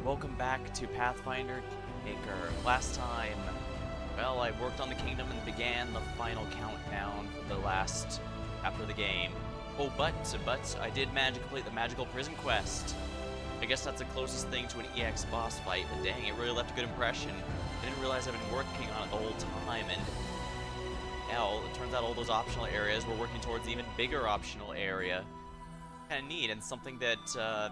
Welcome back to Pathfinder Kingmaker. Last time, well, I worked on the kingdom and began the final countdown for the last chapter of the game. Oh, but I did manage to complete the magical prison quest. I guess that's the closest thing to an EX boss fight, but dang, it really left a good impression. I didn't realize I've been working on it the whole time, and hell, it turns out all those optional areas we're working towards an even bigger optional area. Kinda neat, and something that,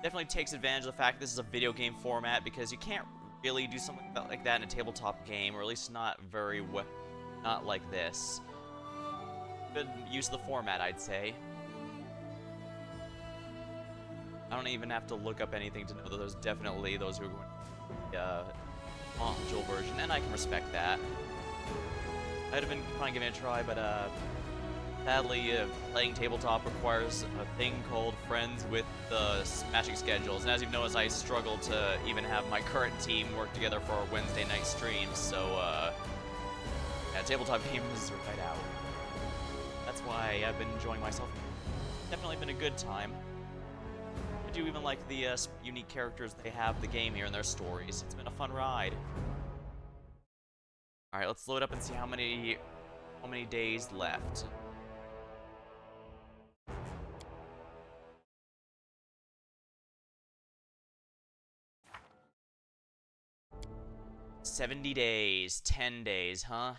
definitely takes advantage of the fact this is a video game format, because you can't really do something like that in a tabletop game, or at least not not like this. Good use of the format, I'd say. I don't even have to look up anything to know that there's definitely those who are going to the module version, and I can respect that. I'd have been fine giving it a try, but sadly, playing tabletop requires a thing called friends with matching schedules, and as you've noticed, I struggle to even have my current team work together for our Wednesday night streams, so, yeah, tabletop game is right out. That's why I've been enjoying myself. Definitely been a good time. I do even like the unique characters they have in the game here and their stories. It's been a fun ride. Alright, let's load up and see how many days left. $70 days, 10 days, huh?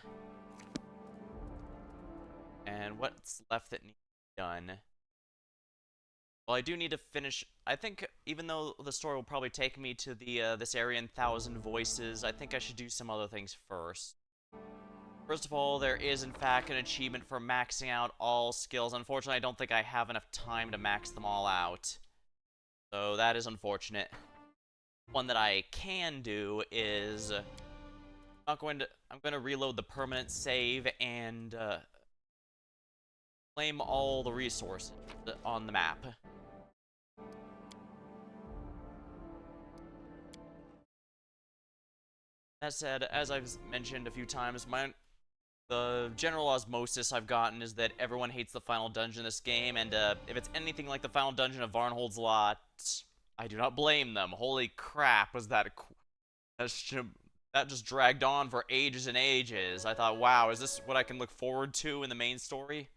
And what's left that needs to be done? Well, I do need to finish. I think even though the story will probably take me to the this area in Thousand Voices, I think I should do some other things first. First of all, there is in fact an achievement for maxing out all skills. Unfortunately, I don't think I have enough time to max them all out. So that is unfortunate. One that I can do is I'm going to reload the permanent save and claim all the resources on the map. That said, as I've mentioned a few times, the general osmosis I've gotten is that everyone hates the final dungeon in this game, and if it's anything like the final dungeon of Varnhold's Lot, I do not blame them. Holy crap, was that that just dragged on for ages and ages. I thought, wow, is this what I can look forward to in the main story?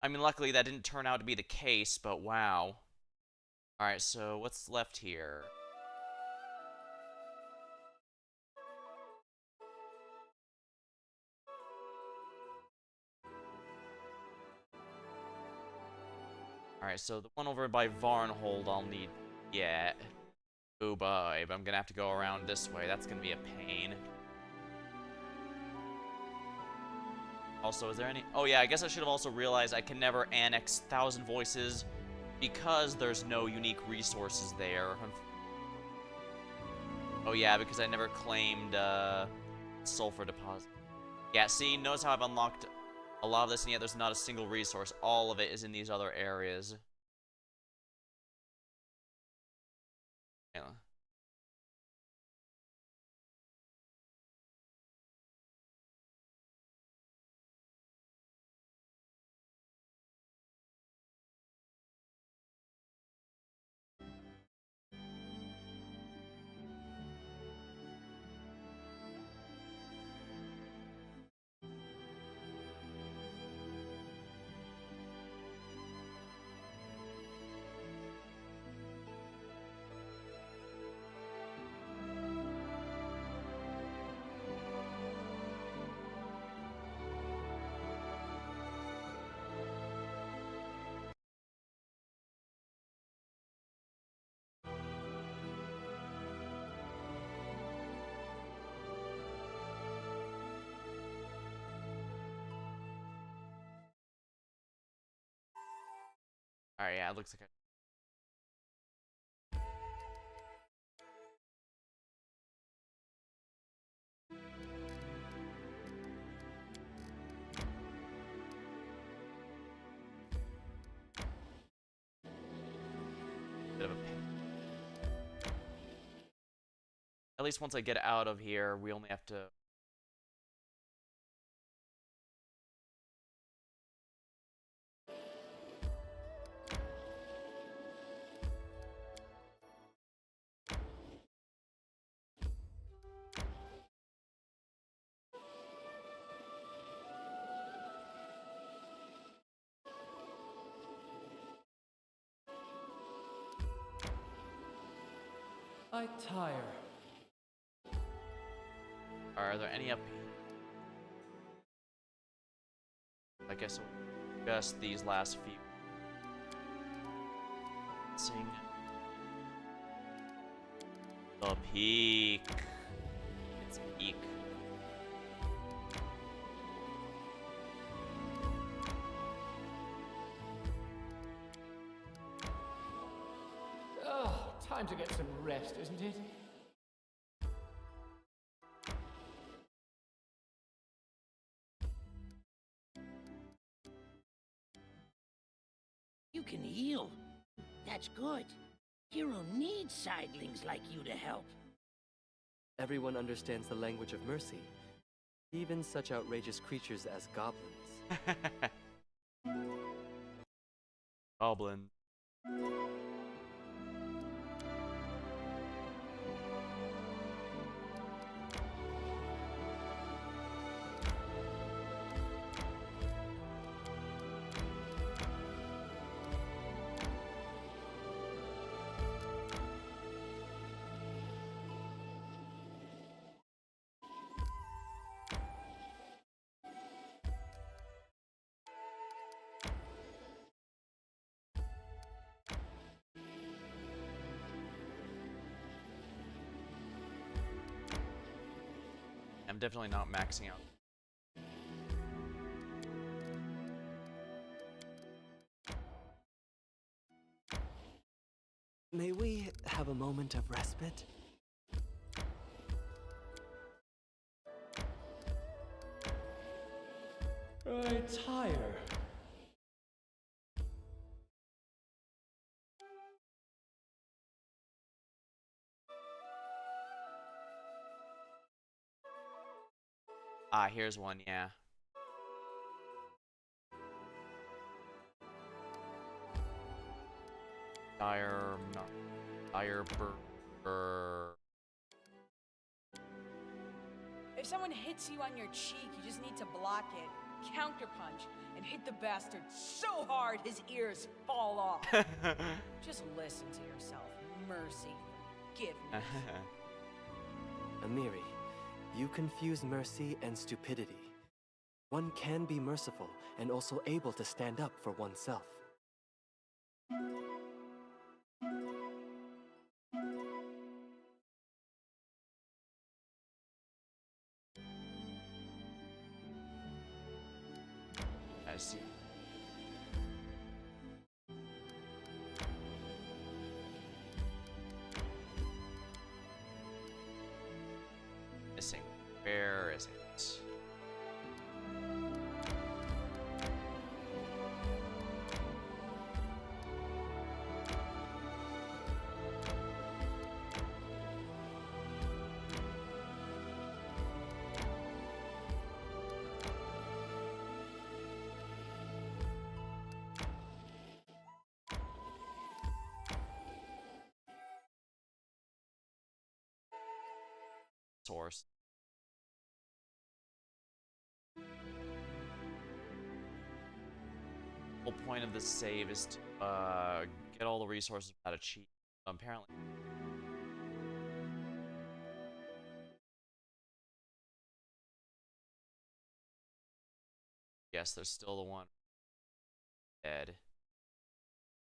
I mean, luckily that didn't turn out to be the case, but wow. Alright, so what's left here? Alright, so the one over by Varnhold I'll need yet. Oh boy, but I'm gonna have to go around this way. That's gonna be a pain. Also, is there any... Oh yeah, I guess I should have also realized I can never annex Thousand Voices because there's no unique resources there. Oh yeah, because I never claimed sulfur deposit. Yeah, see, notice how I've unlocked a lot of this and yet there's not a single resource. All of it is in these other areas. Yeah. Alright, yeah, it looks like a bit of a pain. At least once I get out of here, we only have to... I tire. Are there any up? I guess just these last few. Sing the peak. It's peak. Oh, time to get some rest, isn't it? You can heal. That's good. Hero needs sidelings like you to help. Everyone understands the language of mercy, even such outrageous creatures as goblins. Goblin. I'm definitely not maxing out. May we have a moment of respite? I tire. Ah, here's one, yeah. Dire burger. If someone hits you on your cheek, you just need to block it, counterpunch, and hit the bastard so hard his ears fall off. Just listen to yourself. Mercy, forgiveness. Amiri, you confuse mercy and stupidity. One can be merciful and also able to stand up for oneself. I see. Missing. Where is it? Source. The whole point of this save is to get all the resources without a cheat. Apparently. Yes, there's still the one dead.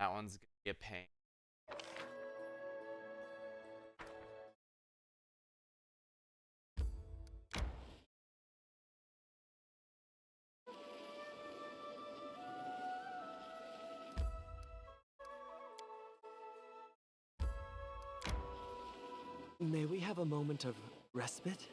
That one's gonna be a pain. May we have a moment of respite?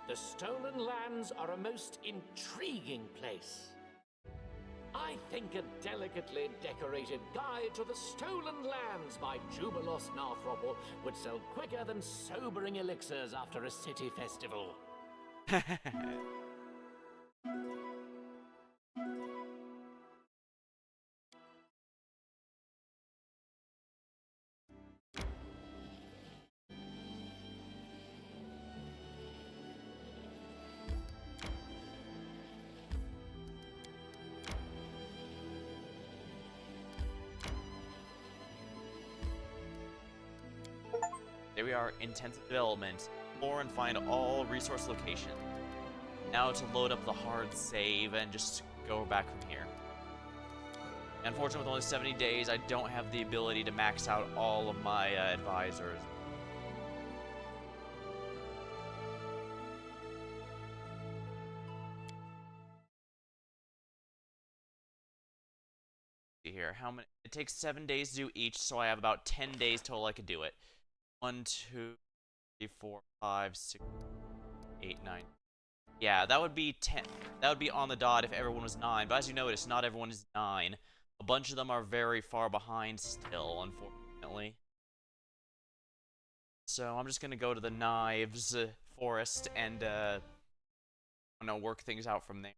The Stolen Lands are a most intriguing place. I think a delicately decorated guide to the Stolen Lands by Jubilos Narthropple would sell quicker than sobering elixirs after a city festival. we are, intensive development. Explore and find all resource locations. Now to load up the hard save and just go back from here. Unfortunately, with only 70 days, I don't have the ability to max out all of my advisors. See here, how many? It takes 7 days to do each, so I have about 10 days total I could do it. 1, 2, 3, 4, 5, 6, 8, 9. Yeah, that would be 10. That would be on the dot if everyone was 9. But as you notice, not everyone is 9. A bunch of them are very far behind still, unfortunately. So I'm just gonna go to the Knives Forest and work things out from there.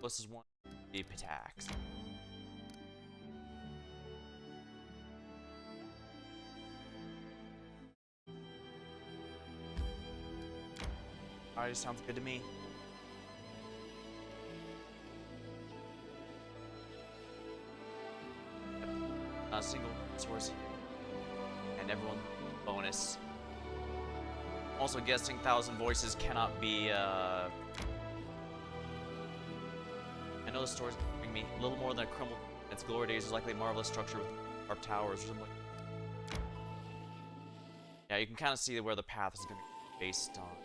This is one deep attacks. Alright, sounds good to me. A single source and everyone bonus. Also guessing 1,000 voices cannot be I know the story's giving me a little more than a crumble. Its glory days is likely a marvelous structure with sharp towers or something. Yeah, you can kind of see where the path is going to be based on.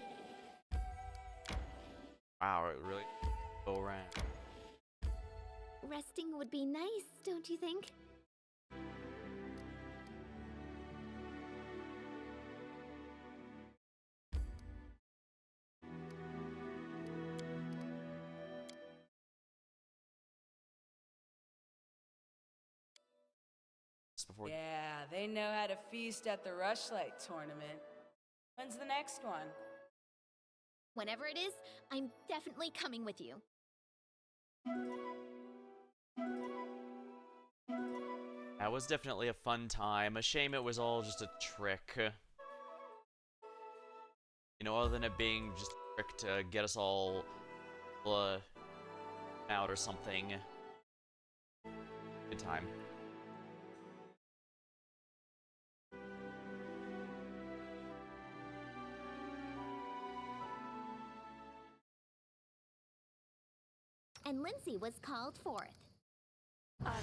Wow, it really go around. Resting would be nice, don't you think? Before Yeah, they know how to feast at the Rushlight tournament. When's the next one? Whenever it is, I'm definitely coming with you. that was definitely a fun time. A shame it was all just a trick. You know, other than it being just a trick to get us all out or something. Good time. And Lindsay was called forth. I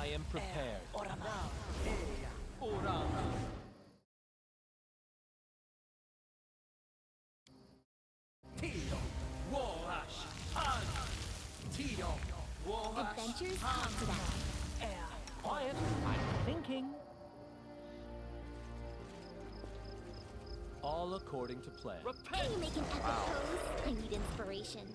am prepared. Adventures talked about. Quiet, I'm thinking. All according to plan. Can you make an epic pose? I need inspiration.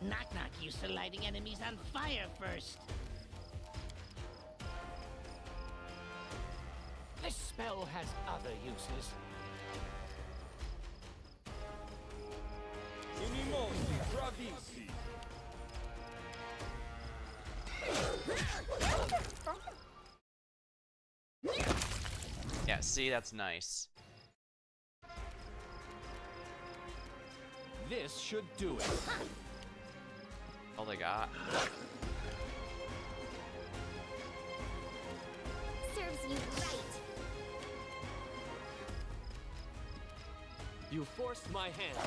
Knock-knock used to lighting enemies on fire first. This spell has other uses. Yeah, see, that's nice. This should do it. All they got. Serves you right. You forced my hand.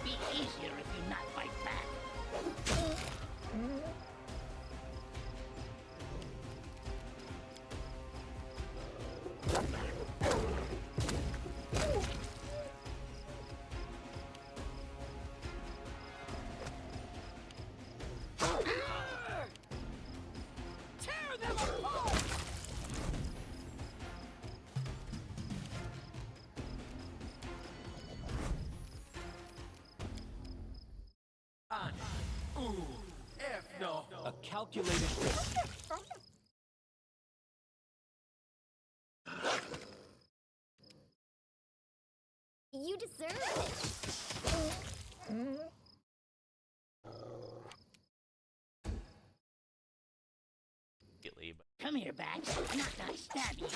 Be easier if you not fight back. calculated risk. You deserve it. Immediately, but Come here, Bats. I'm not gonna stab you.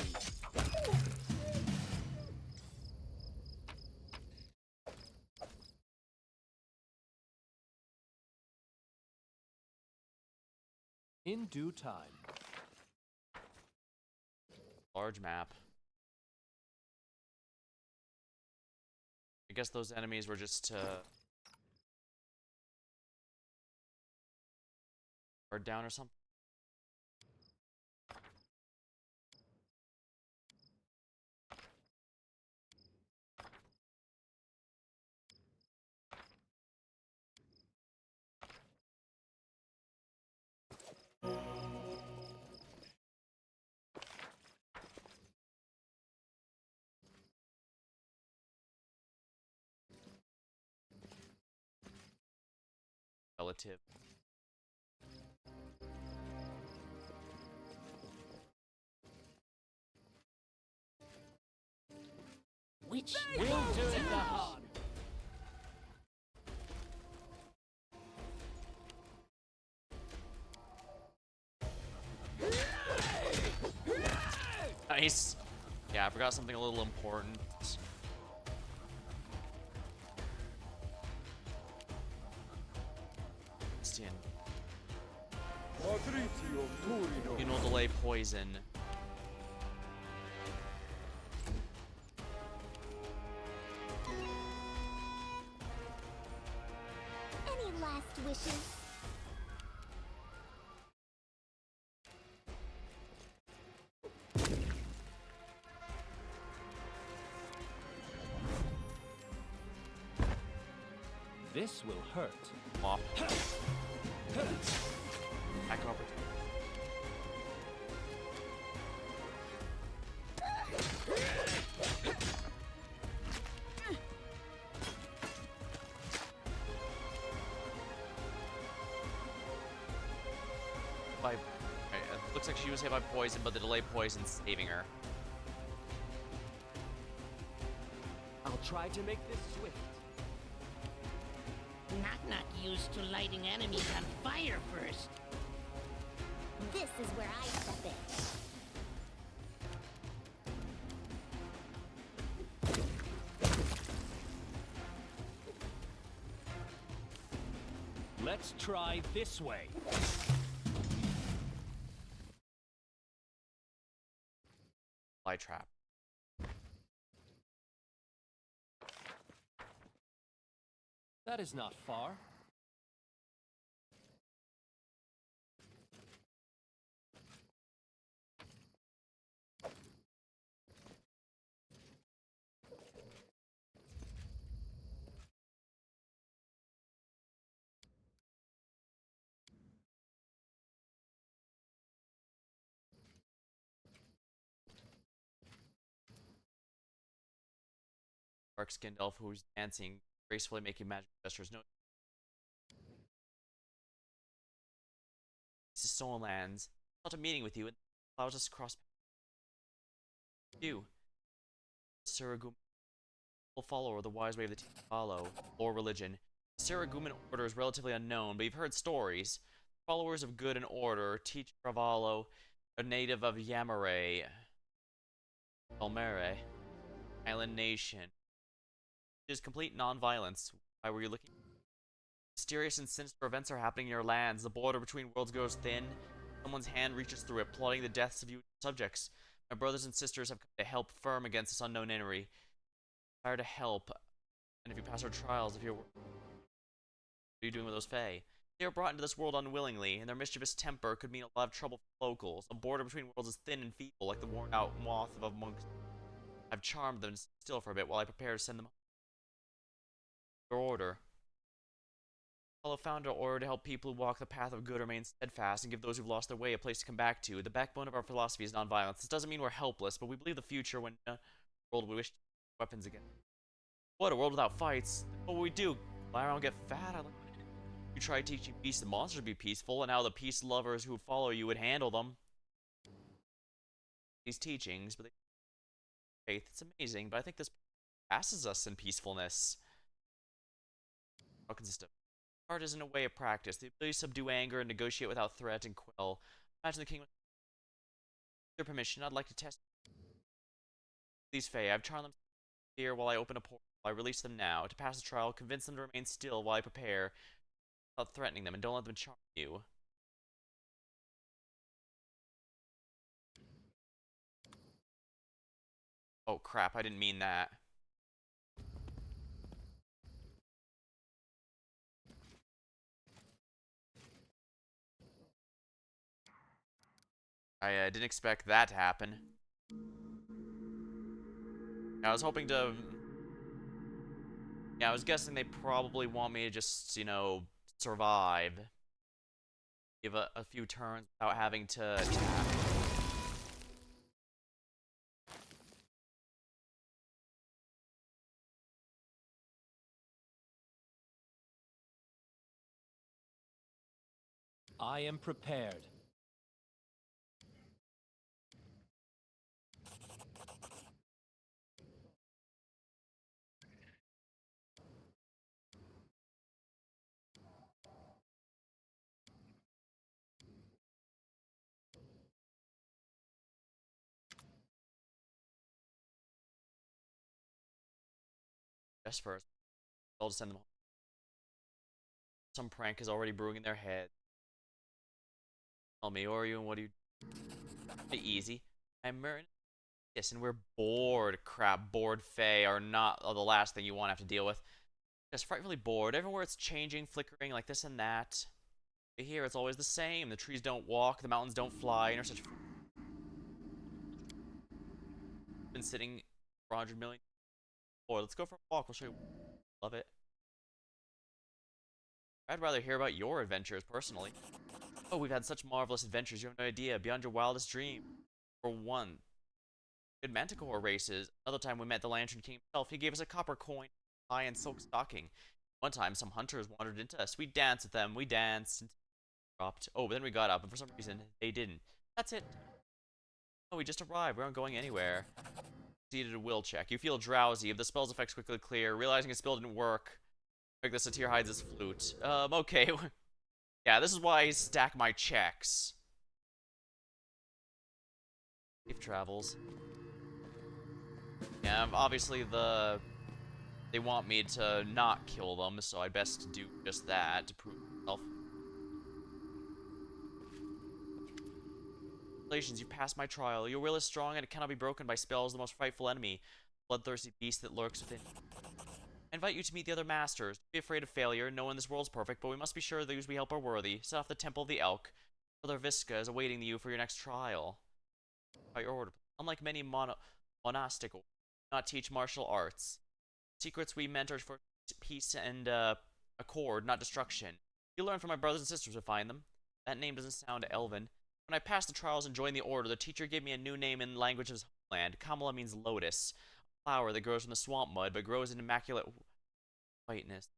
In due time. large map. I guess those enemies were just guard down or something. Relative. Which We'll do it the hard. Nice. Yeah, I forgot something a little important. Stian. You know, delay poison. Any last wishes? This will hurt. Off. Back over. By, it looks like she was hit by poison, but the delay poison's saving her. I'll try to make this swift. not used to lighting enemies on fire first. This is where I step in. Let's try this way. Fly trap. That is not far. Dark-skinned elf who's dancing, gracefully making magic gestures. No, this is stolen lands. Not a meeting with you, and allows us to cross. You, Saraguman, follower of the wise way of the team follow, or religion. Saraguman order is relatively unknown, but you've heard stories. Followers of good and order teach Ravallo, a native of Yamare, Elmere, island nation. It is complete non-violence. Why were you looking? Mysterious and sinister events are happening in your lands. The border between worlds grows thin. Someone's hand reaches through it, plotting the deaths of you subjects. My brothers and sisters have come to help firm against this unknown enemy. Desire to help, and if you pass our trials, what are you doing with those Fae? They are brought into this world unwillingly, and their mischievous temper could mean a lot of trouble for locals. The border between worlds is thin and feeble, like the worn-out moth of a monk. I've charmed them still for a bit while I prepare to send them home. Your order. Follow founder order to help people who walk the path of good remain steadfast and give those who've lost their way a place to come back to. The backbone of our philosophy is nonviolence. This doesn't mean we're helpless, but we believe the future when the world will wish to use weapons again. What, a world without fights? What will we do? Lie around and get fat? You try teaching beasts and monsters to be peaceful, and how the peace lovers who follow you would handle them. These teachings, but faith, it's amazing, but I think this passes us in peacefulness. How consistent. Art isn't a way of practice. The ability to subdue anger and negotiate without threat and quell. Imagine the king with their permission. I'd like to test these Fae. I've charmed them here while I open a portal. I release them now. To pass the trial, convince them to remain still while I prepare, without threatening them, and don't let them charm you. Oh crap, I didn't mean that. I didn't expect that to happen. I was hoping to... Yeah, I was guessing they probably want me to just, you know, survive. Give a few turns without having to attack. I am prepared. Just first. I'll just send them home. Some prank is already brewing in their head. Tell me, who are you and what do you... Pretty easy. I'm Merton. Yes, and we're bored. Crap, bored Fae are not the last thing you want to have to deal with. Just frightfully bored. Everywhere it's changing, flickering, like this and that. Here, it's always the same. The trees don't walk, the mountains don't fly, and are such... Been sitting for 100 million. Or let's go for a walk. We'll show you. Love it. I'd rather hear about your adventures, personally. Oh, we've had such marvelous adventures, you have no idea. Beyond your wildest dream. For one, good manticore races. Another time we met the Lantern King himself. He gave us a copper coin, pie, and silk stocking. One time, some hunters wandered into us. We danced with them. We danced and dropped. Oh, but then we got up, and for some reason, they didn't. That's it. Oh, we just arrived. We aren't going anywhere. Succeeded a will check. You feel drowsy. If the spell's effects quickly clear, realizing a spell didn't work. Like the satyr hides his flute. Okay. Yeah, this is why I stack my checks. Safe travels. Yeah, obviously they want me to not kill them, so I'd best do just that to prove myself. Congratulations, you passed my trial. Your will is strong and it cannot be broken by spells, the most frightful enemy, bloodthirsty beast that lurks within. I invite you to meet the other masters. Don't be afraid of failure. No one in this world is perfect, but we must be sure those we help are worthy. Set off the Temple of the Elk. Brother Visca is awaiting you for your next trial. By your order. Unlike many monastic orders, do not teach martial arts. Secrets we mentor for peace and accord, not destruction. You learn from my brothers and sisters to find them. That name doesn't sound elven. When I passed the trials and joined the order, the teacher gave me a new name in the language of his homeland. Kamala means lotus, a flower that grows from the swamp mud but grows in immaculate whiteness.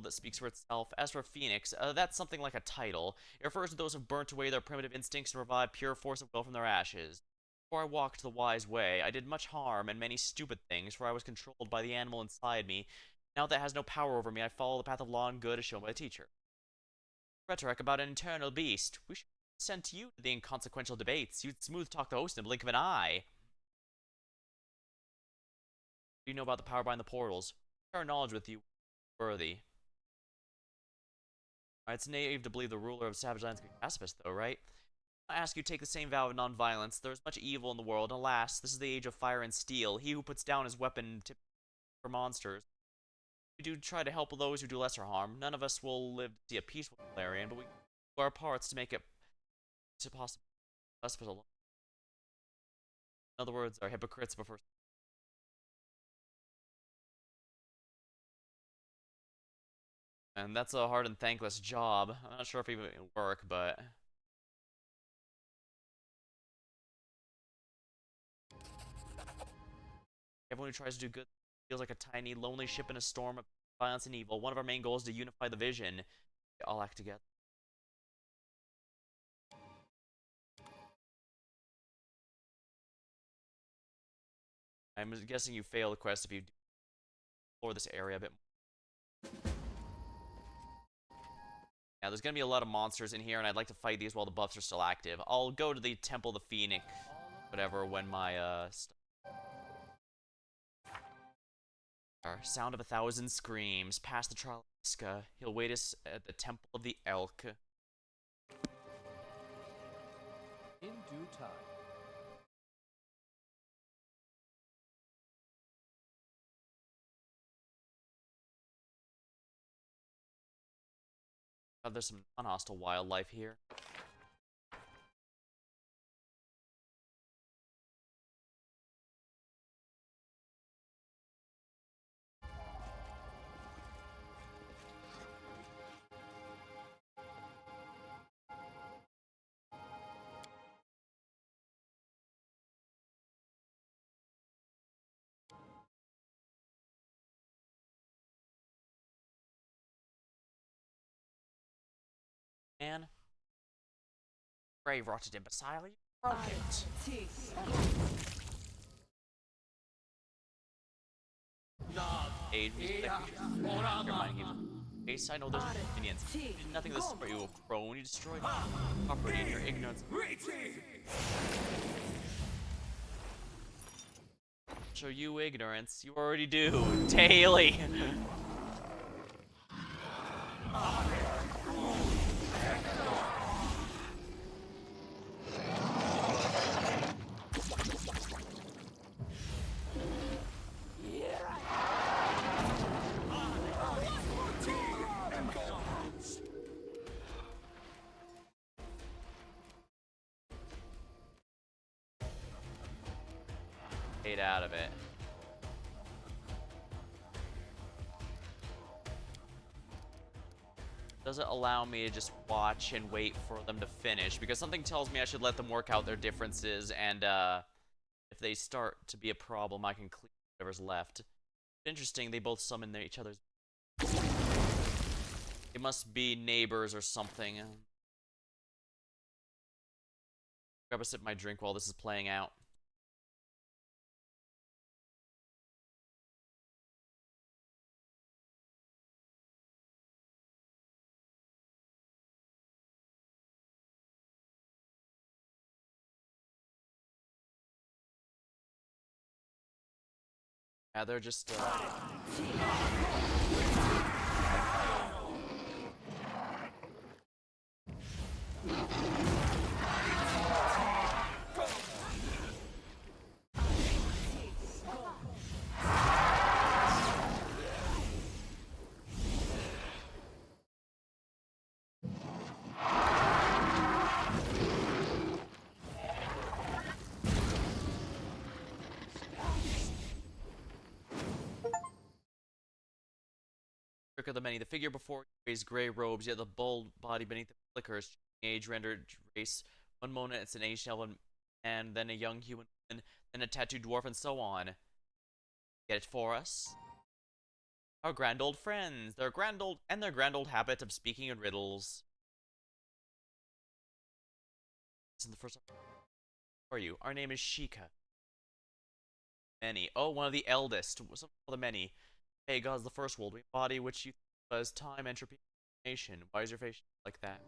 That speaks for itself. As for Phoenix, that's something like a title. It refers to those who burnt away their primitive instincts and revived pure force of will from their ashes. Before I walked the wise way, I did much harm and many stupid things, for I was controlled by the animal inside me. Now that it has no power over me, I follow the path of law and good as shown by the teacher. Rhetoric about an eternal beast. We should send you to the inconsequential debates. You'd smooth talk the host in a blink of an eye. What do you know about the power behind the portals? Share our knowledge with you. Worthy. It's naive to believe the ruler of Savage Lands could be pacifist, though, right? I ask you to take the same vow of non-violence. There is much evil in the world, and alas, this is the age of fire and steel. He who puts down his weapon for monsters. We do try to help those who do lesser harm. None of us will live to see a peaceful Valerian, but we do our parts to make it possible. In other words, are hypocrites before. And that's a hard and thankless job. I'm not sure if it will work, but... Everyone who tries to do good feels like a tiny, lonely ship in a storm of violence and evil. One of our main goals is to unify the vision. all act together. I'm guessing you fail the quest if you explore this area a bit more. Now, there's gonna be a lot of monsters in here, and I'd like to fight these while the buffs are still active. I'll go to the Temple of the Phoenix, whatever, when my, Sound of 1,000 screams, past the Traliska. He'll wait us at the Temple of the Elk. In due time. There's some non-hostile wildlife here. Man. Grave rotted imbecile. Broke it. Age music. Base, I know those minions. You did nothing to destroy you, crone. You destroyed property in your ignorance. Show you ignorance. You already do. Daily. Out of it. Does it allow me to just watch and wait for them to finish? Because something tells me I should let them work out their differences, and if they start to be a problem, I can clear whatever's left. Interesting, they both summon each other's. It must be neighbors or something. Grab a sip of my drink while this is playing out. Yeah, they're just, of the many. The figure before you wears gray robes, yet the bold body beneath the flickers. Age rendered race. One moment it's an aged elven man, then a young human woman, then a tattooed dwarf, and so on. Get it for us? Our grand old friends. Their grand old habit of speaking in riddles. This is the first. Who are you? Our name is Sheikah. Many. Oh, one of the eldest. Some of the many. Hey, God's the first world. We embody which you as time, entropy, nation. Why is your face like that?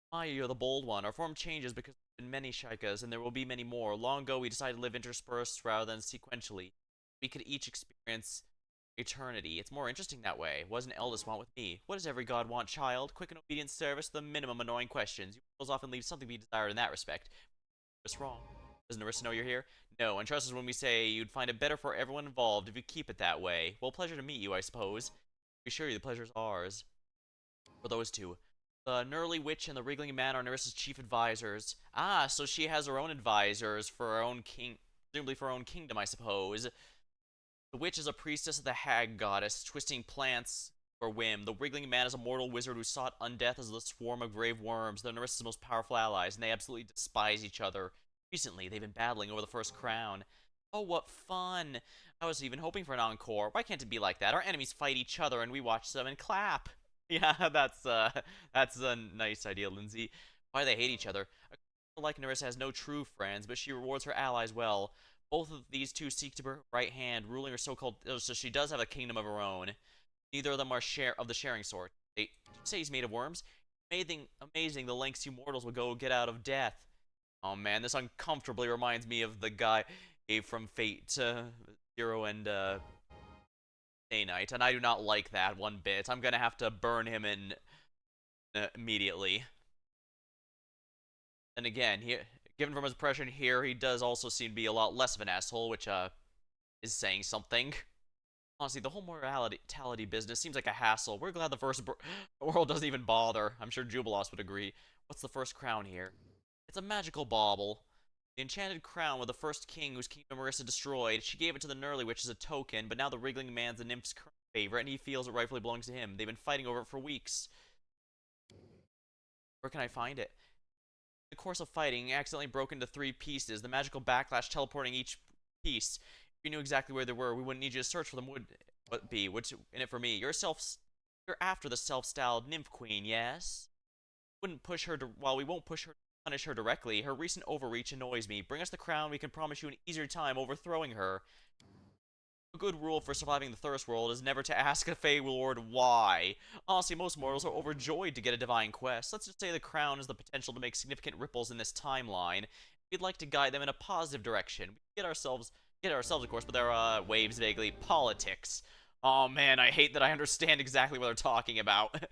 Why, you're the bold one. Our form changes because there have been many Shaikas, and there will be many more. Long ago, we decided to live interspersed rather than sequentially. We could each experience eternity. It's more interesting that way. What does an eldest want with me? What does every god want, child? Quick and obedient service, the minimum annoying questions. You girls often leave something to be desired in that respect. What's wrong? Does Narissa know you're here? No, and trust us when we say you'd find it better for everyone involved if you keep it that way. Well, pleasure to meet you, I suppose. We assure you the pleasure's ours. For those two. The Nurly Witch and the Wriggling Man are Narissa's chief advisors. Ah, so she has her own advisors for her own presumably for her own kingdom, I suppose. The Witch is a priestess of the Hag Goddess, twisting plants for whim. The Wriggling Man is a mortal wizard who sought undeath as the swarm of grave worms. They're Narissa's most powerful allies, and they absolutely despise each other. Recently, they've been battling over the first crown. Oh, what fun! I was even hoping for an encore. Why can't it be like that? Our enemies fight each other, and we watch them and clap. Yeah, that's a nice idea, Lindsay. Why do they hate each other? A creature like Nerissa has no true friends, but she rewards her allies well. Both of these two seek to be her right hand, ruling her so-called. So she does have a kingdom of her own. Neither of them are of the sharing sort. Did you say he's made of worms? Amazing the lengths you mortals would go to get out of death. Oh man, this uncomfortably reminds me of the guy from Fate Zero and Day Knight, and I do not like that one bit. I'm gonna have to burn him in immediately. And again, given from his impression here, he does also seem to be a lot less of an asshole, which is saying something. Honestly, the whole morality business seems like a hassle. We're glad the first world doesn't even bother. I'm sure Jubilos would agree. What's the first crown here? It's a magical bauble. The enchanted crown of the first king whose kingdom Marissa destroyed. She gave it to the Nurly Witch as a token, but now the Wriggling Man's the nymph's current favorite, and he feels it rightfully belongs to him. They've been fighting over it for weeks. Where can I find it? In the course of fighting, it accidentally broke into 3 pieces, the magical backlash teleporting each piece. If you knew exactly where they were, we wouldn't need you to search for them, would it be? What's in it for me? You're after the self-styled nymph queen, yes? Wouldn't push her while we won't punish her directly. Her recent overreach annoys me. Bring us the crown, we can promise you an easier time overthrowing her. A good rule for surviving the Thirst World is never to ask a Fey Lord why. Honestly, most mortals are overjoyed to get a divine quest. Let's just say the crown has the potential to make significant ripples in this timeline. We'd like to guide them in a positive direction. We get ourselves, of course, but there are waves vaguely. Politics. Oh man, I hate that I understand exactly what they're talking about.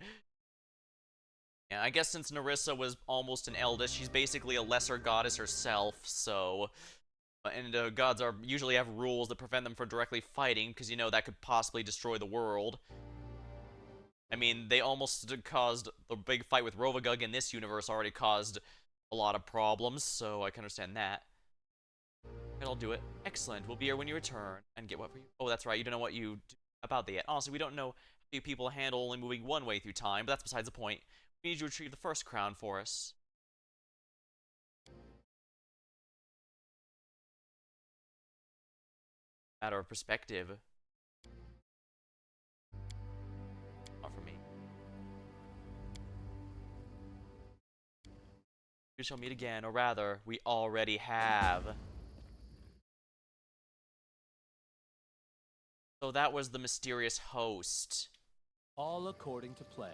Yeah, I guess since Nerissa was almost an eldest, she's basically a lesser goddess herself, so... And gods usually have rules that prevent them from directly fighting, because, you know, that could possibly destroy the world. I mean, they almost caused the big fight with Rovagug in this universe already caused a lot of problems, so I can understand that. And I'll do it. Excellent. We'll be here when you return. And get what for you? Oh, that's right. You don't know what you do about that yet. Honestly, we don't know how you people handle only moving one way through time, but that's besides the point. We need you to retrieve the first crown for us. Matter of perspective. Not for me. We shall meet again, or rather, we already have. So that was the mysterious host. All according to plan.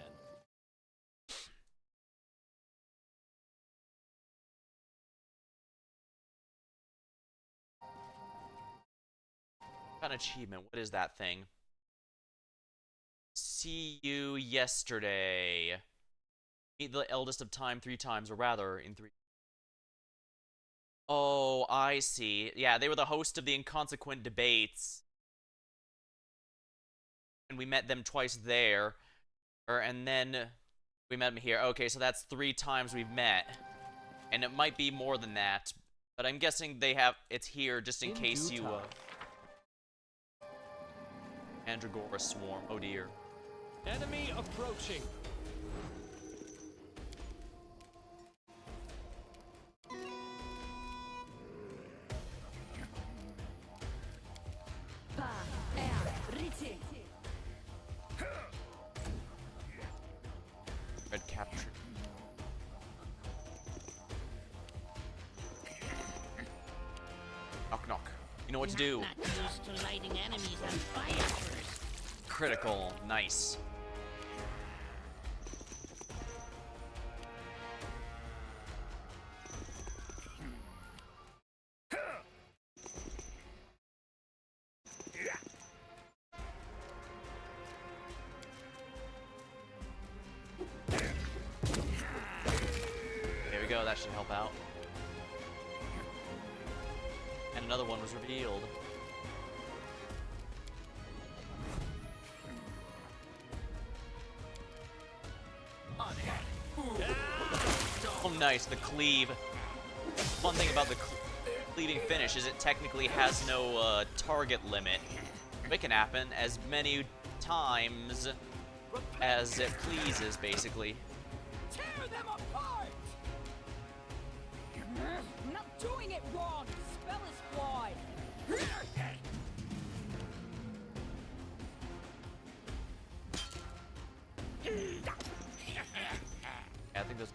An achievement. What is that thing? See you yesterday. Meet the eldest of time 3 times, or rather, in 3. Oh, I see. Yeah, they were the host of the inconsequent debates. And we met them twice there. And then we met them here. Okay, so that's 3 times we've met. And it might be more than that. But I'm guessing it's here just in case you, Mandragora swarm. Oh dear. Enemy approaching. Red capture. Knock knock. You know what to do. Not used to lighting enemies on fire first. Critical. Nice. There we go, that should help out. And another one was revealed. Oh nice, the cleave. One thing about the cleaving finish is it technically has no target limit. It can happen as many times as it pleases, basically. Tear them apart! I'm not doing it wrong. The spell is flawed.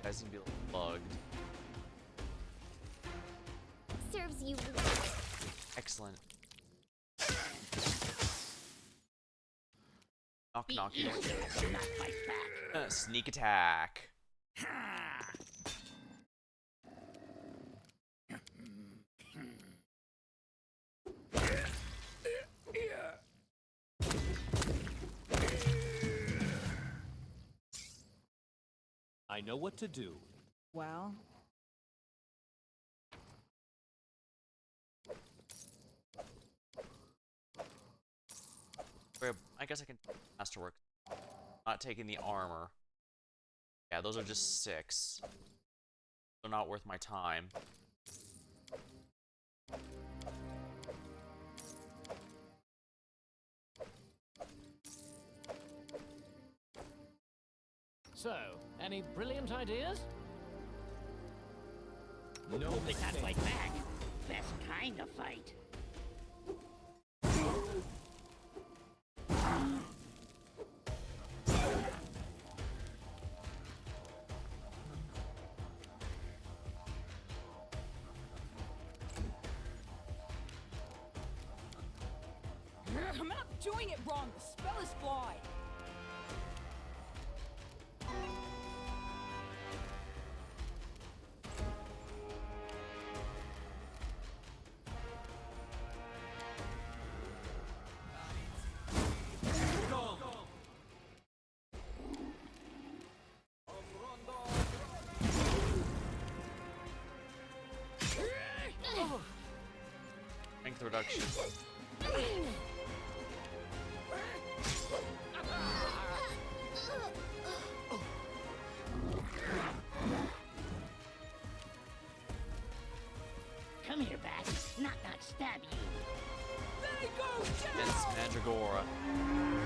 guys seem to be bugged. Serves you. Excellent. Knock knock, you don't Easier not fight back. Sneak attack. I know what to do. Well, I guess I can masterwork. Not taking the armor. Yeah, those are just 6. They're not worth my time. So, any brilliant ideas? No Hope they can't mistake. fight back. Best kind of fight. I'm not doing it wrong. The spell is flawed. Strength reduction. Come here, Bat. Not stab you. They go down! Men's Mandragora.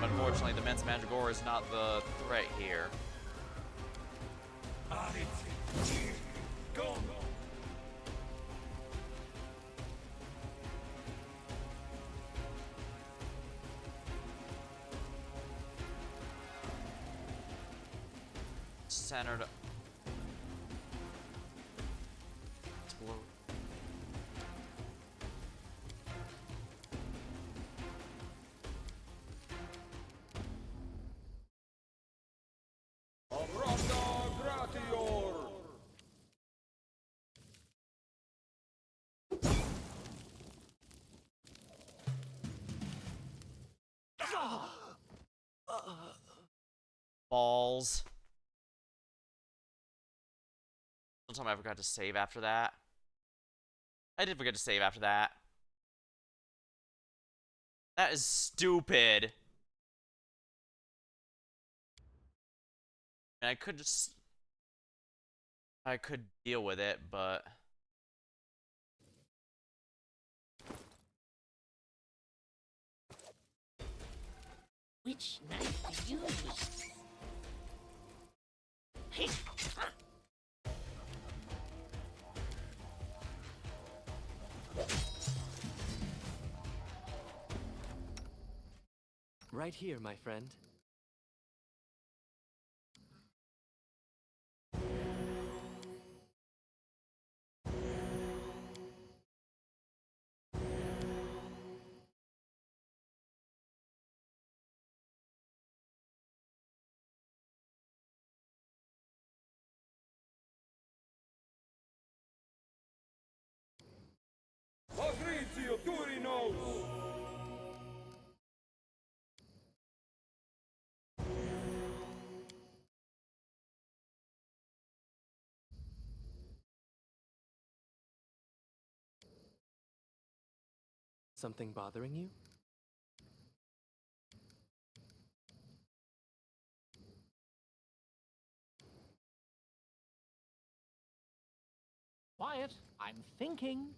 Unfortunately, the Men's Mandragora is not the threat here. Centered. Explode. Balls. Sometime I forgot to save after that. I did forget to save after that. That is stupid. And I could just... I could deal with it, but... Which knife to use? Hey. Right here, my friend. Something bothering you? Quiet, I'm thinking.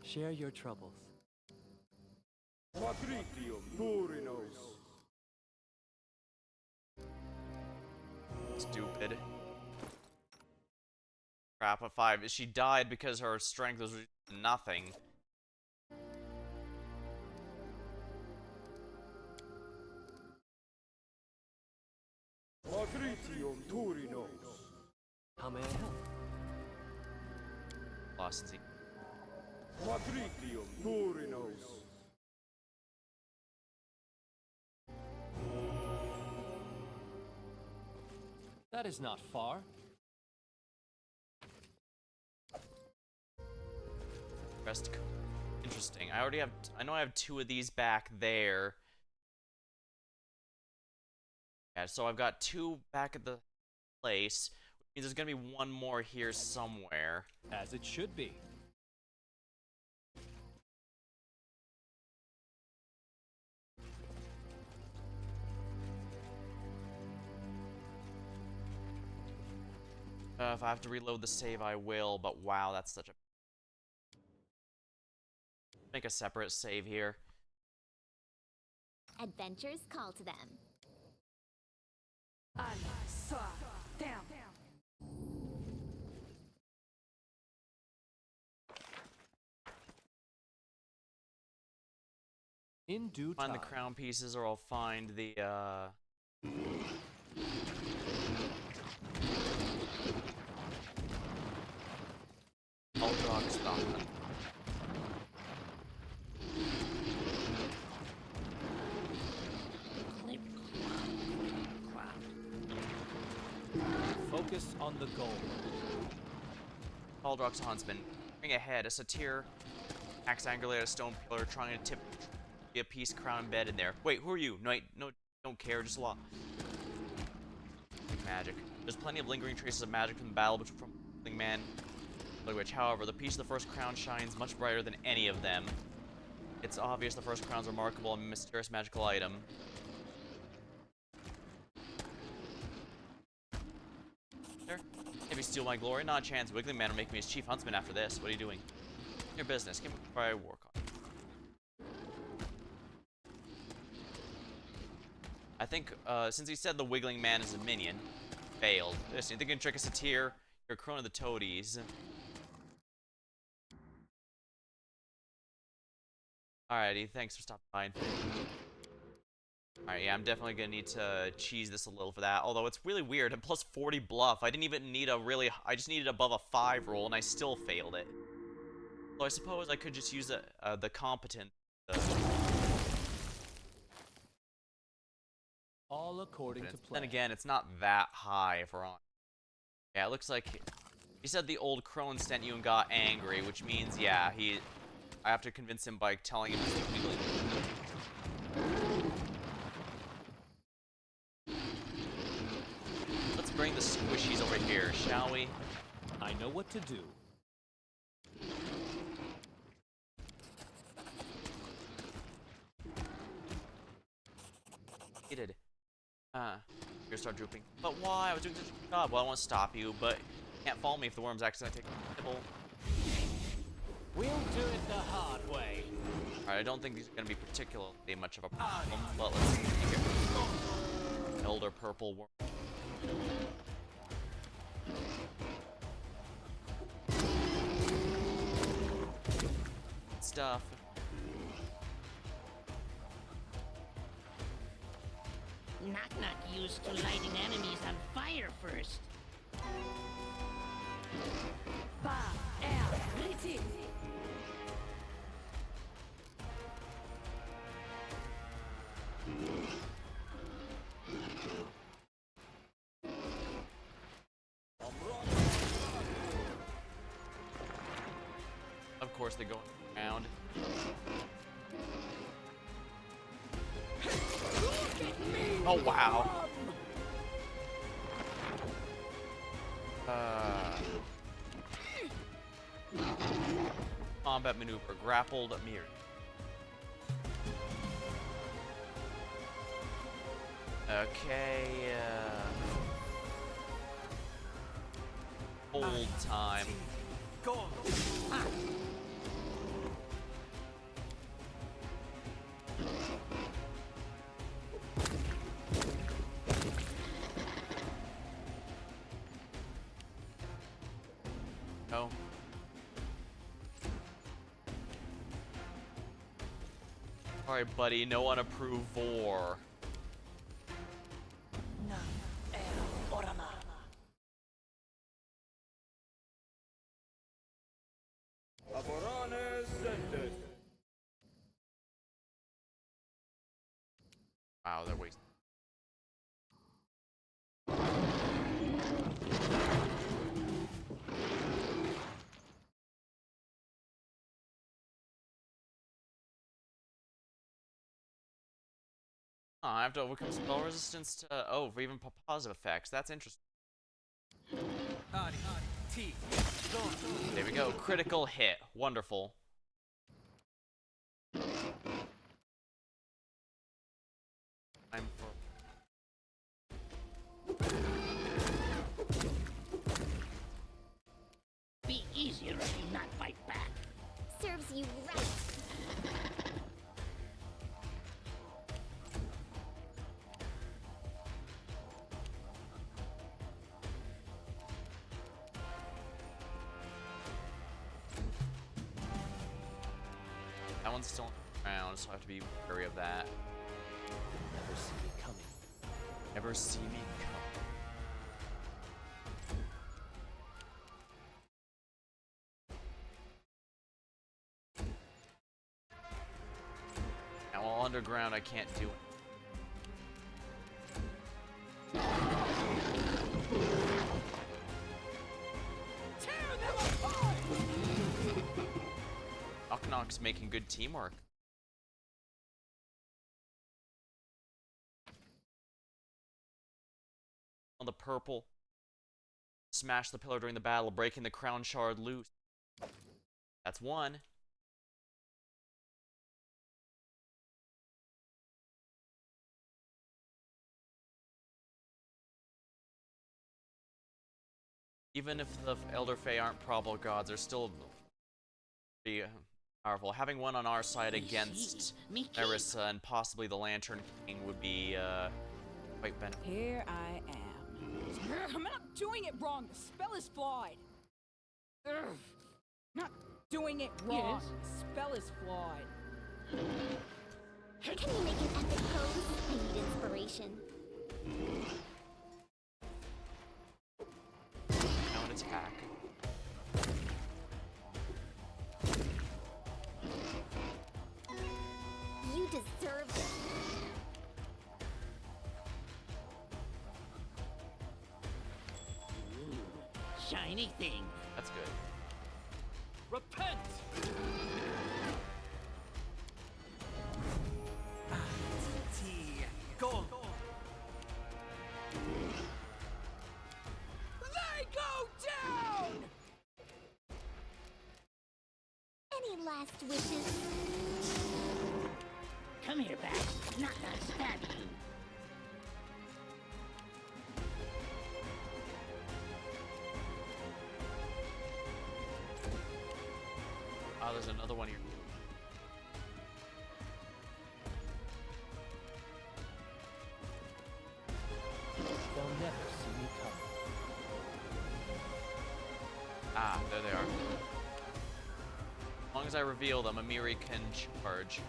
Share your troubles. Stupid. Crap, a 5. She died because her strength was nothing. curiosity. Quadritium Durinos. That is not far. Rest. Interesting. I already have. I know I have 2 of these back there. Yeah, so I've got 2 back at the place. Which means there's gonna be 1 more here somewhere. As it should be. If I have to reload the save, I will. But wow, that's such a. Make a separate save here. Adventures call to them. In due Find time. the crown pieces, or I'll find the Ultrox stuff. Focus on the goal. Aldrock's Huntsman. Ring ahead, a satyr acts angrily at a stone pillar, trying to tip a piece crown embedded in there. Wait, who are you? No, don't care, just a lot. Magic. There's plenty of lingering traces of magic from the battle from Man, which, however, the piece of the first crown shines much brighter than any of them. It's obvious the first crown's a remarkable and mysterious magical item. There. Maybe steal my glory? Not a chance. Wiggling Man will make me his chief huntsman after this. What are you doing? Your business. Give me before I work on it. I think, since he said the Wiggling Man is a minion, failed. Listen, you think you can trick a satyr? You're a crone of the toadies. Alrighty, thanks for stopping by. Alright, yeah, I'm definitely gonna need to cheese this a little for that. Although it's really weird. And plus 40 bluff. I didn't even need a really. I just needed above a 5 roll, and I still failed it. So I suppose I could just use the competent. All according to plan. Then again, it's not that high if we're on. Yeah, it looks like he said the old crone sent you and got angry, which means, yeah, I have to convince him by telling him it's legally. Let's bring the squishies over here, shall we? I know what to do. He did. Here, start drooping. But why? I was doing such a good job. Well, I want to stop you, but you can't follow me if the worms accidentally take a nibble. We'll do it the hard way. Alright, I don't think these are going to be particularly much of a problem, but let's see here. Elder purple worm. Stuff. Knock used to lighting enemies on fire first. Of course, they go around. Oh, wow. Combat maneuver, grappled mirror. Okay, hold time. Go. Oh. Alright, buddy, no unapproved vor. Wow, they're wasting. Oh, I have to overcome spell resistance to for even positive effects. That's interesting. There we go. Critical hit. Wonderful. Time for. Be easier if you not fight back. Serves you right. That one's still around, so I have to be wary of that. Never see me coming. Never see me come. Now, while underground, I can't do it. Knock's making good teamwork. On the purple. Smash the pillar during the battle, breaking the crown shard loose. That's one. Even if the Elder Fae aren't probable gods, they're still pretty powerful. Having one on our side against Marissa and possibly the Lantern King would be quite beneficial. Here I am. I'm not doing it wrong. The spell is flawed. Not doing it wrong. Yes? The spell is flawed. Can you make an epic pose? I need inspiration. Now an attack. You deserve this. Shiny thing. That's good. Repent! Go. They go down! Any last wishes? Come here, Bat. Not gonna stab you. Oh, there's another one here. They'll never see me coming. Ah, there they are. As long as I reveal them, Amiri can charge.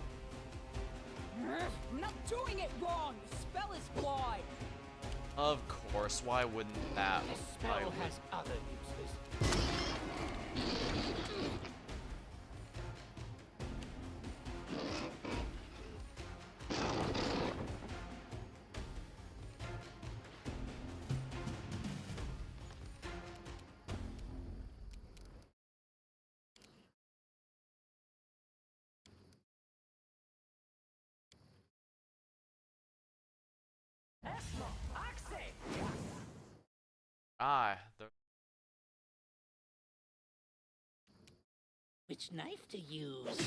I'm not doing it wrong. The spell is flawed. Of course, why wouldn't that? The Why spell would- has other uses. Ah, Which knife to use?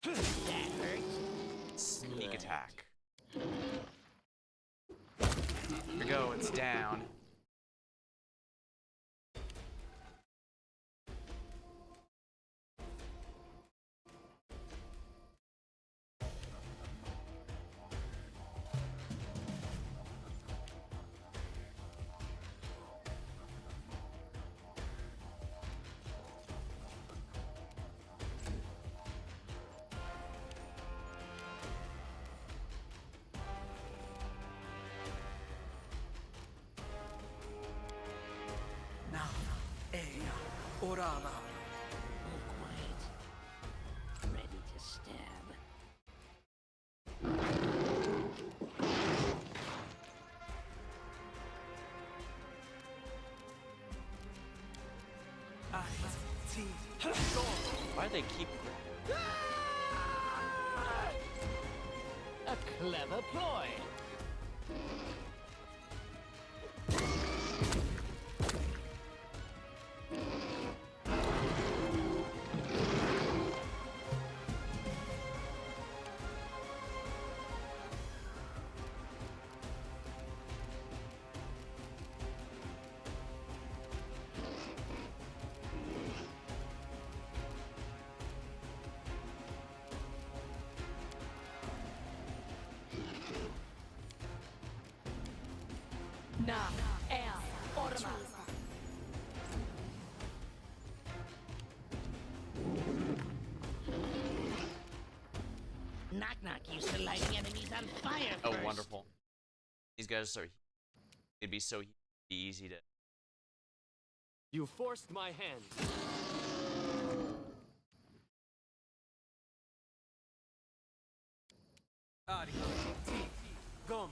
That hurts. sneak attack. Here we go, it's down. Orama. All quiet. Ready to stab. Why do they keep? A clever ploy. Na, el, orma. Knock Knock used to lighting enemies on fire Oh, first. wonderful. These guys are. It'd be so easy to. You forced my hand. Ari. Gom.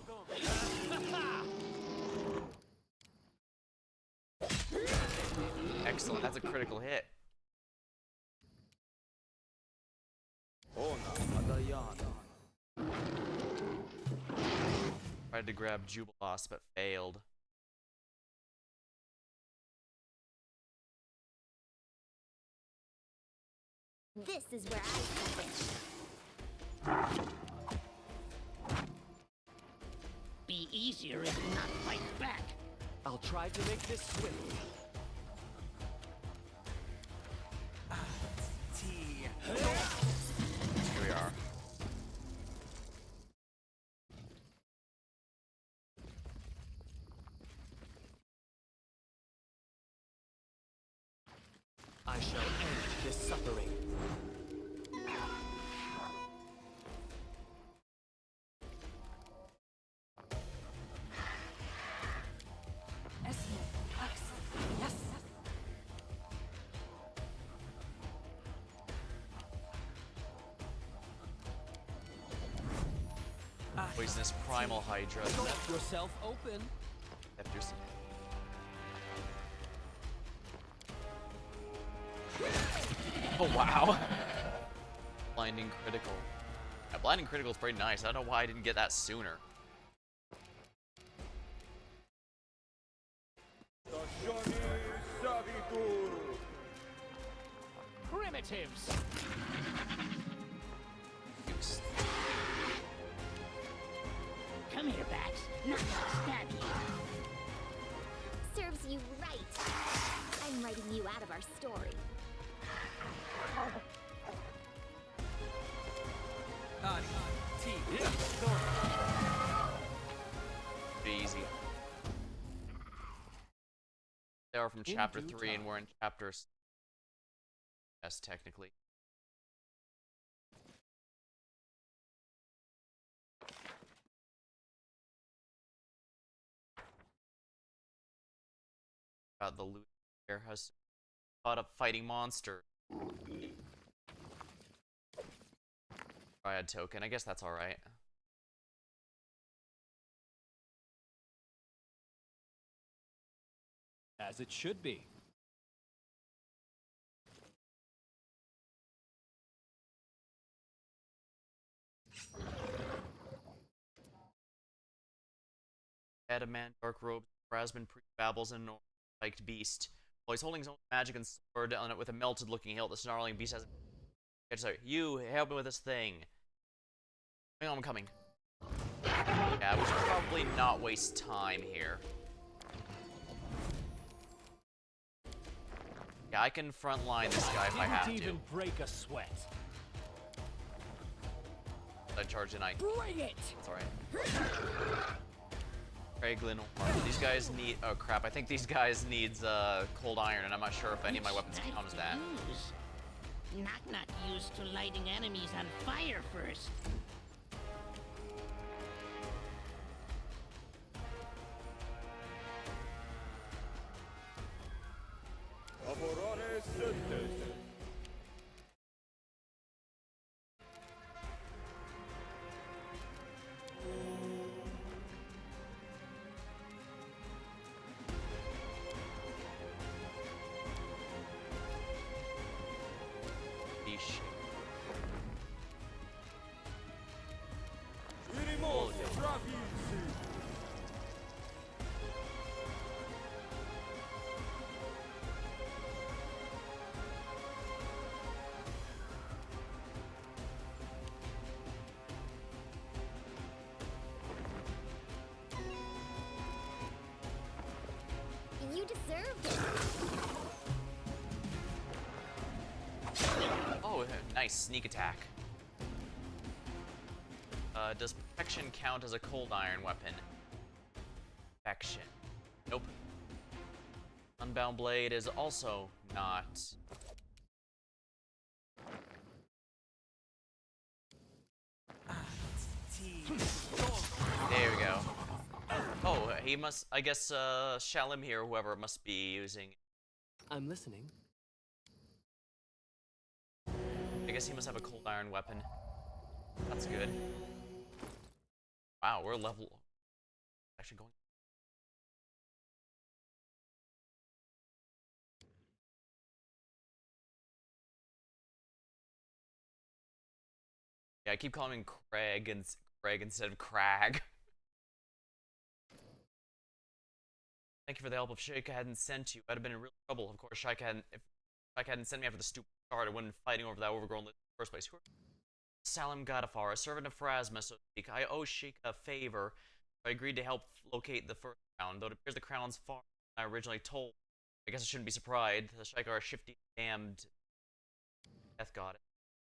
Excellent. That's a critical hit. Tried to grab Jubilost, but failed. This is where I step in. Be easier if you not fight back. I'll try to make this swift. Here we are. I shall end this suffering. Poisonous Primal Hydra. Let yourself open. Left your seat. Oh wow! Blinding critical. Yeah, blinding critical is pretty nice. I don't know why I didn't get that sooner. Primitives. Oops. Come here, Bax. Knock Knock stab you. Serves you right. I'm writing you out of our story. Ari. T. Easy. They are from chapter 3 and we're in chapter. Yes, technically. About the loot here has caught up fighting monster. Triad token. I guess that's alright. As it should be. Adamant, dark robes, Rasman babbles and liked beast. While he's holding his own magic and sword on it with a melted looking hilt, the snarling beast has. Sorry, you help me with this thing. Hang on, I'm coming. Yeah, we should probably not waste time here. Yeah, I can frontline this guy if I have Didn't to. even break a sweat. I charge and I. Bring it! It's alright. Craiglin, these guys need. Oh crap! I think these guys needs cold iron, and I'm not sure if any of my weapons Which comes knife that. to use? Knock Knock used to lighting enemies on fire first. Nice, sneak attack. Does protection count as a cold iron weapon? Protection. Nope. Unbound blade is also not. T. There we go. Oh, he must. I guess Shalim here, whoever must be using. I'm listening. I guess he must have a cold iron weapon. That's good. Wow, we're level. Actually going. Yeah, I keep calling him Craig and Craig instead of Crag. Thank you for the help. If Shaika hadn't sent you, I'd have been in real trouble. Of course, Shaika hadn't sent me after the stupid start, I wouldn't be fighting over that overgrown list in the first place. Who are Salim Gadafar, a servant of Pharasma, so to speak. I owe Sheikah a favor. I agreed to help locate the first crown, though it appears the crown's far than I originally told. I guess I shouldn't be surprised. The Sheikah are a shifty, damned death goddess.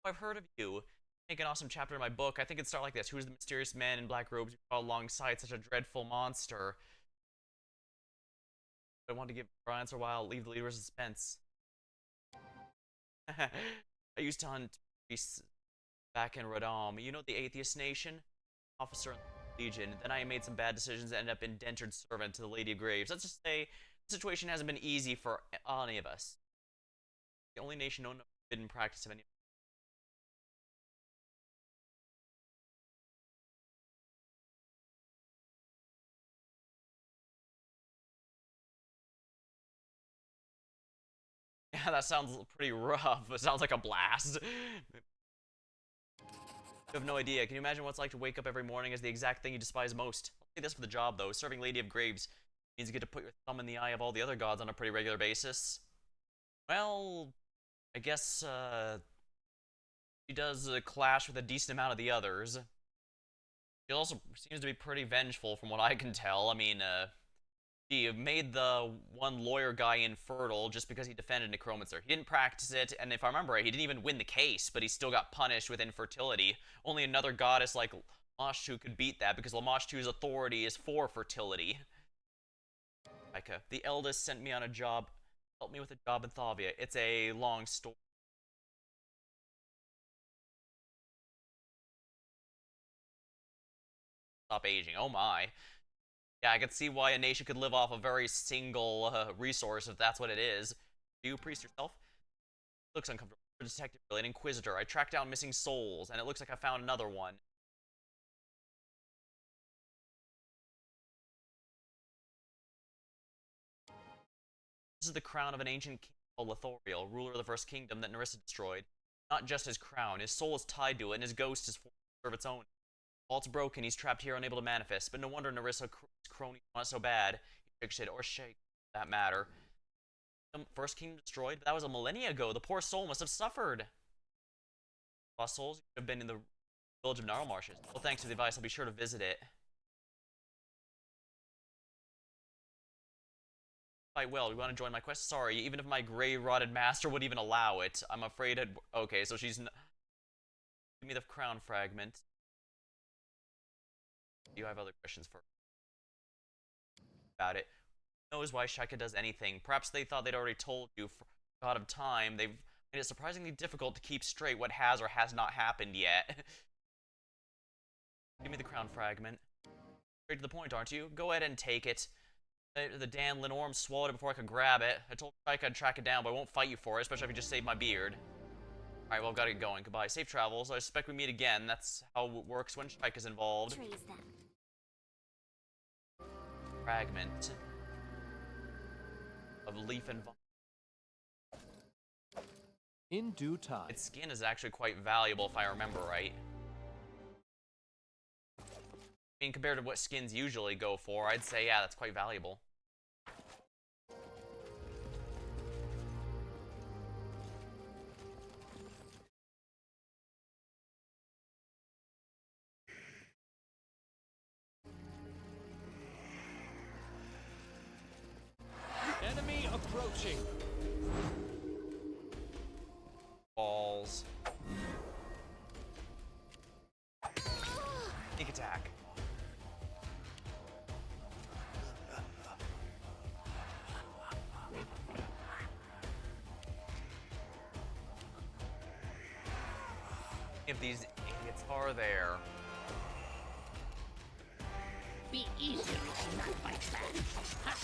Oh, I've heard of you. Make an awesome chapter in my book. I think it'd start like this. Who's the mysterious man in black robes who fought alongside such a dreadful monster? I want to give an answer while I'll leave the leader in suspense. I used to hunt priests back in Radam. You know the Atheist Nation? Officer in the Legion. Then I made some bad decisions and ended up indentured servant to the Lady of Graves. Let's just say the situation hasn't been easy for any of us. The only nation known for forbidden practice of any. Yeah, that sounds pretty rough. It sounds like a blast. You have no idea. Can you imagine what it's like to wake up every morning as the exact thing you despise most? I'll say this for the job, though. Serving Lady of Graves means you get to put your thumb in the eye of all the other gods on a pretty regular basis. Well, I guess, she does clash with a decent amount of the others. She also seems to be pretty vengeful from what I can tell. I mean, he made the one lawyer guy infertile just because he defended necromancer. He didn't practice it, and if I remember right, he didn't even win the case, but he still got punished with infertility. Only another goddess like Lamashtu could beat that, because Lamashtu's authority is for fertility. Micah, the eldest sent me on a job, helped me with a job in Thavia. It's a long story. Stop aging, oh my. Yeah, I can see why a nation could live off a very single resource if that's what it is. Are you a priest yourself? Looks uncomfortable. A detective, really, an inquisitor. I tracked down missing souls, and it looks like I found another one. This is the crown of an ancient king called Lithoriel, ruler of the first kingdom that Nerissa destroyed. Not just his crown, his soul is tied to it, and his ghost is forced to serve its own. While it's broken, he's trapped here, unable to manifest. But no wonder Nerissa's cronies want it so bad. He fixed it, or shake, for that matter. First kingdom destroyed? But that was a millennia ago. The poor soul must have suffered. Lost souls? You could have been in the village of Gnarl Marshes. Well, thanks for the advice. I'll be sure to visit it. Quite well. You want to join my quest? Sorry, even if my gray-rotted master would even allow it. I'm afraid it... Okay, so she's... Give me the crown fragment. You have other questions for about it. Who knows why Shaika does anything? Perhaps they thought they'd already told you. For God of time, they've made it surprisingly difficult to keep straight what has or has not happened yet. Give me the crown fragment. Straight to the point, aren't you? Go ahead and take it. The Dan Lenorm swallowed it before I could grab it. I told Shaika I'd track it down, but I won't fight you for it, especially if you just saved my beard. Alright, well, gotta get going. Goodbye. Safe travels. I suspect we meet again. That's how it works when Shaika's involved. Trace them. Fragment of leaf and vine. In due time. Its skin is actually quite valuable if I remember right. I mean, compared to what skins usually go for, I'd say, yeah, that's quite valuable. Enemy approaching. Balls. If these idiots are there. Be easier if you not fight back. Ha!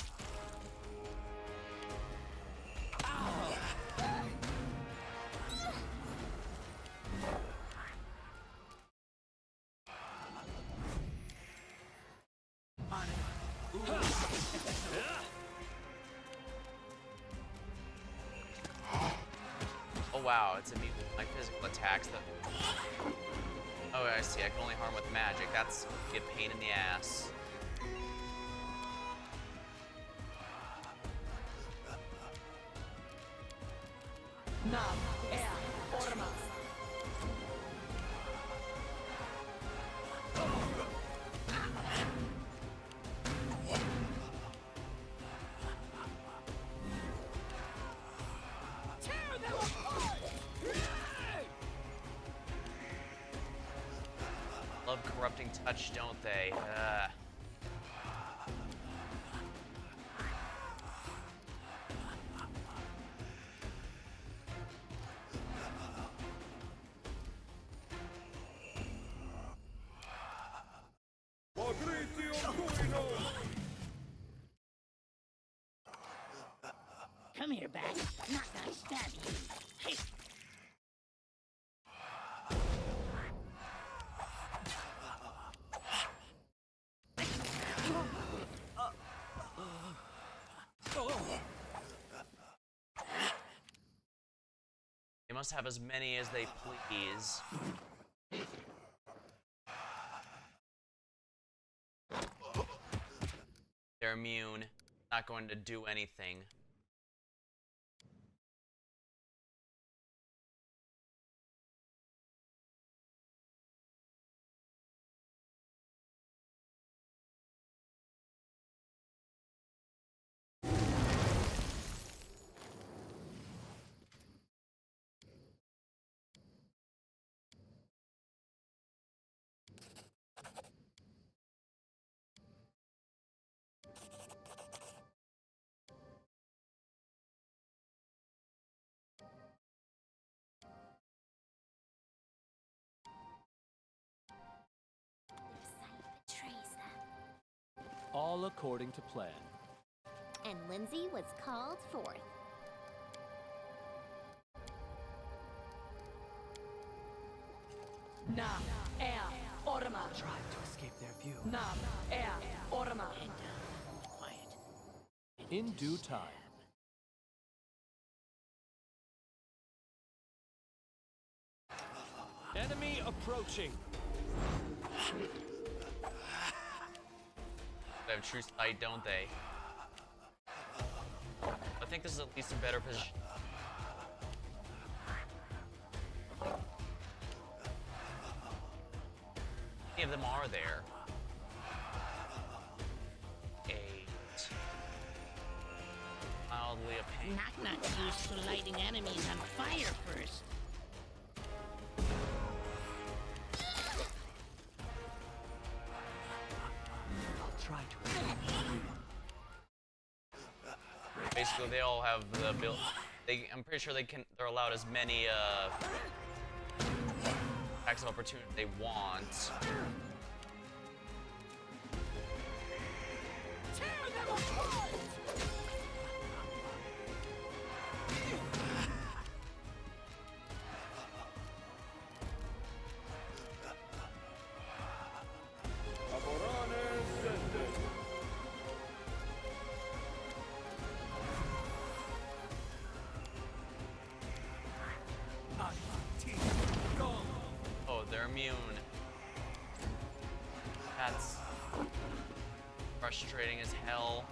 Oh wow, it's immune to my physical attacks that... Oh, I see, I can only harm with magic. That's a pain in the ass. Love corrupting touch, don't they? Come here, Bat. I'm not gonna stab you. Hey! They must have as many as they please. They're immune. Not going to do anything. Their sight betrays them. All according to plan. And Lindsay was called forth. Try to escape their view. Quiet. In due time. Enemy approaching. They have true sight, don't they? I think this is at least a better position. How many of them are there? 8. Mildly a pain. Knock-knock's used to lighting enemies on fire first. I'll try to escape their view. Basically, they all have the ability. I'm pretty sure they're allowed as many attacks of opportunity they want. Oh, they're immune. That's frustrating as hell.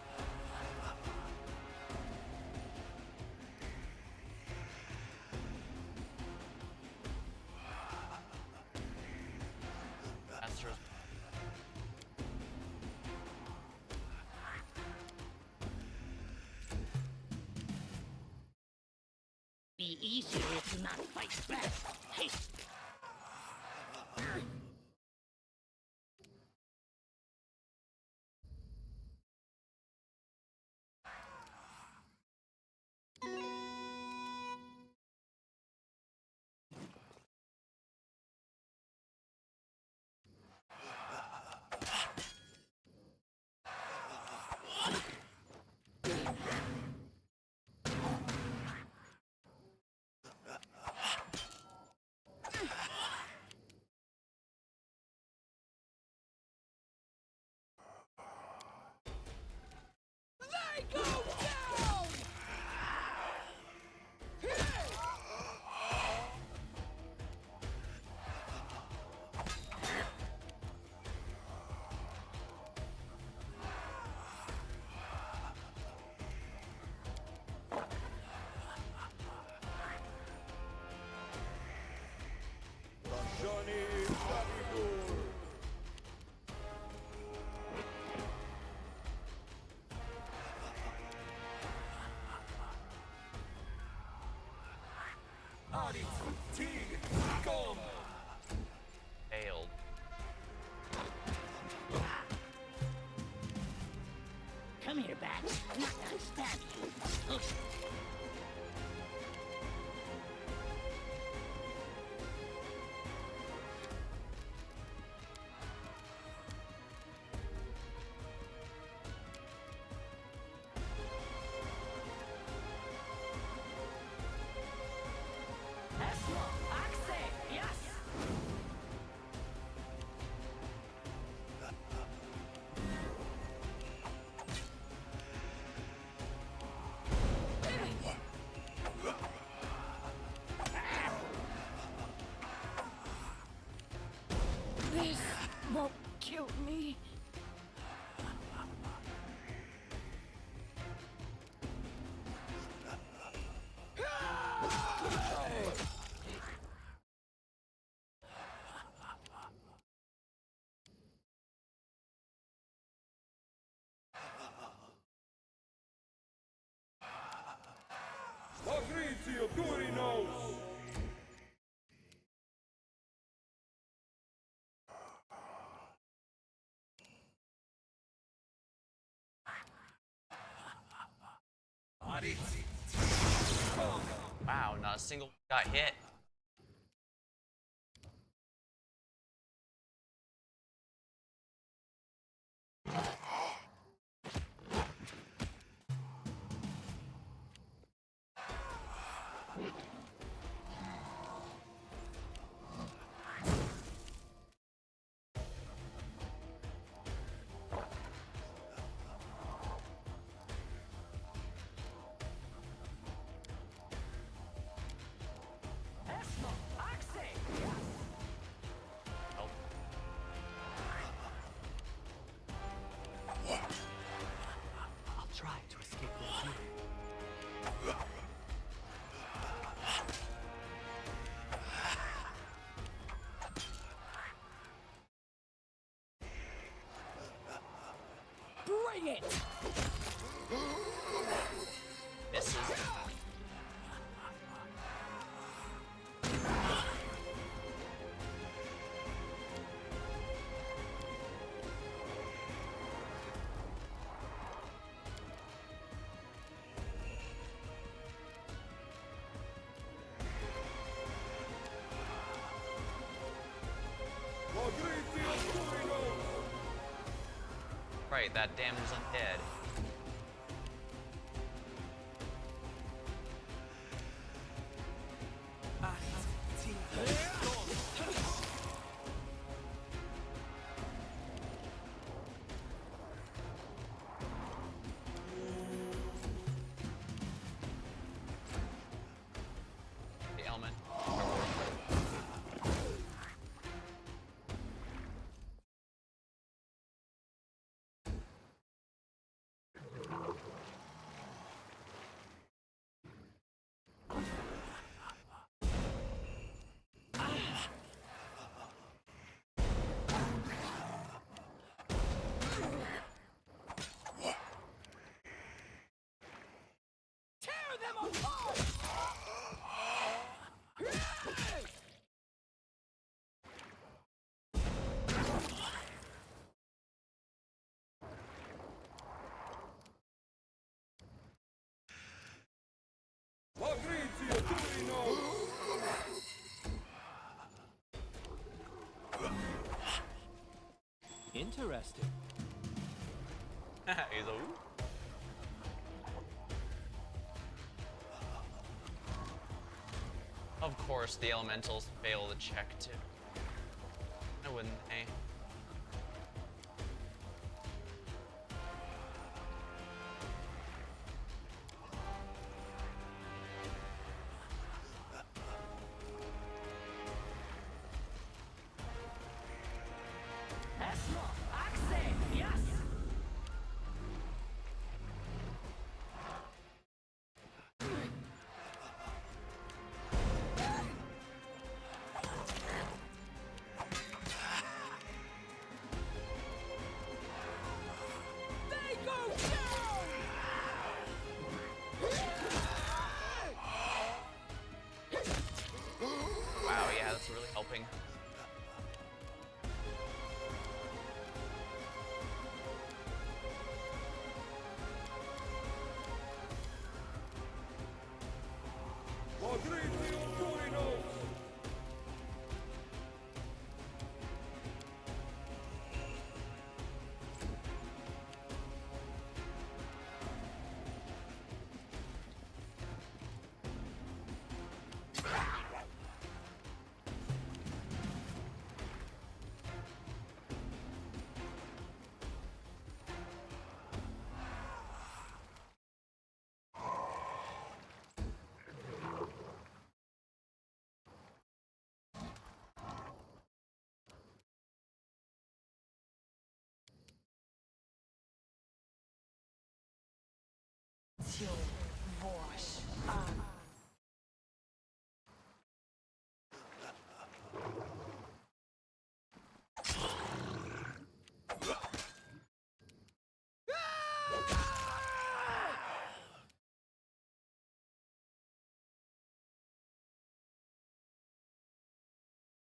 Master's Be easier if you not fight back. Hey! T. Gom. Failed. Come here, Bat. I'm not gonna stab you. Ugh. This won't kill me. Fabrizio Durinos. Wow, not a single got hit. I'll try to escape their view. Bring it! Misses. Fabrizio Durinos. Right, that damn is undead. T. The element. Tear them apart! Fabrizio Durinos. Interesting. He's a ooh. Of course, the elementals fail the check too. Why wouldn't they?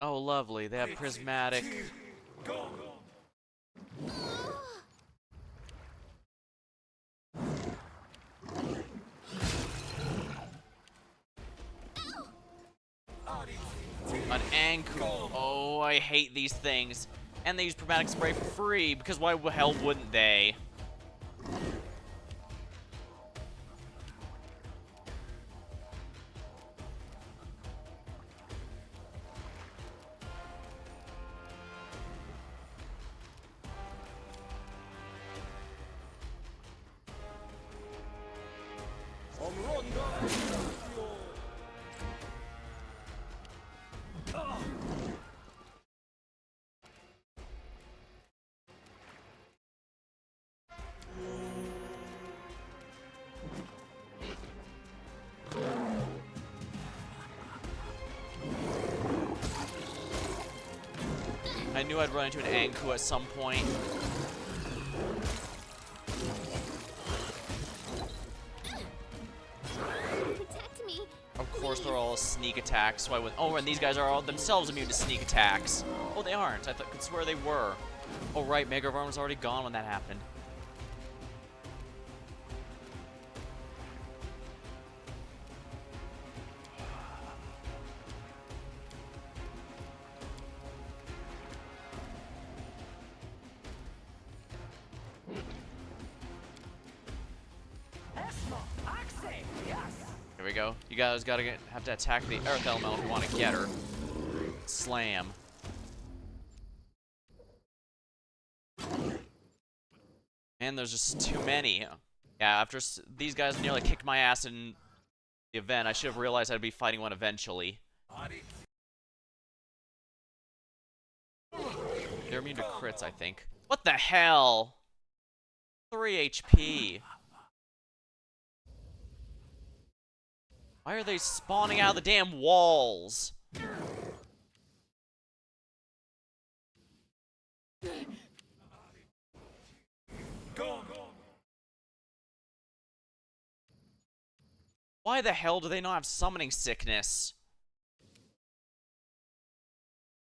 Oh, lovely. They have prismatic. An Anku. Oh, I hate these things. And they use prismatic spray for free, because why the hell wouldn't they? I knew I'd run into an Anku at some point. Protect me. Of course, they're all sneak attacks, so I would. Oh, and these guys are all themselves immune to sneak attacks. Oh, they aren't. I could swear they were. Oh, right. Mega Armor was already gone when that happened. Here we go. You guys have to attack the Earth Elemental if you want to get her. Slam. Man, there's just too many. Yeah, after these guys nearly kicked my ass in the event, I should have realized I'd be fighting one eventually. They're immune to crits, I think. What the hell? 3 HP. Why are they spawning out of the damn walls? Why the hell do they not have summoning sickness?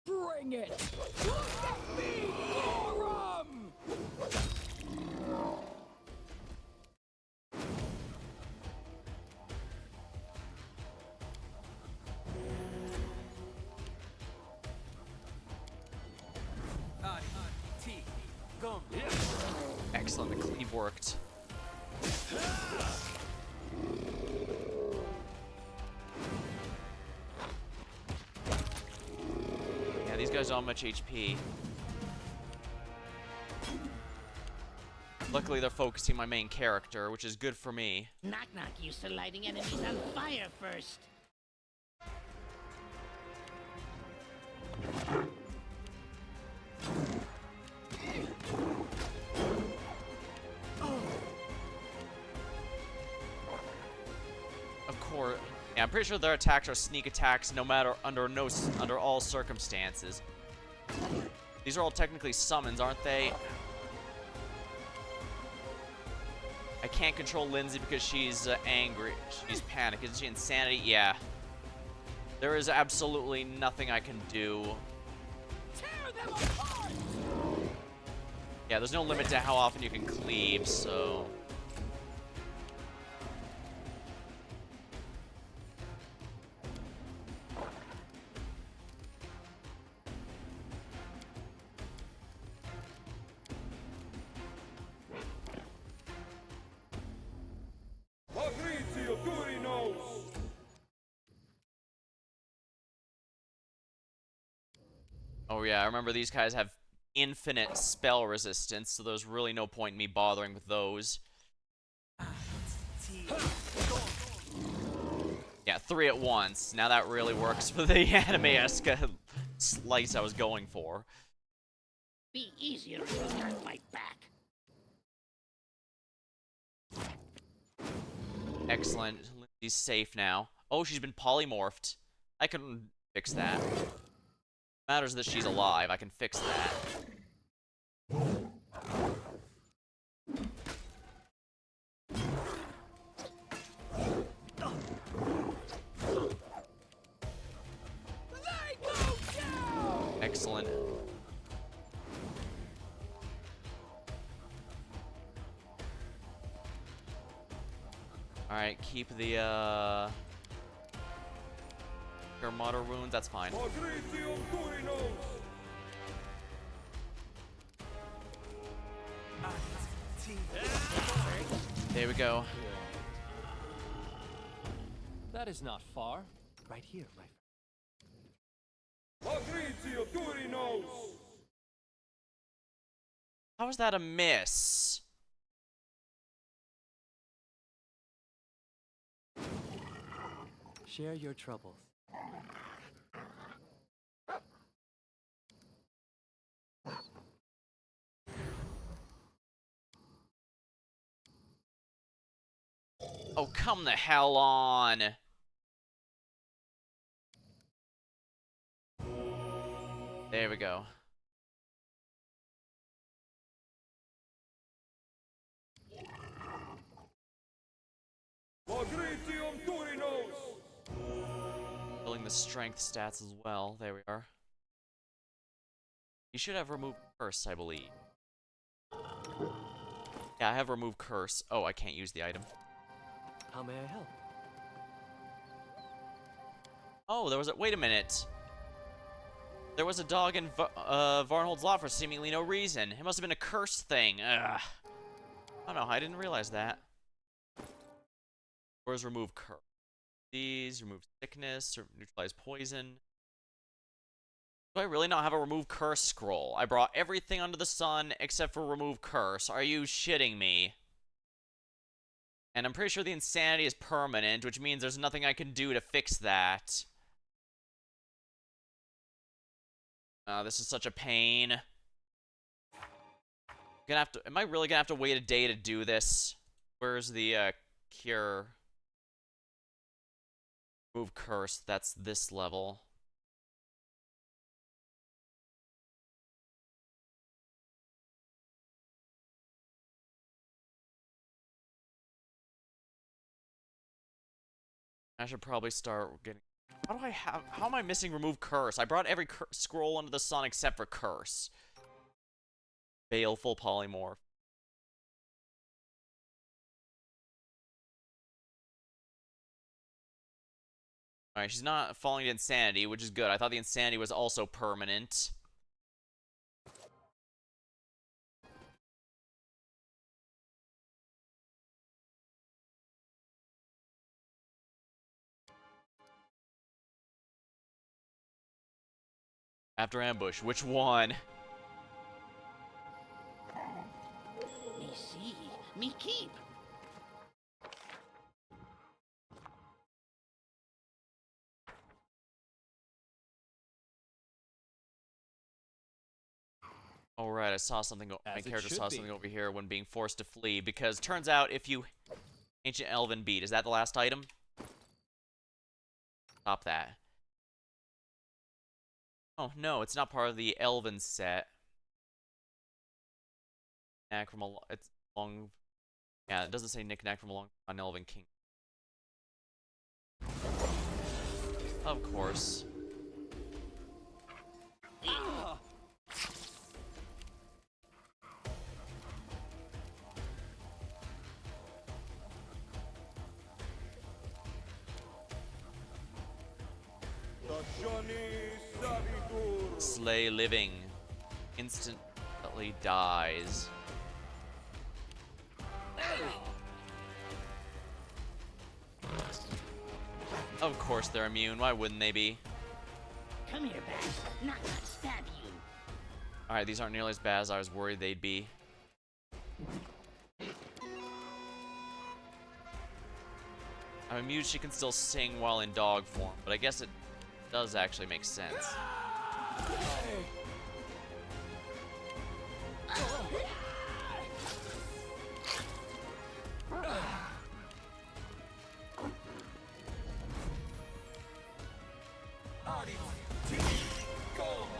Bring it! Look at me, Gorum! Excellent, the cleave worked. Yeah, these guys don't have much HP. Luckily, they're focusing my main character, which is good for me. Knock Knock used to lighting enemies on fire first. Of course. Yeah, I'm pretty sure their attacks are sneak attacks no matter under all circumstances. These are all technically summons, aren't they? I can't control Lindsay because she's angry. She's panicked. Isn't she insanity? Yeah. There is absolutely nothing I can do. Yeah, there's no limit to how often you can cleave, so... Oh yeah, I remember these guys have infinite spell resistance, so there's really no point in me bothering with those. Yeah, 3 at once. Now that really works for the anime-esque slice I was going for. Be easier if you got my back. Excellent. Lindsay's safe now. Oh, she's been polymorphed. I can fix that. Matters that she's alive. I can fix that. Excellent. Alright, keep the your motor wounds, that's fine. Patricium Turinos. There we go. That is not far. Right here, my Patricium Turinos. How is that a miss? Share your troubles. Oh, come the hell on. There we go. Patricium Turinos. Building the strength stats as well. There we are. You should have removed curse, I believe. Yeah, I have removed curse. Oh, I can't use the item. How may I help? Oh, there was a— wait a minute. There was a dog in Varnhold's lot for seemingly no reason. It must have been a curse thing. Ugh. I don't know, I didn't realize that. Where's remove curse? These, remove sickness, or neutralize poison. Do I really not have a remove curse scroll? I brought everything under the sun except for remove curse. Are you shitting me? And I'm pretty sure the insanity is permanent, which means there's nothing I can do to fix that. This is such a pain. Gonna have to— am I really gonna have to wait a day to do this? Where's the cure? Remove curse, that's this level. I should probably start getting— how do I have— how am I missing remove curse? I brought every scroll under the sun except for curse. Baleful polymorph. Alright, she's not falling to insanity, which is good. I thought the insanity was also permanent. After ambush, which one? Me see, me keep. Oh right, I saw something— my As it character should saw be. something over here when being forced to flee, because turns out if you— Ancient Elven Beat, is that the last item? Stop that. Oh no, it's not part of the Elven set. Knack from a— it's long— yeah, it doesn't say knick-knack from a long— an Elven King. Of course. Tachani Savitur. Slay living. Instantly dies. Of course they're immune. Why wouldn't they be? Come here, Bash. Not stab you. Alright, these aren't nearly as bad as I was worried they'd be. I'm amused she can still sing while in dog form, but I guess it does actually make sense.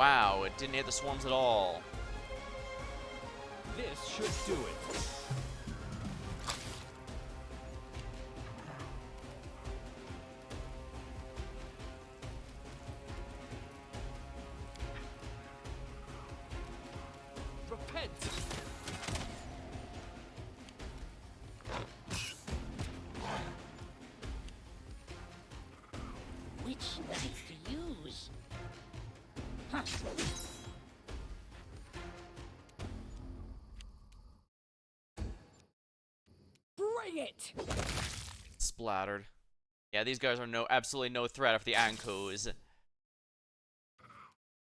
Wow, it didn't hit the swarms at all. This should do it. Repent! Which knife to use? Huh. Bring it! Splattered. Yeah, these guys are absolutely no threat of the Ankos.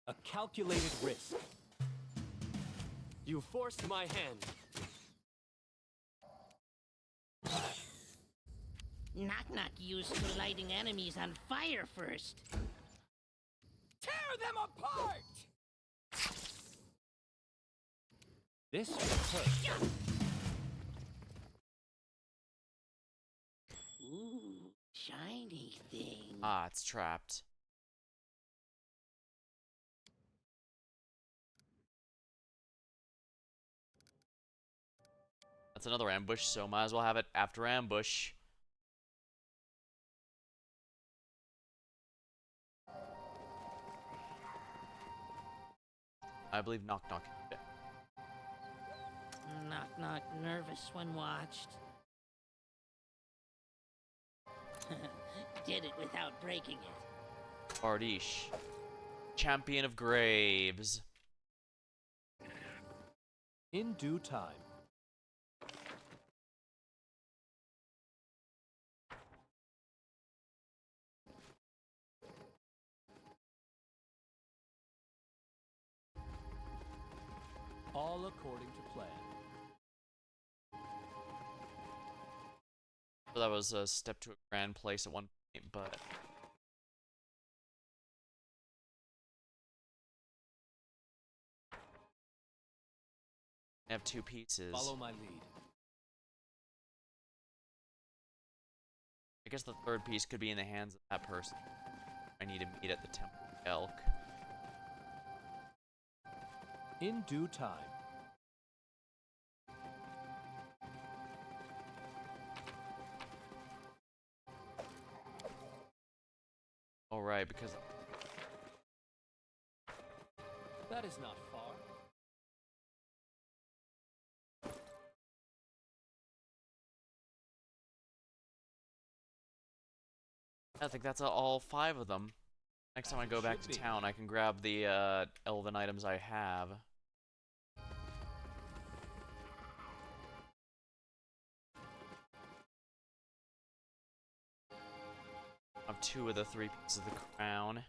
A calculated risk. You forced my hand. Knock-knock used to lighting enemies on fire first. Tear them apart! This will hurt. Ooh, shiny thing. Ah, it's trapped. That's another ambush, so might as well have it after ambush. I believe knock knock. Knock-knock nervous when watched. Did it without breaking it. Bardish. Champion of Graves. In due time. All according to plan. So that was a step to a grand place at one point, but I have two pieces. Follow my lead. I guess the third piece could be in the hands of that person. I need to meet at the Temple of Elk. In due time. Alright, because That is not far. I think that's all 5 of them. Next time I go back to town, I can grab the elven items I have. I have 2 of the 3 pieces of the crown.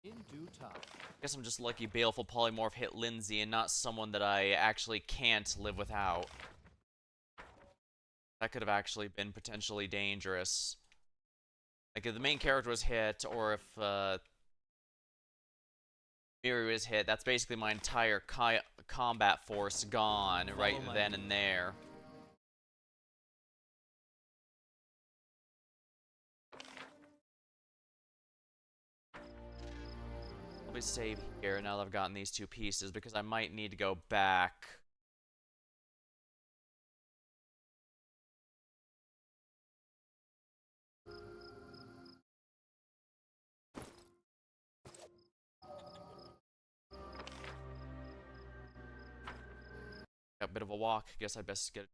In due time. Guess I'm just lucky Baleful Polymorph hit Lindsay and not someone that I actually can't live without. That could have actually been potentially dangerous. Like, if the main character was hit, or if Miri was hit, that's basically my entire combat force gone right then and there. Let me save here now that I've gotten these 2 pieces, because I might need to go back. Got a bit of a walk. Guess I best get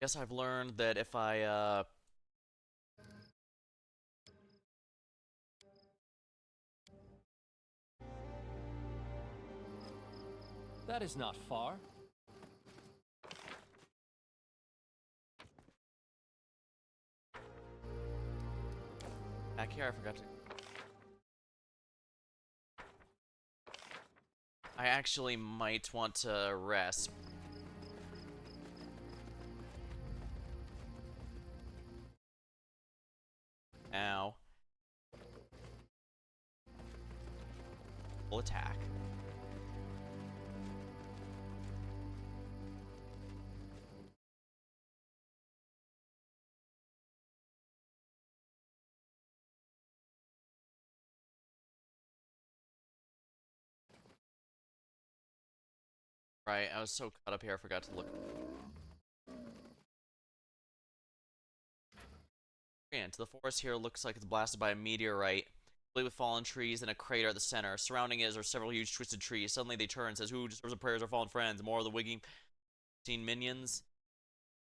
Guess I've learned that if I, That is not far. back here, I forgot to... I actually might want to rest. Now. Full attack. Right, I was so caught up here, I forgot to look. Into the forest here looks like it's blasted by a meteorite, complete with fallen trees and a crater at the center. Surrounding it are several huge twisted trees. Suddenly they turn and says, "Who deserves the prayers of fallen friends? More of the wigging seen minions."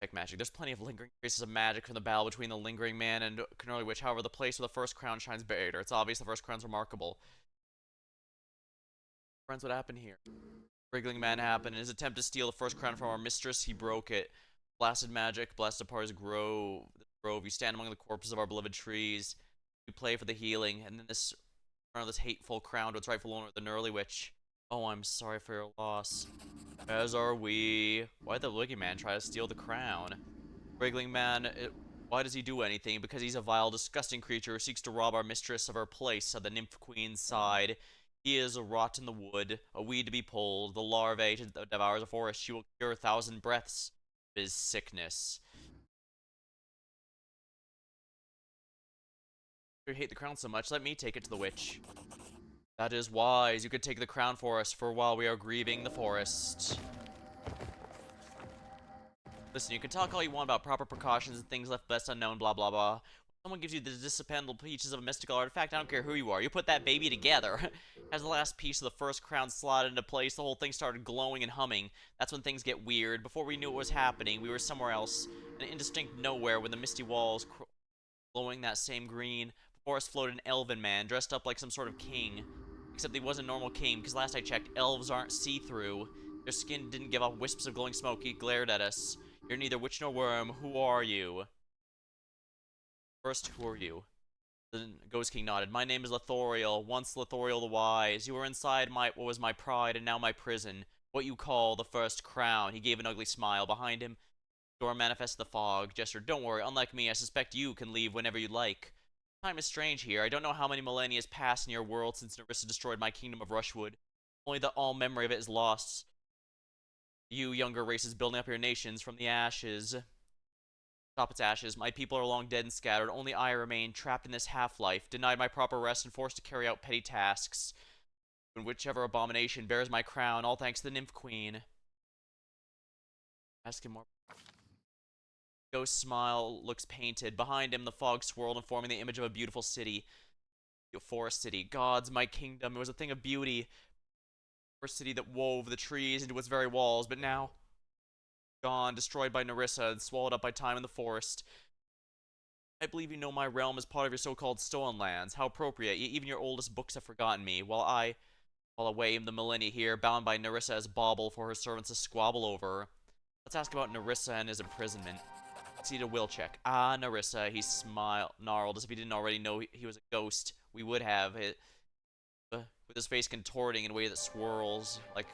Check magic. There's plenty of lingering traces of magic from the battle between the lingering man and Canarly Witch. However, the place where the first crown shines brighter. It's obvious the first crown's remarkable. Friends, what happened here? Wriggling man happened. In his attempt to steal the first crown from our mistress, he broke it. Blasted magic, blasted apart his grove. You stand among the corpses of our beloved trees. We play for the healing, and then this hateful crown to its rightful owner, the Gnarly Witch. Oh, I'm sorry for your loss. As are we. Why'd the Wiggy Man try to steal the crown? Wriggling man, why does he do anything? Because he's a vile, disgusting creature who seeks to rob our mistress of her place at the Nymph Queen's side. He is a rot in the wood, a weed to be pulled, the larvae that devours a forest. She will cure 1,000 breaths of his sickness. You hate the crown so much, let me take it to the witch. That is wise. You could take the crown for us, for while we are grieving the forest. Listen, you can talk all you want about proper precautions and things left best unknown, blah blah blah. When someone gives you the disappointable pieces of a mystical artifact, I don't care who you are. You put that baby together. As the last piece of the first crown slotted into place, the whole thing started glowing and humming. That's when things get weird. Before we knew what was happening, we were somewhere else, an indistinct nowhere with the misty walls glowing that same green. Before us floated an elven man, dressed up like some sort of king. Except he wasn't a normal king, because last I checked, elves aren't see-through. Their skin didn't give off wisps of glowing smoke. He glared at us. You're neither witch nor worm. Who are you? First, who are you? The Ghost King nodded. My name is Lethoriel, once Lethoriel the Wise. You were inside what was my pride and now my prison. What you call the first crown. He gave an ugly smile. Behind him, door manifested the fog. Gestured, don't worry, unlike me, I suspect you can leave whenever you like. Time is strange here. I don't know how many millennia has passed in your world since Nerissa destroyed my kingdom of Rushwood. Only that all memory of it is lost. You younger races building up your nations from the ashes. Stop its ashes. My people are long dead and scattered. Only I remain, trapped in this half-life, denied my proper rest and forced to carry out petty tasks. And whichever abomination bears my crown, all thanks to the Nymph Queen. Ask him more. Ghost smile looks painted. Behind him, the fog swirled, informing the image of a beautiful city. A forest city. Gods, my kingdom. It was a thing of beauty. A forest city that wove the trees into its very walls, but now gone, destroyed by Nerissa, and swallowed up by time in the forest. I believe you know my realm as part of your so-called stolen lands. How appropriate. Even your oldest books have forgotten me, while away in the millennia here, bound by Nerissa as bauble for her servants to squabble over. Let's ask about Nerissa and his imprisonment. See to will check. Ah, Nerissa, he gnarled as if he didn't already know he was a ghost. We would have it. With his face contorting in a way that swirls, like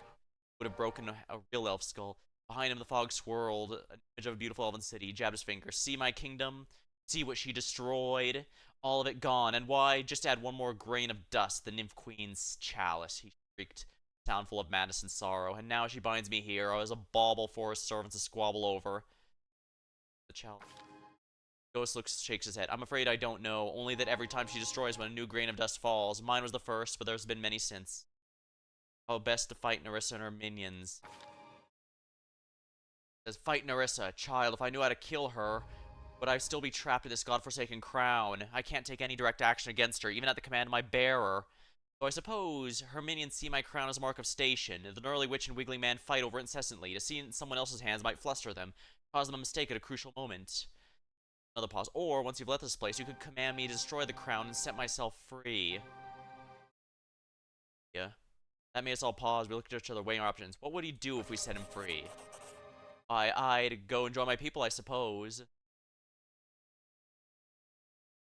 would have broken a real elf skull. Behind him, the fog swirled, an image of a beautiful elven city. He jabbed his finger. See my kingdom? See what she destroyed? All of it gone. And why? Just add one more grain of dust, the Nymph Queen's chalice, he shrieked, sound full of madness and sorrow. And now she binds me here as a bauble for his servants to squabble over. The chalice. Ghost shakes his head. I'm afraid I don't know, only that every time she destroys one, a new grain of dust falls. Mine was the first, but there's been many since. How best to fight Nerissa and her minions. Says, fight Nerissa, child. If I knew how to kill her, would I still be trapped in this godforsaken crown? I can't take any direct action against her, even at the command of my bearer. So I suppose her minions see my crown as a mark of station. The gnarly witch and wiggling man fight over it incessantly. To see it in someone else's hands might fluster them, cause them a mistake at a crucial moment. Another pause. Or, once you've left this place, you could command me to destroy the crown and set myself free. Yeah. That made us all pause. We looked at each other, weighing our options. What would he do if we set him free? I'd go and join my people, I suppose.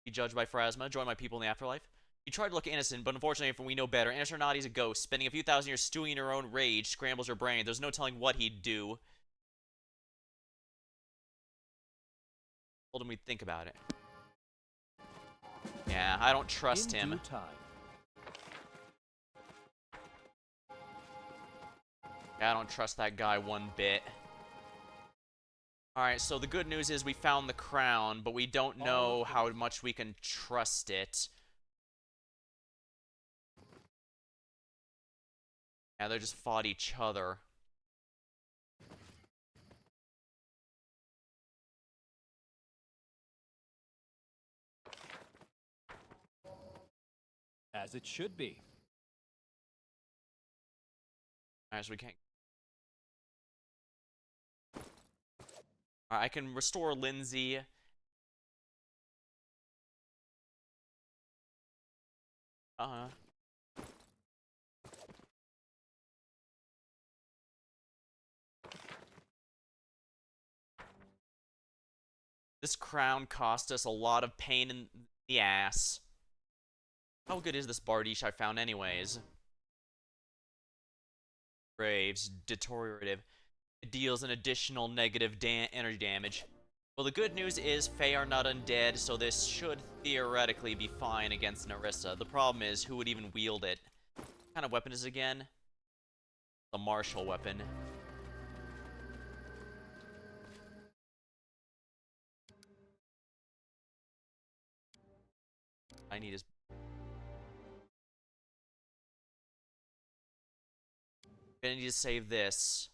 Be judged by Pharasma, join my people in the afterlife. He tried to look innocent, but unfortunately, if we know better, innocent or not, he's a ghost. Spending a few thousand years stewing in your own rage scrambles your brain. There's no telling what he'd do. Told him we'd think about it. Yeah, I don't trust him. In due time. Yeah, I don't trust that guy one bit. Alright, so the good news is we found the crown, but we don't know how much we can trust it. Yeah, they just fought each other. As it should be. Alright, so we can't... Alright, I can restore Lindsay. This crown cost us a lot of pain in the ass. How good is this Bardiche I found anyways? Graves, deteriorative. It deals an additional negative energy damage. Well, the good news is Fae are not undead, so this should theoretically be fine against Narissa. The problem is, who would even wield it? What kind of weapon is it again? The martial weapon. I need his... Gonna need to save this.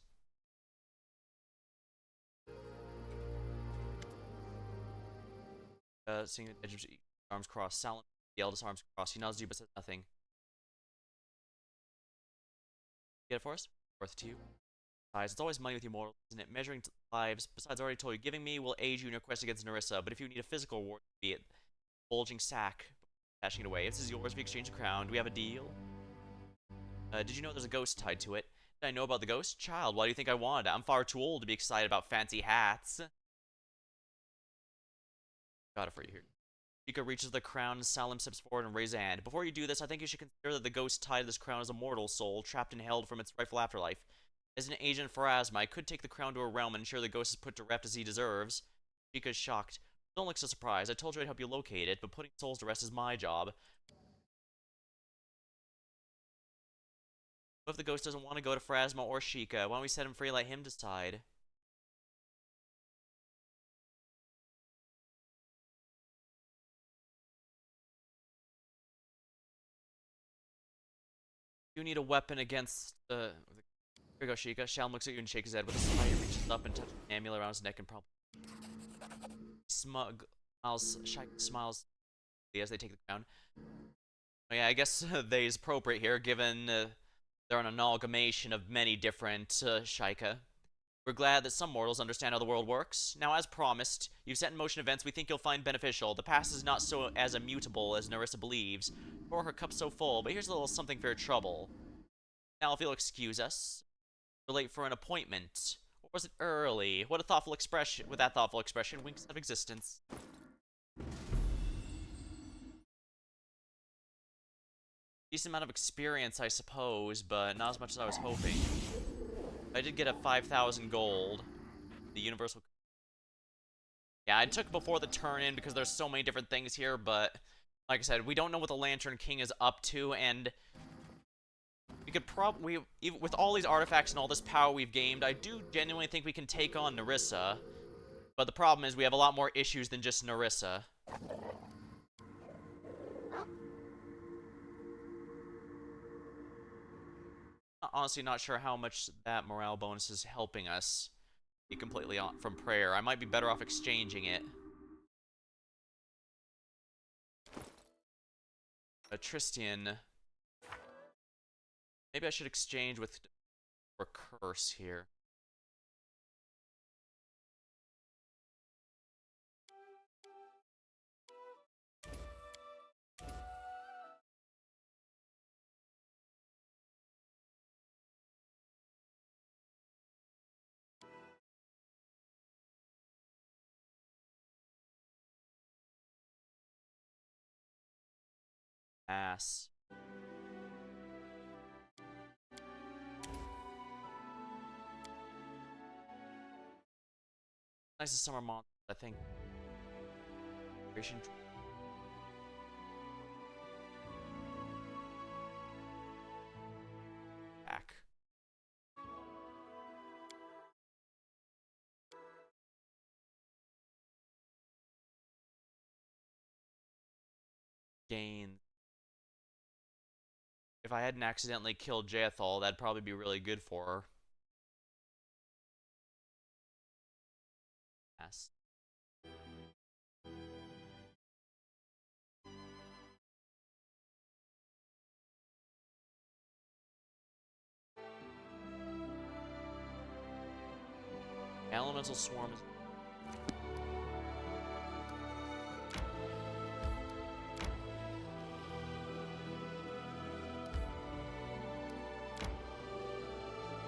Seeing the edge of arms crossed. Silent, the eldest arms crossed. He nods to you but says nothing. Get it for us? Worth it to you. Besides, it's always money with you mortals, isn't it? Measuring lives. Besides, I already told you, giving me will aid you in your quest against Narissa, but if you need a physical reward, be it bulging sack, dashing it away. If this is yours, we exchange the crown. Do we have a deal? Did you know there's a ghost tied to it? Did I know about the ghost? Child, why do you think I wanted it? I'm far too old to be excited about fancy hats. Got it for you here. Chica reaches the crown and Salim steps forward and raises a hand. Before you do this, I think you should consider that the ghost tied to this crown is a mortal soul, trapped and held from its rightful afterlife. As an agent for Pharasma, I could take the crown to her realm and ensure the ghost is put to rest as he deserves. Chica is shocked. Don't look so surprised. I told you I'd help you locate it, but putting souls to rest is my job. What if the ghost doesn't want to go to Pharasma or Sheikah? Why don't we set him free and let him decide? You need a weapon against the... Here we go, Sheikah. Shalom looks at you and shakes his head with a sigh. He reaches up and touches an amulet around his neck and probably... Sheikah smiles as they take the crown. Oh, yeah, I guess they is appropriate here, given they're an amalgamation of many different Sheikah. We're glad that some mortals understand how the world works. Now, as promised, you've set in motion events we think you'll find beneficial. The past is not so as immutable as Narissa believes, or her cup's so full, but here's a little something for your trouble. Now, if you'll excuse us, we're late for an appointment. Or was it early? What a thoughtful expression. With that thoughtful expression, winks of existence. Decent amount of experience, I suppose, but not as much as I was hoping. I did get a 5,000 gold. The universal... Yeah, I took before the turn-in because there's so many different things here, but... Like I said, we don't know what the Lantern King is up to, and... We could probably... With all these artifacts and all this power we've gained, I do genuinely think we can take on Narissa. But the problem is we have a lot more issues than just Narissa. Honestly, not sure how much that morale bonus is helping us. Be completely on from prayer. I might be better off exchanging it. Tristian. Maybe I should exchange with or curse here. Ass. Nice summer month, I think. Creation. Back. Gain. If I hadn't accidentally killed Jaethal, that'd probably be really good for her. Yes. Elemental Swarm is...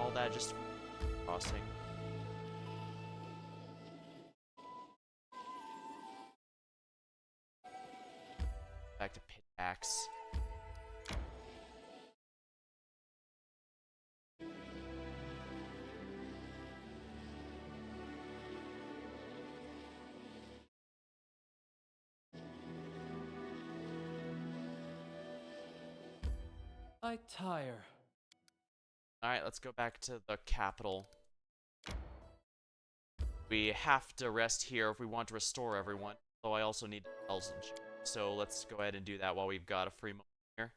all that just crossing. Back to Pitax. I tire. Alright, let's go back to the capital. We have to rest here if we want to restore everyone. Though I also need spells and shit. So let's go ahead and do that while we've got a free moment here.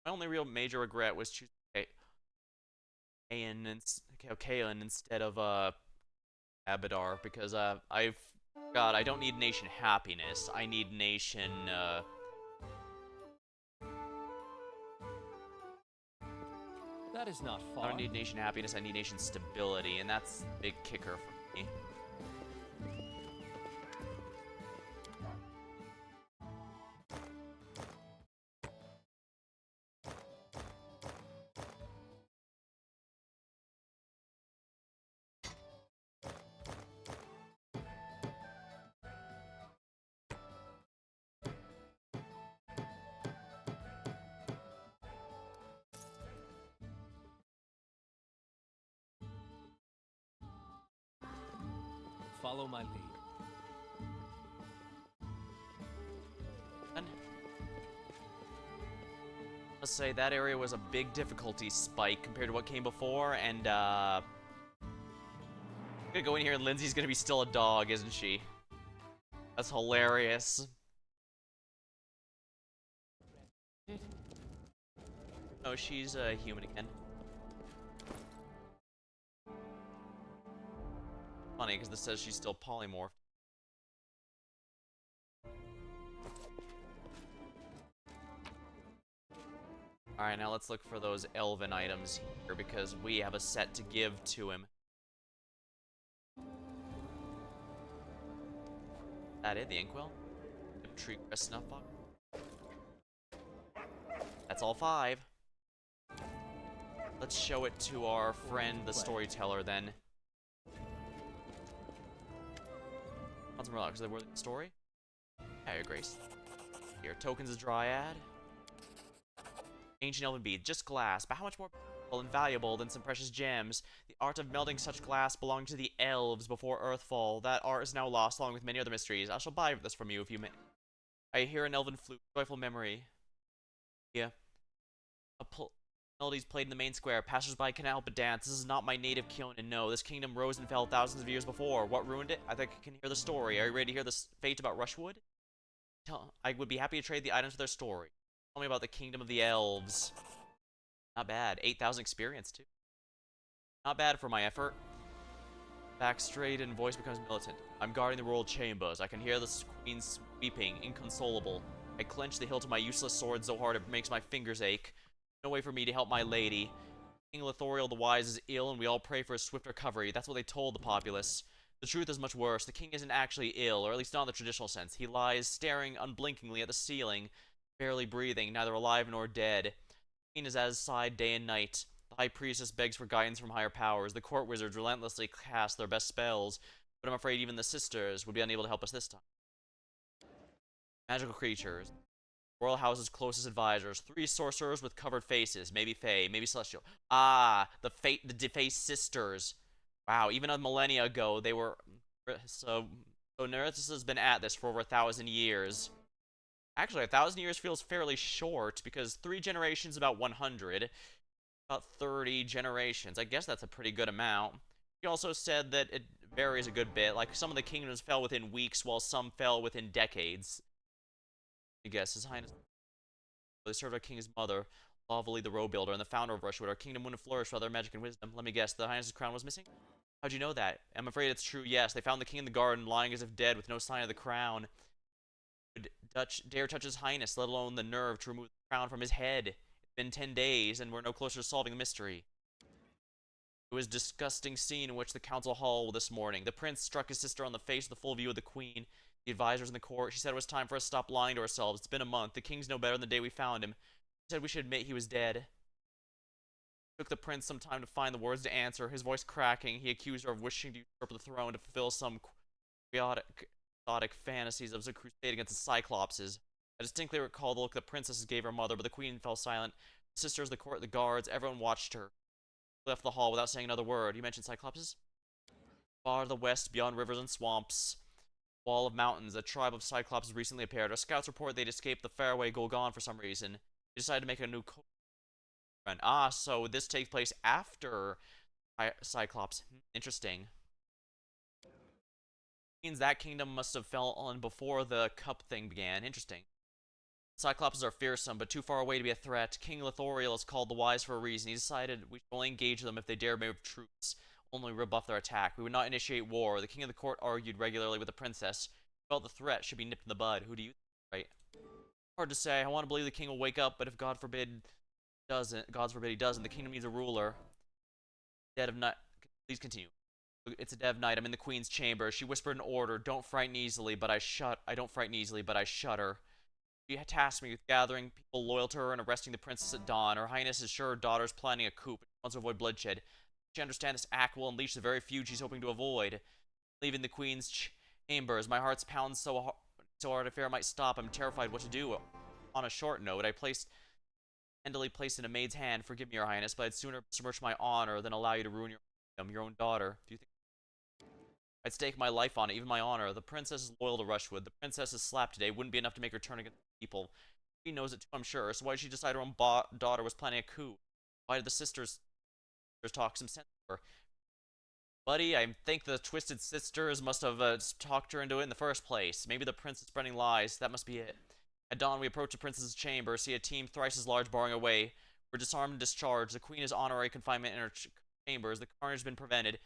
My only real major regret was choosing Kaelin instead of Abadar, because I don't need nation happiness. I need nation That is not far. I don't need nation happiness, I need nation stability, and that's the big kicker for me. Follow my lead. Let's say that area was a big difficulty spike compared to what came before, and I'm gonna go in here and Lindsay's gonna be still a dog, isn't she? That's hilarious. Oh, she's a human again. Funny, because this says she's still polymorphed. Alright, now let's look for those elven items here, because we have a set to give to him. That it, the inkwell? Tree crest snuff box? That's all 5. Let's show it to our friend, the storyteller, then. What's more because they were the story? Yeah, your grace. Here, tokens of Dryad. Ancient elven bead, just glass, but how much more powerful and valuable than some precious gems? The art of melting such glass belonged to the elves before Earthfall. That art is now lost, along with many other mysteries. I shall buy this from you if you may. I hear an elven flute, joyful memory. Yeah. Melodies played in the main square. Passers-by cannot help but dance. This is not my native Kyonin, no. This kingdom rose and fell thousands of years before. What ruined it? I think I can hear the story. Are you ready to hear the fate about Rushwood? I would be happy to trade the items for their story. Tell me about the kingdom of the elves. Not bad. 8,000 experience, too. Not bad for my effort. Back straight and voice becomes militant. I'm guarding the royal chambers. I can hear the queen's weeping, inconsolable. I clench the hilt of my useless sword so hard it makes my fingers ache. No way for me to help my lady. King Lithoriel the Wise is ill, and we all pray for his swift recovery. That's what they told the populace. The truth is much worse. The king isn't actually ill, or at least not in the traditional sense. He lies staring unblinkingly at the ceiling, barely breathing, neither alive nor dead. The queen is at his side day and night. The high priestess begs for guidance from higher powers. The court wizards relentlessly cast their best spells, but I'm afraid even the sisters would be unable to help us this time. Magical creatures. Royal House's closest advisors. 3 sorcerers with covered faces. Maybe Fae, maybe Celestial. Ah, the defaced sisters. Wow, even a millennia ago, they were... So Nerithus has been at this for over 1,000 years. Actually, 1,000 years feels fairly short, because 3 generations about 100. About 30 generations. I guess that's a pretty good amount. He also said that it varies a good bit. Like, some of the kingdoms fell within weeks, while some fell within decades. I guess His Highness... They served our king's mother, Lovely the Row Builder, and the founder of Rushwood. Our kingdom wouldn't flourish without their magic and wisdom. Let me guess, the Highness's crown was missing? How'd you know that? I'm afraid it's true, yes. They found the king in the garden, lying as if dead, with no sign of the crown. Would dare touch his highness, let alone the nerve to remove the crown from his head. It's been 10 days, and we're no closer to solving the mystery. It was a disgusting scene in which the council hall this morning. The prince struck his sister on the face with the full view of the queen, the advisors in the court. She said it was time for us to stop lying to ourselves. It's been a month. The king's no better than the day we found him. She said we should admit he was dead. It took the prince some time to find the words to answer. His voice cracking, he accused her of wishing to usurp the throne to fulfill some quixotic fantasies of a crusade against the Cyclopses. I distinctly recall the look the princesses gave her mother, but the queen fell silent. The sisters, the court, the guards, everyone watched her. She left the hall without saying another word. You mentioned Cyclopses? Far to the west, beyond rivers and swamps, wall of mountains, a tribe of Cyclopses recently appeared. Our scouts report they'd escaped the faraway Golgon for some reason. They decided to make a new friend. Ah, so this takes place after Cyclops. Interesting. Means that kingdom must have fallen before the cup thing began. Interesting. Cyclopses are fearsome, but too far away to be a threat. King Lithoriel is called the Wise for a reason. He decided we should only engage them if they dare move troops, only rebuff their attack. We would not initiate war. The king of the court argued regularly with the princess. He felt the threat should be nipped in the bud. Who do you think, right? Hard to say. I want to believe the king will wake up, but if God forbid he doesn't, the kingdom needs a ruler. Dead of night. Please continue. It's a dead of night. I'm in the queen's chamber. She whispered an order. Don't frighten easily, but I don't frighten easily, but I shudder. She tasked me with gathering people loyal to her and arresting the princess at dawn. Her highness is sure her daughter's planning a coup, but she wants to avoid bloodshed. She understands this act will unleash the very feud she's hoping to avoid. Leaving the queen's chambers, my heart's pounding so hard I fear I might stop. I'm terrified what to do. On a short note, tenderly placed in a maid's hand. Forgive me, your highness, but I'd sooner besmirch my honor than allow you to ruin your own daughter. Do you think I'd stake my life on it, even my honor? The princess is loyal to Rushwood. The princess's slap today wouldn't be enough to make her turn against people. She knows it too, I'm sure. So why did she decide her own daughter was planning a coup? Why did the sisters talk some sense to her? Buddy, I think the twisted sisters must have talked her into it in the first place. Maybe the prince is spreading lies. That must be it. At dawn, we approach the princess's chamber, see a team thrice as large barring away. We're disarmed and discharged. The queen is honorary confinement in her chambers. The carnage has been prevented.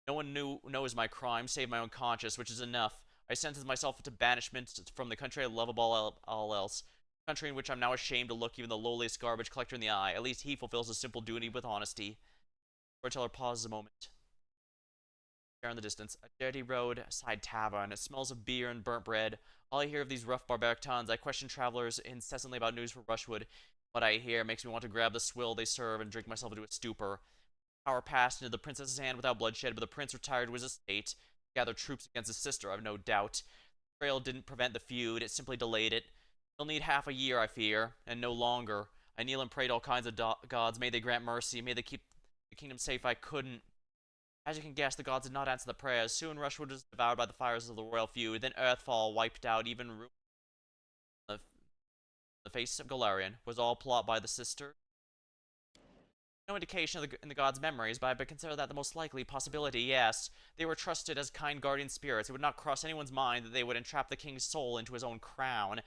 No one knows my crime, save my own conscience, which is enough. I sentence myself to banishment from the country I love above all else. A country in which I'm now ashamed to look even the lowliest garbage collector in the eye. At least he fulfills his simple duty with honesty. Storyteller pauses a moment. There in the distance, a dirty roadside tavern. It smells of beer and burnt bread. All I hear of these rough barbaric towns. I question travelers incessantly about news from Rushwood. What I hear makes me want to grab the swill they serve and drink myself into a stupor. Power passed into the princess's hand without bloodshed, but the prince retired to his estate, gathered troops against his sister, I've no doubt. The betrayal didn't prevent the feud, it simply delayed it. He'll need half a year, I fear, and no longer. I kneel and pray to all kinds of gods. May they grant mercy. May they keep the kingdom safe. I couldn't. As you can guess, the gods did not answer the prayers. Soon Rushwood was devoured by the fires of the royal feud. Then Earthfall wiped out even the face of Galarian. Was all plot by the sister? No indication in the gods' memories, but I consider that the most likely possibility, yes. They were trusted as kind guardian spirits. It would not cross anyone's mind that they would entrap the king's soul into his own crown,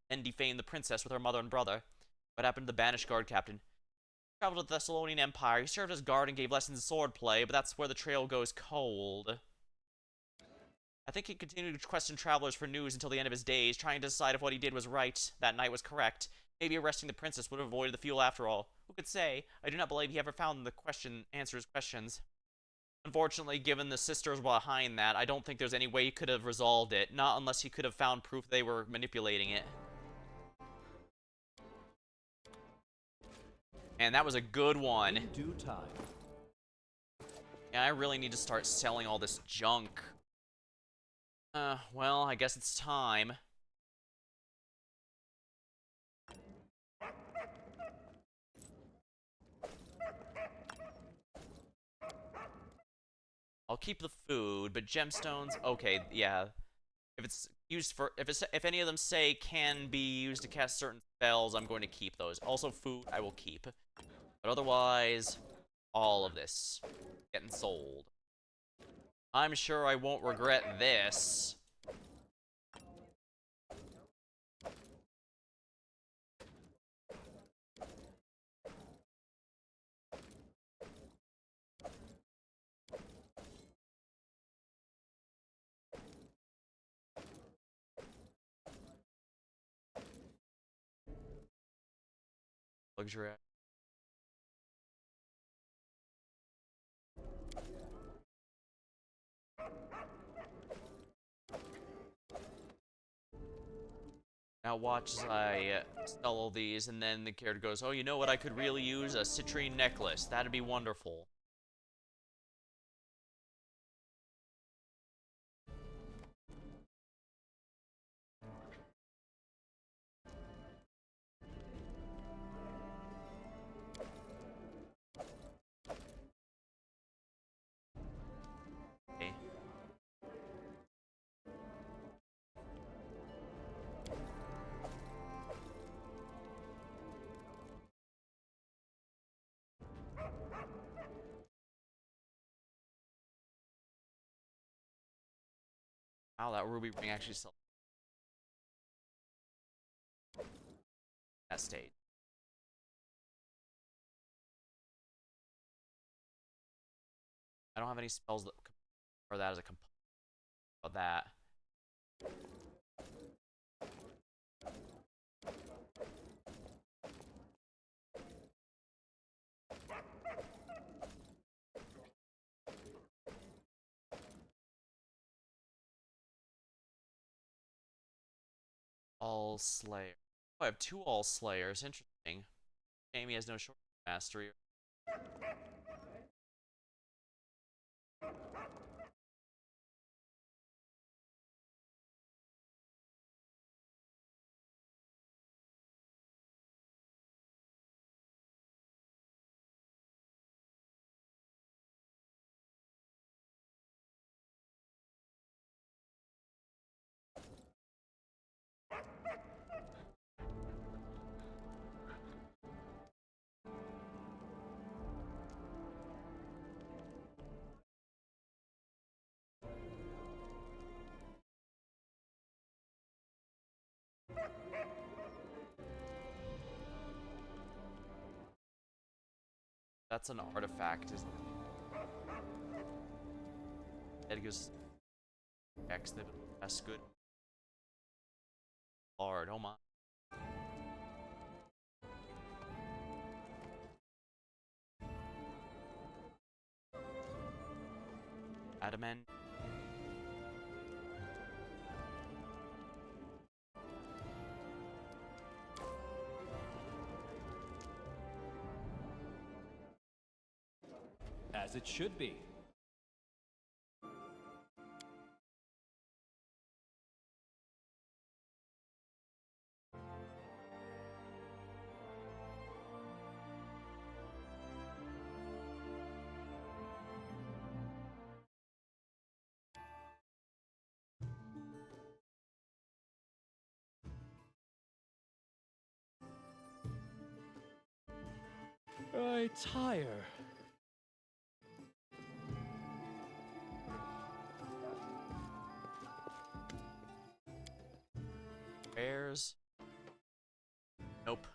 and defame the princess with her mother and brother. What happened to the banished guard captain? He traveled to the Thessalonian Empire. He served as guard and gave lessons in swordplay, but that's where the trail goes cold. I think he continued to question travelers for news until the end of his days, trying to decide if what he did was right, that night was correct. Maybe arresting the princess would have avoided the fuel after all. Who could say? I do not believe he ever found the answer his questions. Unfortunately, given the sisters behind that, I don't think there's any way he could have resolved it, not unless he could have found proof they were manipulating it. And that was a good one. In due time. Yeah, I really need to start selling all this junk. Well, I guess it's time. I'll keep the food, but gemstones, okay, yeah. If it's used for, if any of them say can be used to cast certain spells, I'm going to keep those. Also, food I will keep, but otherwise, all of this getting sold. I'm sure I won't regret this. Luxury. Now watch as I sell all these, and then the character goes, oh, you know what I could really use? A citrine necklace. That'd be wonderful. Okay. Wow, that ruby ring actually sells that state. I don't have any spells that or that as a component of that. All Slayer. Oh, I have 2 All Slayers. Interesting. Amy has no short mastery. That's an artifact, isn't it? Edgar's X, that's good. Hard, oh my. Adamant. As it should be. I tire. Bears. Nope.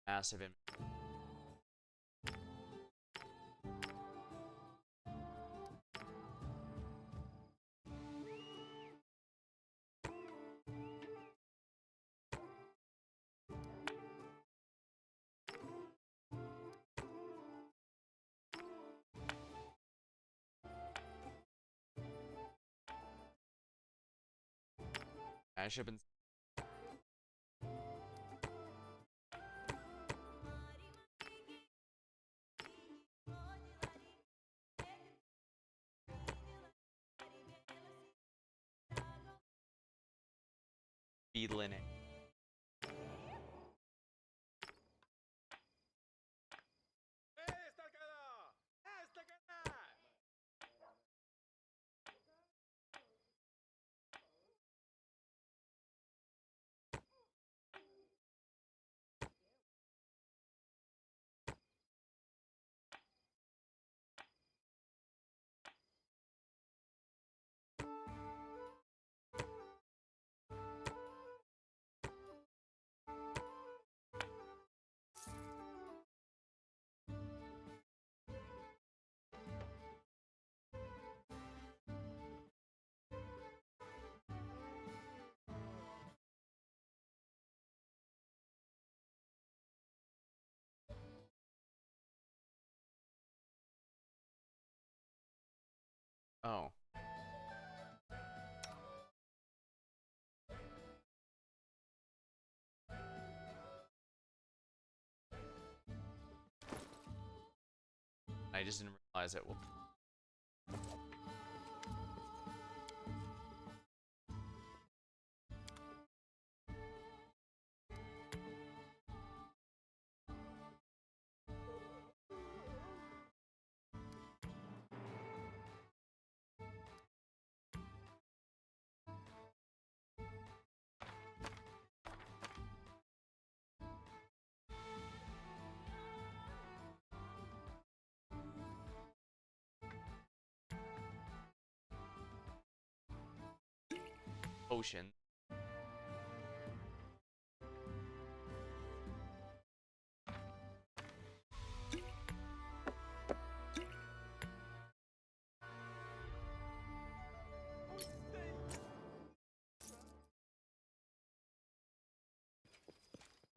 massive. I should have been. Feeling it. Oh. I just didn't realize it. Well, potion.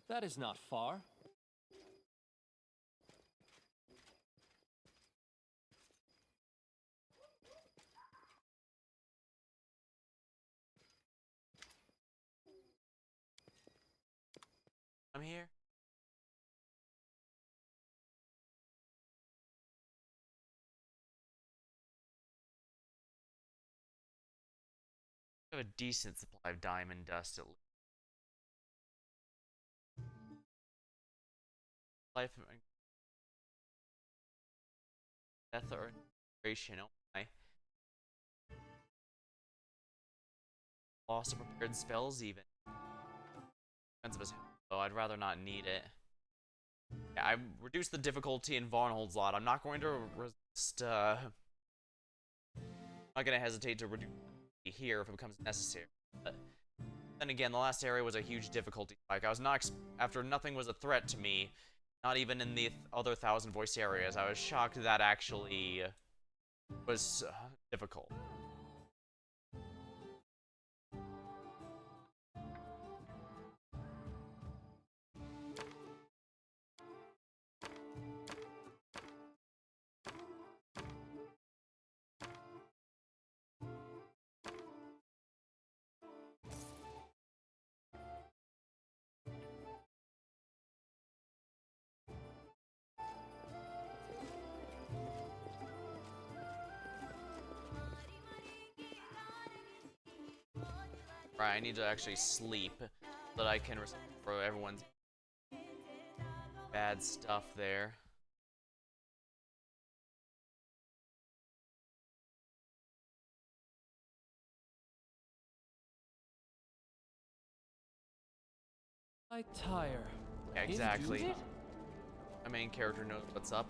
That is not far. I'm here. I have a decent supply of diamond dust at least. Life of death or inspiration. Oh my. Loss of prepared spells even. Depends of his. Oh, I'd rather not need it. Yeah, I reduced the difficulty in Varnhold's Lot. I'm not going to resist. I'm not gonna hesitate to reduce it here if it becomes necessary. But then again, the last area was a huge difficulty spike. I was not after nothing was a threat to me. Not even in the other 1,000 voice areas. I was shocked that actually was difficult. Right, I need to actually sleep so that I can for everyone's bad stuff there. I tire. Yeah, exactly. Indeed. My main character knows what's up.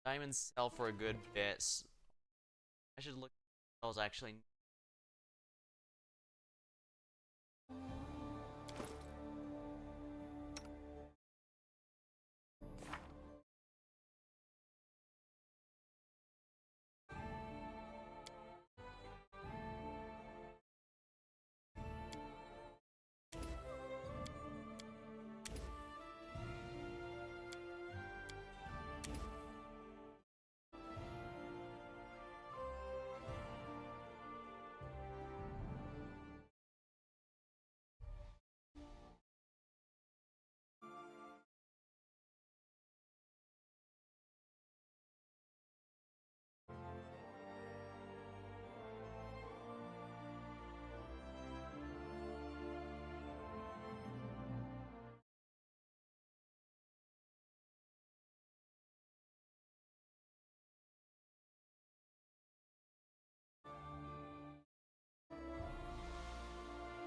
Diamonds sell for a good bit. I should look That was actually.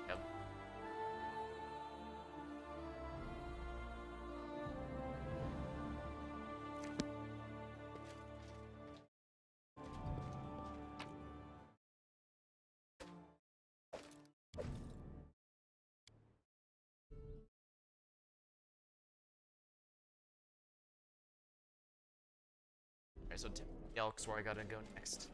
Yep. Okay, so Yelk's where I gotta go next.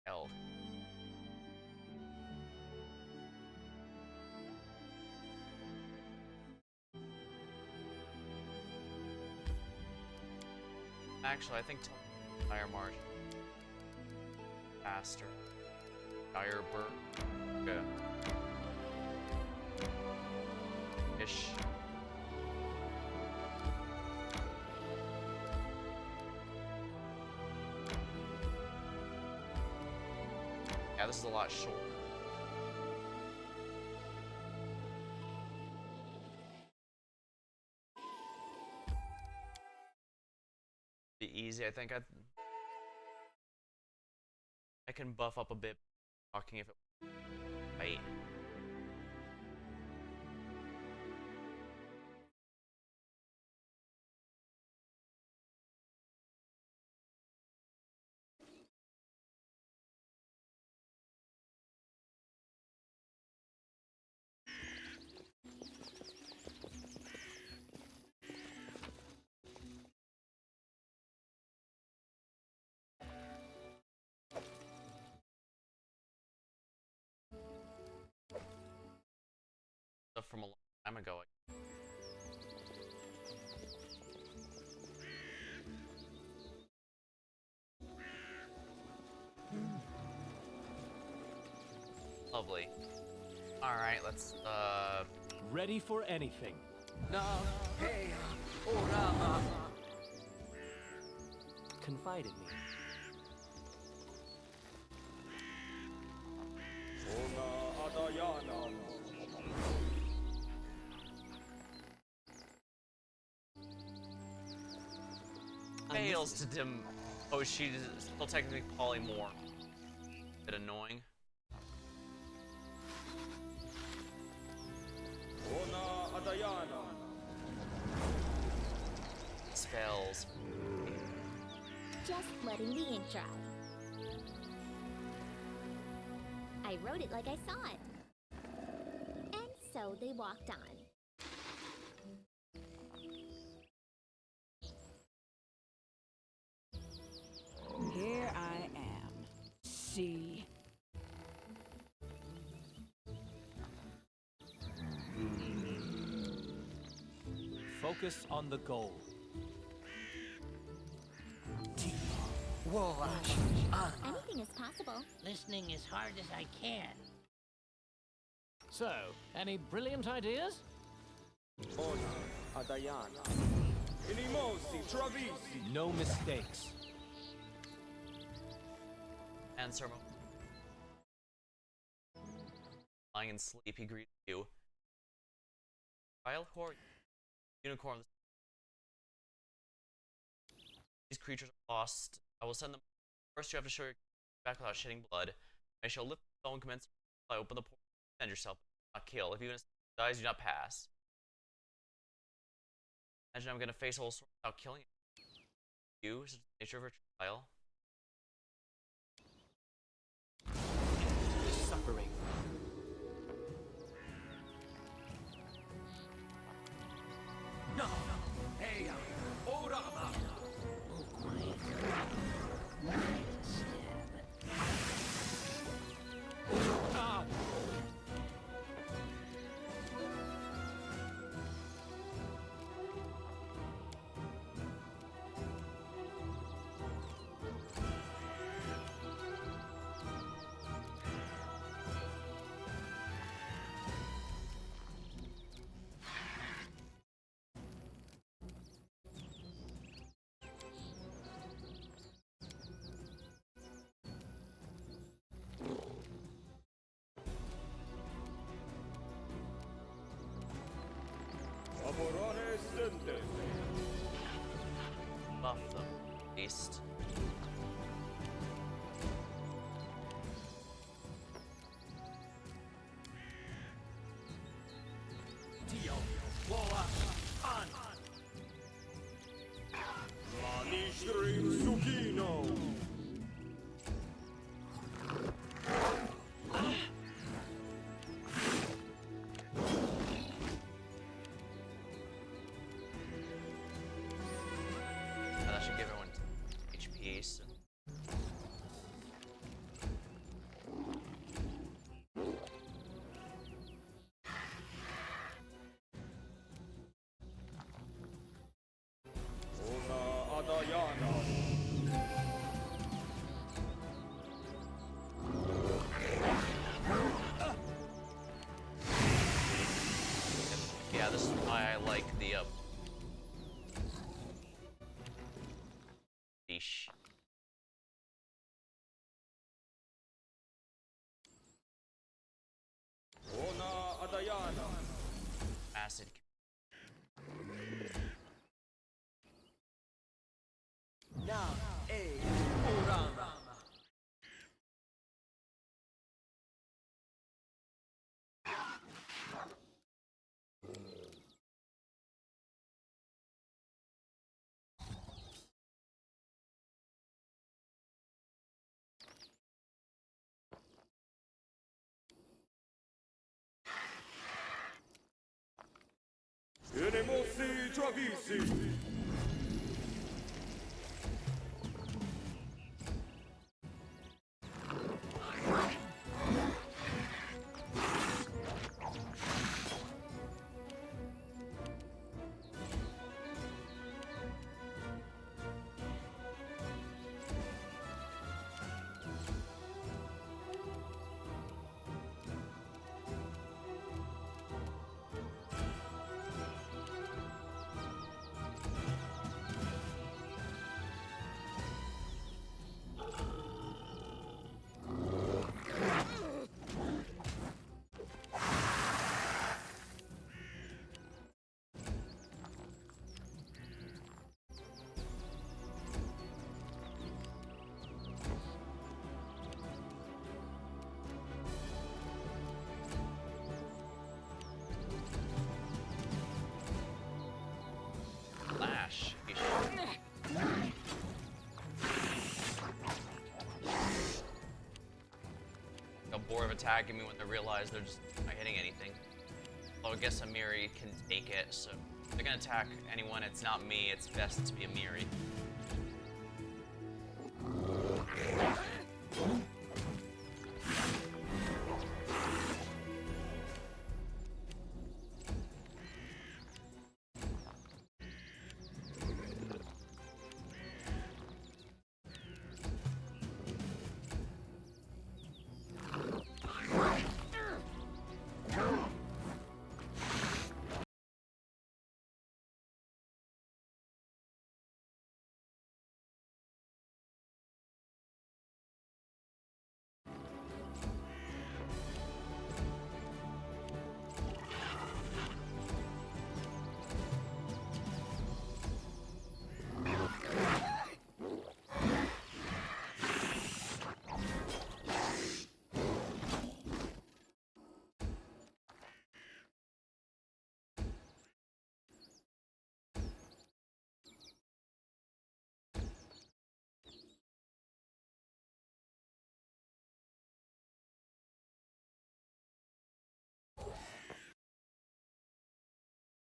L. Actually, I think Dire March faster. Dire Burr. Good. Ish. Yeah, this is a lot shorter. Be easy, I think. I can buff up a bit talking if it right. Stuff from a long time ago. Lovely. Alright, let's Ready for anything. Confide in me. Ona Adayana. fails to dim. Oh, she's still technically polymorph. Bit annoying. Ona Adayana. Spells. Just letting the ink dry. I wrote it like I saw it. And so they walked on. Here I am. See? Focus on the goal. Anything is possible. Listening as hard as I can. So, any brilliant ideas? Ona Adayana. Inimosi Travisi. No mistakes. And Sermo. Lying in sleep, he greets you. Vile Hor Unicorn creatures are lost, I will send them. First, you have to show your back without shedding blood. I shall lift the stone, commence. I open the portal. Defend yourself. Not kill. If you dies, do not pass. Imagine I'm gonna face a whole sword without killing you. Is the nature of her trial? Suffering. No! Hey, Orama! Oh, quiet. Stab. Ah! Aborone sente. Buff them. Beast. Tio, Woa, on! Manishrim Sukino. That should give everyone HP. So. Ona Adayana. Yeah, this is why I like the niche. Ona Adayana. Acid. Now, hey, Orama! Enemosi Travisi. Lash. A bored of attacking me when they realize they're just not hitting anything. Although I guess Amiri can take it, so if they're gonna attack anyone, it's not me, it's best to be Amiri.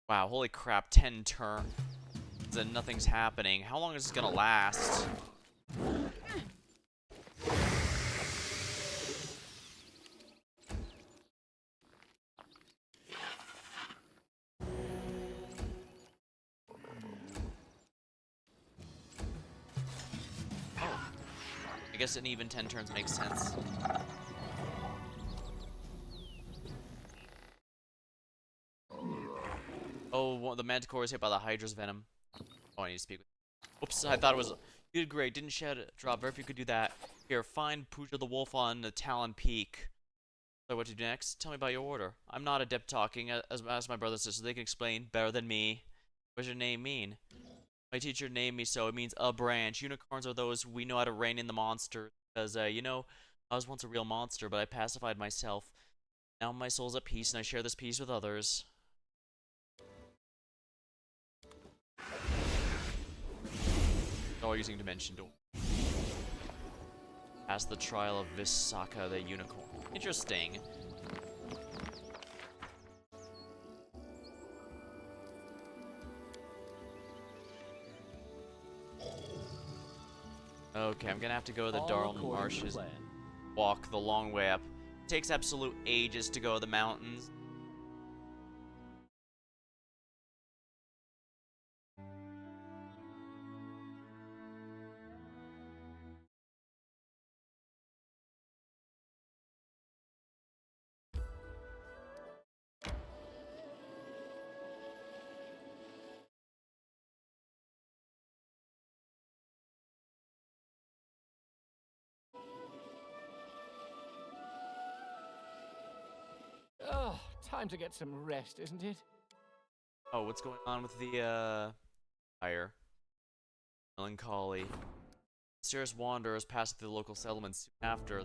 Wow, holy crap, 10 turns and nothing's happening. How long is this gonna last? I guess an even 10 turns makes sense. Oh, the Manticore is hit by the Hydra's venom. Oh, I need to speak with. Oops, I thought it was. You did great. Didn't shed a drop. If you could do that. Here, find Pooja the Wolf on the Talon Peak. So what to do next? Tell me about your order. I'm not adept talking, as my brother and sister. They can explain better than me. What does your name mean? My teacher named me so. It means a branch. Unicorns are those we know how to rein in the monster. Because, you know, I was once a real monster, but I pacified myself. Now my soul's at peace, and I share this peace with others. All using Dimension Door. Past the trial of Visaka the Unicorn. Interesting. Okay, I'm gonna have to go to the Darl Marshes. Walk the long way up. It takes absolute ages to go to the mountains. Oh, time to get some rest, isn't it? Oh, what's going on with the fire? Melancholy. Mysterious wanderers passed through the local settlements soon after.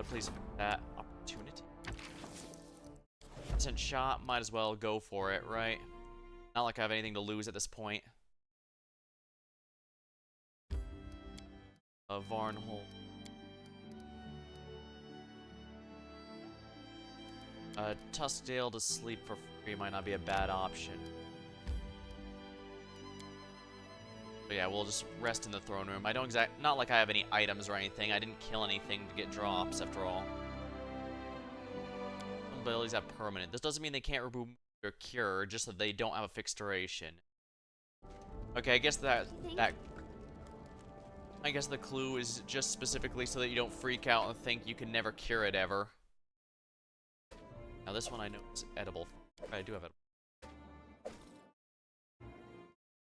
Please for that opportunity. Decent shot, might as well go for it, right? Not like I have anything to lose at this point. Varnhold. Tuskdale to sleep for free might not be a bad option. But yeah, we'll just rest in the throne room. I don't not like I have any items or anything. I didn't kill anything to get drops after all. Some abilities have permanent. This doesn't mean they can't remove or cure, just that they don't have a fixed duration. Okay, I guess I guess the clue is just specifically so that you don't freak out and think you can never cure it ever. Now this one I know is edible. I do have edible.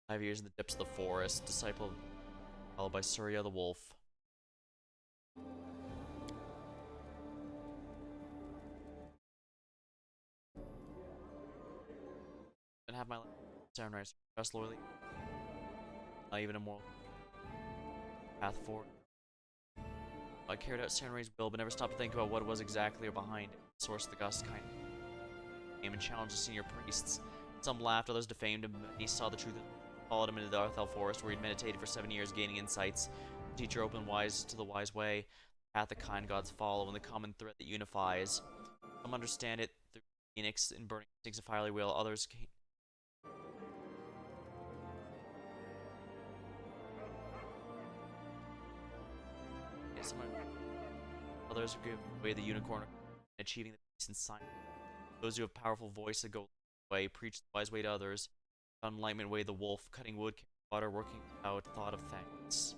5 years in the depths of the forest. Disciple followed by Surya the wolf. And have my sunrise. Trust loyally. Not even a moral path forward. I carried out Samurais' will, but never stopped to think about what it was exactly behind it. The source of the gust kind came and challenged the senior priests. Some laughed, others defamed him. He saw the truth and followed him into the Arthel forest, where he'd meditated for 7 years, gaining insights. The teacher opened wise to the wise way, the path the kind gods follow, and the common thread that unifies. Some understand it through phoenix and burning instincts of fiery will. Others came. Others give away the unicorn, achieving the peace and sign. Those who have powerful voice that go way, preach the wise way to others. Enlightenment way the wolf, cutting wood, carrying water, working out thought of thanks.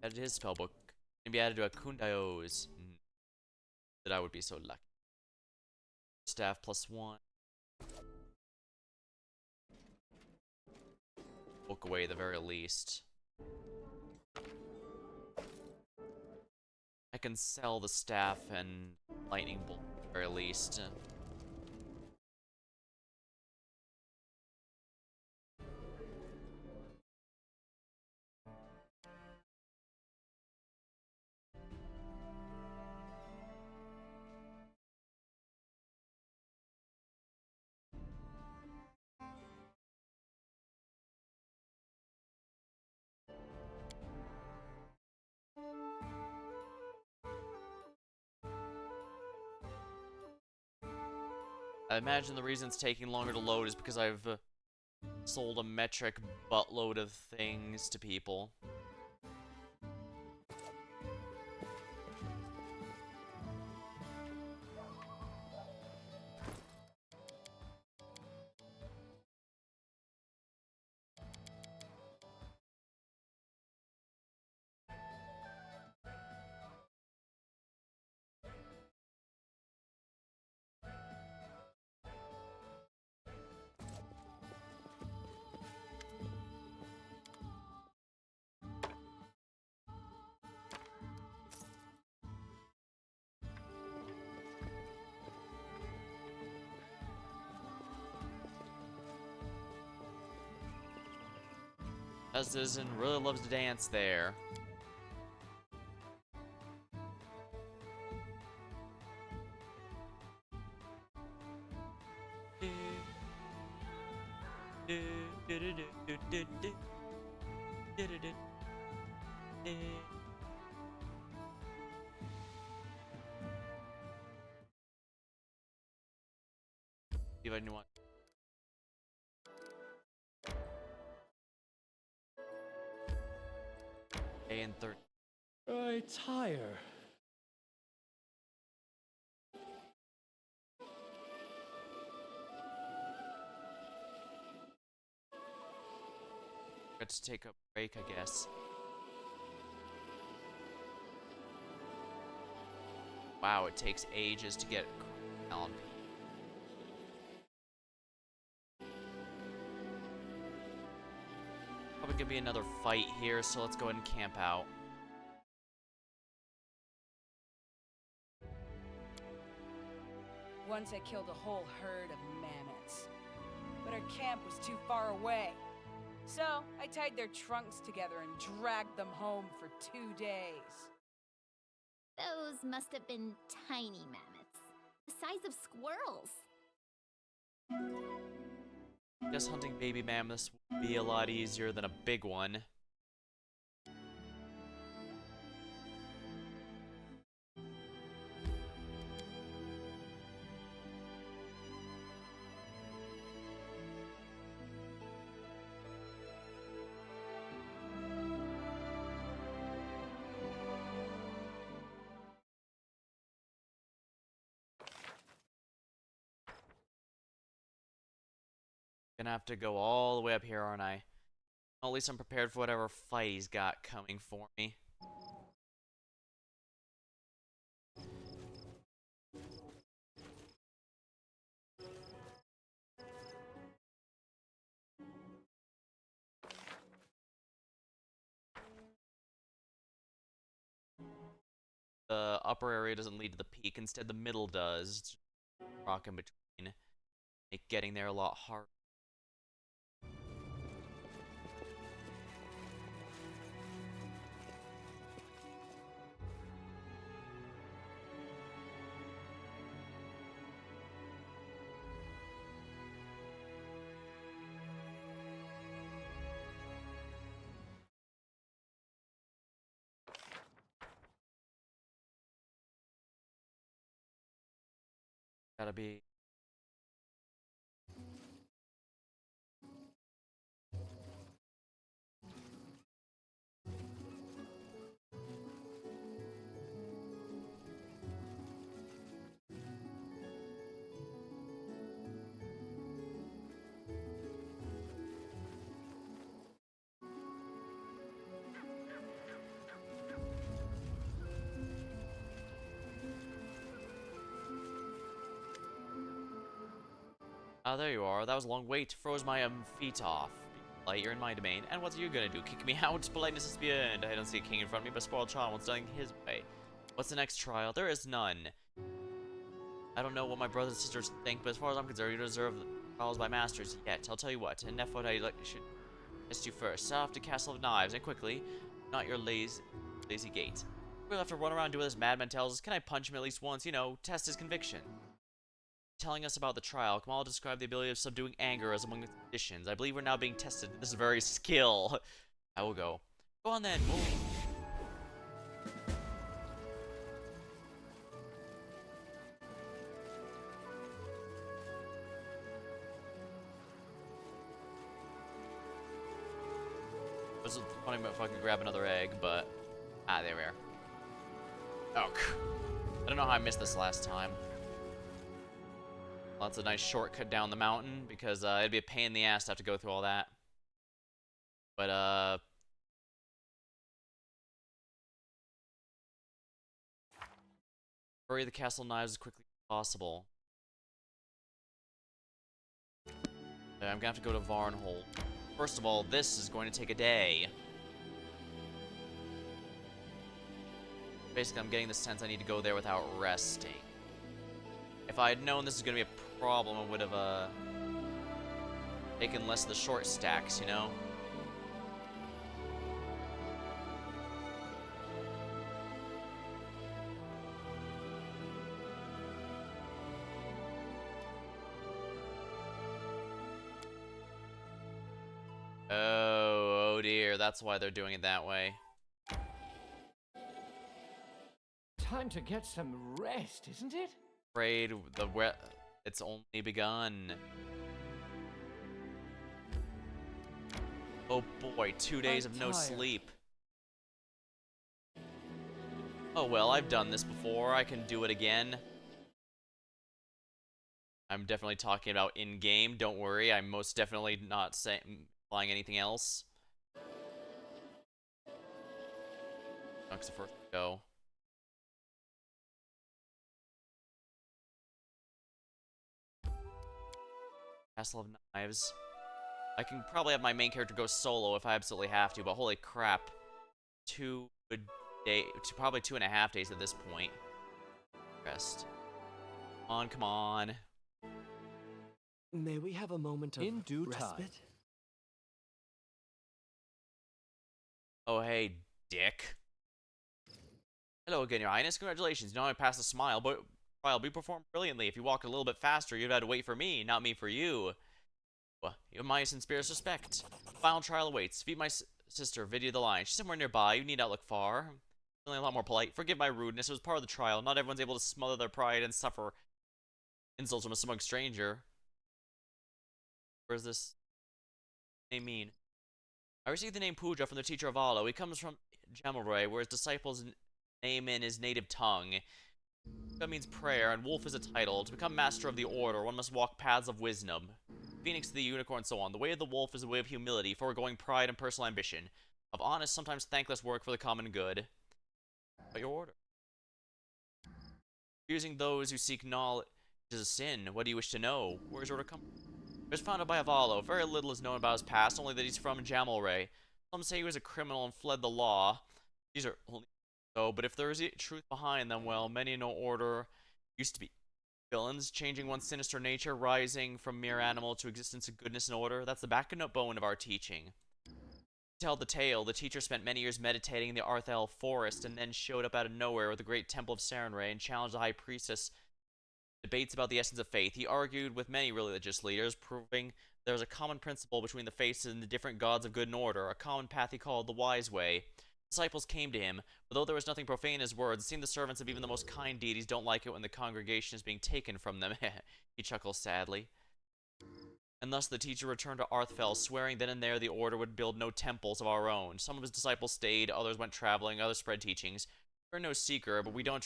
Added his spellbook. Maybe added to a Kundao's. That I would be so lucky. Staff +1. Book away at the very least. I can sell the staff and lightning bolt at the very least. I imagine the reason it's taking longer to load is because I've sold a metric buttload of things to people. Citizen really loves to dance there. See if I knew what. And 30. I tire. Got to take a break, I guess. Wow, it takes ages to get on. Probably gonna be another fight here, so let's go ahead and camp out. Once I killed a whole herd of mammoths, but our camp was too far away. So I tied their trunks together and dragged them home for 2 days. Those must have been tiny mammoths, the size of squirrels. Guess hunting baby mammoths would be a lot easier than a big one. Gonna have to go all the way up here, aren't I? Well, at least I'm prepared for whatever fight he's got coming for me. The upper area doesn't lead to the peak, instead the middle does. It's rock in between. Make getting there a lot harder. Gotta be. Ah, there you are. That was a long wait. Froze my feet off. Like, you're in my domain. And what are you gonna do? Kick me out? Politeness is beyond. I don't see a king in front of me, but a spoiled child wants something his way. What's the next trial? There is none. I don't know what my brothers and sisters think, but as far as I'm concerned, you don't deserve the trials by masters yet. I'll tell you what. Enough what I should test you first. Set off to Castle of Knives, and quickly. Not your lazy gait. We'll have to run around doing what this madman tells us. Can I punch him at least once? You know, test his conviction. Telling us about the trial, Kamal described the ability of subduing anger as among the conditions. I believe we're now being tested. This is very skill. I will go. Go on then, move. It was funny if I could grab another egg, but there we are. Oh, I don't know how I missed this last time. Well, that's a nice shortcut down the mountain because it'd be a pain in the ass to have to go through all that. But hurry the castle knives as quickly as possible. I'm gonna have to go to Varnhold. First of all, this is going to take a day. Basically, I'm getting the sense I need to go there without resting. If I had known this was gonna be a problem, I would have taken less of the short stacks, you know? Oh dear, that's why they're doing it that way. Time to get some rest, isn't it? Afraid it's only begun. Oh boy, 2 days of no sleep. Oh well, I've done this before. I can do it again. I'm definitely talking about in-game. Don't worry, I'm most definitely not implying anything else. That's the first go. Castle of Knives. I can probably have my main character go solo if I absolutely have to, but holy crap. Probably 2.5 days at this point. Rest. Come on, come on. May we have a moment of In due respite? time. Oh, hey, dick. Hello again, Your Highness. Congratulations. You not only passed the trial, but you performed brilliantly. If you walked a little bit faster, you'd have had to wait for me, not me for you. Well, you have my sincerest respect. Final trial awaits. Feed my sister, Vidya the Lion. She's somewhere nearby. You need not look far. Feeling a lot more polite. Forgive my rudeness. It was part of the trial. Not everyone's able to smother their pride and suffer insults from a smug stranger. Where does this name mean? I received the name Puja from the teacher of Alo. He comes from Jamalray, where his disciples name in his native tongue. That means prayer, and wolf is a title. To become master of the order, one must walk paths of wisdom. Phoenix to the unicorn, and so on. The way of the wolf is the way of humility, foregoing pride and personal ambition. Of honest, sometimes thankless work for the common good. But your order. Using those who seek knowledge is a sin. What do you wish to know? Where is your order come from? It was founded by Avalo. Very little is known about his past, only that he's from Jamalray. Some say he was a criminal and fled the law. These are only so, but if there is truth behind them, well, many no order used to be villains, changing one's sinister nature, rising from mere animal to existence of goodness and order. That's the backbone of our teaching. To tell the tale, the teacher spent many years meditating in the Arthel forest and then showed up out of nowhere with the great temple of Sarenrae and challenged the high priestess debates about the essence of faith. He argued with many religious leaders, proving there was a common principle between the faiths and the different gods of good and order, a common path he called the wise way. Disciples came to him, but though there was nothing profane in his words, it seemed the servants of even the most kind deities don't like it when the congregation is being taken from them. He chuckles sadly. And thus the teacher returned to Arthfell, swearing then and there the order would build no temples of our own. Some of his disciples stayed, others went traveling, others spread teachings. We're no secret order, but we don't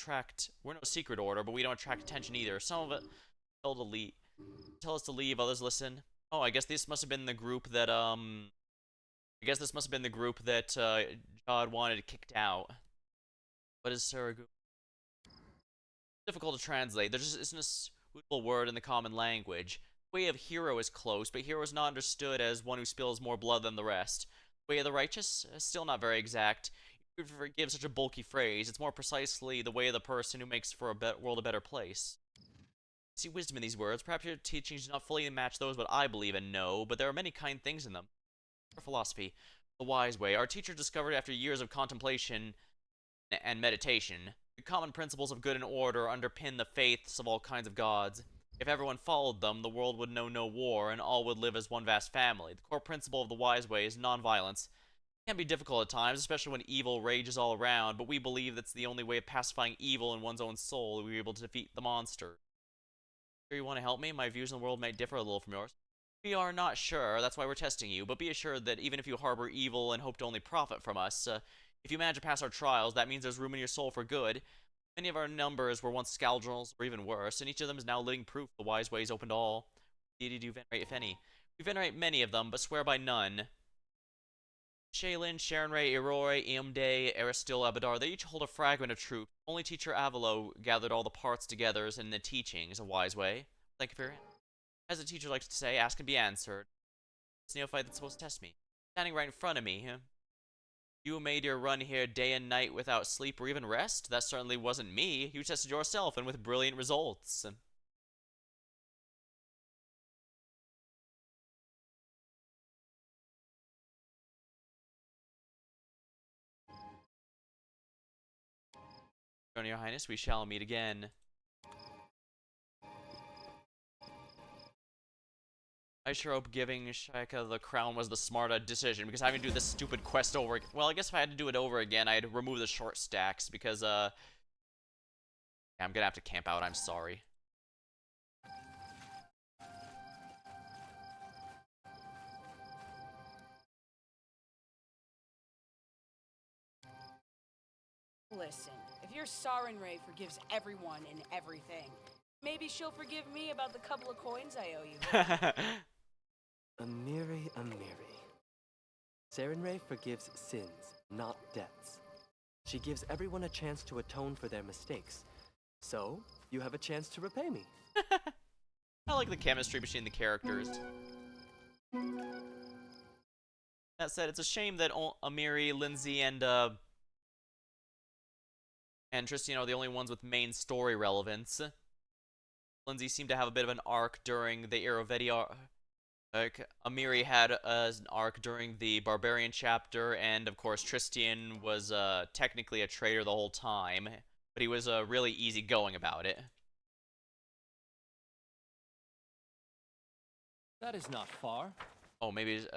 attract attention either. Some of it tell us to leave, others listen. Oh, I guess this must have been the group that Jod wanted kicked out. What is Saragu? Difficult to translate. There just isn't a suitable word in the common language. The way of hero is close, but hero is not understood as one who spills more blood than the rest. The way of the righteous is still not very exact. You forgive such a bulky phrase. It's more precisely the way of the person who makes for a world a better place. I see wisdom in these words. Perhaps your teachings do not fully match those what I believe and know, but there are many kind things in them. For philosophy, the wise way. Our teacher discovered after years of contemplation and meditation, the common principles of good and order underpin the faiths of all kinds of gods. If everyone followed them, the world would know no war, and all would live as one vast family. The core principle of the wise way is non-violence. It can be difficult at times, especially when evil rages all around, but we believe that's the only way of pacifying evil in one's own soul, we're able to defeat the monster. Sure you want to help me? My views on the world might differ a little from yours. We are not sure, that's why we're testing you, but be assured that even if you harbor evil and hope to only profit from us, if you manage to pass our trials, that means there's room in your soul for good. Many of our numbers were once scoundrels, or even worse, and each of them is now living proof the wise way is open to all. What deity do you venerate, if any? We venerate many of them, but swear by none. Shaylin, Sharonray, Eroi, Eomday, Aristil, Abadar, they each hold a fragment of truth. Only teacher Avalo gathered all the parts together in the teachings, a wise way. Thank you for your hand. As the teacher likes to say, ask and be answered. It's neophyte that's supposed to test me. Standing right in front of me, huh? You made your run here day and night without sleep or even rest? That certainly wasn't me. You tested yourself, and with brilliant results. Your Highness, we shall meet again. I sure hope giving Shaika the crown was the smarter decision, because having to do this stupid quest over again. Well, I guess if I had to do it over again, I'd remove the short stacks, because, yeah, I'm gonna have to camp out, I'm sorry. Listen, if your Sarenrae forgives everyone and everything, maybe she'll forgive me about the couple of coins I owe you. Amiri, Amiri. Sarenrae forgives sins, not debts. She gives everyone a chance to atone for their mistakes. So, you have a chance to repay me. I like the chemistry between the characters. That said, it's a shame that Amiri, Lindsay, and Tristan are the only ones with main story relevance. Lindsay seemed to have a bit of an arc during the Irovetti arc. Amiri had an arc during the Barbarian chapter, and of course Tristan was technically a traitor the whole time, but he was really easygoing about it. That is not far. Oh, maybe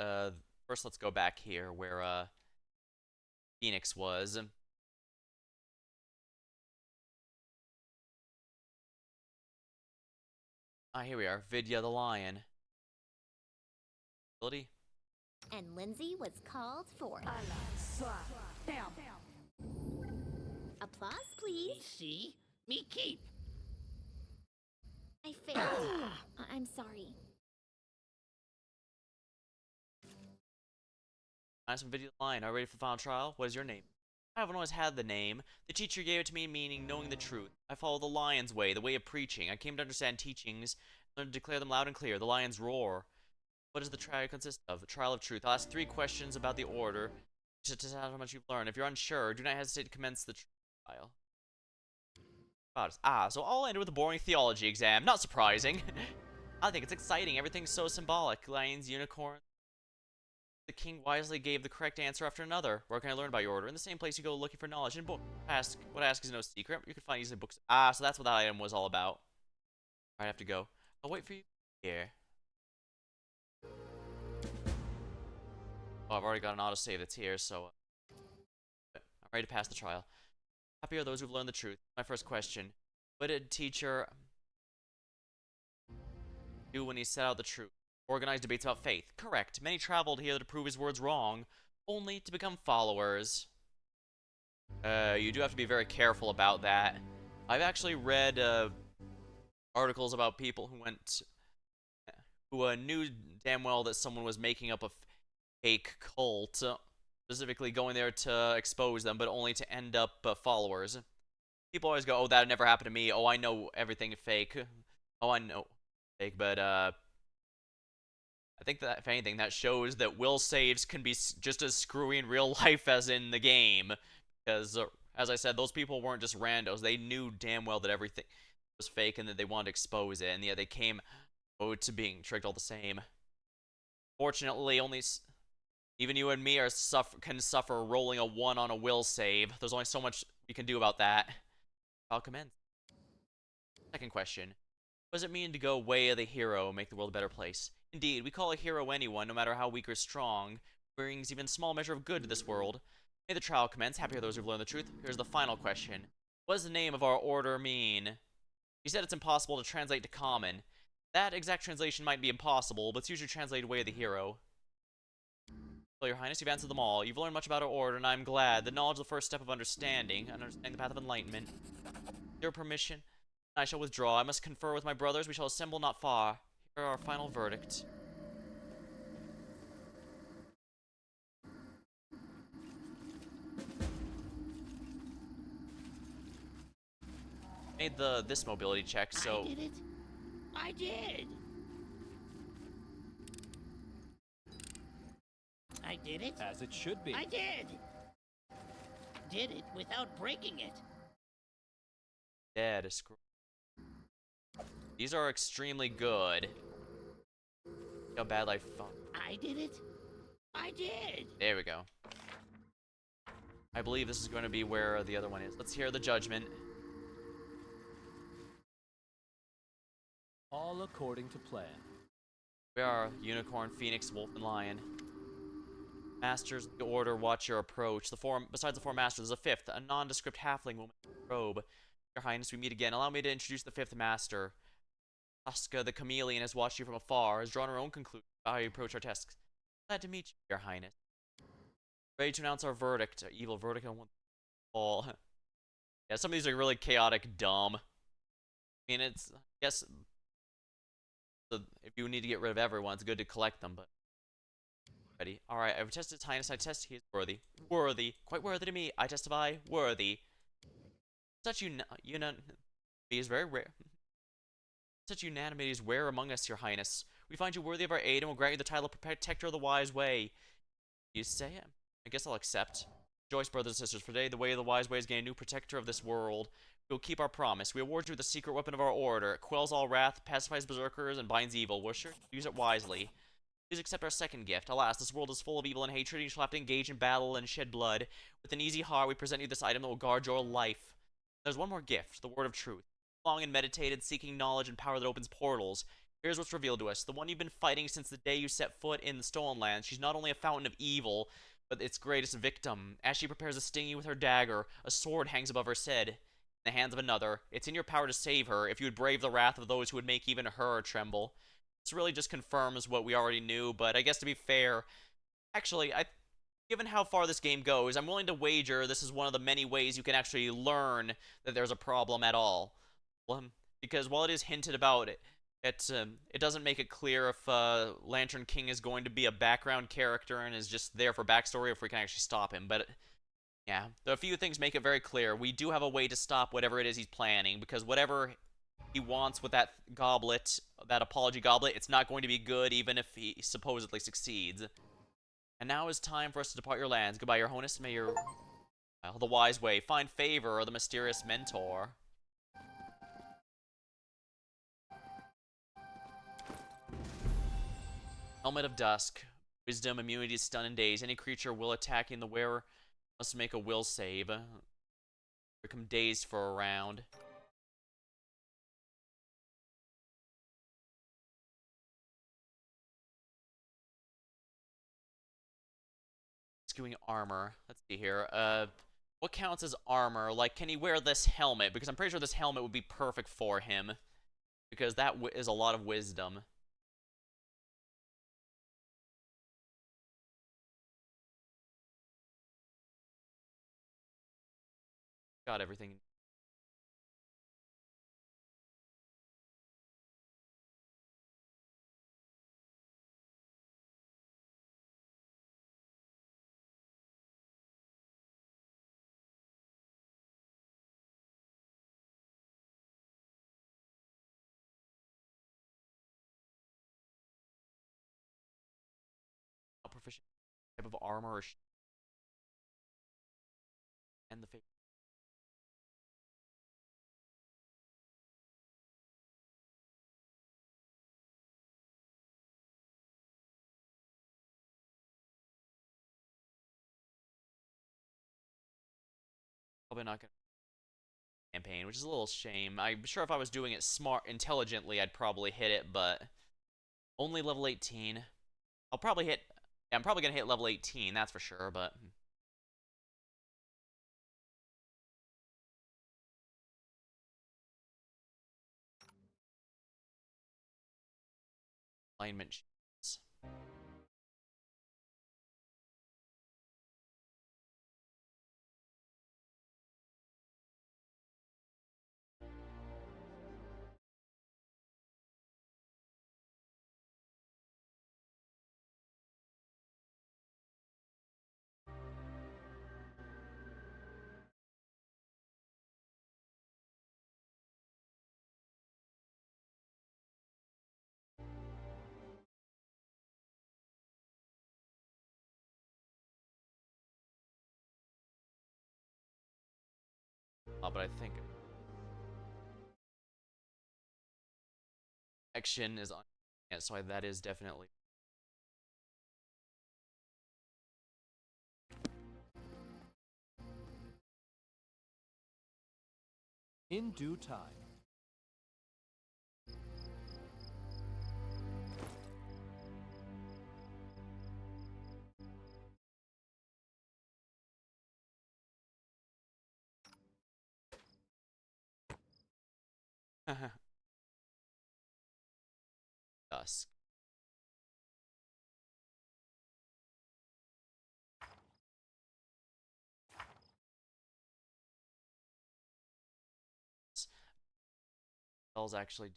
first let's go back here where Phoenix was. Ah, here we are. Vidya the Lion. Ability. And Lindsay was called for. Applause, please. See? Me keep. I failed. I'm sorry. Nice from Vidya the Lion. Are you ready for the final trial? What is your name? I haven't always had the name. The teacher gave it to me, meaning knowing the truth. I follow the lion's way, the way of preaching. I came to understand teachings, learned to declare them loud and clear. The lion's roar. What does the trial consist of? A trial of truth. I'll ask 3 questions about the order to test how much you've learned. If you're unsure, do not hesitate to commence the trial. So I'll end with a boring theology exam. Not surprising. I think it's exciting. Everything's so symbolic. Lions, unicorns. The king wisely gave the correct answer after another. Where can I learn about your order? In the same place you go looking for knowledge in book. What I ask is no secret. You can find easily books. So that's what that item was all about. I have to go. I'll wait for you here. Oh, I've already got an autosave that's here, so I'm ready to pass the trial. Happy are those who've learned the truth. My first question. What did teacher do when he set out the truth? Organized debates about faith. Correct. Many traveled here to prove his words wrong, only to become followers. You do have to be very careful about that. I've actually read articles about people who knew damn well that someone was making up a fake cult, specifically going there to expose them, but only to end up followers. People always go, oh, that never happened to me. Oh, I know everything is fake. Oh, I know fake, but I think that, if anything, that shows that will saves can be just as screwy in real life as in the game. Because, as I said, those people weren't just randos. They knew damn well that everything was fake and that they wanted to expose it. And yet they came to being tricked all the same. Fortunately, even you and me can suffer rolling a 1 on a will save. There's only so much we can do about that. I'll commence. Second question. What does it mean to go way of the hero, make the world a better place? Indeed, we call a hero anyone, no matter how weak or strong, brings even small measure of good to this world. May the trial commence. Happy are those who've learned the truth. Here's the final question. What does the name of our order mean? He said it's impossible to translate to common. That exact translation might be impossible, but it's usually translated way of the hero. Well, Your Highness, you've answered them all. You've learned much about our order, and I'm glad. The knowledge is the first step of understanding the path of enlightenment. With your permission, I shall withdraw. I must confer with my brothers. We shall assemble not far. Here are our final verdict. Made this mobility check, so I did it. I did. I did it. As it should be. I did. Did it without breaking it. dead. Scroll. These are extremely good. How bad I felt. I did it. I did. There we go. I believe this is going to be where the other one is. Let's hear the judgment. All according to plan. We are Unicorn, Phoenix, Wolf, and Lion. Masters of the order, watch your approach. Besides the four masters, there's a fifth, a nondescript halfling woman in a robe. Your Highness, we meet again. Allow me to introduce the fifth master. Asuka, the chameleon, has watched you from afar, has drawn her own conclusion about how you approach our tasks. Glad to meet you, Your Highness. Ready to announce our verdict. Evil verdict on one all. Yeah, some of these are really chaotic, dumb. I mean, it's, I guess, if you need to get rid of everyone, it's good to collect them, but... Ready. Alright, I've tested His Highness. I test he is worthy. Worthy. Quite worthy to me. I testify. Worthy. Such unanimity is very rare. Such unanimity is rare among us, Your Highness. We find you worthy of our aid and will grant you the title of Protector of the Wise Way. You say it? I guess I'll accept. Rejoice, brothers and sisters, for today the way of the wise way is gained a new protector of this world. We will keep our promise. We award you with the secret weapon of our order. It quells all wrath, pacifies berserkers, and binds evil. We're sure to use it wisely. Please accept our second gift. Alas, this world is full of evil and hatred, and you shall have to engage in battle and shed blood. With an easy heart, we present you this item that will guard your life. There's one more gift, the word of truth. Long and meditated, seeking knowledge and power that opens portals. Here's what's revealed to us. The one you've been fighting since the day you set foot in the Stolen Lands. She's not only a fountain of evil, but its greatest victim. As she prepares to sting you with her dagger, a sword hangs above her head. In the hands of another. It's in your power to save her, if you would brave the wrath of those who would make even her tremble. This really just confirms what we already knew, but I guess to be fair, actually, given how far this game goes, I'm willing to wager this is one of the many ways you can actually learn that there's a problem at all. Because while it is hinted about it doesn't make it clear if Lantern King is going to be a background character and is just there for backstory, or if we can actually stop him. But yeah, a few things make it very clear. We do have a way to stop whatever it is he's planning, because whatever he wants with that goblet, that apology goblet, it's not going to be good even if he supposedly succeeds. And now is time for us to depart your lands. Goodbye, Your Highness. May your the wise way find favor or the mysterious mentor. Helmet of Dusk. Wisdom, immunity to stun and daze. Any creature will attacking the wearer must make a will save. Become dazed for a round. Skewing armor. Let's see here. What counts as armor? Like, can he wear this helmet? Because I'm pretty sure this helmet would be perfect for him. Because that is a lot of wisdom. Got everything. Proficient type of armor or and the fate. Probably not gonna campaign, which is a little shame. I'm sure if I was doing it intelligently, I'd probably hit it, but only level 18. I'll probably hit. Yeah, I'm probably gonna hit level 18, that's for sure, but alignment sheets. But I think action is on, yeah, so that is definitely. In due time. Dusk. Spells actually.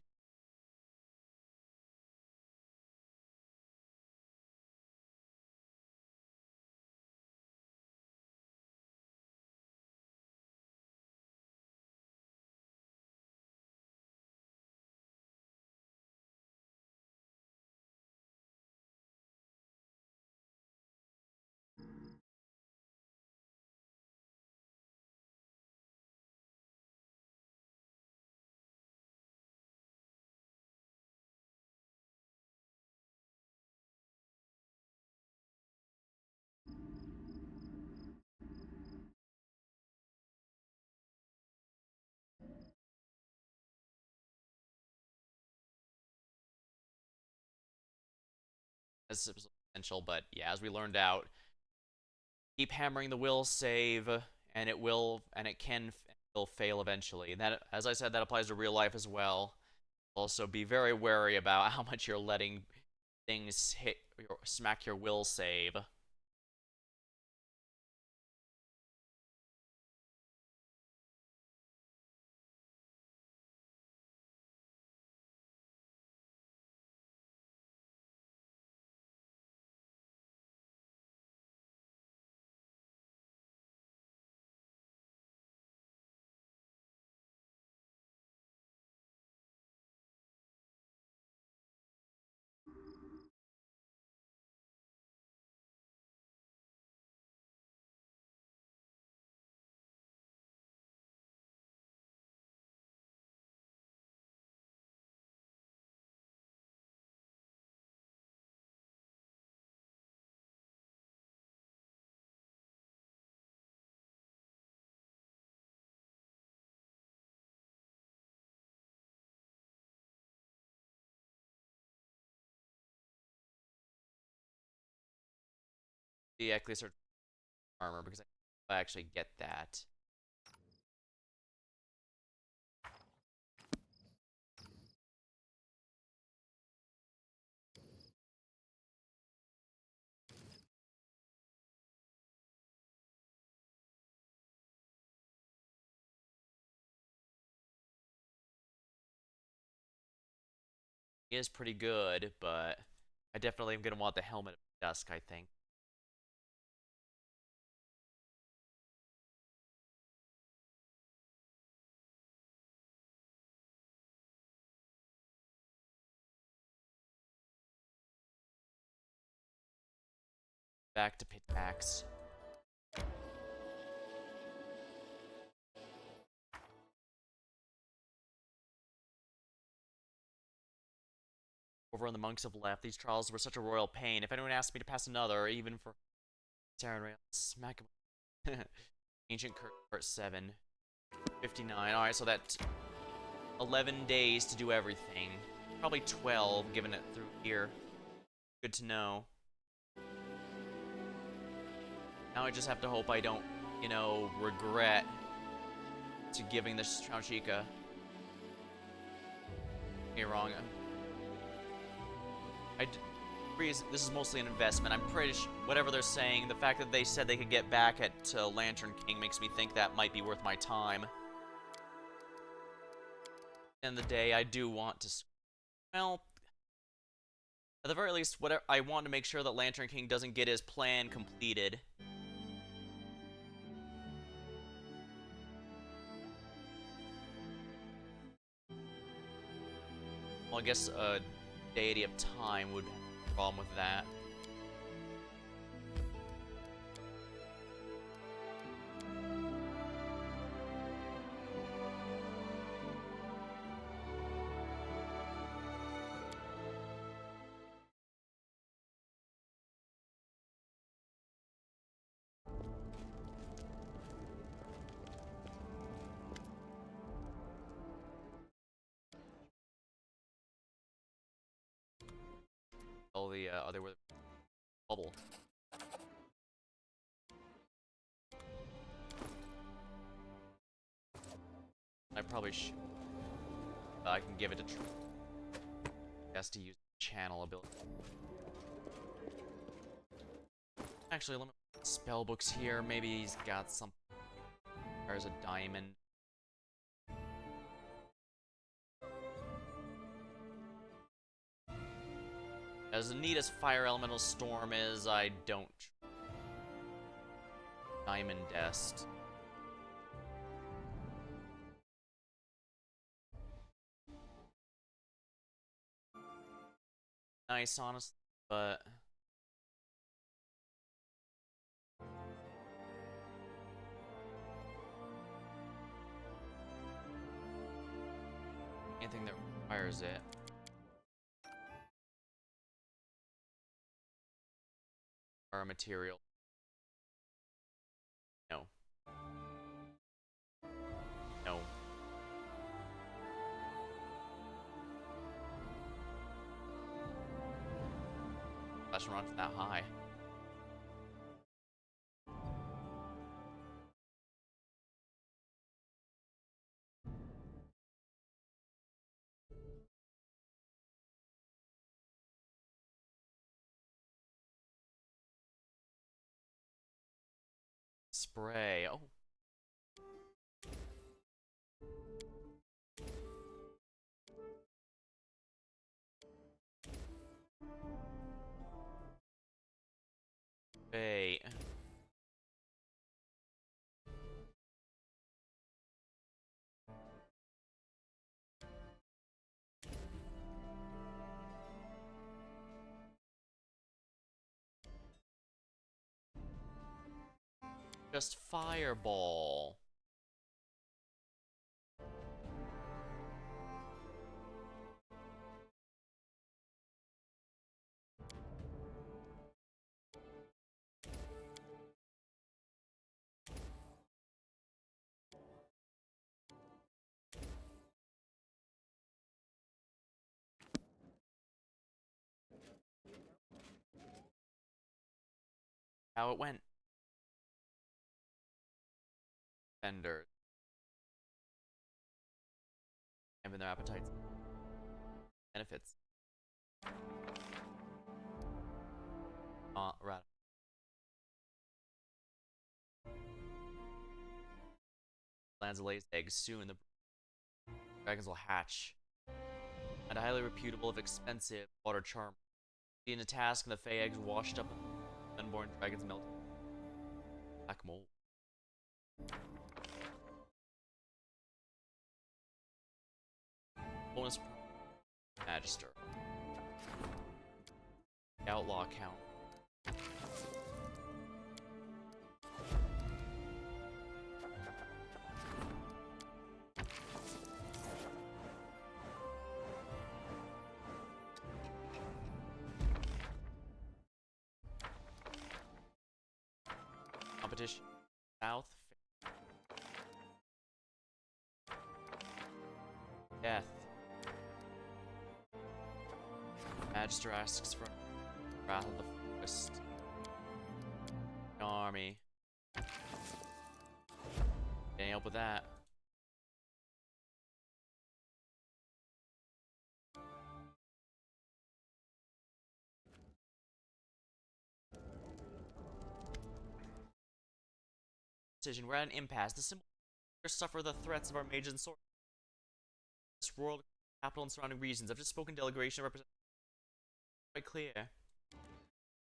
As essential, but yeah, as we learned out, keep hammering the will save, and it will, and it will fail eventually. And that, as I said, that applies to real life as well. Also, be very wary about how much you're letting things hit, smack your will save. The Eclipse armor, because I actually get that. He is pretty good, but I definitely am going to want the Helmet of Dusk, I think. Back to Pitmax. Over on the monks have left. These trials were such a royal pain. If anyone asked me to pass another, even for Saren Rail, smack him. Ancient Part 7. 59. Alright, so that's 11 days to do everything. Probably 12, given it through here. Good to know. Now I just have to hope I don't, you know, regret to giving this Trauchika. Get me wrong. This is mostly an investment. I'm pretty sure, whatever they're saying, the fact that they said they could get back at Lantern King makes me think that might be worth my time. End of the day, I do want to, well, at the very least, whatever, I want to make sure that Lantern King doesn't get his plan completed. Well, I guess a deity of time would have a problem with that. All the other bubble. I probably should. I can give it a try. Has to use channel ability. Actually, let me spell books here. Maybe he's got something. There's a diamond. As neat as Fire Elemental Storm is, I don't. Diamond Dest. Nice, honestly, but anything that requires it. Or a material. No. No. That's not that high. Spray. Oh. Spray. Just fireball. How it went. Fender. Having their appetites. Benefits. Right. Lands a lays eggs soon. The dragons will hatch. And a highly reputable, if expensive, water charm. In a task, and the Fey eggs washed up, and unborn dragons melt. Black mold. Bonus Magister. Outlaw count. Competition. South. Death. Magister asks for Wrath of the Forest. Army. Any help with that? decision. We're at an impasse. The simple suffer the threats of our mages and swords. This world, capital, and surrounding regions. I've just spoken delegation represent quite clear.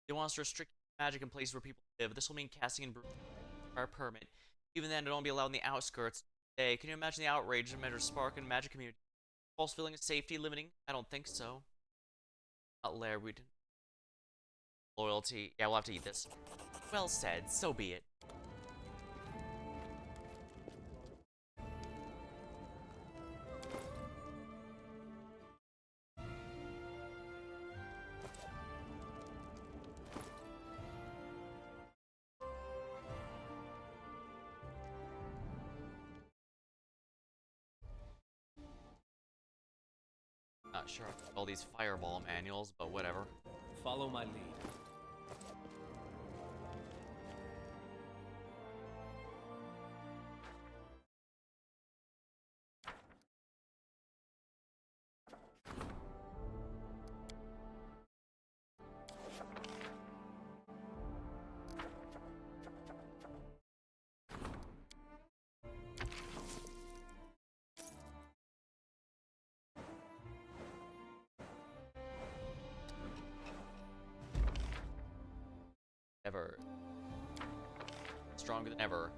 They want us to restrict magic in places where people live. This will mean casting and our permit. Even then, it won't be allowed in the outskirts. Hey, can you imagine the outrage and measure spark in magic community? False feeling of safety limiting? I don't think so. Not Lair, we didn't. Loyalty. Yeah, we'll have to eat this. Well said, so be it. Not sure all these fireball manuals, but whatever. Follow my lead. Ever. Stronger than ever.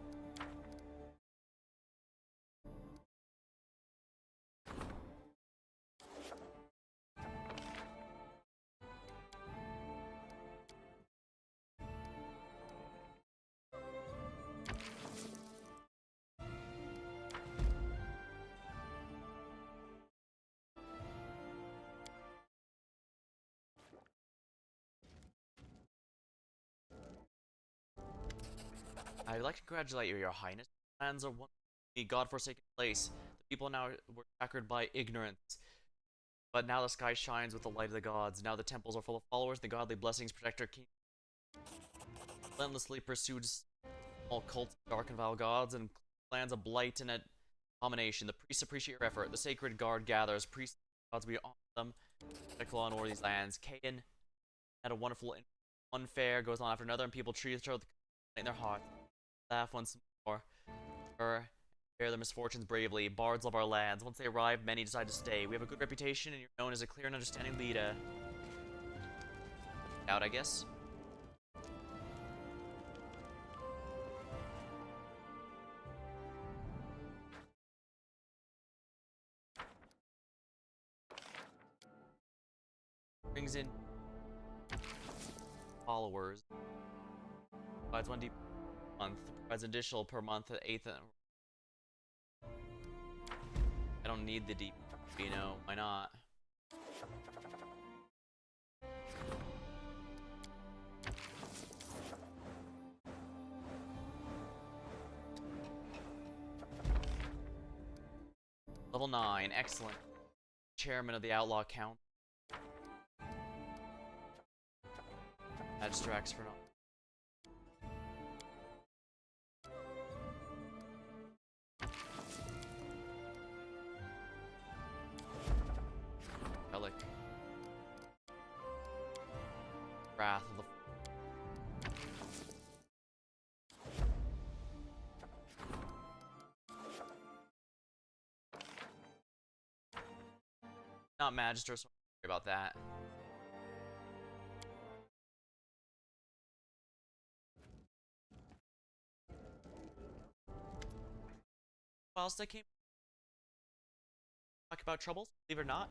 I'd like to congratulate you, Your Highness. Lands are one god-forsaken place. The people now were checkered by ignorance. But now the sky shines with the light of the gods. Now the temples are full of followers. The godly blessings protect our king. Relentlessly pursued all cults, dark and vile gods, and plans of blight and abomination. The priests appreciate your effort. The sacred guard gathers. Priests and gods, we honor them. Protect law and order these lands. Caden had a wonderful one fair goes on after another, and people treat each other with in their heart. Laugh once more. Bear their misfortunes bravely. Bards love our lands. Once they arrive, many decide to stay. We have a good reputation, and you're known as a clear and understanding leader. Out, I guess. Brings in followers. Provides 1 deep month. Provides additional per month at 8th. I don't need the deep, you know, why not? Level 9, excellent. Chairman of the Outlaw Count. That distracts for now. Relic. Wrath of the... Not Magister, so don't worry about that. Whilst I came talk about troubles, believe it or not,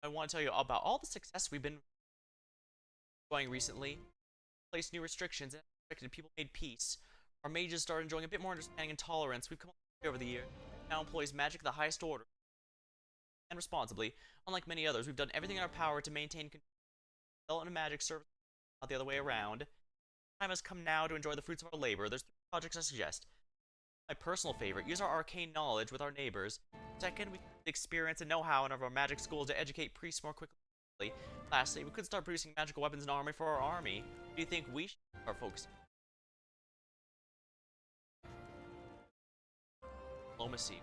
I want to tell you about all the success we've been going recently. Placed new restrictions and expected people made peace. Our mages started enjoying a bit more understanding and tolerance. We've come over the year. Now employs magic at the highest order and responsibly. Unlike many others, we've done everything in our power to maintain development of magic service, not the other way around. Time has come now to enjoy the fruits of our labor. There's 3 projects I suggest. My personal favorite, use our arcane knowledge with our neighbors. Second, we can use the experience and know-how in our magic schools to educate priests more quickly. Lastly, we could start producing magical weapons and armor for our army. What do you think we should our folks? Diplomacy.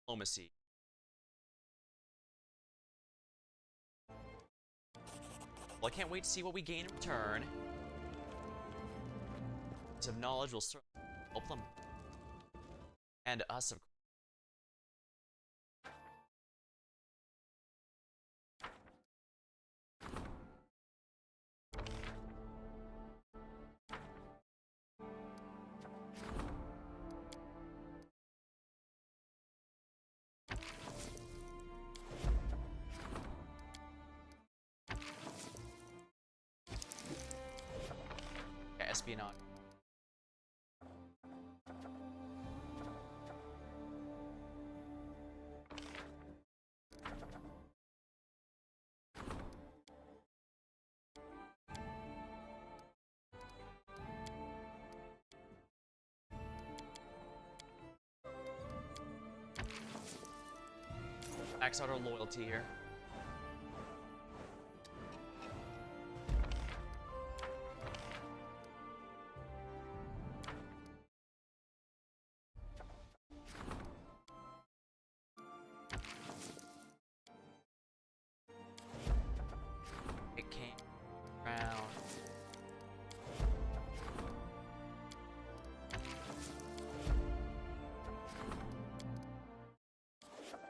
Diplomacy. Well, I can't wait to see what we gain in return. Of knowledge will certainly help them. And us, of course. Yeah, espionage. Max out our loyalty here. It came around.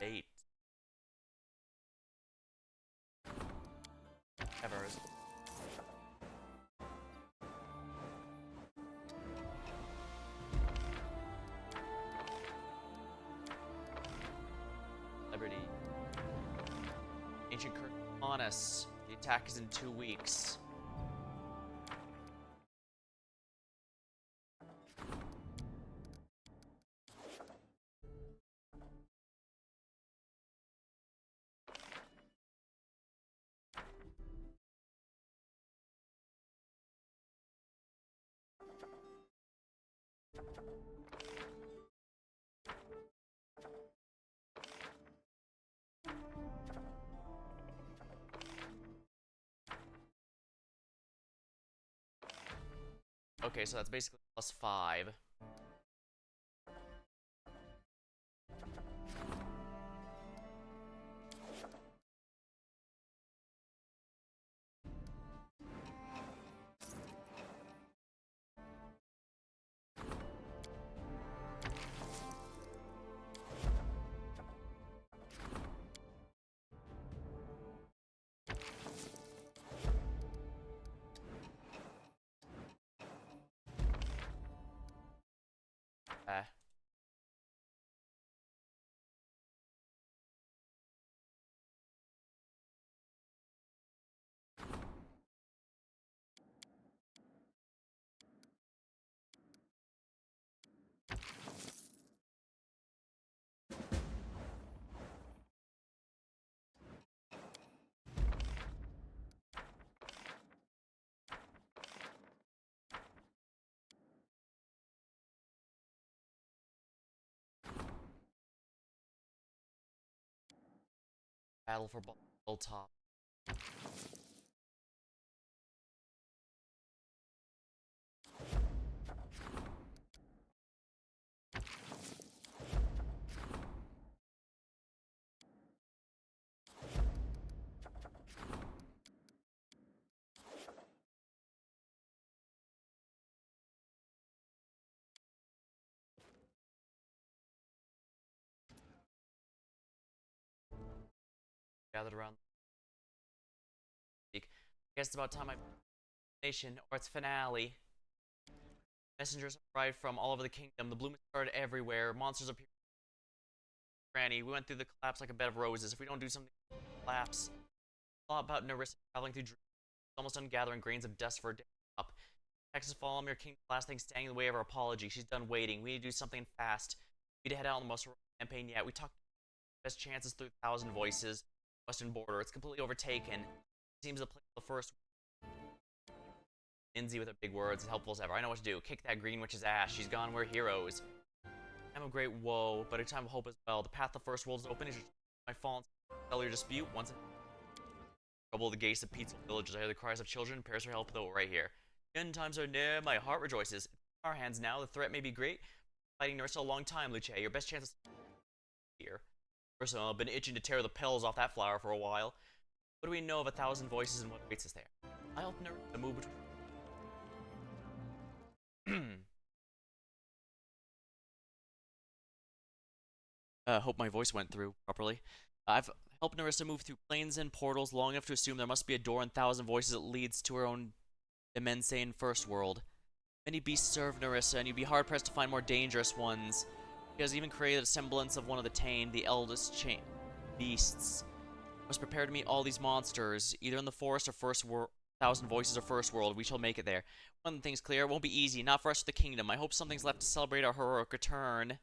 Eight. Evers. Liberty. Ancient Curse on us. The attack is in 2 weeks. Okay, so that's basically +5. Battle for Hilltop. Gathered around. I guess it's about time I nation or its finale. Messengers arrived from all over the kingdom. The bloom started everywhere. Monsters appeared. Granny, we went through the collapse like a bed of roses. If we don't do something, collapse. All about Narissa traveling through dreams. Almost done gathering grains of dust for a day up. Texas Fallen, your king, last thing standing in the way of our apology. She's done waiting. We need to do something fast. We need to head out on the most heroic campaign yet. We talked best chances through 1,000 voices. Western border. It's completely overtaken. Seems the first. Inzi with her big words, as helpful as ever. I know what to do. Kick that green witch's ass. She's gone. We're heroes. Time of great woe, but a time of hope as well. The path of the first world is open. Is my fallen stellar dispute. Once in trouble, the gates of peaceful villages. I hear the cries of children. Prayers for help, though, right here. End times are near. My heart rejoices. It's in our hands now. The threat may be great. Fighting Narissa a long time, Luce. Your best chance is here. Personally, I've been itching to tear the petals off that flower for a while. What do we know of 1,000 voices and what awaits us there? I help Nerissa move between. Hope my voice went through properly. I've helped Nerissa move through planes and portals long enough to assume there must be a door in 1,000 voices that leads to her own Dimensane first world. Many beasts serve Nerissa, and you'd be hard-pressed to find more dangerous ones. She has even created a semblance of one of the Tane, the eldest beasts. Must prepare to meet all these monsters, either in the forest or first world. 1,000 voices or first world. We shall make it there. One thing's clear, it won't be easy, not for us or the kingdom. I hope something's left to celebrate our heroic return.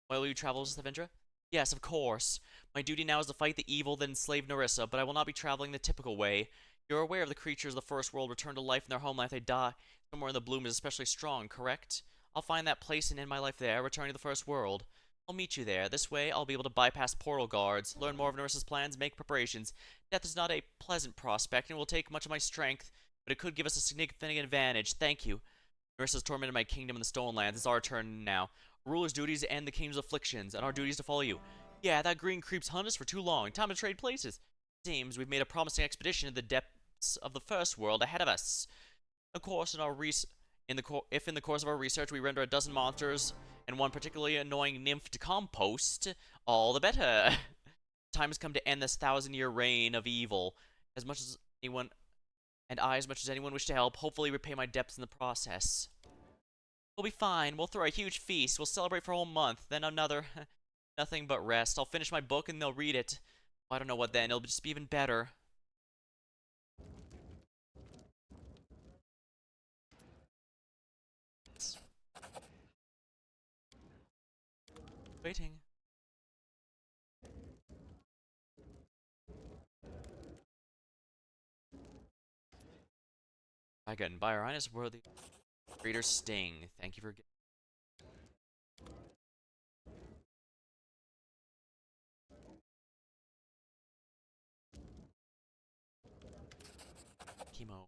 Will you travel with Avendra? Yes, of course. My duty now is to fight the evil that enslaved Nerissa, but I will not be traveling the typical way. You're aware of the creatures of the first world return to life in their homeland if they die. Somewhere in the bloom is especially strong, correct? I'll find that place and end my life there, returning to the first world. I'll meet you there. This way, I'll be able to bypass portal guards, learn more of Nerissa's plans, make preparations. Death is not a pleasant prospect, and will take much of my strength, but it could give us a significant advantage. Thank you. Nerissa's tormented my kingdom in the Stolen Lands. It's our turn now. Ruler's duties end the kingdom's afflictions, and our duty is to follow you. Yeah, that green creep's hunt us for too long. Time to trade places. Seems we've made a promising expedition to the depths of the first world ahead of us. Of course, if in the course of our research we render a dozen monsters and one particularly annoying nymph to compost, all the better. Time has come to end this 1,000-year reign of evil. As much as anyone wish to help, hopefully repay my debts in the process. We'll be fine. We'll throw a huge feast. We'll celebrate for a whole month. Then another. Nothing but rest. I'll finish my book and they'll read it. I don't know what then. It'll just be even better. Waiting. Dragon, by our highness worthy Greater Sting. Thank you for chemo.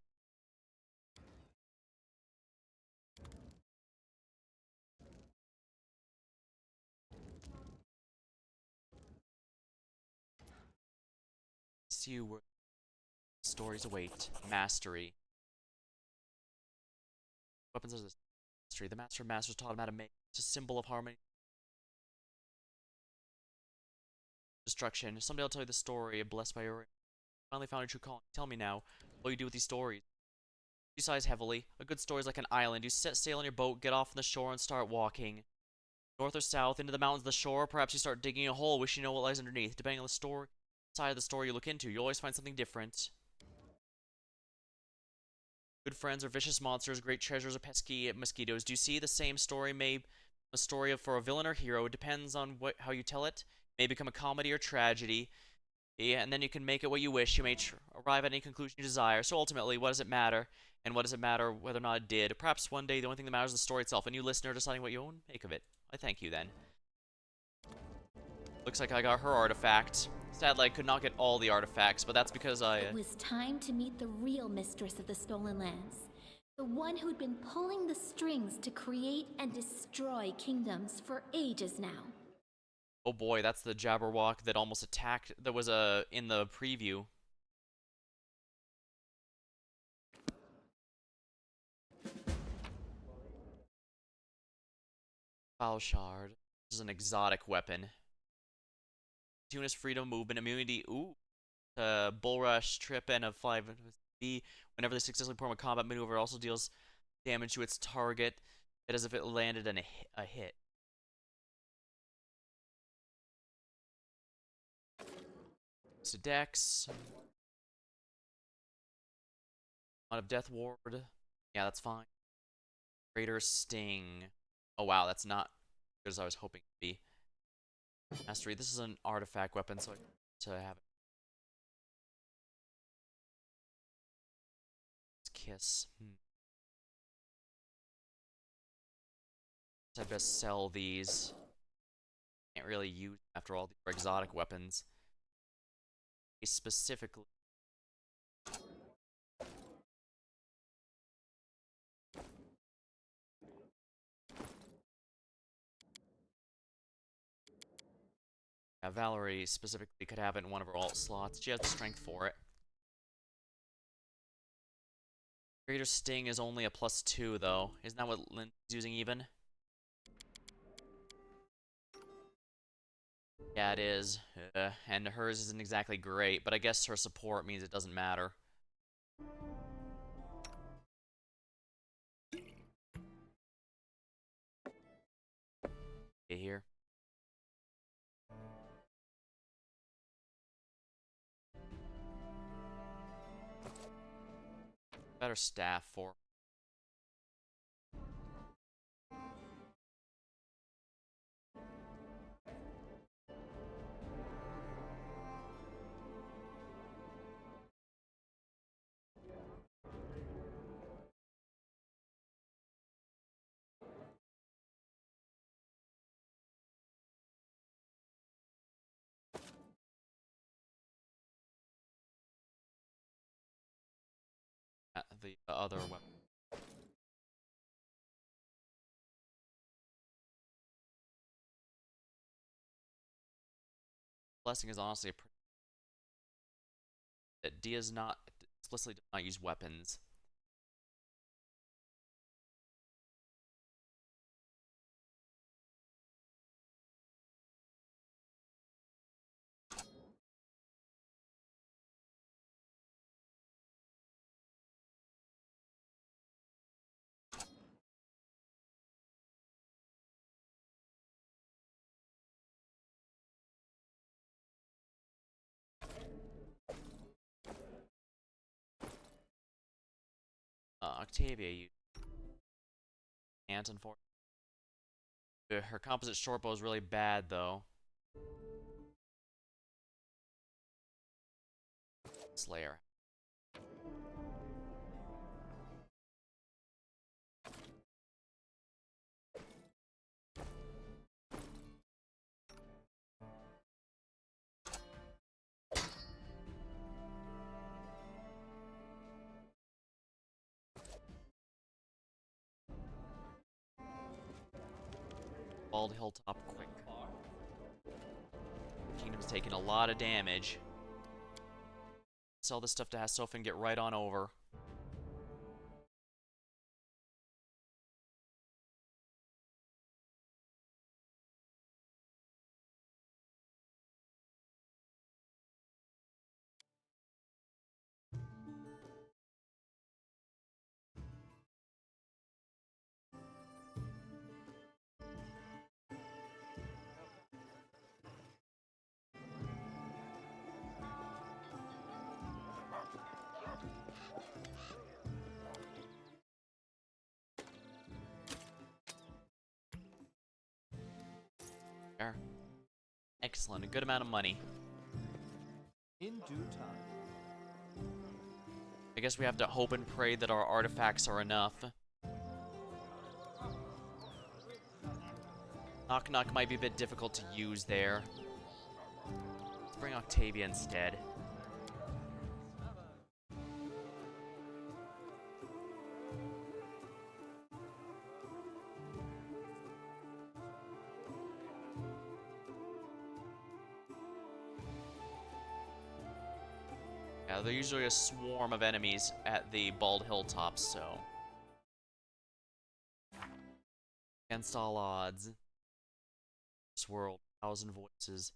See you where stories await. Mastery. Weapons of this mastery. The master of masters taught him how to make. It's a symbol of harmony. Destruction. Someday I'll tell you the story. Blessed by your. Finally found your true calling. Tell me now. What do you do with these stories? You sighs heavily. A good story is like an island. You set sail on your boat, get off on the shore, and start walking. North or south, into the mountains of the shore. Perhaps you start digging a hole, wishing you know what lies underneath. Depending on the side of the story you look into, you'll always find something different. Good friends are vicious monsters, great treasures are pesky mosquitoes. Do you see the same story a story for a villain or hero? It depends on how you tell it. It may become a comedy or tragedy. Yeah, and then you can make it what you wish. You may arrive at any conclusion you desire. So ultimately, what does it matter? And what does it matter whether or not it did? Perhaps one day the only thing that matters is the story itself, and you listener deciding what you own, make of it. I thank you then. Looks like I got her artifact. Sadly, I could not get all the artifacts, but that's because It was time to meet the real mistress of the Stolen Lands. The one who'd been pulling the strings to create and destroy kingdoms for ages now. Oh boy, that's the Jabberwock that almost attacked. That was in the preview. Foul Shard. This is an exotic weapon. Tunis freedom movement immunity. Ooh. Bull rush, trip, and a 5B. Whenever they successfully perform a combat maneuver, it also deals damage to its target. It as if it landed in a hit. So Dex. Out of Death Ward. Yeah, that's fine. Greater Sting. Oh wow, that's not as good as I was hoping it would be. Mastery. This is an artifact weapon, so I to have it. Kiss. I best sell these. Can't really use after all these exotic weapons. Specifically. Yeah, Valerie specifically could have it in one of her alt slots. She has the strength for it. Greater Sting is only a +2 though. Isn't that what Lynn's using even? Yeah, it is. And hers isn't exactly great, but I guess her support means it doesn't matter. Okay, here. Better staff for. The other weapon. Blessing is honestly a pretty. That Dia's not explicitly does not use weapons. Octavia used can't, unfortunately. Her composite shortbow is really bad though. Slayer. Bald Hilltop quick. Kingdom's taking a lot of damage. Sell this stuff to Hasselhoff and get right on over. There. Excellent, a good amount of money. In due time. I guess we have to hope and pray that our artifacts are enough. Knock Knock might be a bit difficult to use there. Let's bring Octavia instead. Yeah, there's usually a swarm of enemies at the Bald Hilltops, so. Against all odds. This world, 1,000 voices.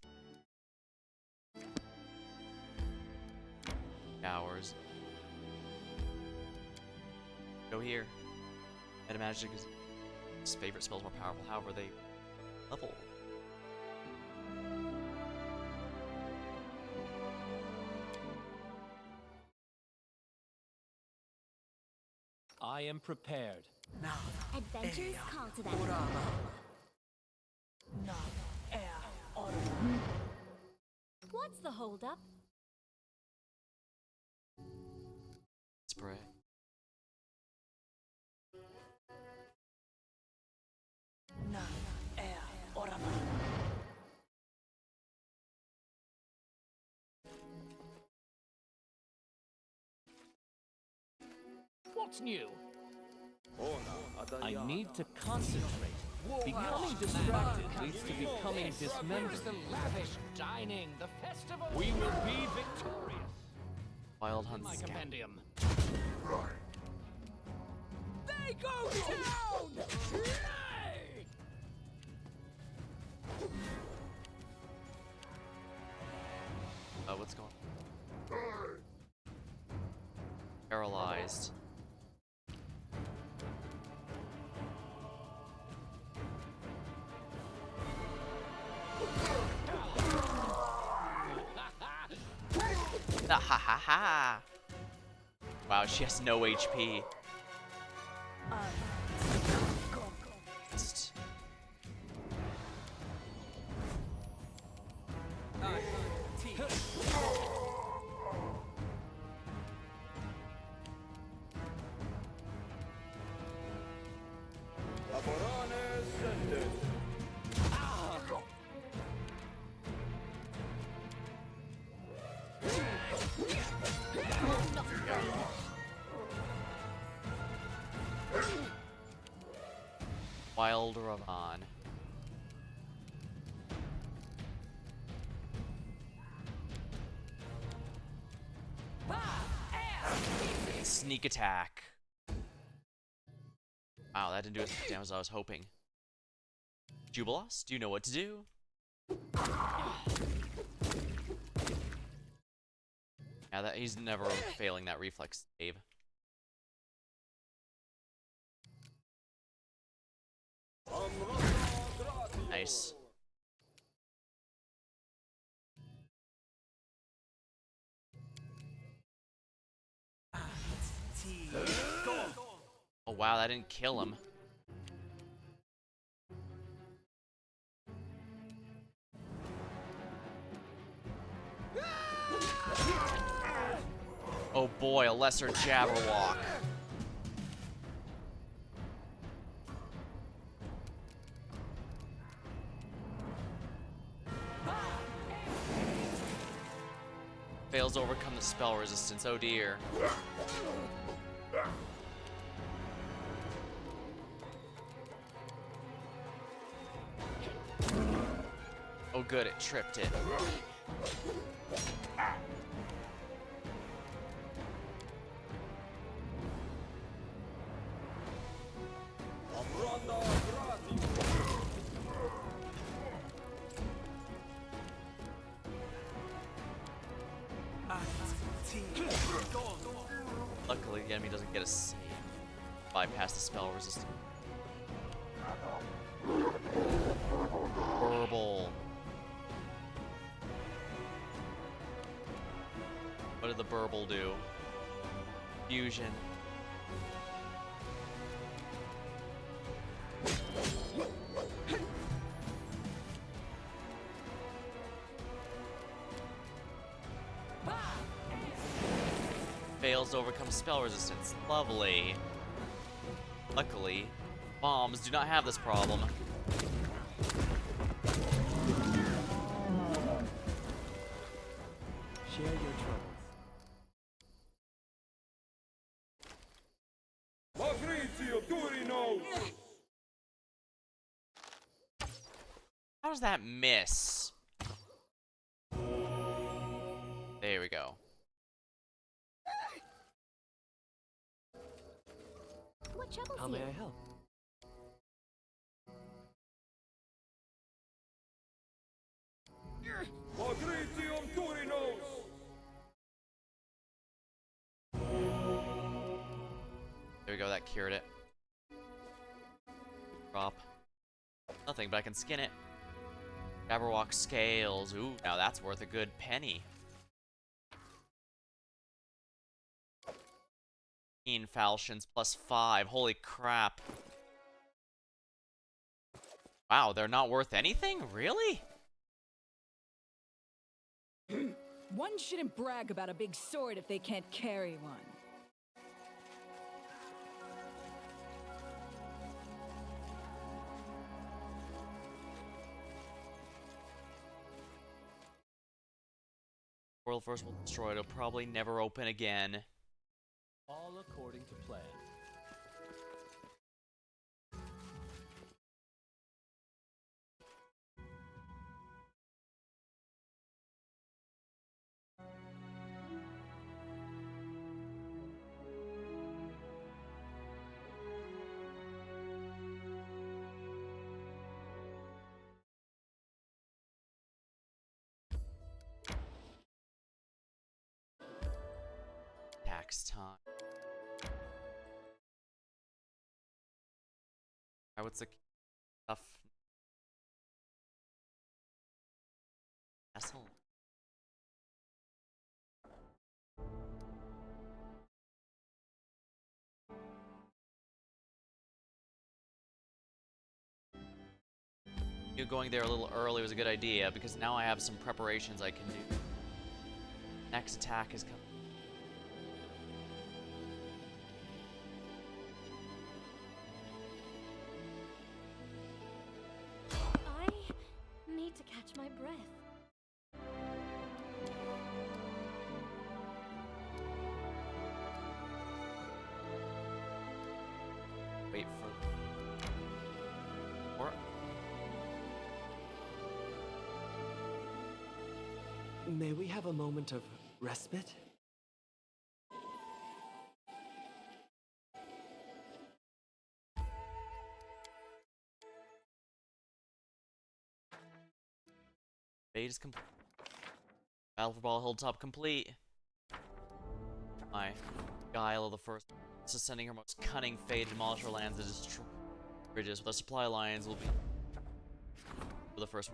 Hours. Go here. Meta Magic is his favorite spells more powerful, however they level. I am prepared. Adventures call to them. What's the holdup? Spray. What's new? I need to concentrate. Becoming distracted leads to becoming dismembered. Where's the lavish dining, the festival? We will be victorious. Wild Hunt My Scout. compendium. They go down! What's going on? Paralyzed. Ah, ha ha ha! Wow, she has no HP. Laborane sende. Wild Ravon. Sneak attack. Wow, that didn't do as much damage as I was hoping. Jubilos, do you know what to do? Yeah, that he's never failing that reflex save. Nice. Oh wow, that didn't kill him. Oh boy, a lesser Jabberwock. Fails to overcome the spell resistance, oh dear. Oh good, it tripped it. Amranda grati. Luckily, the enemy doesn't get a save. Bypass the spell resistance. Burble. What did the Burble do? Fusion. Fails to overcome spell resistance. Lovely. Luckily, bombs do not have this problem. Share your troubles. Maurizio Turino. How does that miss? There we go. What troubles How you? may I help? Maurizio Turino. There we go, that cured it. Drop. Nothing, but I can skin it. Jabberwock scales. Ooh, now that's worth a good penny. Falchions +5. Holy crap. Wow, they're not worth anything? Really? One shouldn't brag about a big sword if they can't carry one. World First will destroy it. It'll probably never open again. All according to plan. next time. Alright, what's the stuff? Asshole. Going there a little early was a good idea because now I have some preparations I can do. Next attack is coming. I need to catch my breath. Wait for... Or... May we have a moment of respite? Bait is complete. Battle for Ball Hilltop complete. My Guile of the First is sending her most cunning Fae to demolish her lands and destroy bridges. With our supply lines will be for the first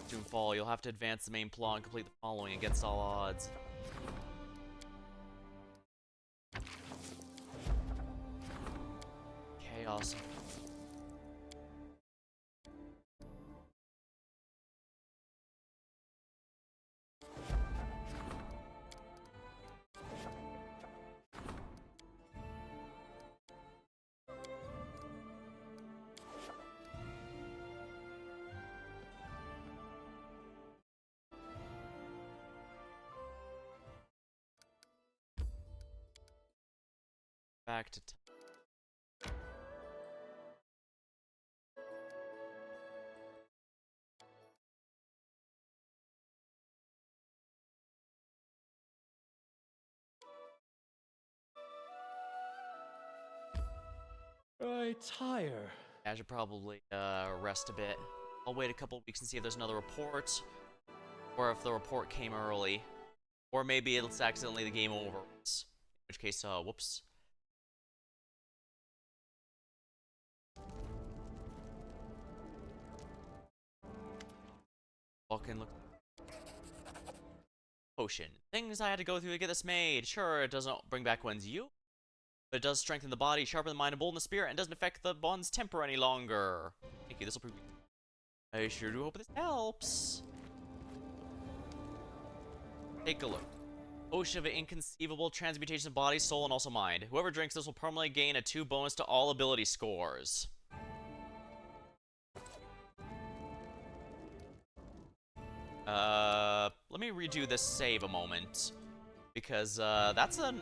soon fall. You'll have to advance the main plot and complete the following against all odds. Chaos. Back to I tire. I should probably rest a bit. I'll wait a couple weeks and see if there's another report, or if the report came early, or maybe it's accidentally the game over. In which case, whoops. Vulcan look. Potion. Things I had to go through to get this made. Sure, it doesn't bring back one's youth, but it does strengthen the body, sharpen the mind, and bolden the spirit, and doesn't affect the bond's temper any longer. Thank you, this will prove. I sure do hope this helps. Take a look. Potion of inconceivable transmutation of body, soul, and also mind. Whoever drinks this will permanently gain a 2 bonus to all ability scores. Let me redo this save a moment, because that's an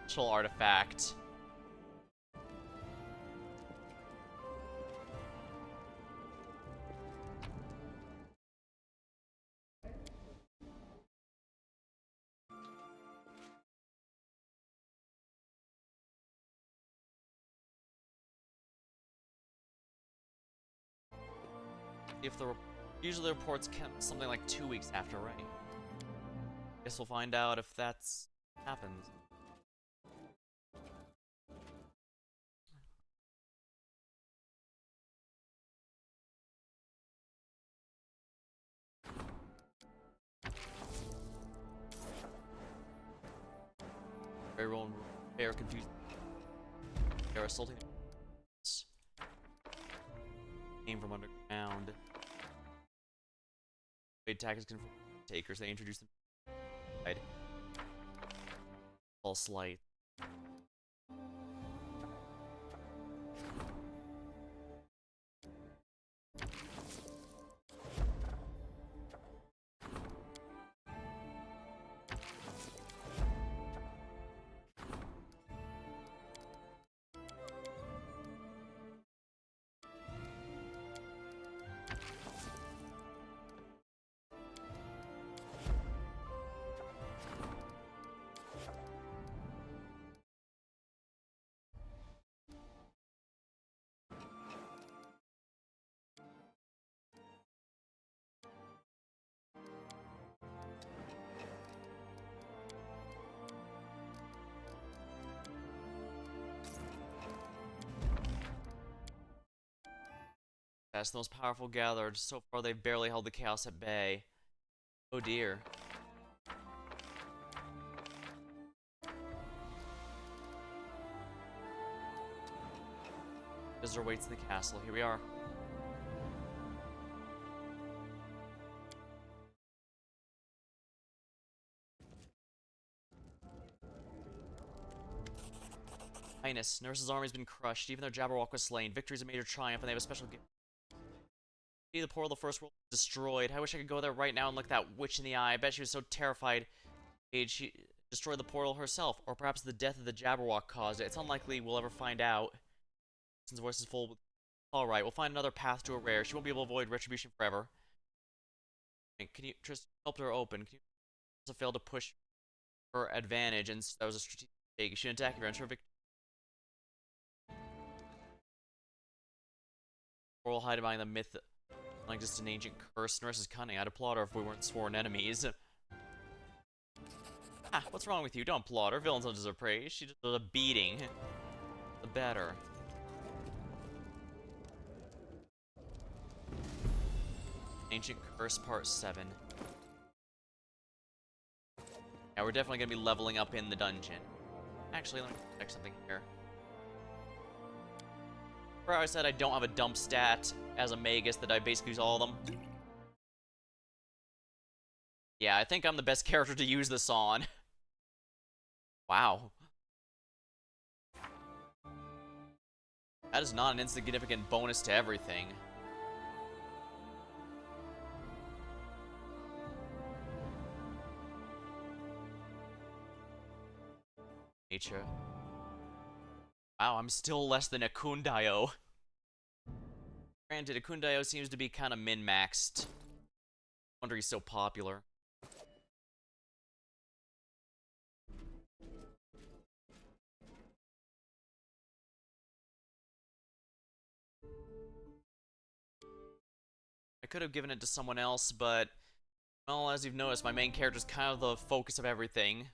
actual artifact. If the usually the reports come something like 2 weeks after, right? Guess we'll find out if that's happens. Everyone, they are confused. They are assaulting. Came from underground. Attackers can takers. They introduce them. False light. Yes, the most powerful gathered. So far, they've barely held the chaos at bay. Oh dear. Visitor waits in the castle. Here we are. Highness, Nurse's army's been crushed. Even their Jabberwock was slain. Victory's a major triumph, and they have a special gift. See the portal, the first world is destroyed. I wish I could go there right now and look that witch in the eye. I bet she was so terrified she destroyed the portal herself. Or perhaps the death of the Jabberwock caused it. It's unlikely we'll ever find out. Since the voice is full. Alright, we'll find another path to a rare. She won't be able to avoid retribution forever. Can you just help her open? Can you also fail to push her advantage? And that was a strategic mistake. You shouldn't attack if you're unsure of victory. Or we'll hide behind the myth like just an ancient curse. Nurse is cunning. I'd applaud her if we weren't sworn enemies. Ah, what's wrong with you? Don't applaud her. Villains don't deserve praise. She deserves a beating. The better. Ancient Curse Part 7. Yeah, we're definitely going to be leveling up in the dungeon. Actually, let me check something here. Where I said I don't have a dump stat as a Magus, that I basically use all of them. Yeah, I think I'm the best character to use this on. Wow. That is not an insignificant bonus to everything. Nature. Wow, I'm still less than a Kundayo. Granted, a Kundayo seems to be kind of min-maxed. Wonder he's so popular. I could have given it to someone else, but, well, as you've noticed, my main character is kind of the focus of everything.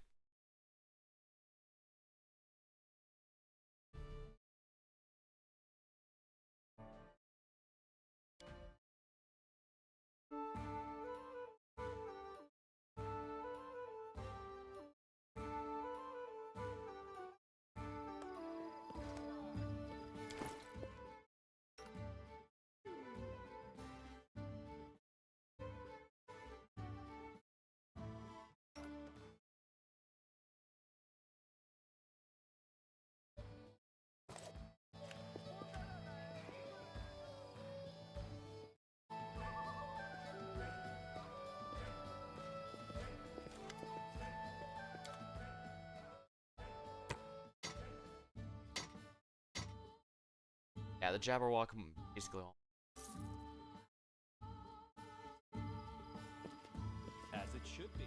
Yeah, the Jabberwock basically all. As it should be.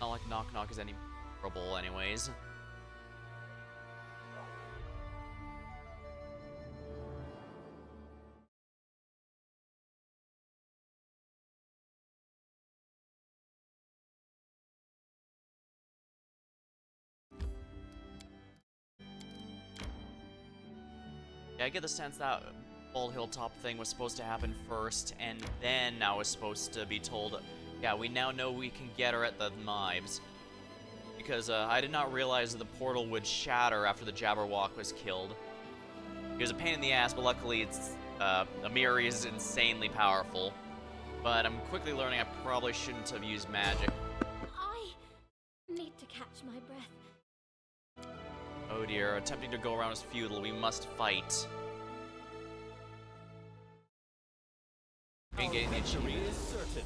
Not like Knock Knock is any trouble anyways. Yeah, I get the sense that Bald Hilltop thing was supposed to happen first, and then I was supposed to be told, yeah, we now know we can get her at the knives. Because I did not realize that the portal would shatter after the Jabberwock was killed. It was a pain in the ass, but luckily it's Amiri is insanely powerful. But I'm quickly learning I probably shouldn't have used magic. I need to catch my breath. Oh dear, attempting to go around is futile. We must fight. Getting the achievement is certain.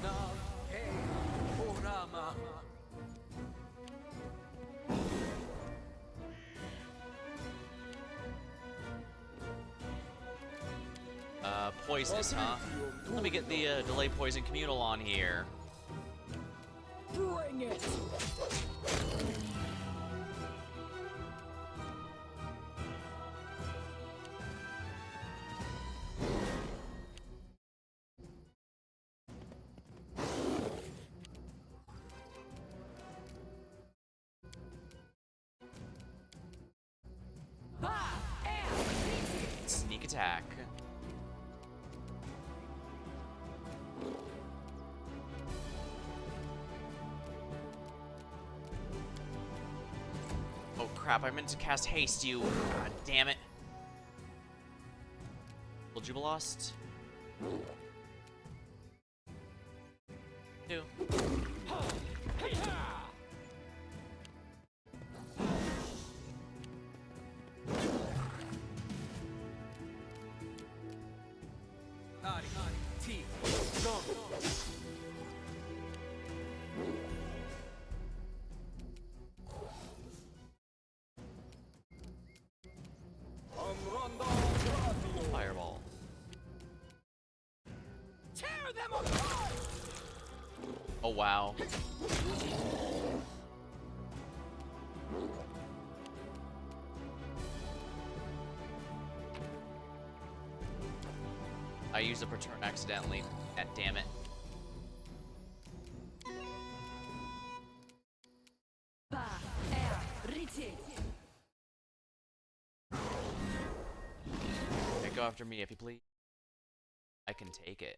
Now, hey, poisonous, huh? Let me get the delay poison communal on here. Bring it! Sneak attack. Oh crap, I meant to cast haste you. God damn it. Will Jubilost? Two. Fireball. Tear them apart! Oh wow. I used a return accidentally. God damn it. Okay, go after me if you please. I can take it.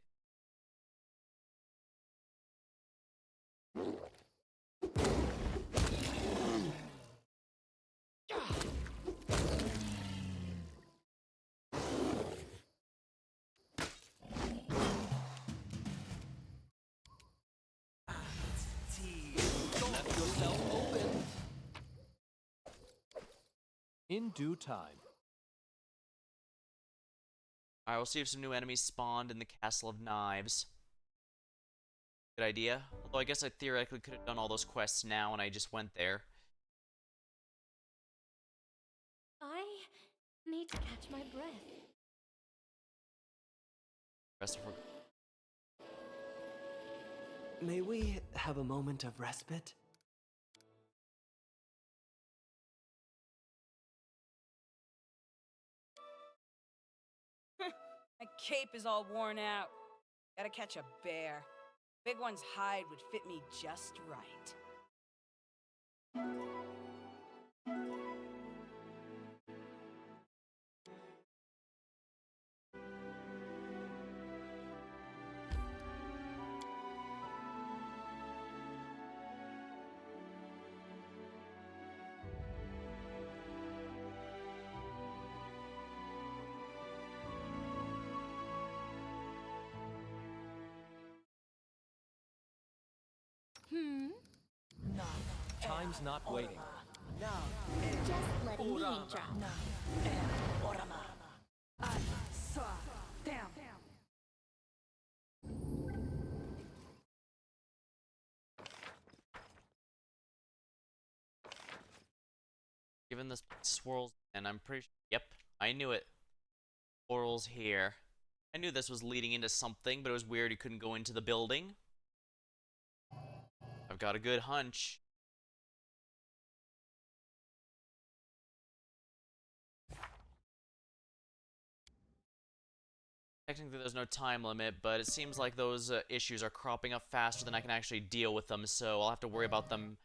Left yourself open. In due time. Alright, we'll see if some new enemies spawned in the Castle of Knives. Good idea. Although I guess I theoretically could have done all those quests now and I just went there. I need to catch my breath. Rest of May we have a moment of respite? My cape is all worn out. Gotta catch a bear. Big one's hide would fit me just right. Time's not waiting. Just letting the ink drop. Given this swirls, and I'm pretty sure, yep, I knew it. Swirls here. I knew this was leading into something, but it was weird you couldn't go into the building. I've got a good hunch. Technically there's no time limit, but it seems like those issues are cropping up faster than I can actually deal with them, so I'll have to worry about them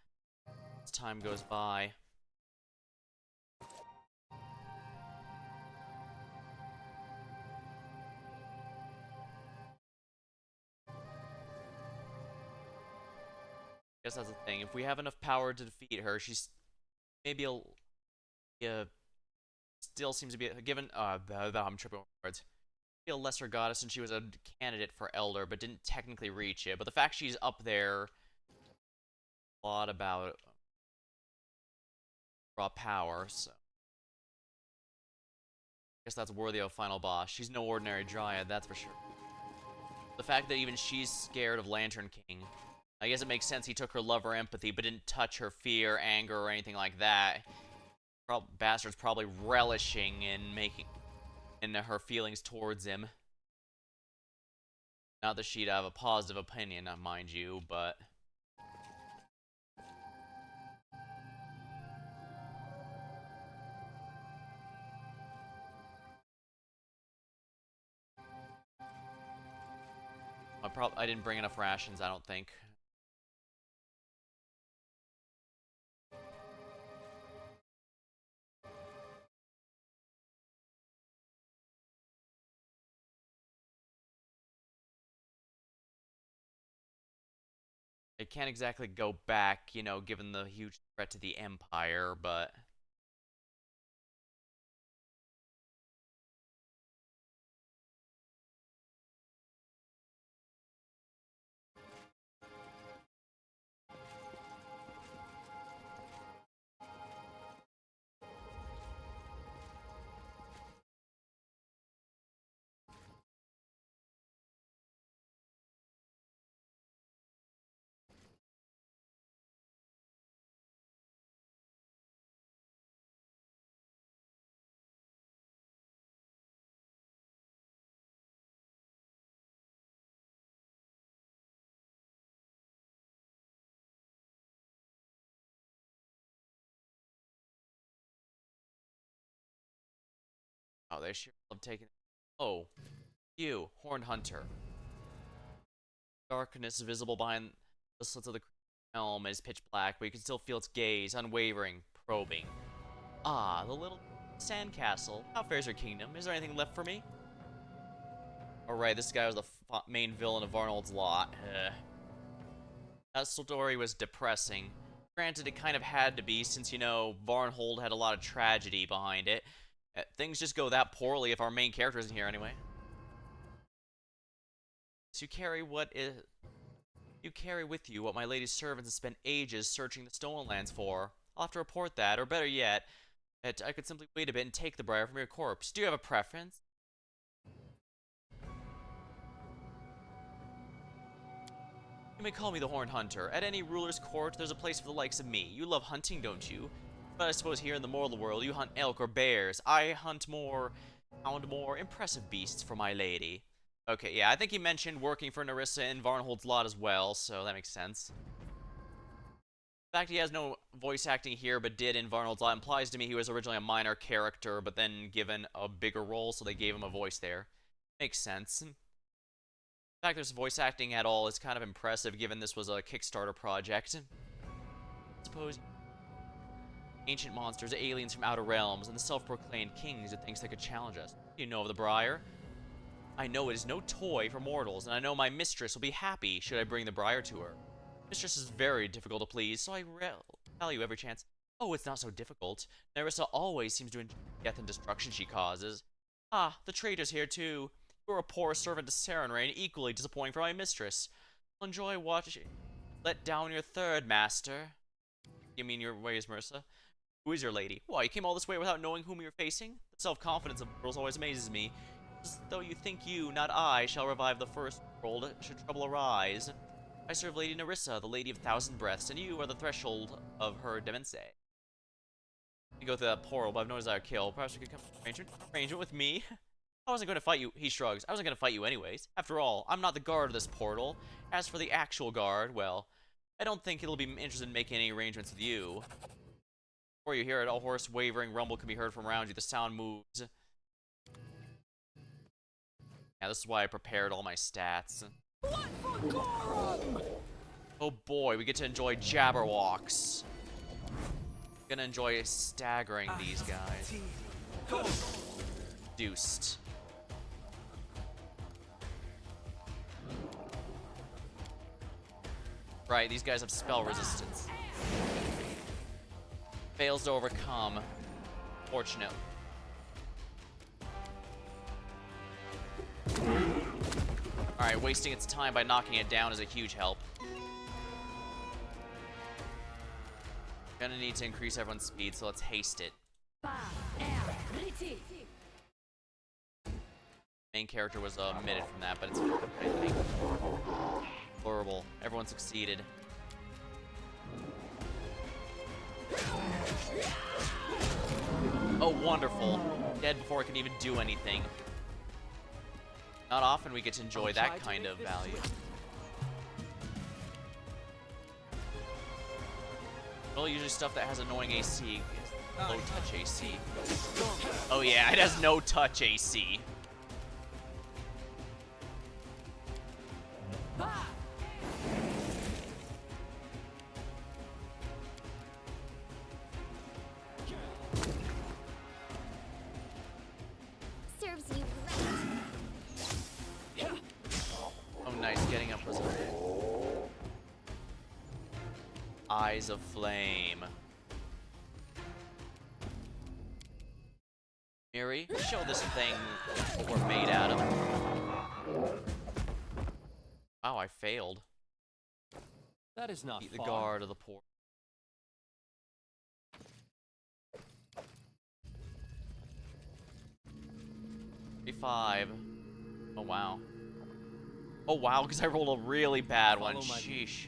as time goes by. Guess that's the thing. If we have enough power to defeat her, she's maybe still seems to be given. I'm tripping over words. A lesser goddess, and she was a candidate for elder, but didn't technically reach it. But the fact she's up there, a lot about raw power. So I guess that's worthy of a final boss. She's no ordinary dryad, that's for sure. The fact that even she's scared of Lantern King. I guess it makes sense he took her love or empathy, but didn't touch her fear, anger, or anything like that. Bastard's probably relishing in her feelings towards him. Not that she'd have a positive opinion, mind you, but... I didn't bring enough rations, I don't think. It can't exactly go back, you know, given the huge threat to the Empire, but... Oh, they sure love taking... Oh, you, Horned Hunter. Darkness is visible behind the slits of the helm is pitch black, but you can still feel its gaze, unwavering, probing. Ah, the little sandcastle. How fares your kingdom? Is there anything left for me? Alright, this guy was the main villain of Varnold's Lot. That story was depressing. Granted, it kind of had to be, since, you know, Varnhold had a lot of tragedy behind it. Things just go that poorly if our main character isn't here anyway. So you carry with you what my lady's servants have spent ages searching the Stolen Lands for. I'll have to report that, or better yet, that I could simply wait a bit and take the briar from your corpse. Do you have a preference? You may call me the Horned Hunter. At any ruler's court, there's a place for the likes of me. You love hunting, don't you? But I suppose here in the mortal world, you hunt elk or bears. I hound more impressive beasts for my lady. Okay, yeah, I think he mentioned working for Nerissa in Varnhold's Lot as well, so that makes sense. The fact he has no voice acting here, but did in Varnhold's Lot, implies to me he was originally a minor character, but then given a bigger role, so they gave him a voice there. Makes sense. The fact there's voice acting at all is kind of impressive, given this was a Kickstarter project. I suppose ancient monsters, aliens from outer realms, and the self-proclaimed kings who thinks they could challenge us. You know of the Briar? I know it is no toy for mortals, and I know my mistress will be happy should I bring the Briar to her. Mistress is very difficult to please, so I value every chance. Oh, it's not so difficult. Nerissa always seems to enjoy the death and destruction she causes. Ah, the traitor's here too. You're a poor servant to Sarenrae and equally disappointing for my mistress. I'll enjoy watching. Let down your third, master. You mean your ways, Marissa? Who is your lady? Why, you came all this way without knowing whom you're facing? The self-confidence of girls always amazes me. As though you think you, not I, shall revive the first world should trouble arise. I serve Lady Nerissa, the Lady of Thousand Breaths, and you are the threshold of her demence. You go through that portal, but I've no desire to kill. Perhaps we could come to arrangement with me? I wasn't going to fight you. He shrugs. I wasn't going to fight you anyways. After all, I'm not the guard of this portal. As for the actual guard, well, I don't think it'll be interested in making any arrangements with you. Before you hear it, a hoarse, wavering rumble can be heard from around you. The sound moves. Yeah, this is why I prepared all my stats. Oh boy, we get to enjoy Jabberwocks. Gonna enjoy staggering these guys. Deuced. Right, these guys have spell resistance. Fails to overcome. Fortunate. Alright, wasting its time by knocking it down is a huge help. Gonna need to increase everyone's speed, so let's haste it. Main character was omitted from that, but it's I think horrible. Everyone succeeded. Oh, wonderful. Dead before I can even do anything. Not often we get to enjoy that kind of value. Well, usually stuff that has annoying AC. Low touch AC. Oh yeah, it has no touch AC. Serves you right. Oh nice, getting up was a bit. Eyes of Flame. Miri, show this thing what we're made out of. Wow, I failed. That is not Beat the far. guard of the port. $35. Oh wow. Oh wow, because I rolled a really bad one. Sheesh.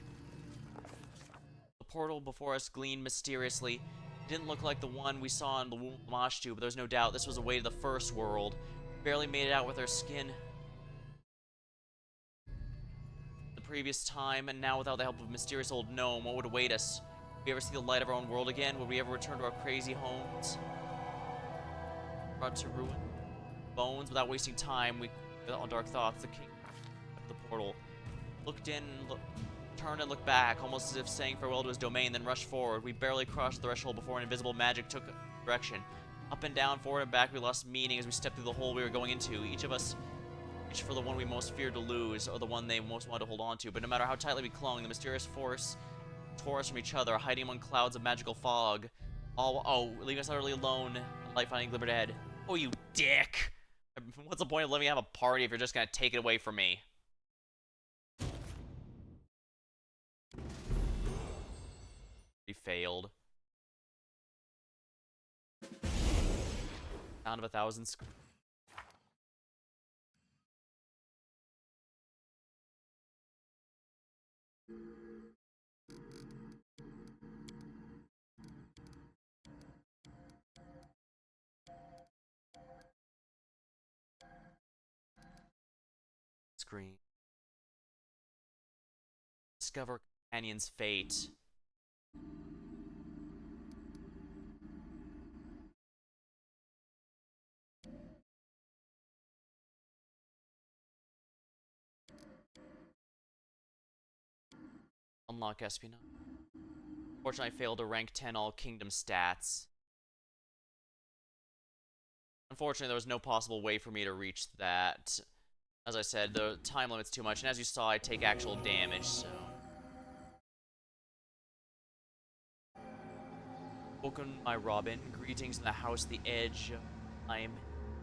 The portal before us gleamed mysteriously. It didn't look like the one we saw in the Mashtu, but there's no doubt this was a way to the first world. Barely made it out with our skin the previous time, and now without the help of a mysterious old gnome, what would await us? Would we ever see the light of our own world again? Would we ever return to our crazy homes? Brought to ruin bones without wasting time, we on dark thoughts, the king of the portal looked in, turned and looked back, almost as if saying farewell to his domain, then rushed forward. We barely crossed the threshold before an invisible magic took direction. Up and down, forward and back, we lost meaning as we stepped through the hole we were going into. Each of us reached for the one we most feared to lose, or the one they most wanted to hold on to. But no matter how tightly we clung, the mysterious force tore us from each other, hiding among clouds of magical fog. Leaving us utterly alone, and light finally glimmered ahead. Oh, you dick! What's the point of letting me have a party if you're just gonna take it away from me? He failed. Sound of 1,000 screen. Discover companion's fate. Unlock espionage. Fortunately, I failed to rank 10 all kingdom stats. Unfortunately, there was no possible way for me to reach that. As I said, the time limit's too much, and as you saw, I take actual damage, so... Welcome, my Robin. Greetings in the house, the edge of time,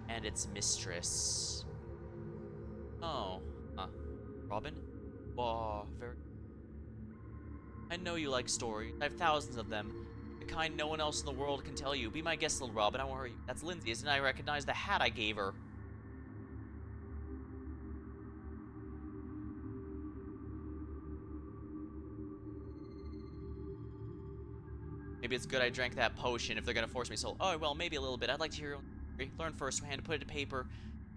and its mistress. Oh, Robin? Whoa, very... I know you like stories. I have thousands of them. The kind no one else in the world can tell you. Be my guest, little Robin. I won't hurt you. That's Lindsay, isn't it? I recognize the hat I gave her. Maybe it's good I drank that potion if they're gonna force me so. Oh, well, maybe a little bit. I'd like to hear your own story. Learn firsthand, put it to paper.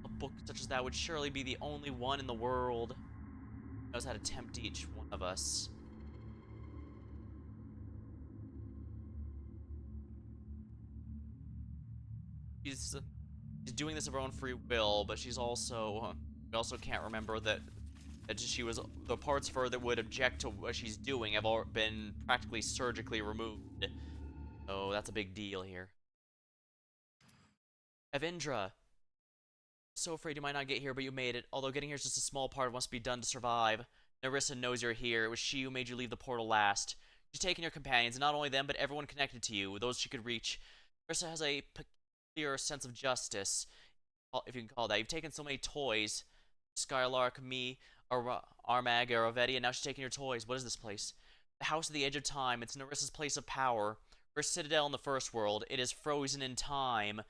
A book such as that would surely be the only one in the world who knows how to tempt each one of us. She's doing this of her own free will, but she's also, we also can't remember that she was, the parts of her that would object to what she's doing have all been practically surgically removed. So that's a big deal here. Evindra. So afraid you might not get here, but you made it. Although getting here is just a small part of what must be done to survive. Narissa knows you're here. It was she who made you leave the portal last. She's taken your companions, and not only them, but everyone connected to you, those she could reach. Narissa has a peculiar sense of justice, if you can call that. You've taken so many toys. Skylark, me, Armag, Aravetti, and now she's taking your toys. What is this place? The House of the Edge of Time. It's Narissa's place of power. Her citadel in the first world. It is frozen in time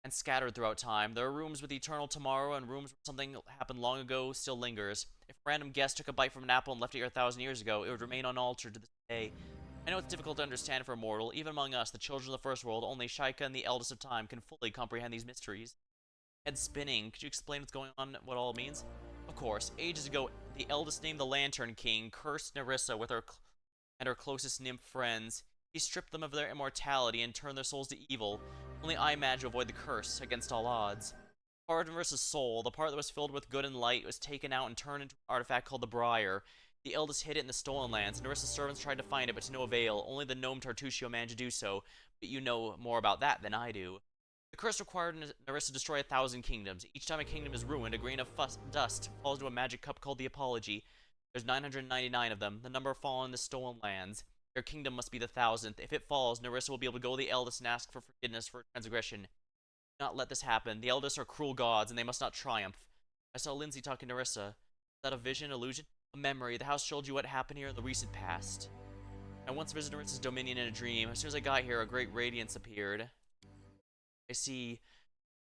and scattered throughout time. There are rooms with eternal tomorrow and rooms where something happened long ago still lingers. If a random guest took a bite from an apple and left it here 1,000 years ago, it would remain unaltered to this day. I know it's difficult to understand for a mortal. Even among us, the children of the first world, only Shaika and the eldest of time can fully comprehend these mysteries. Head spinning. Could you explain what's going on, what all it means? Of course. Ages ago, the eldest named the Lantern King cursed Nerissa with her and her closest nymph friends. He stripped them of their immortality and turned their souls to evil. Only I managed to avoid the curse, against all odds. Part of Nerissa's soul, the part that was filled with good and light, was taken out and turned into an artifact called the Briar. The eldest hid it in the Stolen Lands. Nerissa's servants tried to find it, but to no avail. Only the gnome Tartusio managed to do so, but you know more about that than I do. The curse required Nerissa to destroy 1,000 kingdoms. Each time a kingdom is ruined, a grain of dust falls into a magic cup called the Apology. There's 999 of them, the number fallen in the Stolen Lands. Their kingdom must be the 1,000th. If it falls, Nerissa will be able to go to the eldest and ask for forgiveness for transgression. Do not let this happen. The eldest are cruel gods, and they must not triumph. I saw Lindsay talking to Nerissa. Is that a vision, illusion? A memory. The house showed you what happened here in the recent past. I once visited Nerissa's dominion in a dream. As soon as I got here, a great radiance appeared. I see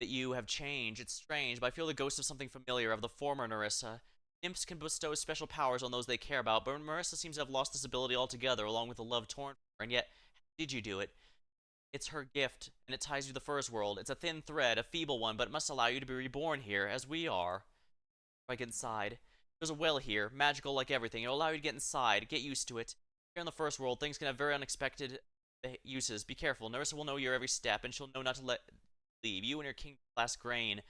that you have changed. It's strange, but I feel the ghost of something familiar, of the former Nerissa. Nymphs can bestow special powers on those they care about, but Nerissa seems to have lost this ability altogether, along with the love torn from her, and yet, how did you do it? It's her gift, and it ties you to the first world. It's a thin thread, a feeble one, but it must allow you to be reborn here, as we are. I get inside. There's a well here, magical like everything. It'll allow you to get inside, get used to it. Here in the first world, things can have very unexpected uses. Be careful. Nerissa will know your every step, and she'll know not to let leave. You and your king's last grain.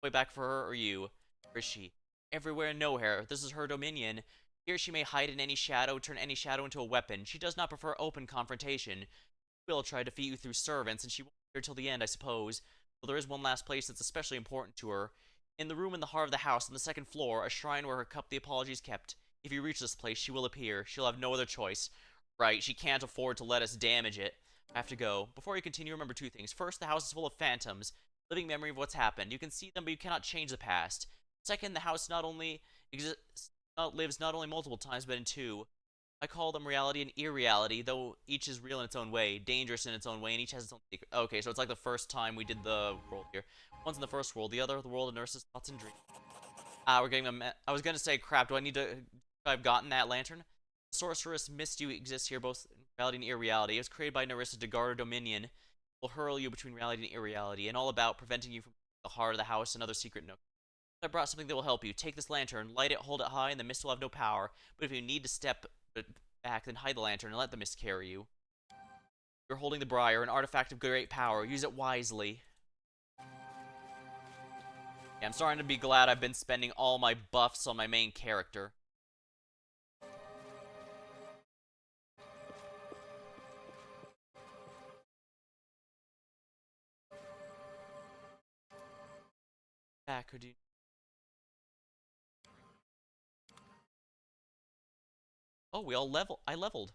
Way back for her or you. Where is she? Everywhere and nowhere. This is her dominion. Here she may hide in any shadow, turn any shadow into a weapon. She does not prefer open confrontation. She will try to defeat you through servants, and she won't be here till the end, I suppose. Though there is one last place that's especially important to her. In the room in the heart of the house, on the second floor, a shrine where her cup the Apology is kept. If you reach this place, she will appear. She'll have no other choice. Right, she can't afford to let us damage it. I have to go. Before you continue, remember two things. First, the house is full of phantoms, living memory of what's happened. You can see them, but you cannot change the past. Second, the house lives not only multiple times, but in two. I call them reality and irreality, though each is real in its own way, dangerous in its own way, and each has its own secret. Okay, so it's like the first time we did the world here. One's in the first world, the other the world of Nurse's thoughts and dreams. We're getting I was gonna say, crap, do I need to... I've gotten that lantern? The sorceress missed you exists here, both in reality and irreality. It was created by Nerissa to guard her dominion. It will hurl you between reality and irreality, and all about preventing you from the heart of the house and other secret nooks. I brought something that will help you. Take this lantern, light it, hold it high, and the mist will have no power. But if you need to step back, then hide the lantern and let the mist carry you. You're holding the Briar, an artifact of great power. Use it wisely. Yeah, I'm starting to be glad I've been spending all my buffs on my main character. Back, or do you... Oh, we all I leveled.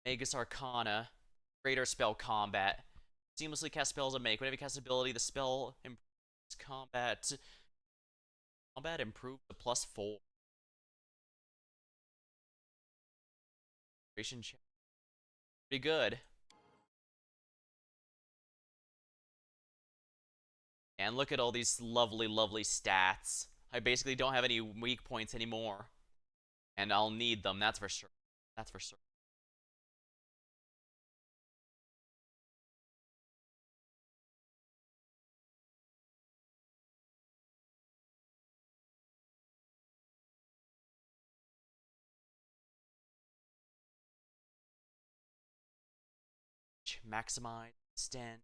Magus Arcana. Greater spell combat. Seamlessly cast spells and make. Whenever you cast ability, the spell improves combat. Combat improved to +4. Pretty good. And look at all these lovely, lovely stats. I basically don't have any weak points anymore. And I'll need them, that's for sure. That's for sure. Maximize, extend.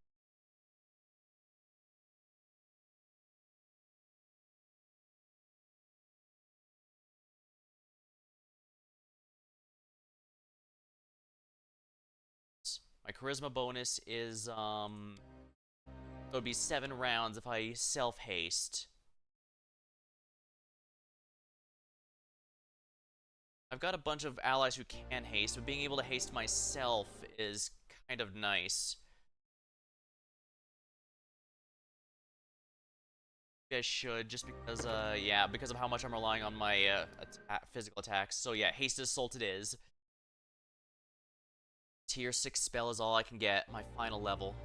My charisma bonus is, so it'd be 7 rounds if I self-haste. I've got a bunch of allies who can haste, but being able to haste myself is kind of nice. I should, just because, yeah, because of how much I'm relying on my, physical attacks. So yeah, haste assault it is. Tier 6 spell is all I can get, my final level.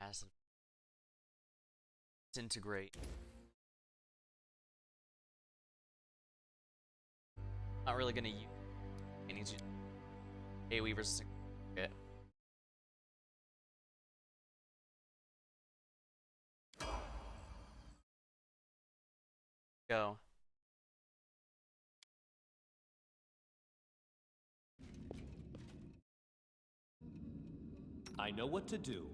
Acid. Disintegrate. Not really gonna use any AoE versus it. Go. I know what to do.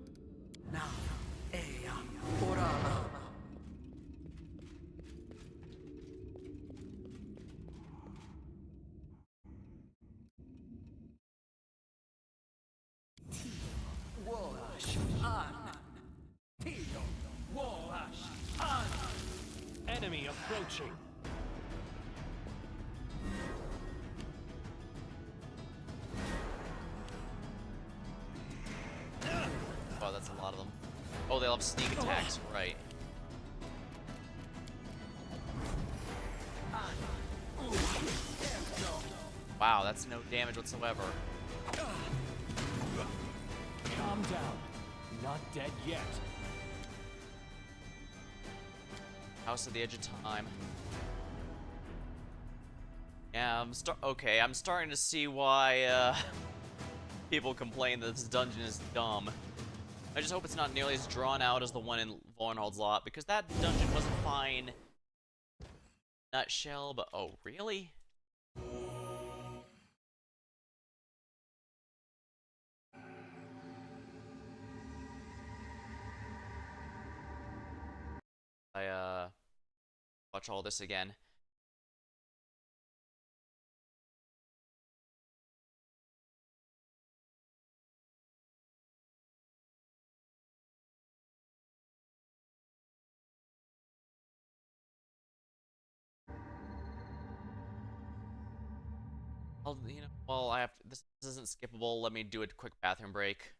Enemy approaching. Oh, that's a lot of them. Oh, they all have sneak attacks, right. Wow, that's no damage whatsoever. Calm down. Not dead yet. House of the Edge of Time. Yeah, I'm starting to see why people complain that this dungeon is dumb. I just hope it's not nearly as drawn out as the one in Vornhold's Lot, because that dungeon wasn't fine. Nutshell, but oh, really? I watch all this again. Well, I have to, this isn't skippable. Let me do a quick bathroom break.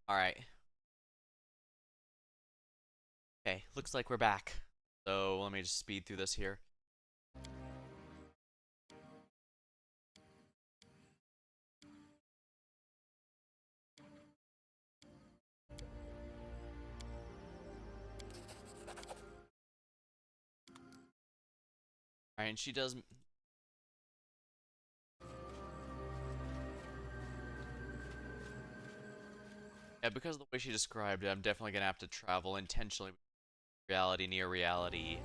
Alright. Okay, looks like we're back. So let me just speed through this here. Alright, and she does... Yeah, because of the way she described it, I'm definitely gonna have to travel intentionally. Reality near reality.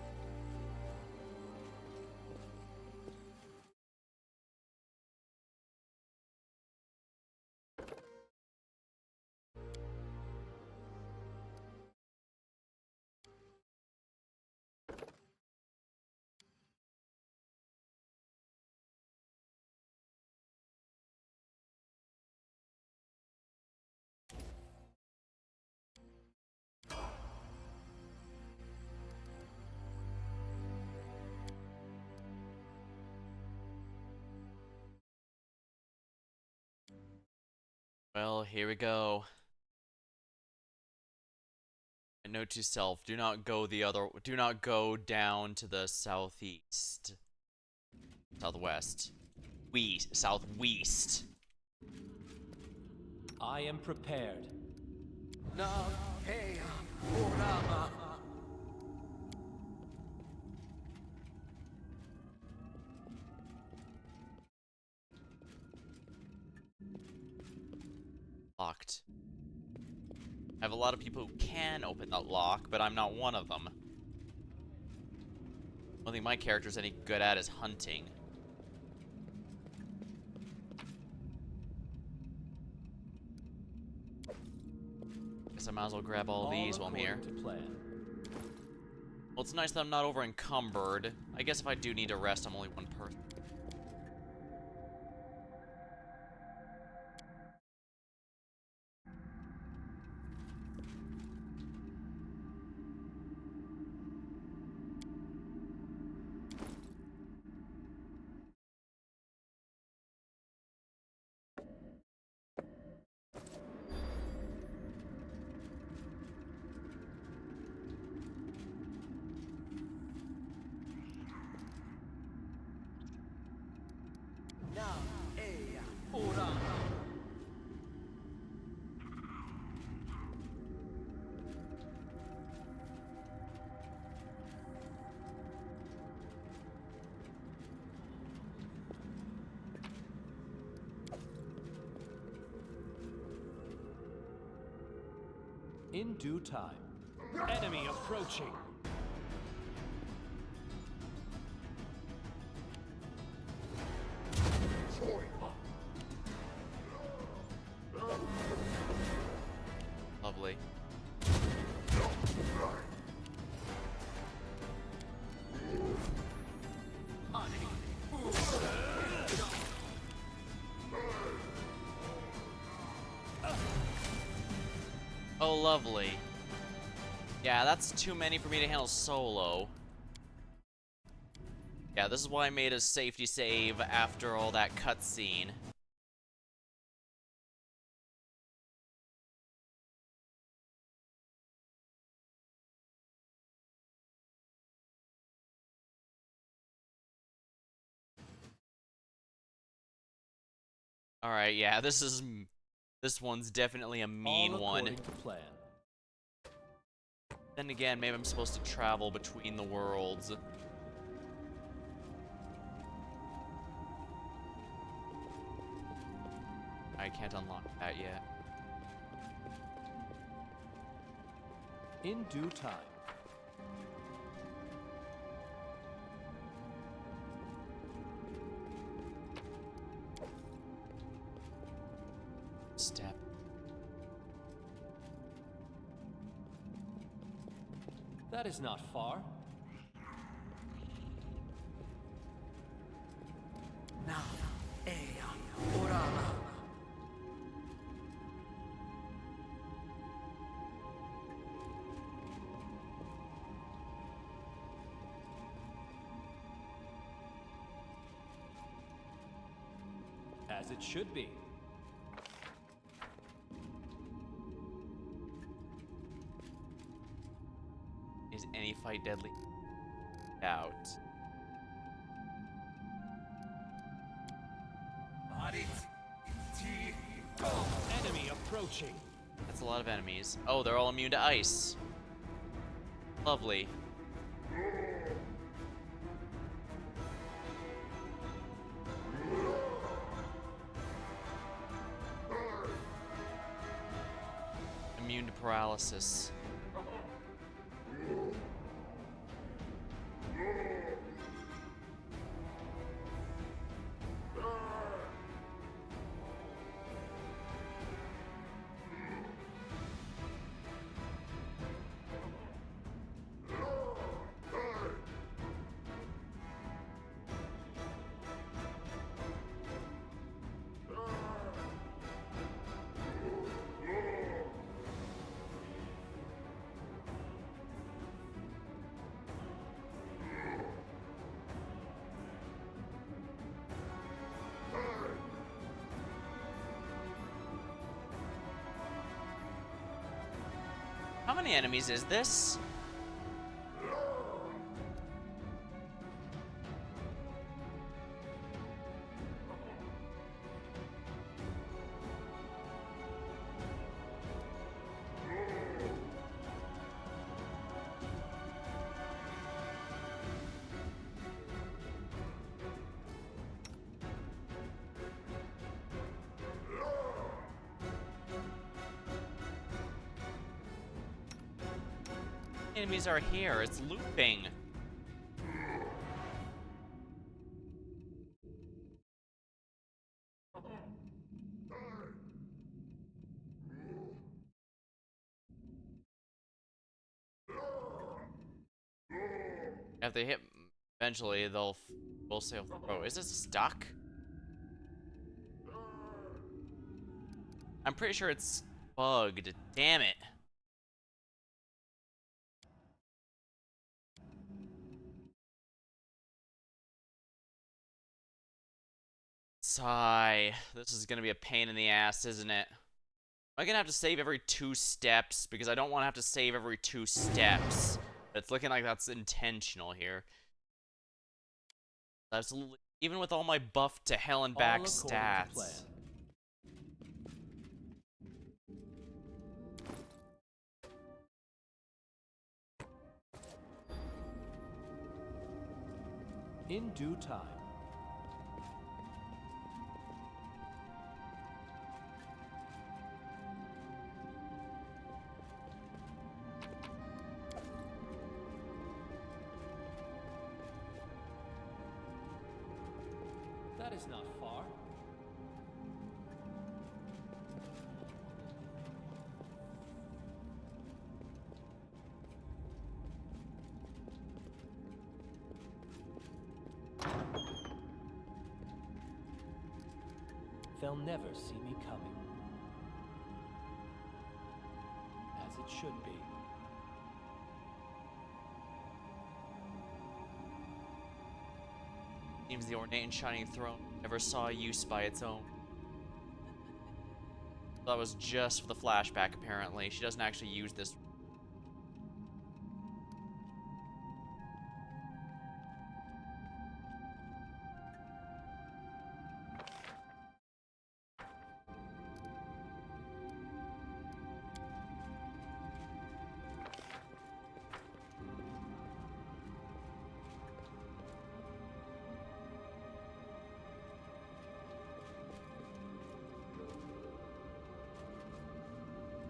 Well, here we go. Note to self, do not go down to the southeast. Southwest. Southwest. I am prepared. Locked. I have a lot of people who can open that lock, but I'm not one of them. One thing my character's any good at is hunting. Guess I might as well grab all these while I'm here. Well, it's nice that I'm not over encumbered. I guess if I do need to rest, I'm only one person. In due time. Enemy approaching. Lovely. Oh, lovely. Yeah, that's too many for me to handle solo. Yeah, this is why I made a safety save after all that cutscene. Alright, yeah, this one's definitely a mean one. According to plan. Then again, maybe I'm supposed to travel between the worlds. I can't unlock that yet. In due time. Step. That is not far. As it should be. Is any fight deadly? Out. Enemy approaching. That's a lot of enemies. Oh, they're all immune to ice. Lovely. immune to paralysis. How many enemies is this? Enemies are here. It's looping. If they hit, eventually they'll will say, "Oh, is this stuck?" I'm pretty sure it's bugged. Damn it. Sigh. This is gonna be a pain in the ass, isn't it? Am I gonna have to save every 2 steps? Because I don't want to have to save every 2 steps. It's looking like that's intentional here. Absolutely. Even with all my buff to hell and back stats. In due time. That is not far. They'll never see me coming. As it should be. Seems the ornate and shining throne never saw use by its own. That was just for the flashback, apparently. She doesn't actually use this.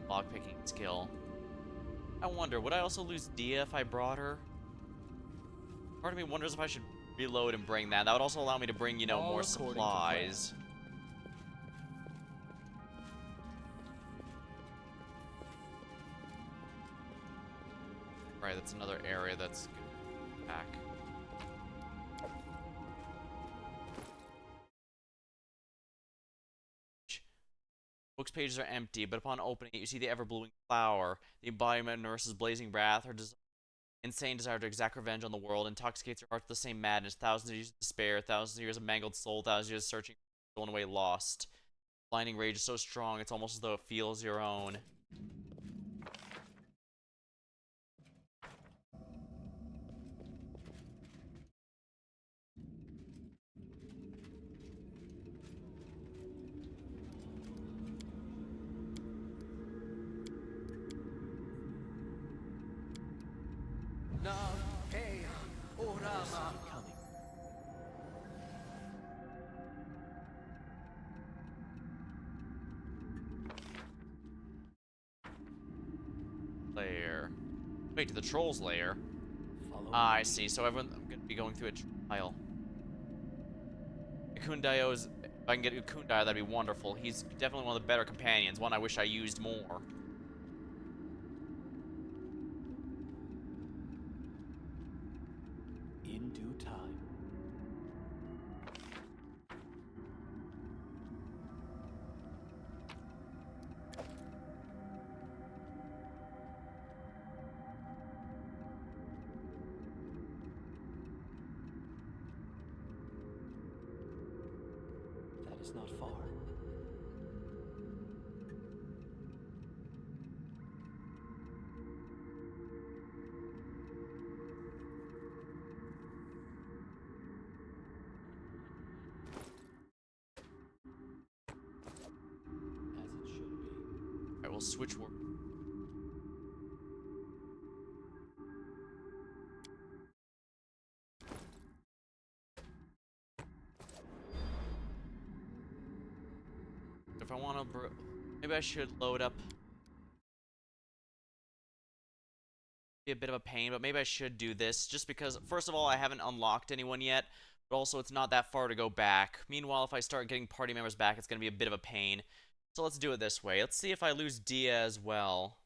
Lockpicking skill. I wonder, would I also lose Dia if I brought her? Part of me wonders if I should reload and bring that. That would also allow me to bring, you know, more supplies. Right, that's another area that's back. Book's pages are empty, but upon opening it, you see the ever-blooming flower. The embodiment of Nurse's blazing wrath, her insane desire to exact revenge on the world, intoxicates your heart with the same madness. Thousands of years of despair, thousands of years of mangled soul, thousands of years of searching, stolen away, lost. Blinding rage is so strong, it's almost as though it feels your own. Wait, to the Troll's lair. Follow Ah, I me. see. So everyone, I'm gonna be going through a trial. Ikundayo's, if I can get Ukundayo, that'd be wonderful. He's definitely one of the better companions. One I wish I used more. In due time. That is not far. As it should be. Alright, we'll switch work. If I want to, maybe I should load up. Be a bit of a pain, but maybe I should do this just because, first of all, I haven't unlocked anyone yet, but also it's not that far to go back. Meanwhile, if I start getting party members back, it's going to be a bit of a pain. So let's do it this way. Let's see if I lose Dia as well.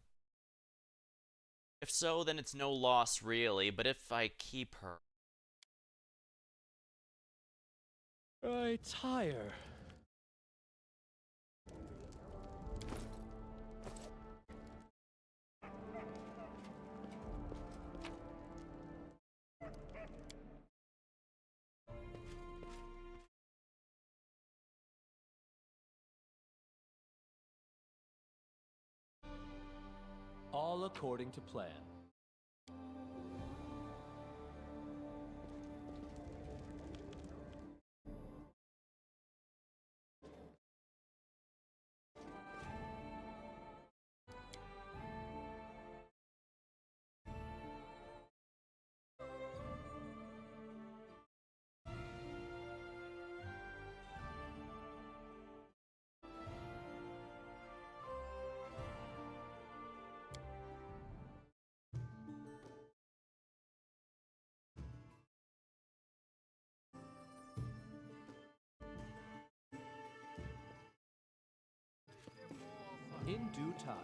If so, then it's no loss really, but if I keep her... I tire. All according to plan. In due time.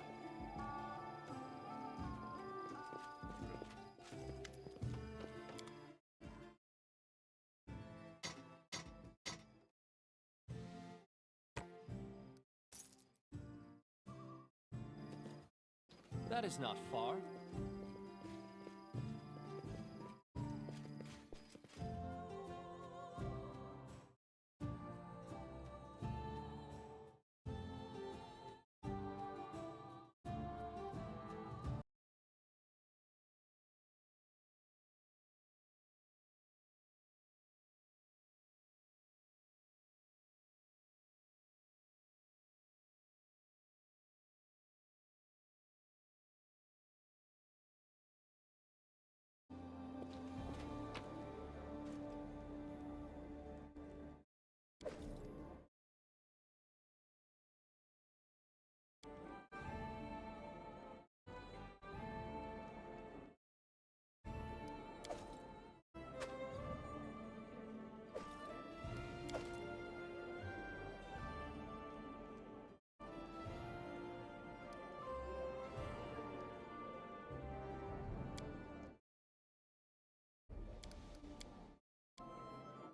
That is not far.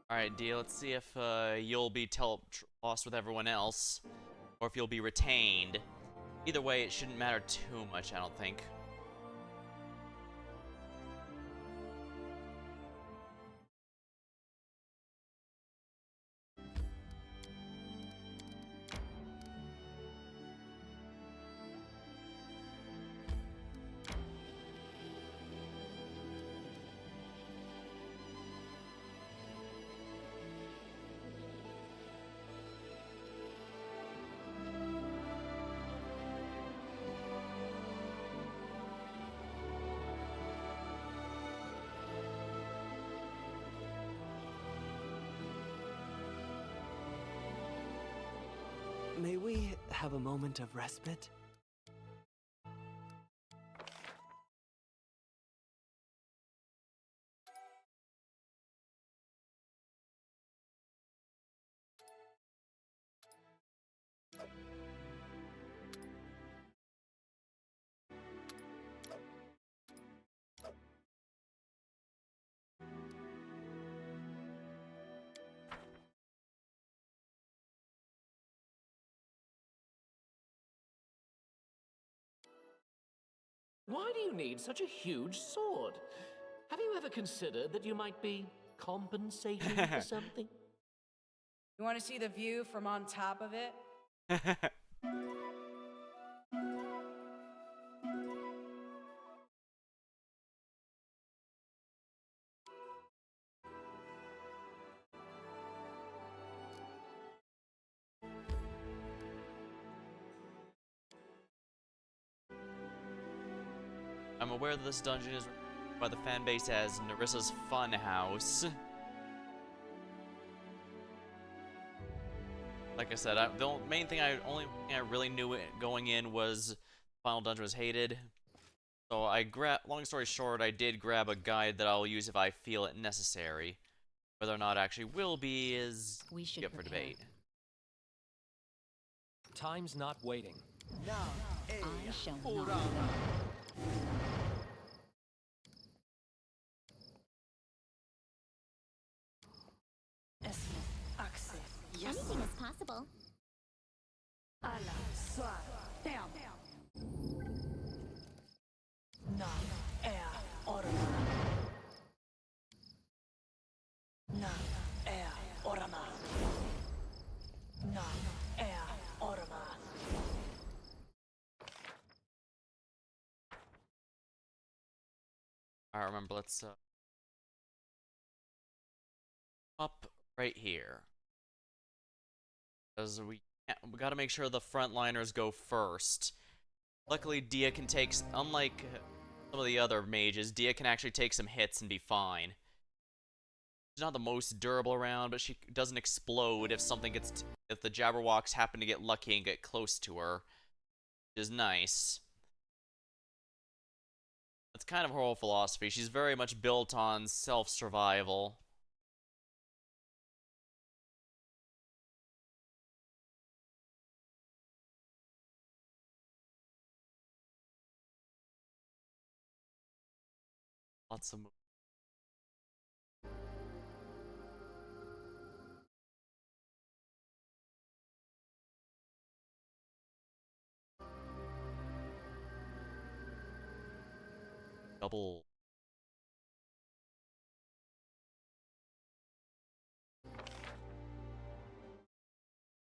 Alright, Dia, let's see if you'll be lost with everyone else, or if you'll be retained. Either way, it shouldn't matter too much, I don't think. May we have a moment of respite? Why do you need such a huge sword? Have you ever considered that you might be compensating for something? You want to see the view from on top of it? I'm aware that this dungeon is by the fanbase as Nerissa's Funhouse. Like I said, the only thing I really knew going in was Final Dungeon was hated. So long story short, I did grab a guide that I'll use if I feel it necessary. Whether or not it actually will be is up for debate. Time's not waiting. I shall not. Anything is possible. Alright, remember, let's up right here. Because we gotta make sure the frontliners go first. Luckily, Dia can take, unlike some of the other mages, Dia can actually take some hits and be fine. She's not the most durable around, but she doesn't explode if if the Jabberwocks happen to get lucky and get close to her, which is nice. That's kind of her whole philosophy. She's very much built on self-survival. Lots of double.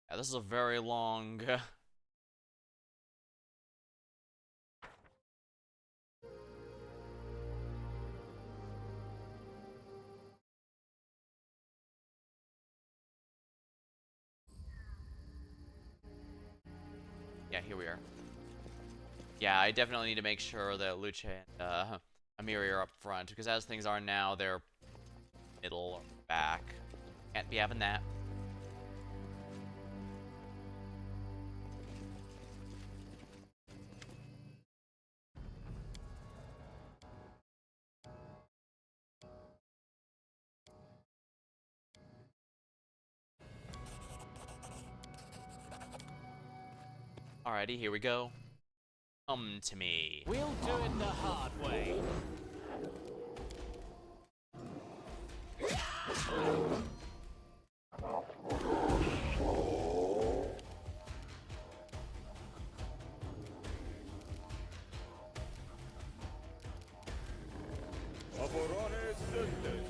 Yeah, this is a very long. Yeah, here we are. Yeah, I definitely need to make sure that Luce and Amiri are up front, because as things are now, they're middle or back. Can't be having that. Alrighty, here we go. Come to me. We'll do it the hard way. Aborone Sendes.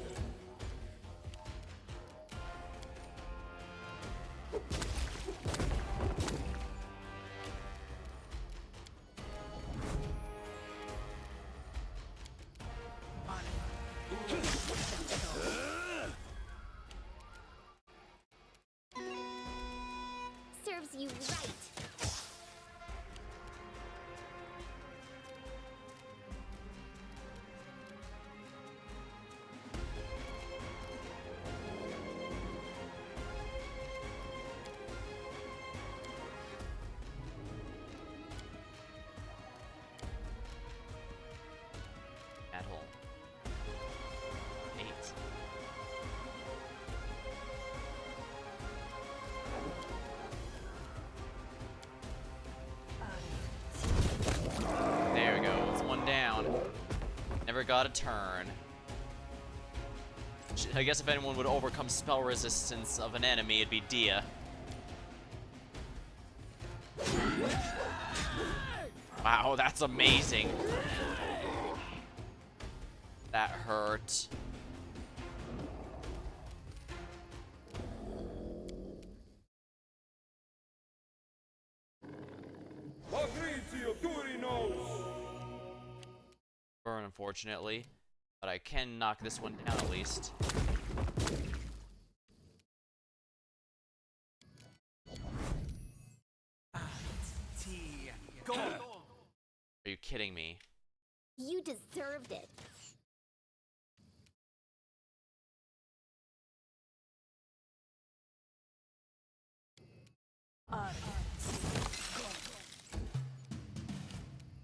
Serves you right. At home. 8. There we go. It's one down. Never got a turn. I guess if anyone would overcome spell resistance of an enemy, it'd be Dia. Wow, that's amazing. That hurt. Burn, unfortunately. But I can knock this one down at least. Are you kidding me? You deserved it.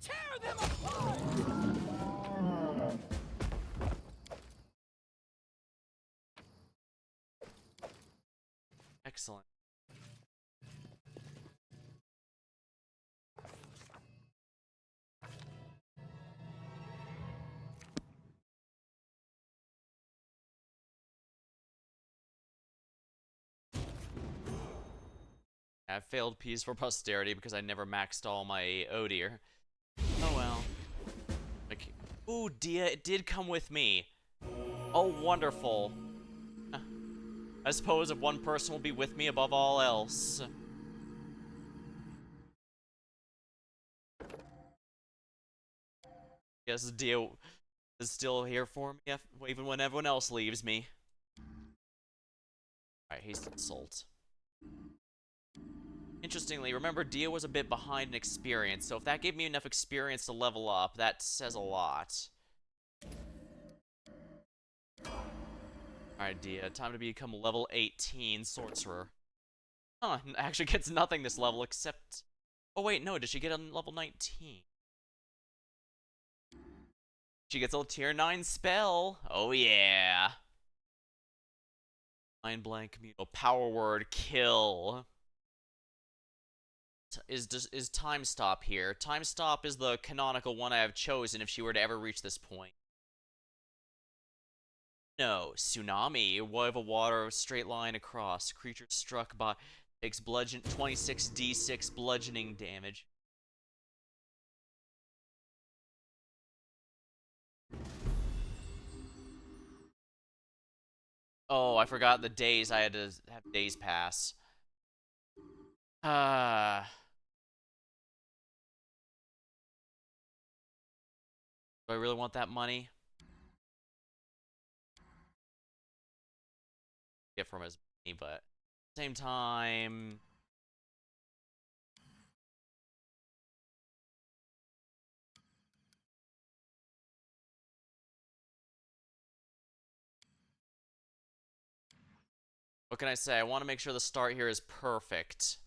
Tear them apart! Excellent. I failed Peace for Posterity because I never maxed all my Odir. Oh well. Like, ooh, Dia, it did come with me. Oh, wonderful. I suppose if one person will be with me above all else. Guess Dia is still here for me, even when everyone else leaves me. Alright, Haste Assault. Interestingly, remember Dia was a bit behind in experience, so if that gave me enough experience to level up, that says a lot. Alright, Dia, time to become level 18 Sorcerer. Huh, actually gets nothing this level except... Oh wait, no, does she get on level 19? She gets a tier 9 spell. Oh yeah. Mind blank communal power word kill. Is time stop here? Time stop is the canonical one I have chosen if she were to ever reach this point. No, tsunami, a wave of water, straight line across. Creature struck by takes 26d6 bludgeoning damage. Oh, I forgot the days. I had to have days pass. Do I really want that money? Get from his money, but at the same time... What can I say? I want to make sure the start here is perfect.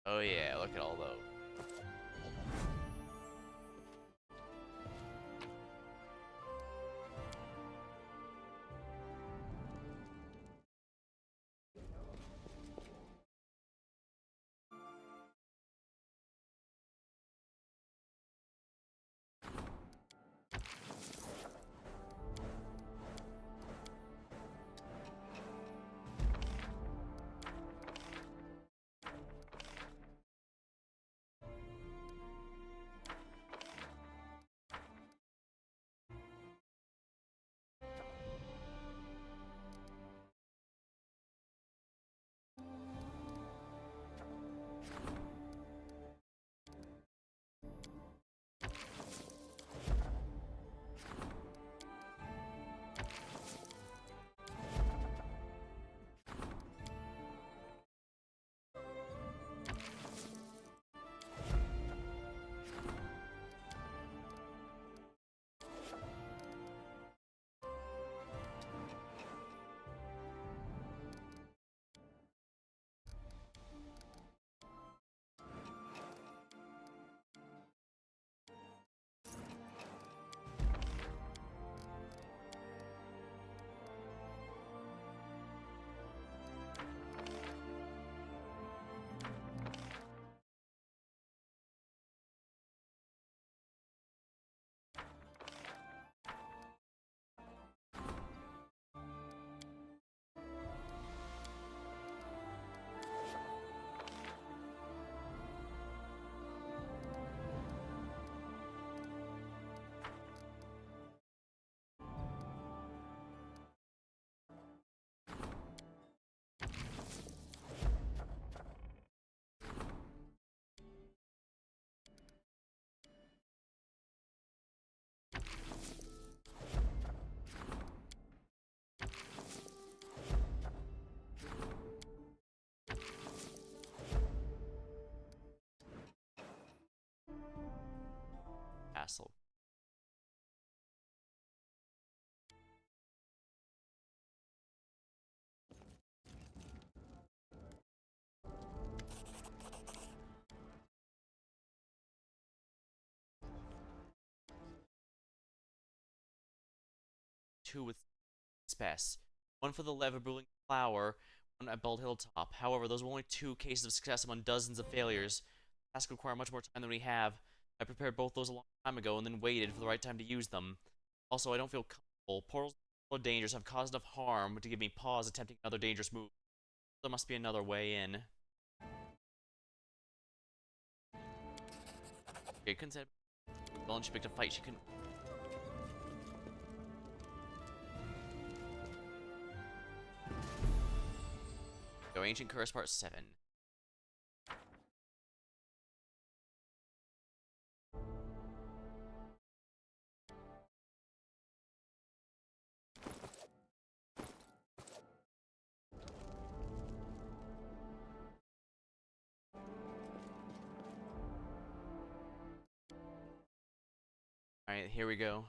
Oh yeah, look at all those. castle. Two with spess. One for the lever brewing flour, one at Bald Hilltop. However, those were only 2 cases of success among dozens of failures. Tasks require much more time than we have. I prepared both those a long time ago and then waited for the right time to use them. Also, I don't feel comfortable. Portals or dangers have caused enough harm to give me pause attempting another dangerous move. There must be another way in. Okay, couldn't say. Well, and she picked a fight she couldn't. Go Ancient Curse Part 7. Alright, here we go.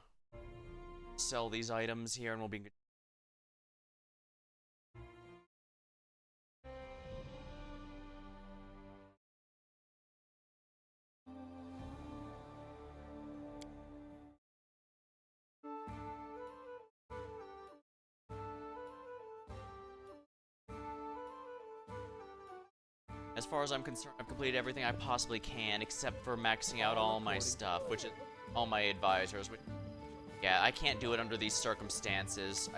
Sell these items here and we'll be good. As far as I'm concerned, I've completed everything I possibly can, except for maxing out all my stuff, which is all my advisors. Which, yeah, I can't do it under these circumstances.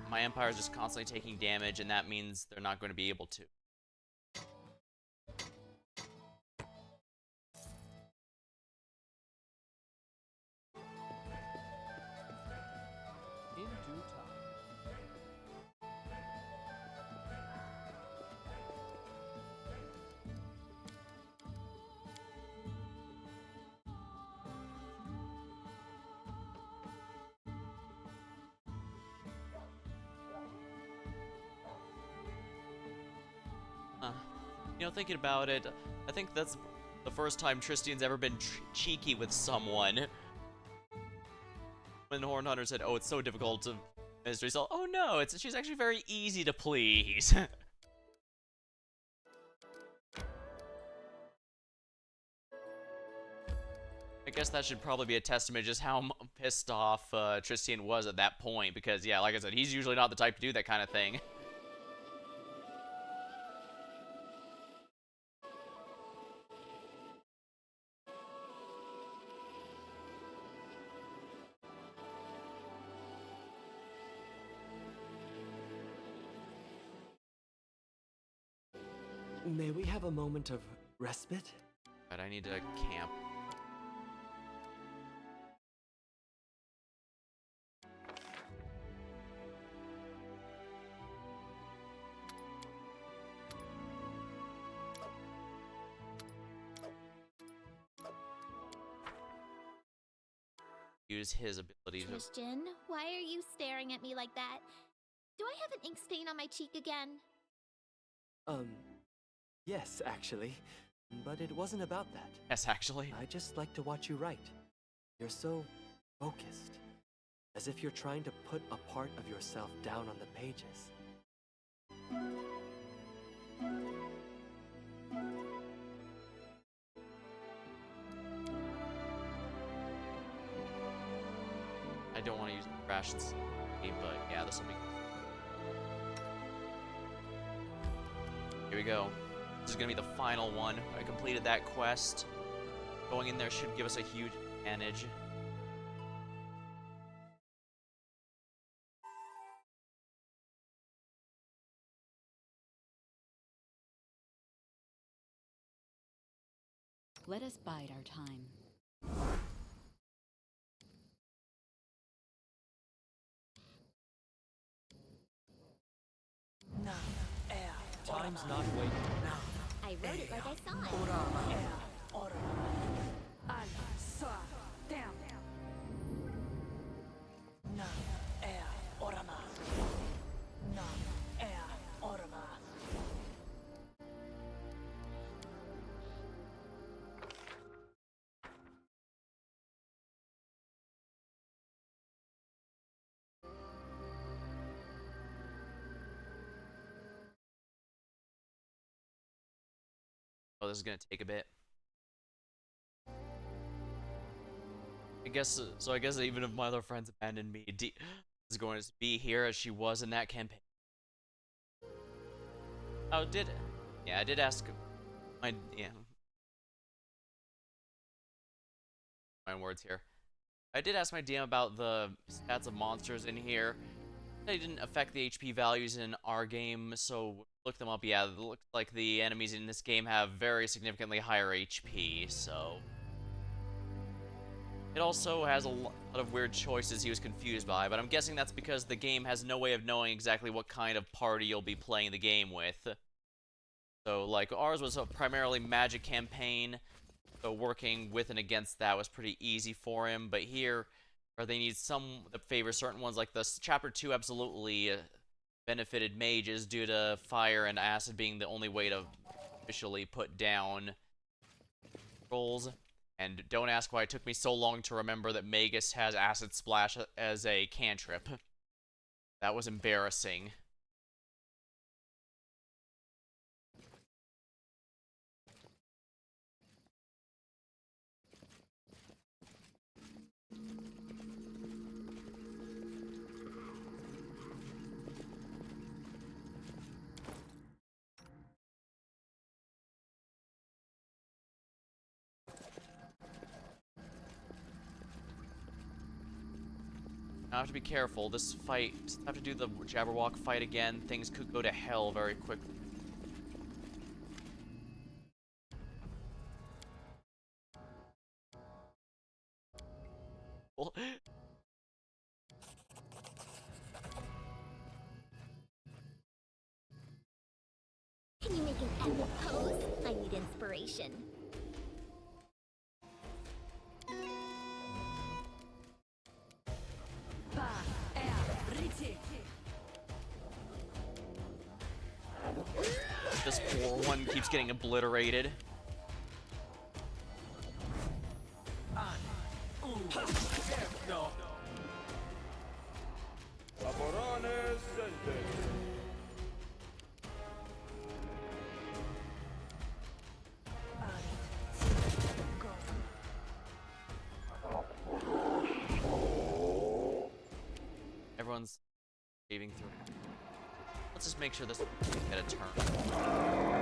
My empire is just constantly taking damage, and that means they're not going to be able to. In due time. You know, thinking about it, I think that's the first time Tristian's ever been cheeky with someone. When Horn Hunter said, "Oh, it's so difficult to mystery solve." Oh no, she's actually very easy to please. I guess that should probably be a testament to just how pissed off Tristian was at that point, because yeah, like I said, he's usually not the type to do that kind of thing. May we have a moment of respite? But I need to camp. Use his ability to. Christian, why are you staring at me like that? Do I have an ink stain on my cheek again? Yes, actually. But it wasn't about that. Yes, actually. I just like to watch you write. You're so focused. As if you're trying to put a part of yourself down on the pages. I don't want to use rations, but yeah, this will be. Here we go. This is gonna be the final one. I completed that quest. Going in there should give us a huge advantage. Let us bide our time. Time's not waiting. I wrote it like I saw it. Oh, this is gonna take a bit. I guess so. I guess even if my other friends abandoned me, D is going to be here as she was in that campaign. Oh, did it? Yeah, I did ask my my words here. I did ask my DM about the stats of monsters in here. They didn't affect the HP values in our game, so look them up. Yeah, it looks like the enemies in this game have very significantly higher HP, so... It also has a lot of weird choices he was confused by, but I'm guessing that's because the game has no way of knowing exactly what kind of party you'll be playing the game with. So, like, ours was a primarily magic campaign, so working with and against that was pretty easy for him, but here, where they need some that favor certain ones, like this Chapter 2 absolutely benefited mages due to fire and acid being the only way to officially put down rolls. And don't ask why it took me so long to remember that Magus has Acid Splash as a cantrip. That was embarrassing. I have to be careful. This fight, I have to do the Jabberwock fight again. Things could go to hell very quickly. Can you make an epic pose? I need inspiration. This poor one keeps getting obliterated. Everyone's saving through. Let's just make sure this get a turn.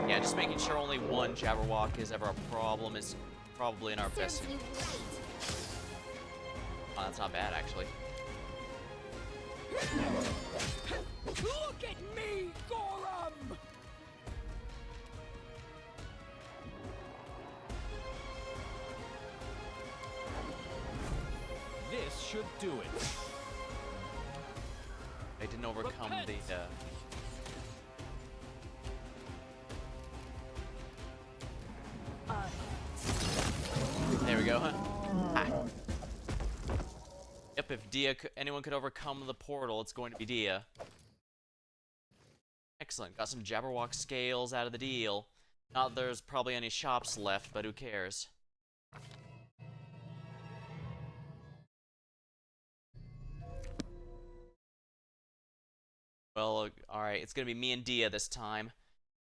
Yeah, just making sure only one Jabberwock is ever a problem is probably in our best. Oh, that's not bad, actually. Look at me, Gorham! This should do it. I didn't overcome the, There we go, huh? Ah. Yep, if anyone could overcome the portal, it's going to be Dia. Excellent, got some Jabberwock scales out of the deal. Not that there's probably any shops left, but who cares? Well, alright, it's gonna be me and Dia this time.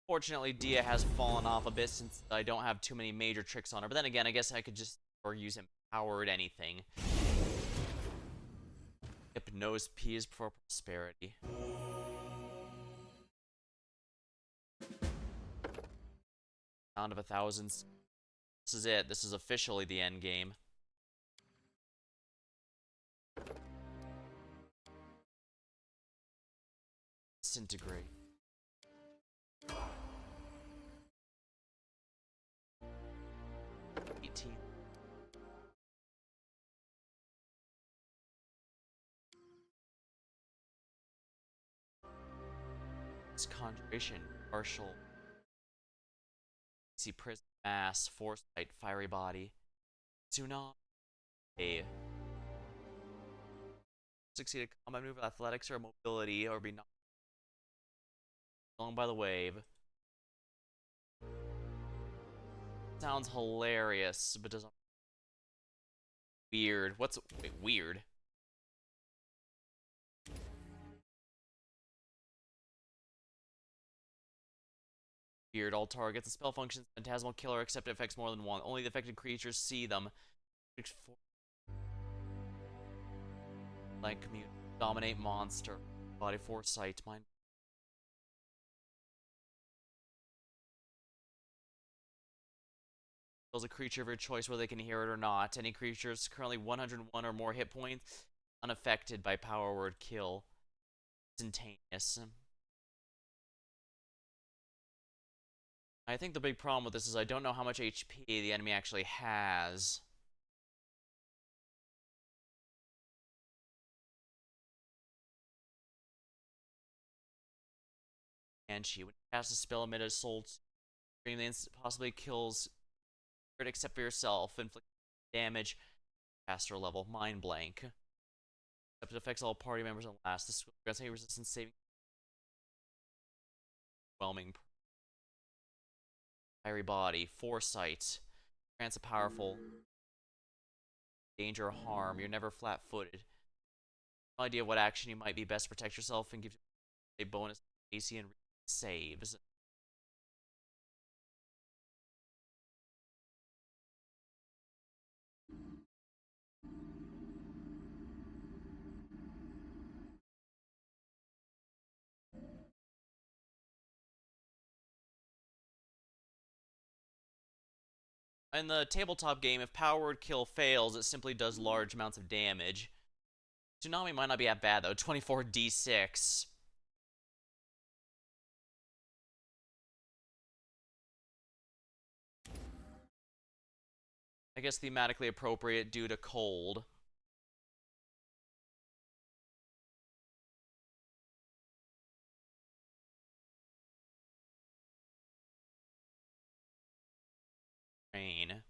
Fortunately, Dia has fallen off a bit since I don't have too many major tricks on her. But then again, I guess I could just use Empowered anything. Hypnose Peas for Prosperity. Sound of 1,000. This is it. This is officially the end game. Disintegrate. Conjuration, partial. See prison, mass, foresight, fiery body, tsunami. Succeed a combat move with athletics or mobility, or be knocked along by the wave. Sounds hilarious, but doesn't. Weird. Wait, weird? Weird. All targets. The spell functions phantasmal killer except it affects more than one. Only the affected creatures see them. Blank commute. Dominate monster. Body foresight. Mind. Kills a creature of your choice whether they can hear it or not. Any creatures currently 101 or more hit points unaffected by power word kill. Instantaneous. I think the big problem with this is I don't know how much HP the enemy actually has. And when you cast a spell amid a soul stream, the possibly kills except for yourself, inflict damage, caster level, mind blank. Except it affects all party members and lasts. This grants any resistance saving. Overwhelming. Fiery body, foresight, grants a powerful danger or harm. You're never flat-footed. No idea what action you might be best to protect yourself and gives you a bonus AC and saves. In the tabletop game, if power word kill fails, it simply does large amounts of damage. Tsunami might not be that bad though. 24d6. I guess thematically appropriate due to cold. Rain.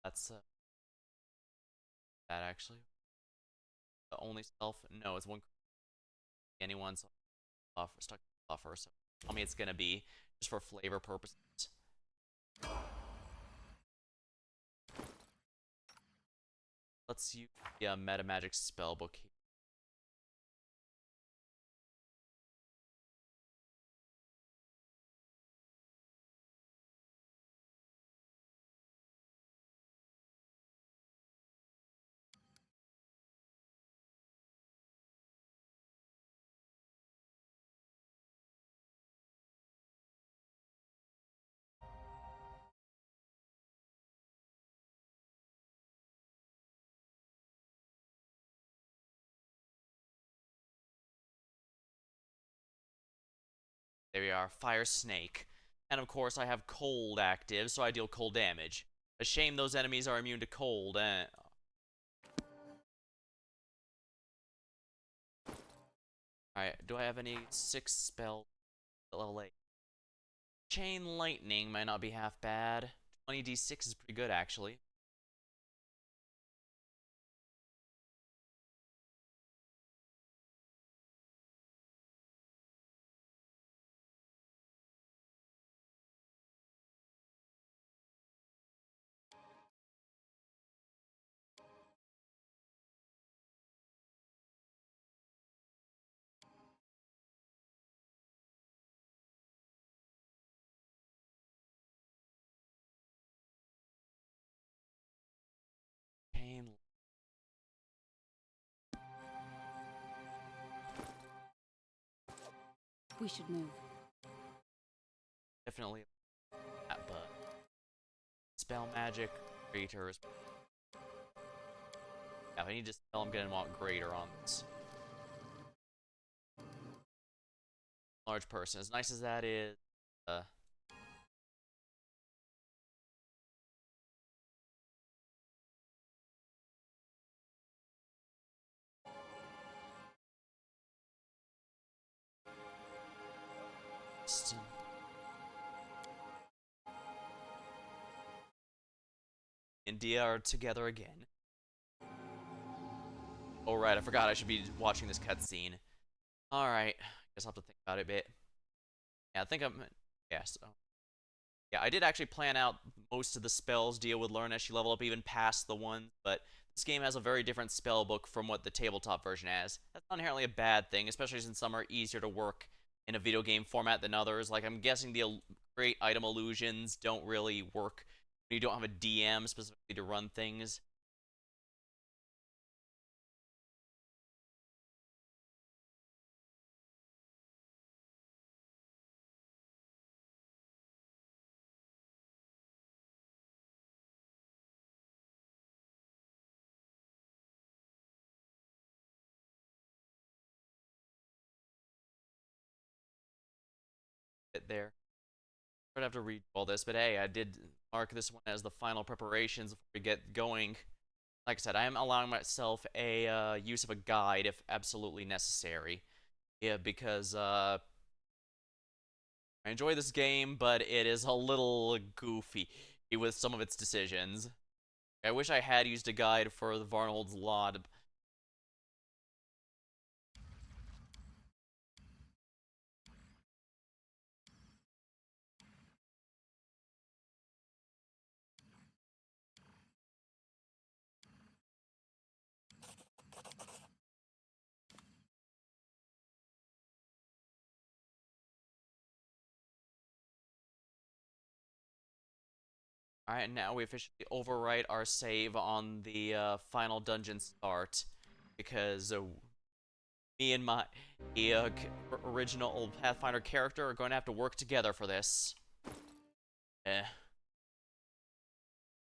That's that actually. The only self. No, it's one. Anyone's buffer stuck buffer. So tell me it's gonna be just for flavor purposes. Let's use the meta magic spellbook here. There we are, Fire Snake. And of course I have Cold active, so I deal cold damage. A shame those enemies are immune to cold. Alright, do I have any 6 spells at level 8? Chain Lightning might not be half bad. 20d6 is pretty good actually. Chain. We should move. Definitely that, but spell magic creators. Yeah, if I need to spell, I'm gonna want greater on this. Large person. As nice as that is, next. And Dia are together again. Oh right, I forgot I should be watching this cutscene. Alright, guess I'll have to think about it a bit. Yeah, I think I'm... Yeah, so... Yeah, I did actually plan out most of the spells Dia would learn as she leveled up, even past the ones, but this game has a very different spell book from what the tabletop version has. That's not inherently a bad thing, especially since some are easier to work in a video game format than others. Like, I'm guessing the great item illusions don't really work when you don't have a DM specifically to run things. There. I'd have to read all this, but hey, I did mark this one as the final preparations before we get going. Like I said, I am allowing myself a use of a guide if absolutely necessary. Yeah, because I enjoy this game, but it is a little goofy with some of its decisions. I wish I had used a guide for the Varnold's Law. Alright, now we officially overwrite our save on the final dungeon start, because me and my original Pathfinder character are going to have to work together for this. Yeah,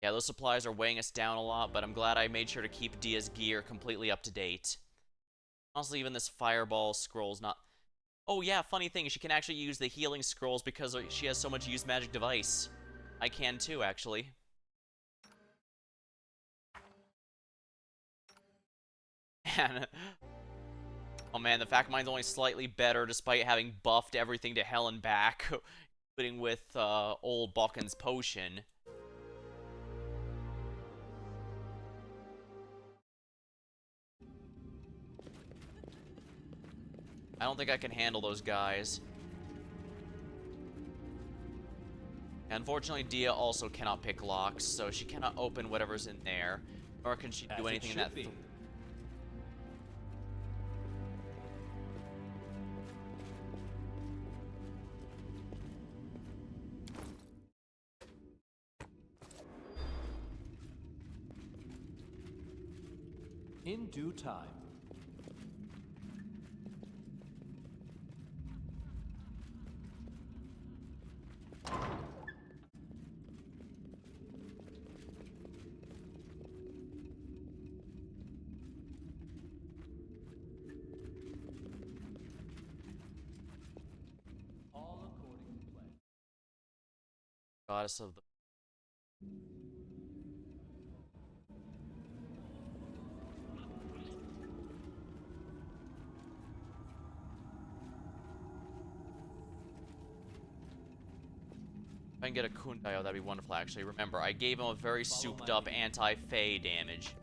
those supplies are weighing us down a lot, but I'm glad I made sure to keep Dia's gear completely up to date. Honestly, even this fireball scroll's not... Oh yeah, funny thing, she can actually use the healing scrolls because she has so much use magic device. I can too, actually. And... oh man, the fact mine's only slightly better despite having buffed everything to hell and back, including with old Balkan's potion. I don't think I can handle those guys. Unfortunately, Dia also cannot pick locks, so she cannot open whatever's in there, nor can she do anything in that. In due time. All according to plan. Goddess of the... If I can get a Kundayo, that'd be wonderful, actually. Remember, I gave him a very souped-up anti-Fey damage.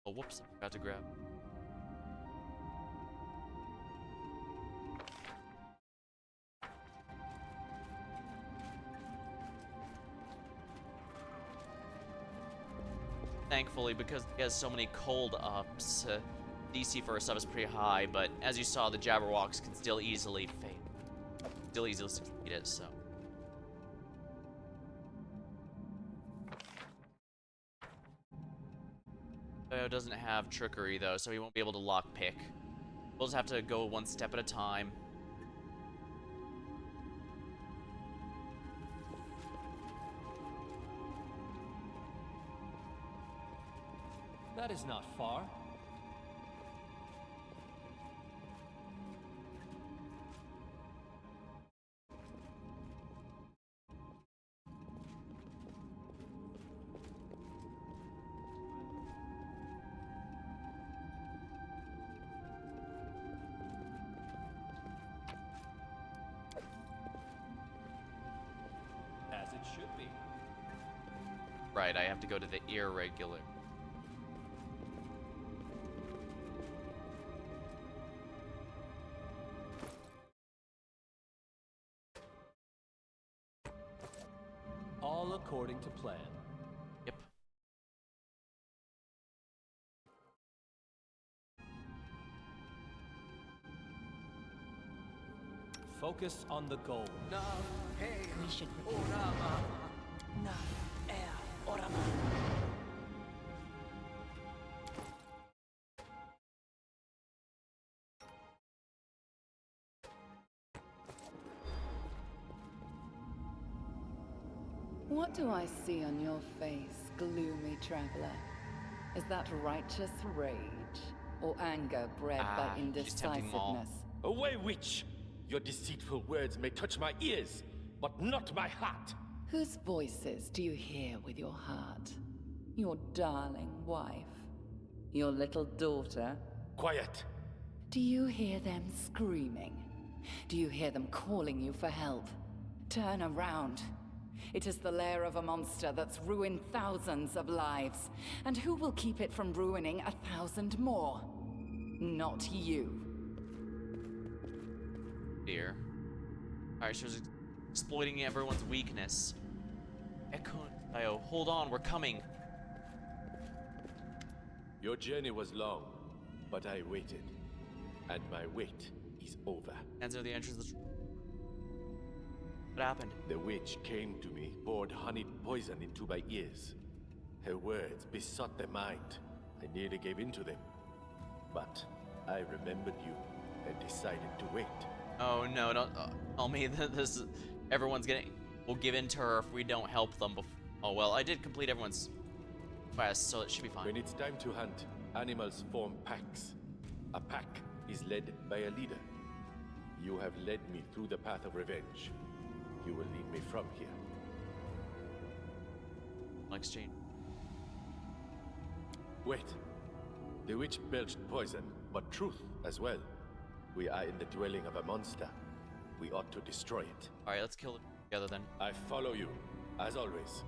Oh, whoops. I forgot to grab. Thankfully, because he has so many cold ups, DC for a sub is pretty high, but as you saw, the Jabberwocks can still easily fail. Still easily succeed it, so. Doesn't have trickery though, so he won't be able to lockpick. We'll just have to go one step at a time. That is not far. it should be. Right, I have to go to the irregular. All according to plan. Yep. Focus on the goal. We should What do I see on your face, gloomy traveler? Is that righteous rage or anger bred by she's tempting them all. indecisiveness? Away, witch! Your deceitful words may touch my ears, but not my heart. Whose voices do you hear with your heart? Your darling wife? Your little daughter? Quiet! Do you hear them screaming? Do you hear them calling you for help? Turn around. It is the lair of a monster that's ruined thousands of lives. And who will keep it from ruining 1,000 more? Not you. Dear. Alright, she was exploiting everyone's weakness. Ekun, hold on, we're coming. Your journey was long, but I waited. And my wait is over. Enter the entrance. What happened? The witch came to me, poured honeyed poison into my ears. Her words besought the mind. I nearly gave in to them. But I remembered you and decided to wait. Oh no, don't tell me that this is, everyone's getting, we'll give in to her if we don't help them before. Oh well, I did complete everyone's quest, so it should be fine. When it's time to hunt, animals form packs. A pack is led by a leader. You have led me through the path of revenge. You will lead me from here. Exchange. Wait. The witch belched poison, but truth as well. We are in the dwelling of a monster. We ought to destroy it. Alright, let's kill it together then. I follow you, as always.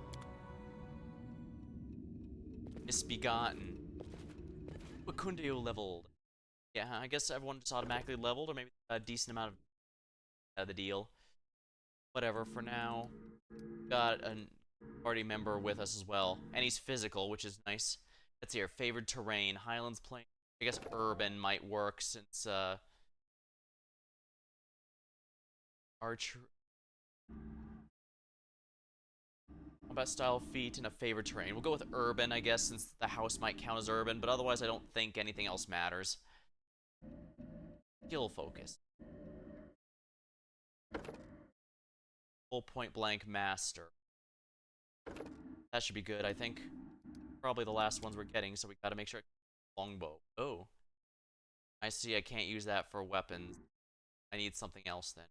Misbegotten. Wakundeo leveled. Yeah, I guess everyone just automatically leveled, or maybe a decent amount of the deal. Whatever, for now. Got a party member with us as well. And he's physical, which is nice. Let's see here. Favored terrain. Highlands Plain. I guess urban might work since, archer. Combat style feat in a favored terrain. We'll go with urban, I guess, since the house might count as urban, but otherwise I don't think anything else matters. Skill focus. Full point blank master. That should be good, I think. Probably the last ones we're getting, so we gotta make sure. Longbow. Oh. I see, I can't use that for weapons. I need something else then.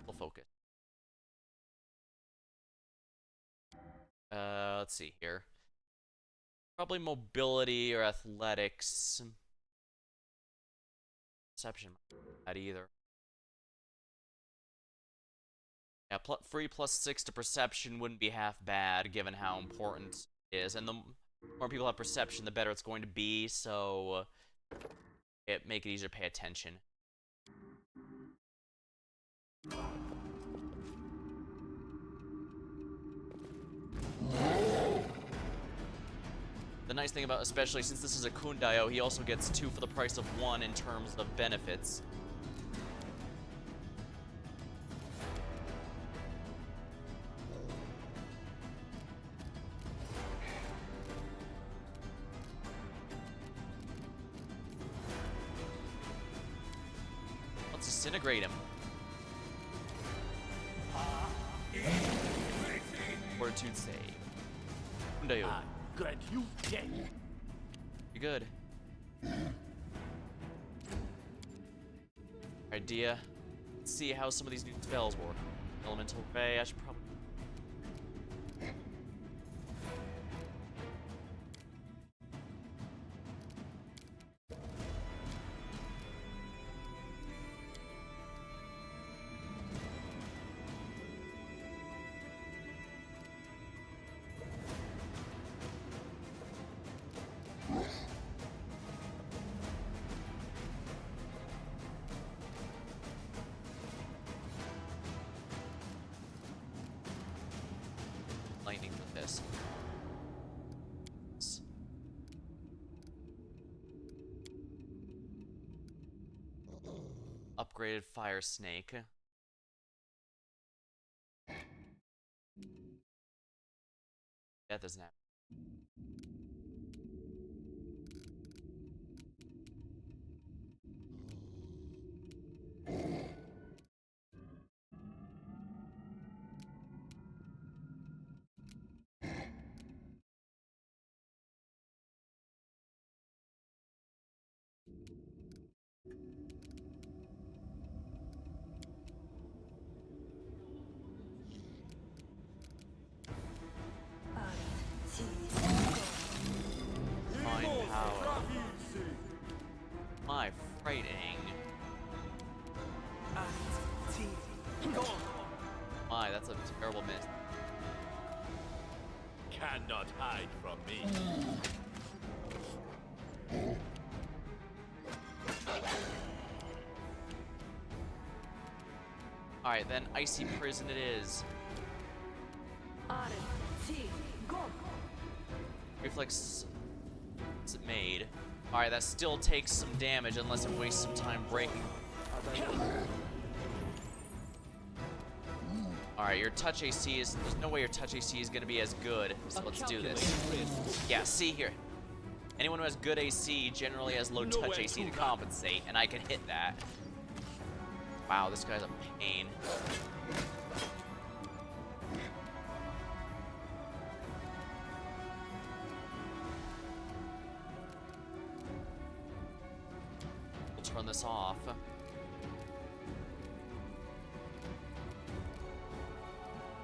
Full focus. Let's see here. Probably mobility or athletics. Perception. Not either. Yeah, free +6 to perception wouldn't be half bad, given how important it is. And the more people have perception, the better it's going to be, so it make it easier to pay attention. The nice thing about, especially since this is a Kundayo, he also gets 2 for the price of 1 in terms of benefits. Let's disintegrate him. Fortitude save. Kundayo. Grant you death. You're good. Idea. Let's see how some of these new spells work. Elemental Ray, I should probably. upgraded Fire Snake. Death is now. Mind power. My frightening. My, that's a terrible miss. Cannot hide from me. Alright, then Icy Prison it is. Reflex is made. Alright, that still takes some damage unless it wastes some time breaking. Alright, your touch AC is... There's no way your touch AC is going to be as good. So let's do this. Yeah, see here. Anyone who has good AC generally has low touch AC to compensate, and I can hit that. Wow, this guy's a pain. We'll turn this off.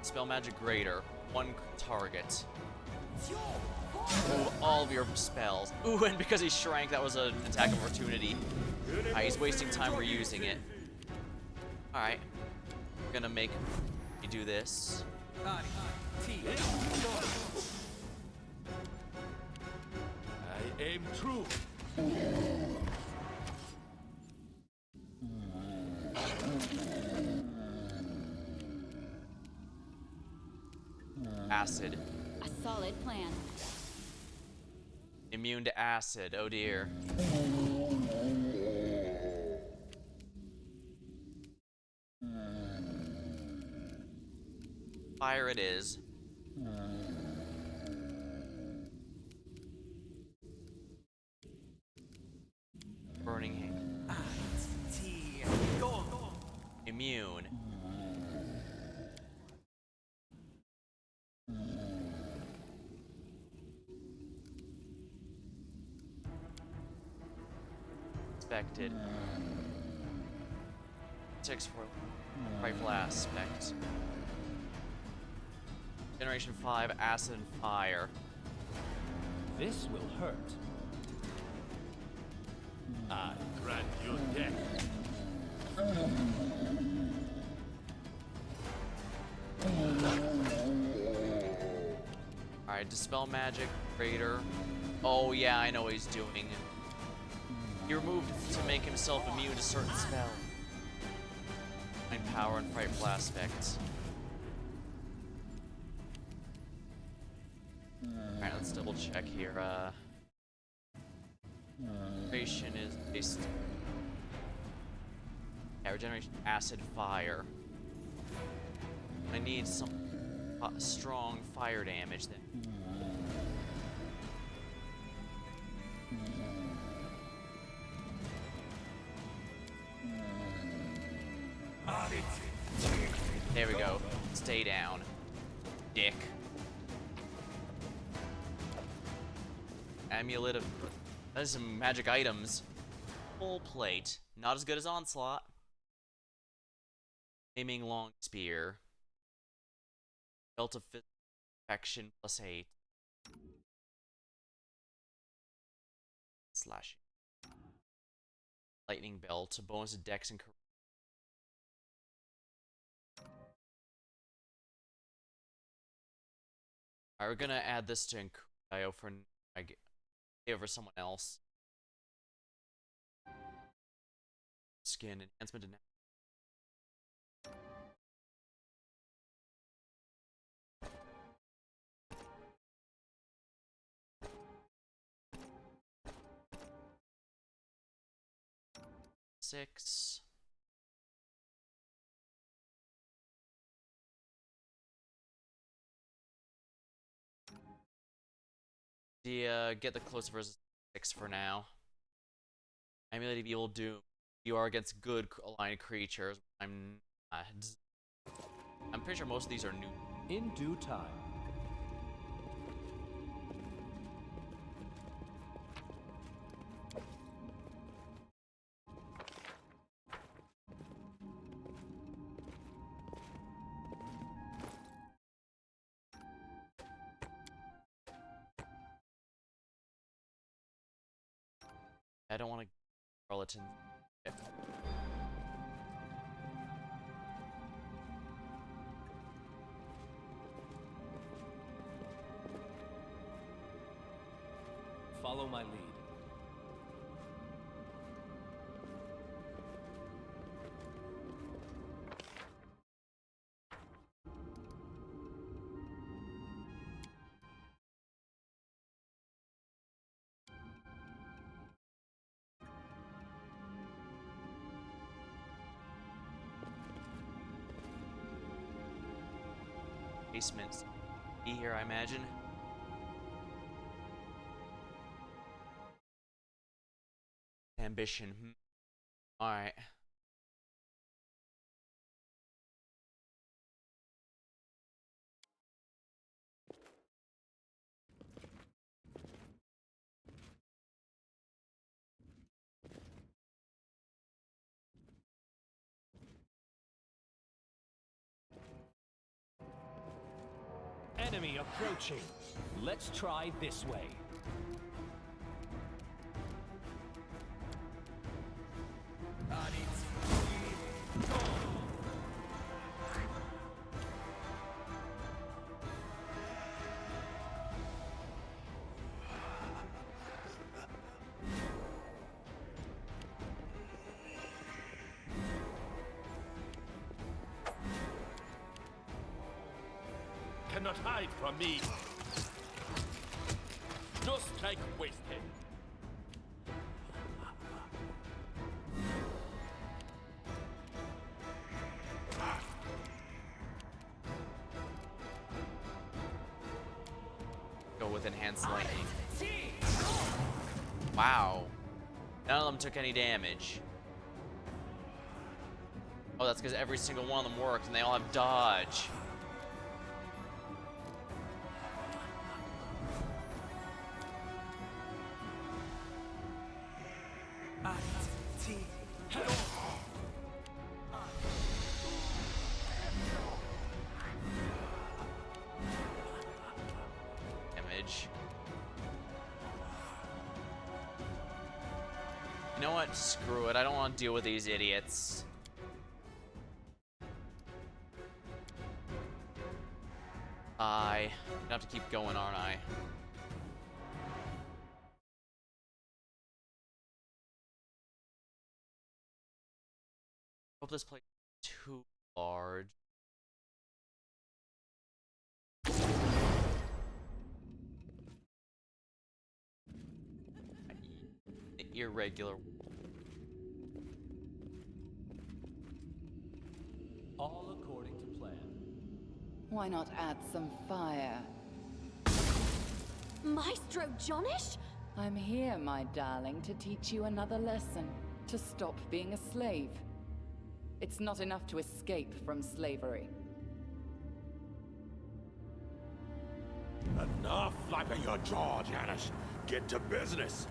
Spell Magic Greater. One target. Ooh, all of your spells. Ooh, and because he shrank, that was an attack opportunity. He's wasting time reusing it. Alright. We're gonna make you do this. I aim true. Acid. A solid plan. Immune to acid. Oh dear. Fire it is. Burning hand. Immune. Expected. 6 for rifle aspect. Generation 5, acid and fire. This will hurt. I grant you death. Alright, Dispel Magic, Greater. Oh yeah, I know what he's doing. He removed to make himself immune to certain spells. Mind power and frightful aspects. Alright, let's double check here. Regeneration is based. Yeah, regeneration, acid, fire. I need some strong fire damage then. There we go. Stay down, dick. Amulet of... That is some magic items. Full plate. Not as good as Onslaught. Aiming long spear. Belt of perfection +8. Slashing. Lightning belt. Bonus to dex and... Alright, we're gonna add this to Io for over someone else. Skin enhancement and six. get the close versus 6 for now. Amulet of Evil Doom. You are against good aligned creatures. I'm pretty sure most of these are new. In due time. I don't want to Charlatan. Follow my lead. Basements. Be here, I imagine. Ambition. Alright. Enemy approaching. Let's try this way. Cannot hide from me. No strike wasted. Go with enhanced lightning. Wow. None of them took any damage. Oh, that's because every single one of them worked and they all have dodge. Damage. You know what? Screw it. I don't want to deal with these idiots. I'm gonna have to keep going, aren't I? Hope this place is too large. Irregular. All according to plan. Why not add some fire? Maestro Johnish? I'm here, my darling, to teach you another lesson. To stop being a slave. It's not enough to escape from slavery. Enough flapping your jaw, Janice. Get to business.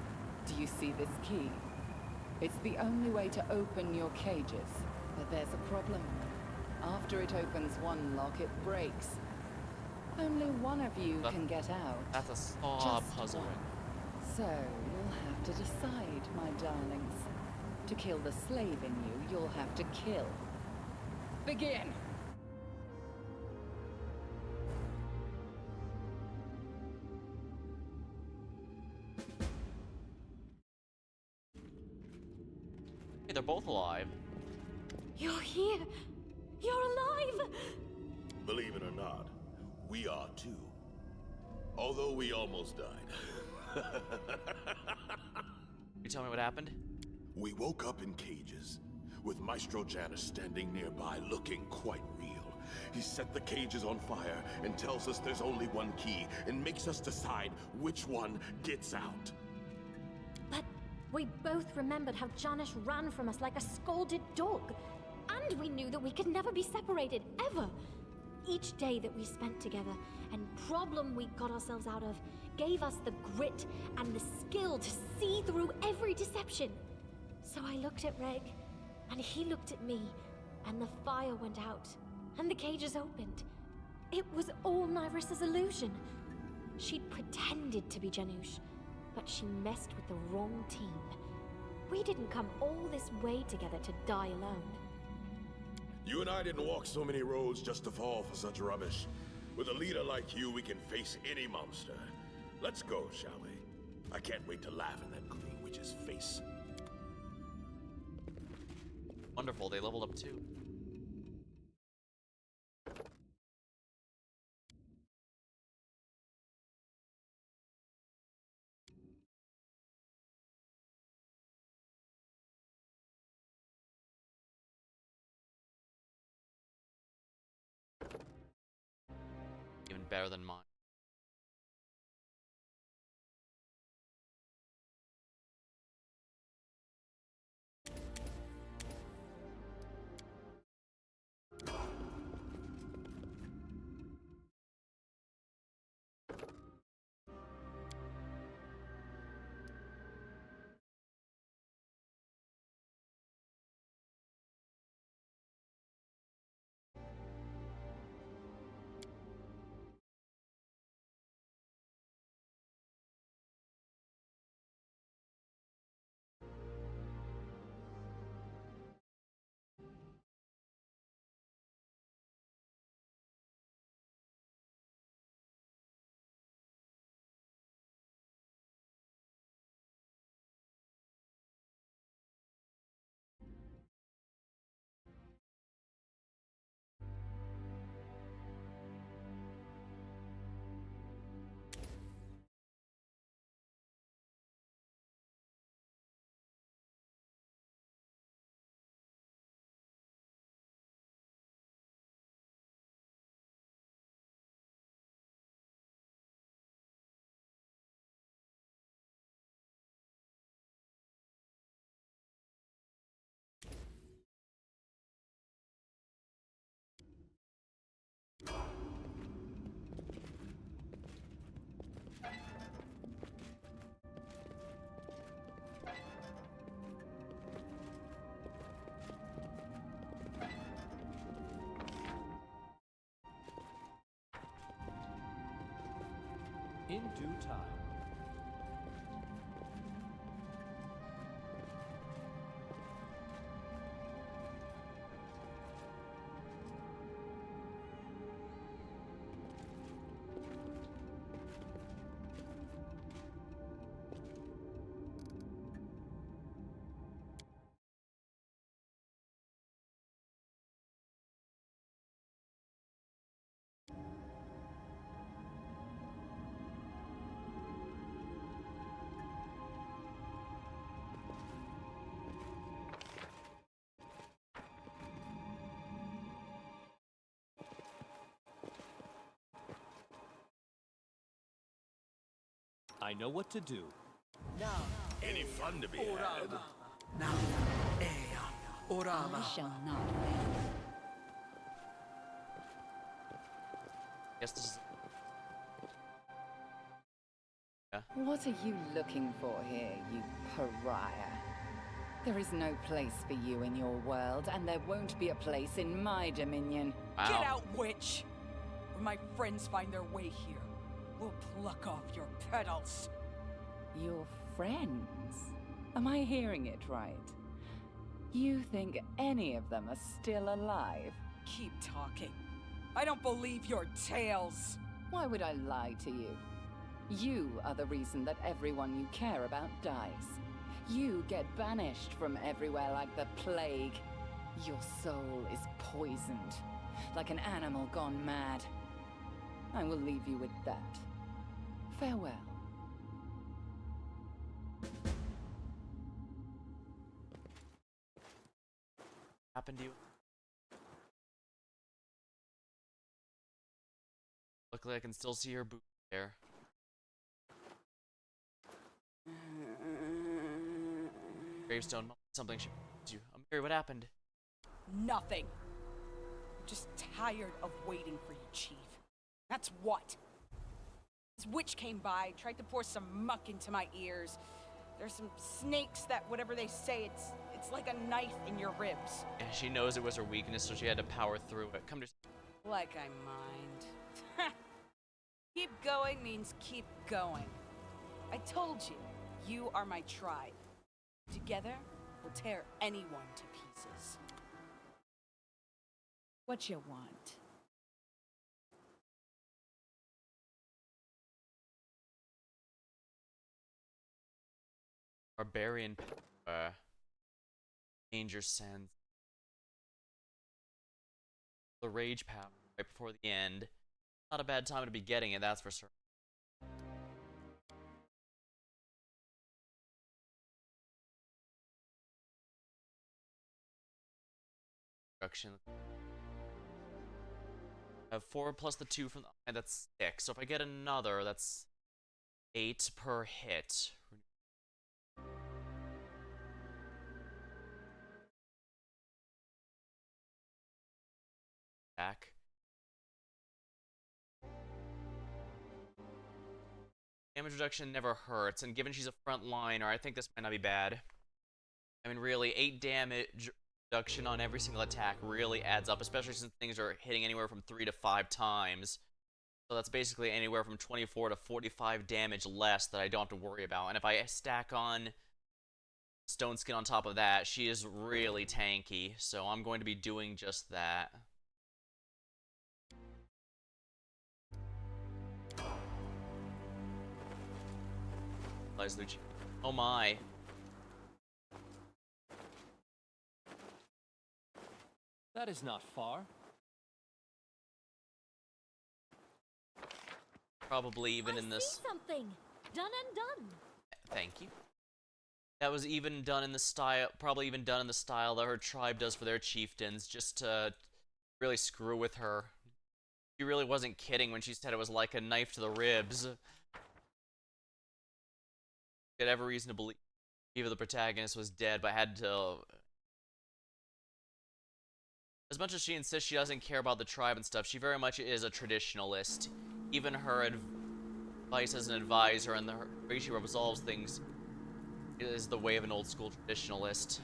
Do you see this key? It's the only way to open your cages. But there's a problem. After it opens one lock, it breaks. Only one of you can get out. That's a saw puzzle. So, you'll have to decide, my darlings. To kill the slave in you, you'll have to kill. Begin! Hey, they're both alive. You're here. You're alive. Believe it or not, we are too. Although we almost died. You tell me what happened? We woke up in cages, with Maestro Janus standing nearby looking quite real, He set the cages on fire and tells us there's only one key and makes us decide which one gets out. But we both remembered how Janish ran from us like a scolded dog. And we knew that we could never be separated, ever. Each day that we spent together and problem we got ourselves out of gave us the grit and the skill to see through every deception. So I looked at Reg, and he looked at me, and the fire went out, and the cages opened. It was all Nyris's illusion. She'd pretended to be Janusz, but she messed with the wrong team. We didn't come all this way together to die alone. You and I didn't walk so many roads just to fall for such rubbish. With a leader like you, we can face any monster. Let's go, shall we? I can't wait to laugh in that green witch's face. Wonderful, they leveled up too. Even better than mine. In due time. I know what to do. Any fun to be had? I shall not fail. Guess this is. Yeah. What are you looking for here, you pariah? There is no place for you in your world, and there won't be a place in my dominion. Wow. Get out, witch! When my friends find their way here, we'll pluck off your petals. Your friends? Am I hearing it right? You think any of them are still alive? Keep talking. I don't believe your tales. Why would I lie to you? You are the reason that everyone you care about dies. You get banished from everywhere like the plague. Your soul is poisoned, like an animal gone mad. I will leave you with that. Farewell. Happened to you? Luckily, I can still see her boot there. Gravestone, something she you. Mary, what happened? Nothing. I'm just tired of waiting for you, Chief. That's what. This witch came by, tried to pour some muck into my ears. There's some snakes that, whatever they say, it's like a knife in your ribs. Yeah, she knows it was her weakness, so she had to power through it. Come to. Like I mind. Keep going means keep going. I told you, you are my tribe. Together, we'll tear anyone to pieces. What you want? Barbarian danger sense. The rage power right before the end. Not a bad time to be getting it, that's for certain. I have 4 plus the 2 from the that's 6. So if I get another, that's 8 per hit. Back. Damage reduction never hurts, and given she's a frontliner, I think this might not be bad. I mean, really, 8 damage reduction on every single attack really adds up, especially since things are hitting anywhere from 3 to 5 times. So that's basically anywhere from 24 to 45 damage less that I don't have to worry about. And if I stack on Stone Skin on top of that, she is really tanky, so I'm going to be doing just that. Oh my. That is not far. Probably even in this. See something done and done. Thank you. That was even done in the style, probably even done in the style that her tribe does for their chieftains, just to really screw with her. She really wasn't kidding when she said it was like a knife to the ribs. Had every reason to believe the protagonist was dead, but had to. As much as she insists she doesn't care about the tribe and stuff, she very much is a traditionalist. Even her advice as an advisor and the way she resolves things is the way of an old school traditionalist.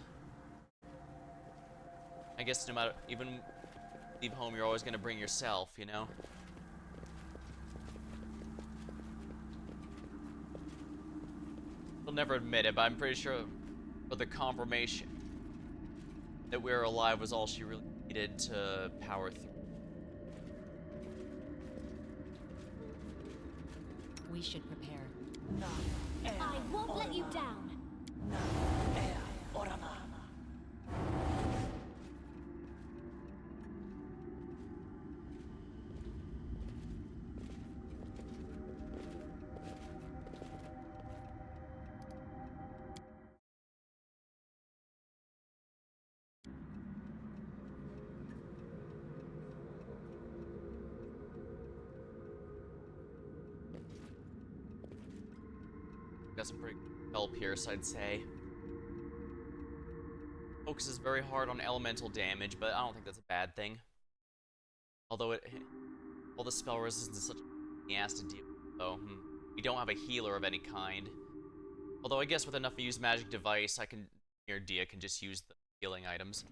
I guess no matter, even leave home, you're always going to bring yourself, you know? She'll never admit it, but I'm pretty sure for the confirmation that we were alive was all she really needed to power through. We should prepare. I won't let you down. Got some pretty good help here, so I'd say. Focuses very hard on elemental damage, but I don't think that's a bad thing. Although all the spell resistance is such a ass to deal with, so we don't have a healer of any kind. Although I guess with enough use magic device, Dia can just use the healing items.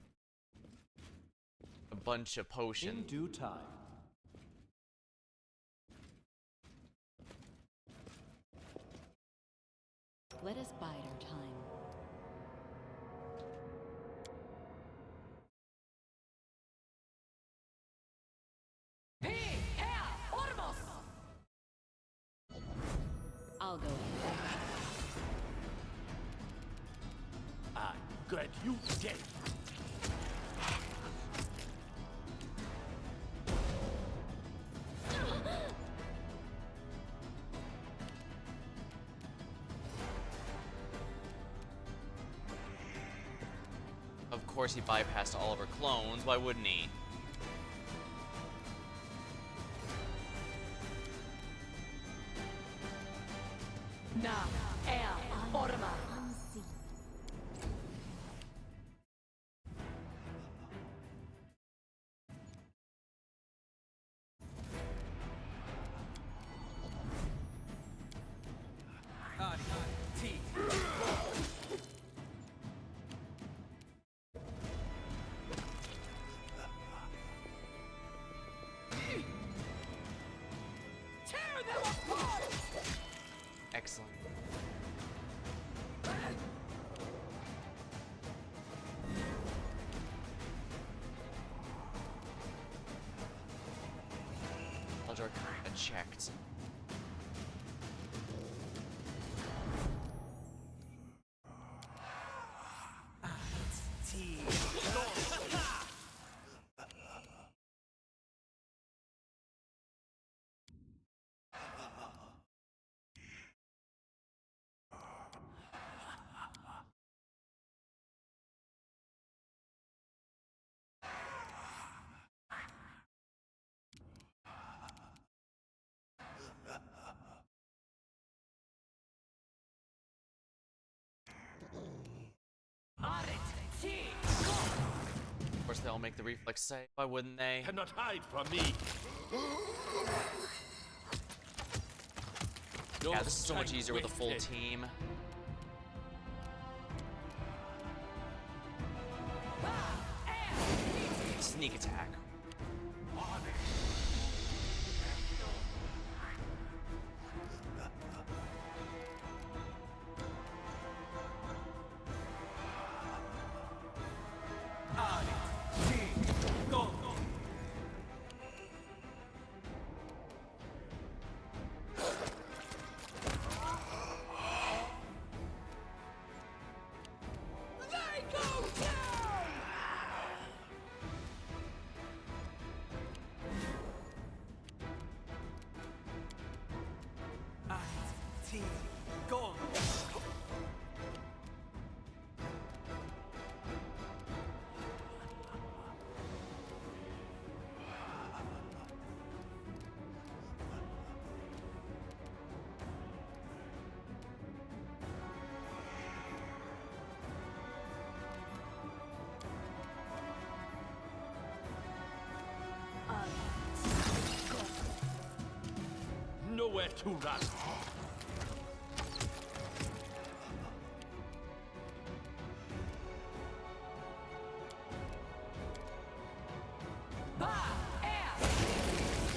A bunch of potions. In due time. Let us bide our time. I'll go ahead. Ah, good, you dead. Of course he bypassed all of her clones, why wouldn't he? are unchecked. Of course, they'll make the reflex save. Why wouldn't they? Cannot hide from me. Yeah, this is so much easier with a full team. Sneak attack. Nowhere to run.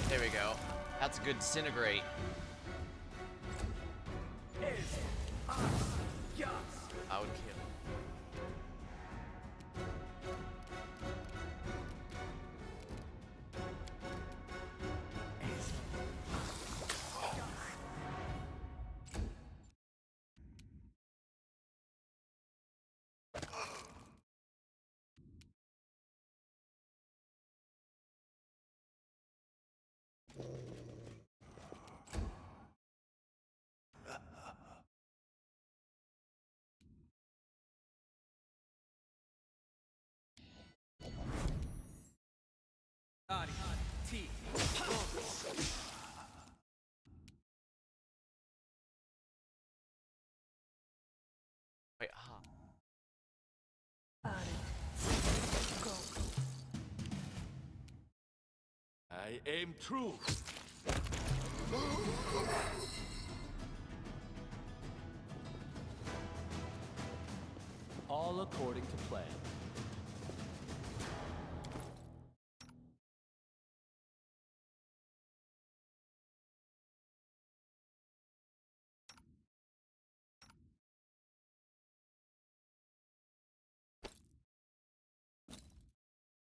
There we go. That's a good disintegrate. I would kill. Wait, huh. I aim true. All according to plan.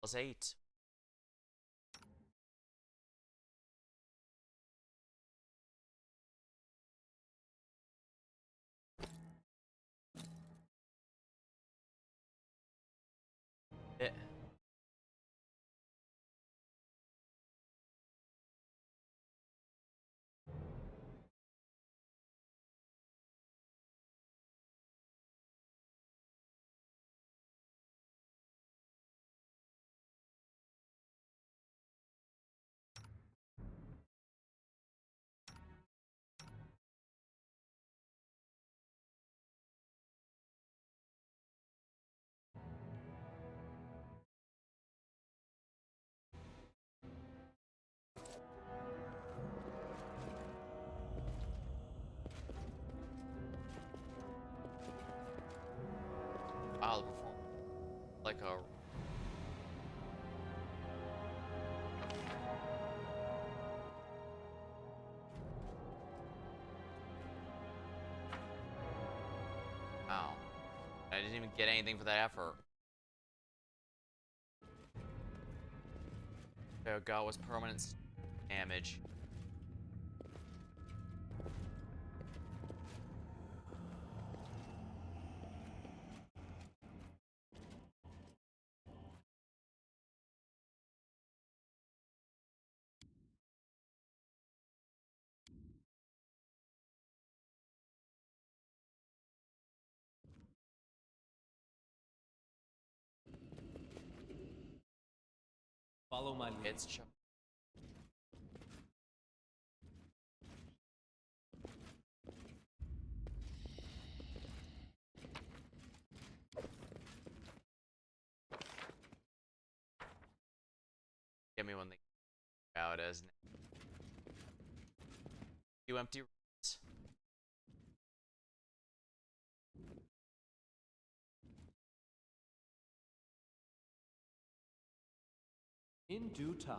+8. Yeah. I'll perform like a wow. I didn't even get anything for that effort. Oh god, was permanent damage. Follow my lead. It's Get me when they out as you empty rooms. In due time.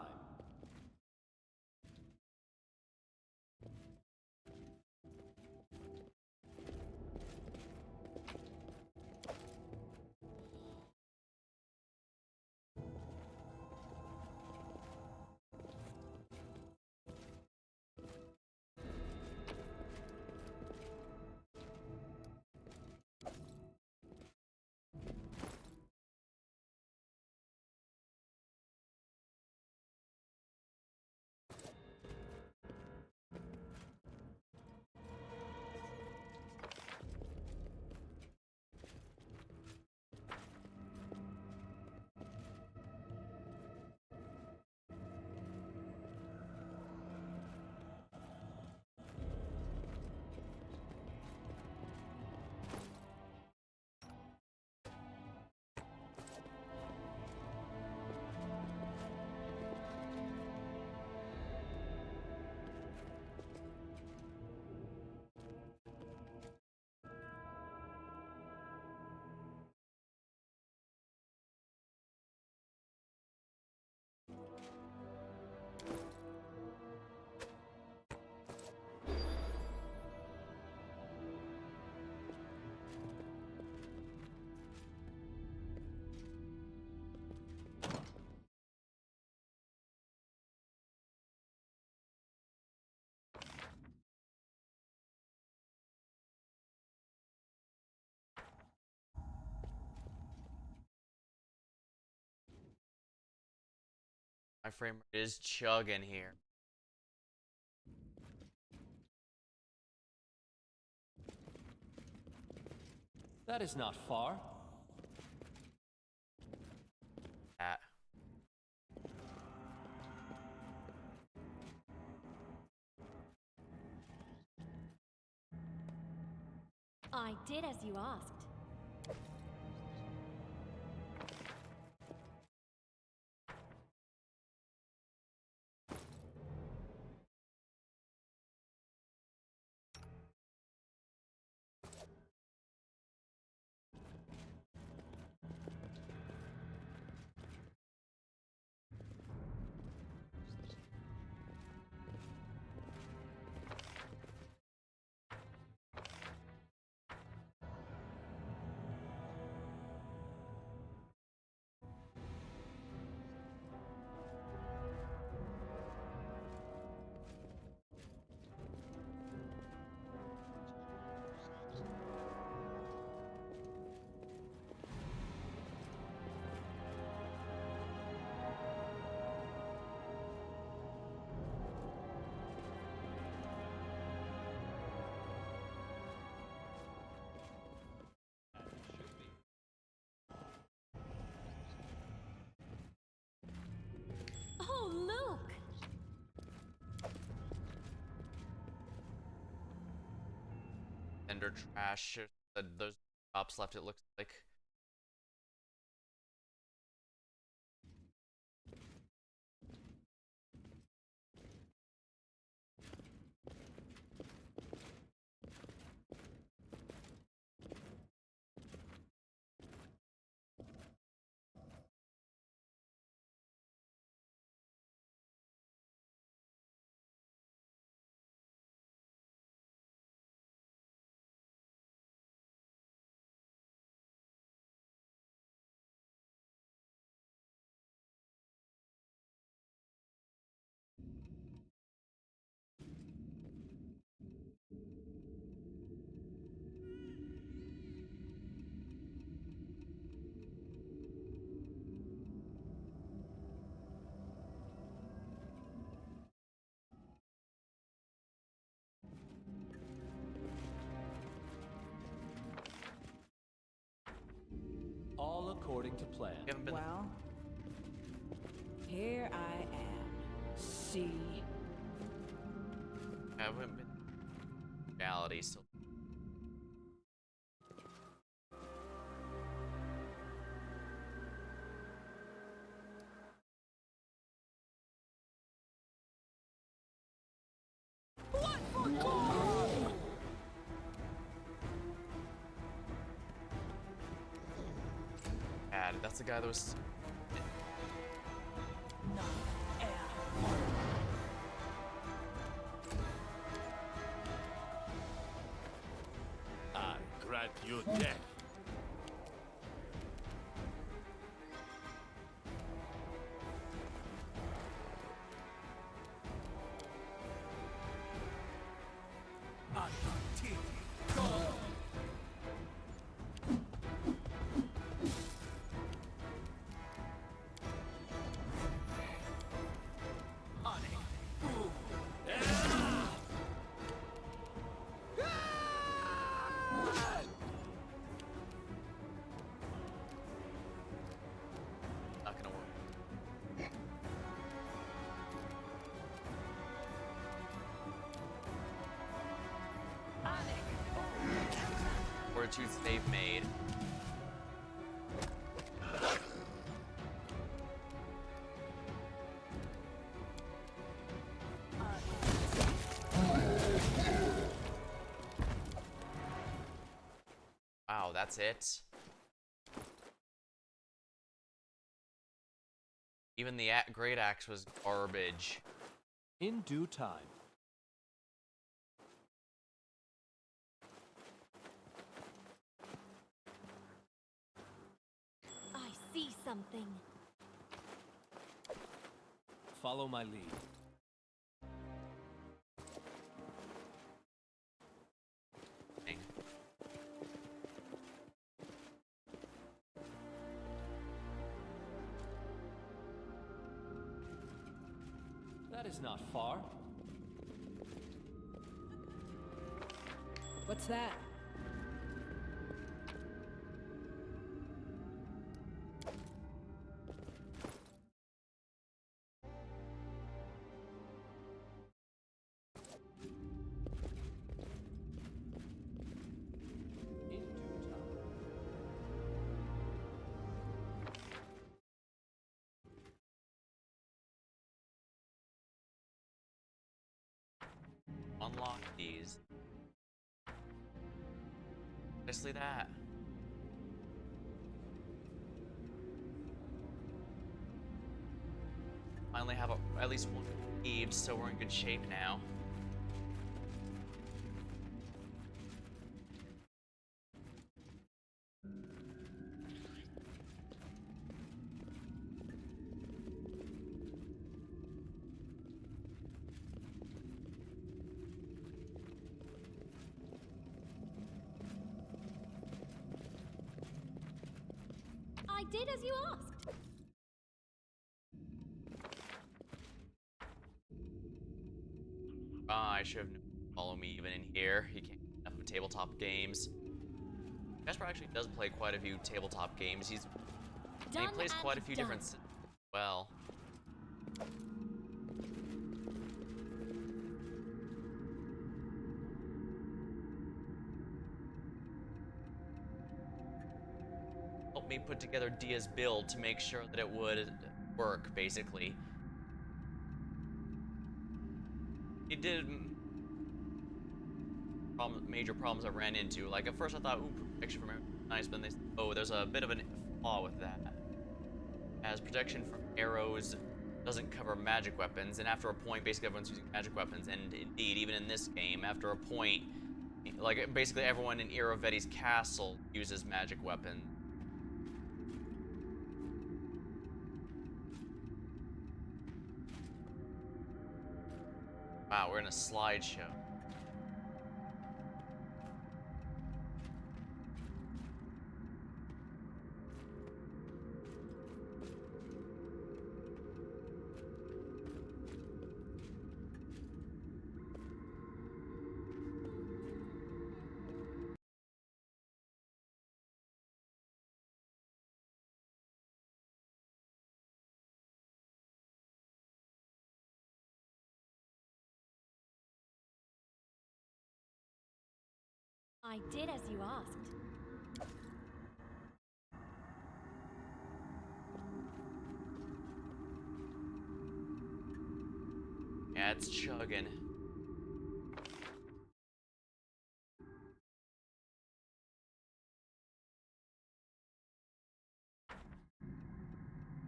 My frame rate is chugging here. That is not far. At I did as you asked. Oh, look! Ender trash. Those drops left, it looks like. All according to plan. We haven't been Well, Here I am. See? I haven't been reality still. Bad. That's the guy that was. I grant you death. Not gonna work. Fortitudes they've made. Wow, that's it. Even the great axe was garbage. In due time. I see something. Follow my lead. Dang. That is not far. What's that? In due time. Unlock these. Precisely that. Finally have at least one Eves, so we're in good shape now. I did as you asked. I should have known to follow me even in here. He can't get enough of tabletop games. Jasper actually does play quite a few tabletop games. And he Done plays quite a and few done. different well. Helped me put together Dia's build to make sure that it would work, basically. He did major problems I ran into. Like, at first I thought, ooh, protection from nice, but then oh, there's a bit of a flaw with that. As protection from arrows doesn't cover magic weapons, and after a point, basically everyone's using magic weapons, and indeed, even in this game, after a point, like, basically everyone in Iravetti's castle uses magic weapons. Wow, we're in a slideshow. I did as you asked. Yeah, it's chugging.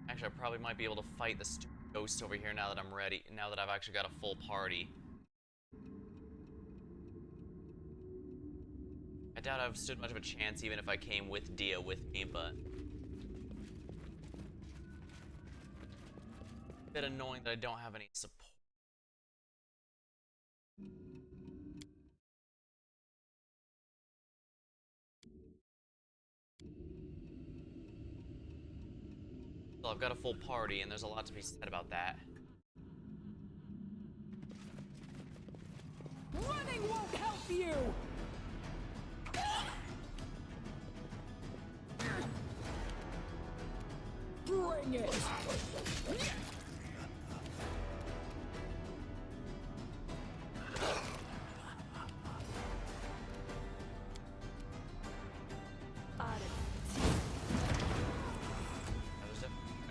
Actually, I probably might be able to fight this ghost over here now that I'm ready. Now that I've actually got a full party. I doubt I've stood much of a chance even if I came with Dia with me, but... a bit annoying that I don't have any support. So I've got a full party, and there's a lot to be said about that. Running won't help you! Bring it! There's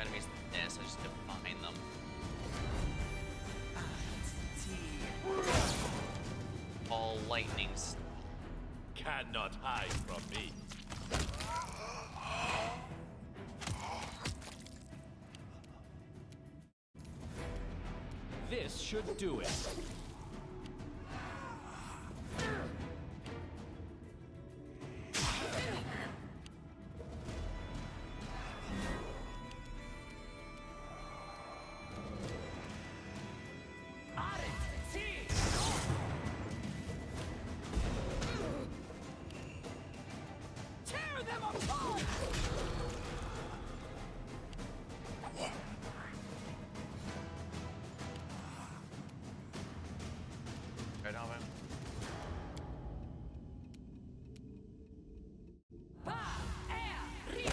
enemies in this, I just have to find them. All lightnings. Cannot hide from me. This should do it. Tear them apart! Right on him. Alright,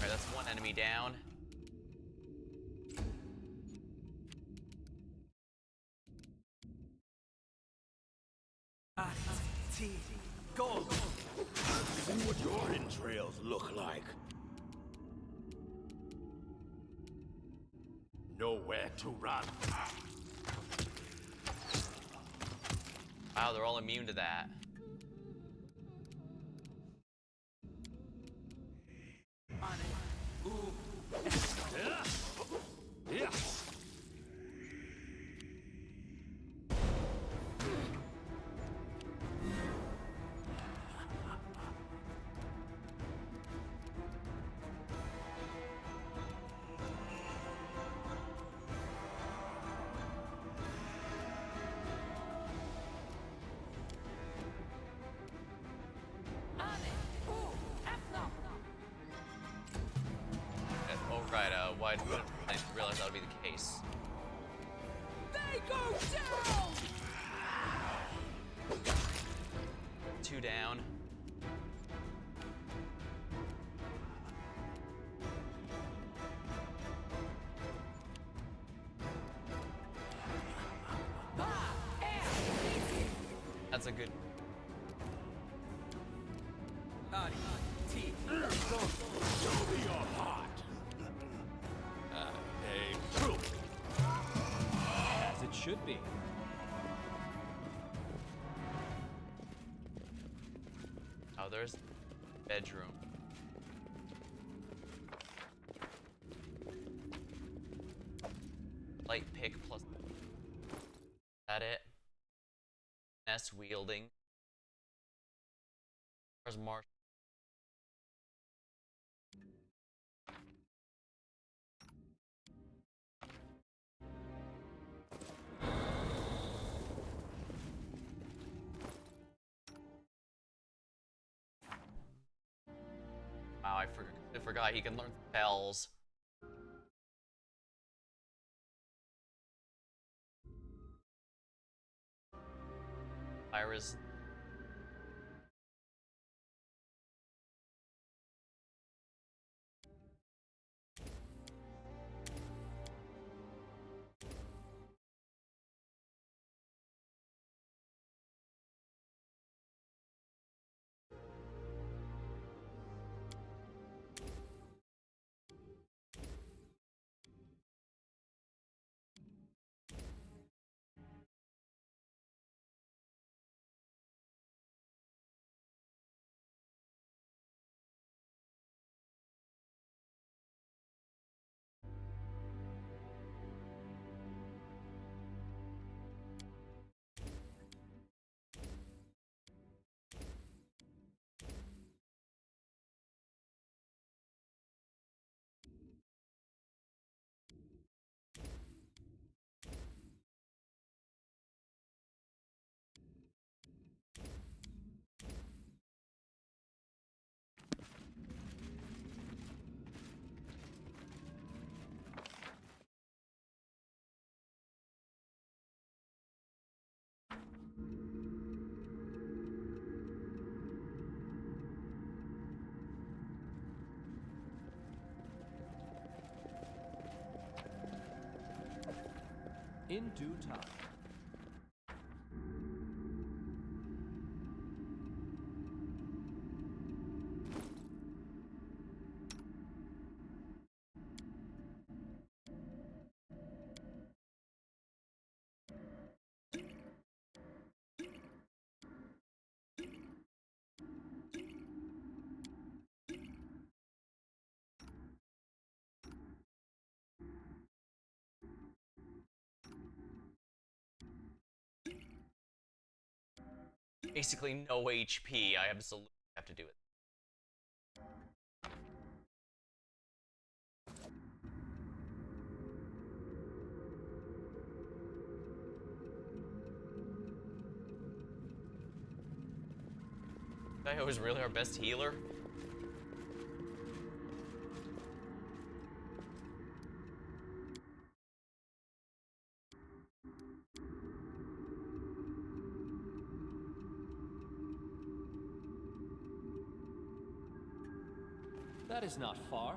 that's one enemy down. Go! See what your entrails look like. Nowhere to run. Wow, they're all immune to that. Oh, right, why didn't I realize that would be the case? They go down! Two down. That's a good... Show me your heart. Aim true. As it should be. Oh, there's bedroom. Light pick plus... Is that it? S wielding. Where's Marsh? Wow, I forgot he can learn spells. Iris. In due time. Basically no HP. I absolutely have to do it. That was really our best healer? That is not far.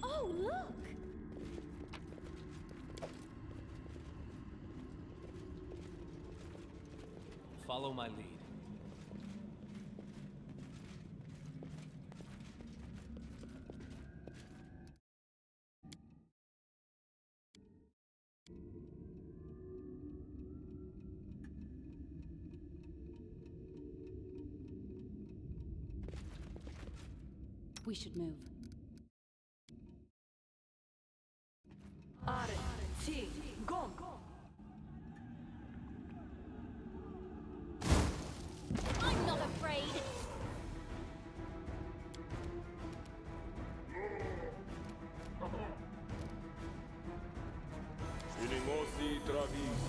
Oh, look! Follow my lead. We should move. I'm not afraid! Inimosi Travis.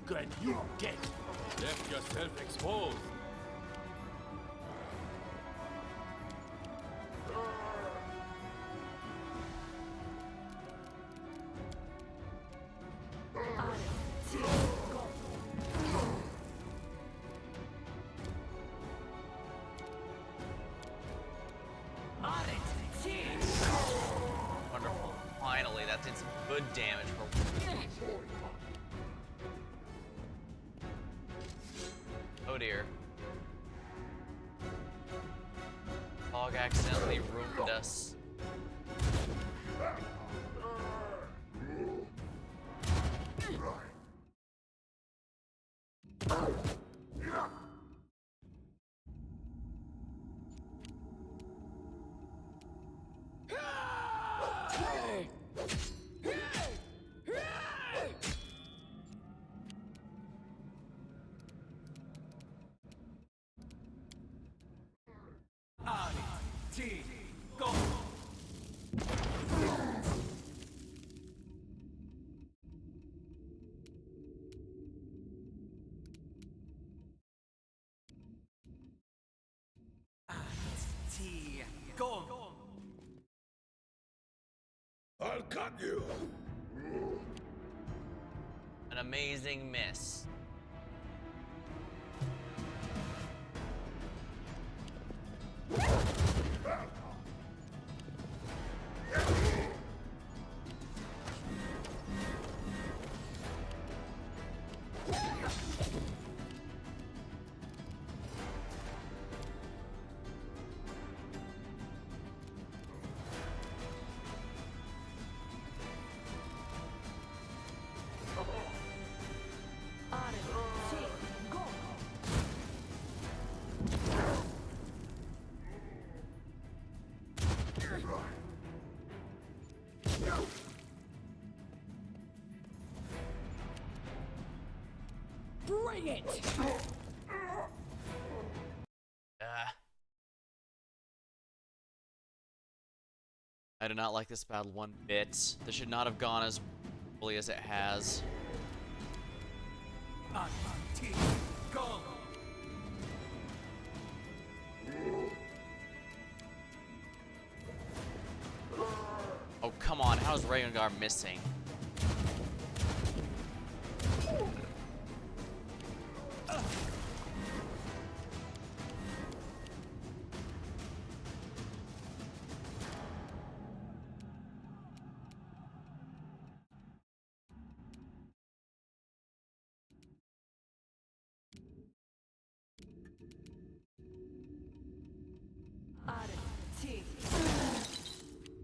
Good, you get left yourself exposed. Wonderful. Finally, that did some good damage for. Oh dear. Hog accidentally ruined us. I'll cut you. An amazing miss. Bring it! I do not like this battle one bit. This should not have gone as poorly as it has. Oh, come on. How is Rhaegar missing?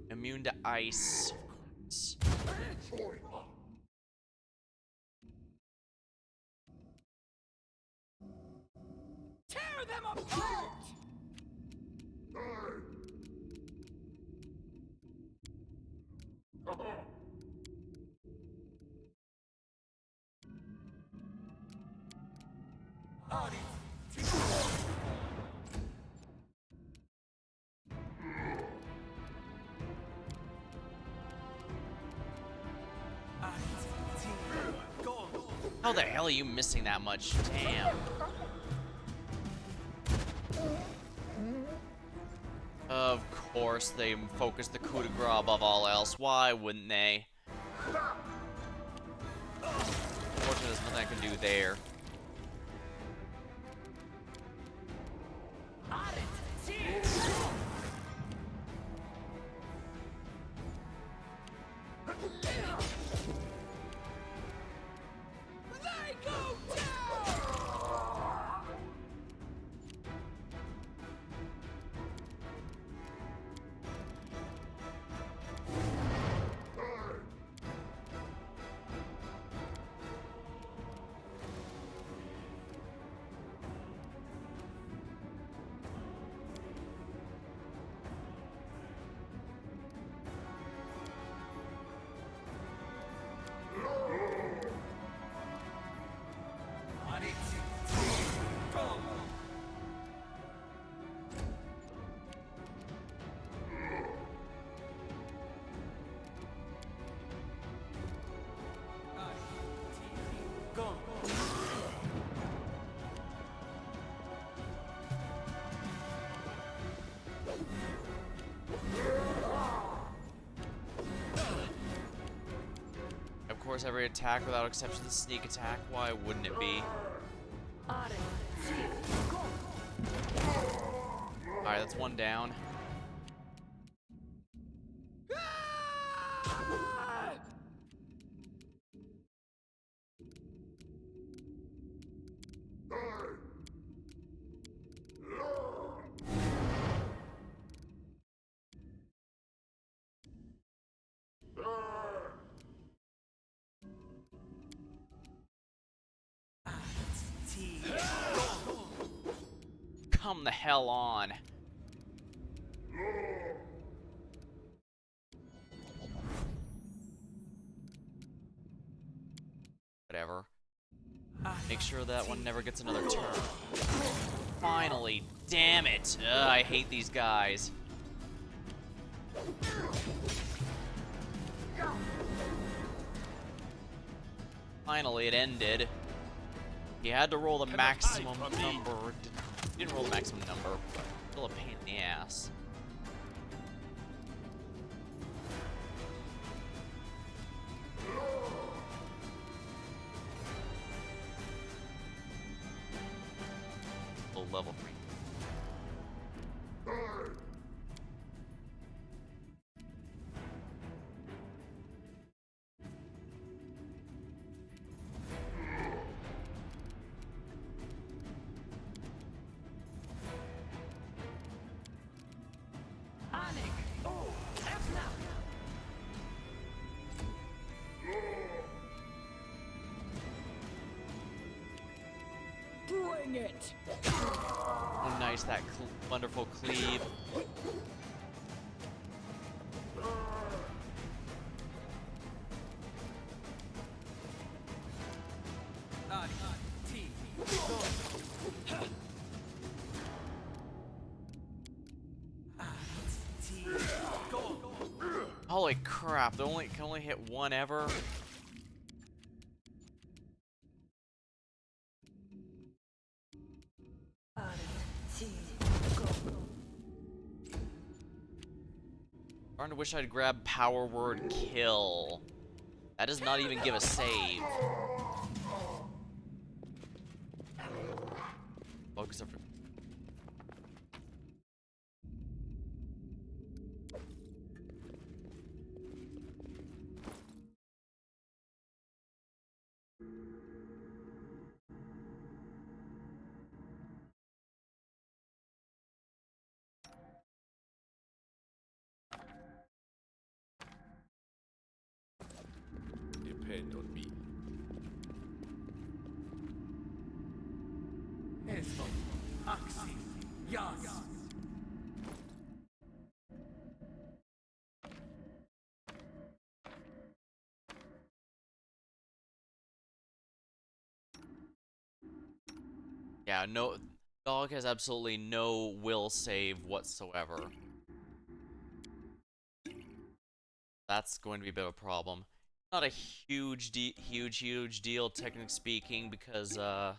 Immune to ice. Tear them apart! How the hell are you missing that much? Damn. Of course, they focus the coup de grace above all else. Why wouldn't they? Unfortunately, there's nothing I can do there. Of course, every attack without exception is a sneak attack. Why wouldn't it be? Alright, that's one down. Come the hell on. Whatever. Make sure that one never gets another turn. Finally, damn it. Ugh, I hate these guys. Finally, it ended. He had to roll the maximum number. He didn't roll the maximum number, but still a pain in the ass. Low level 3. Bring it! Oh, nice, that wonderful cleave. Holy crap, they can only hit one ever? Starting to wish I'd grab power word kill. That does not even give a save. Focus up. Depend on me. Yeah, no, dog has absolutely no will save whatsoever. That's going to be a bit of a problem. Not a huge deal, technically speaking, because, not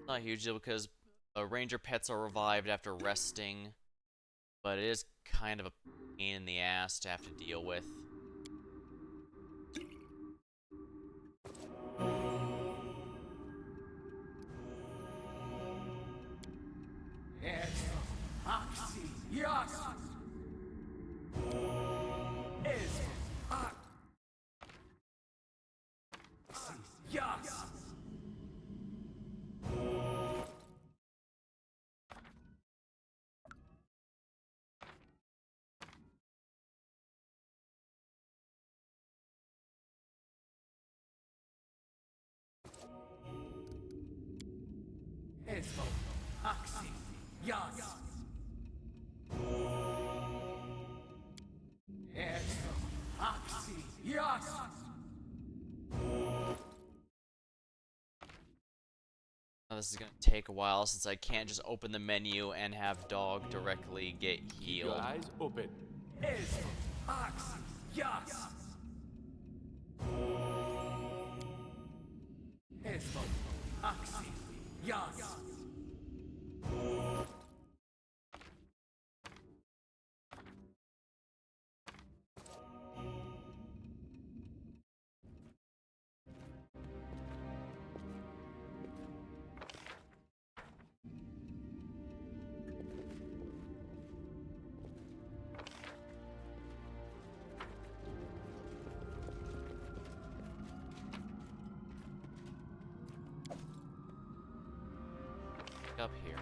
a huge deal because ranger pets are revived after resting, but it is kind of a pain in the ass to have to deal with. Now this is gonna take a while since I can't just open the menu and have dog directly get Keep your healed. eyes open. Up here.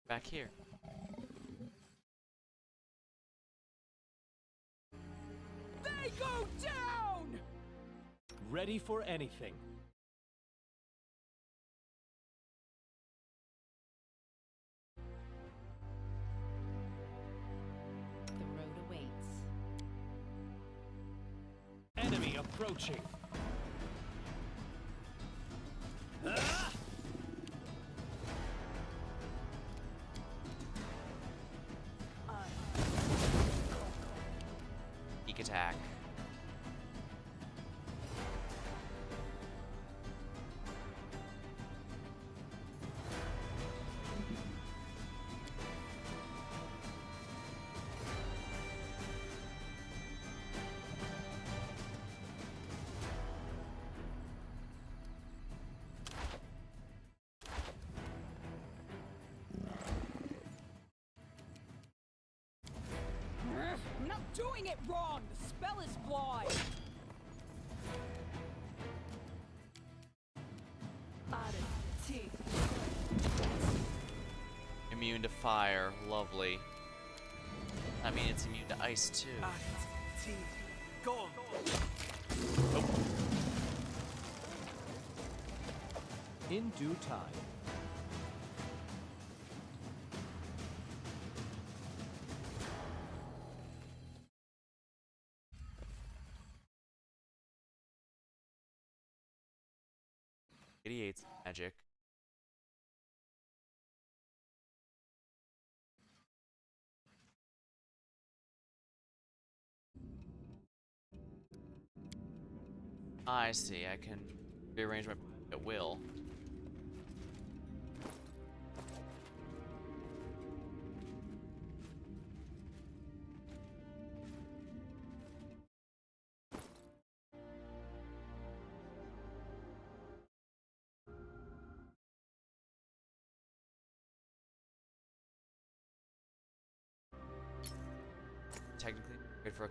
Back here. They go down! Ready for anything. The road awaits. Enemy approaching. Peek attack. I'm not doing it wrong! The spell is flawed! Immune to fire. Lovely. I mean, it's immune to ice, too. Nope. In due time. Radiates magic. I see. I can rearrange my at will. Technically, good for a.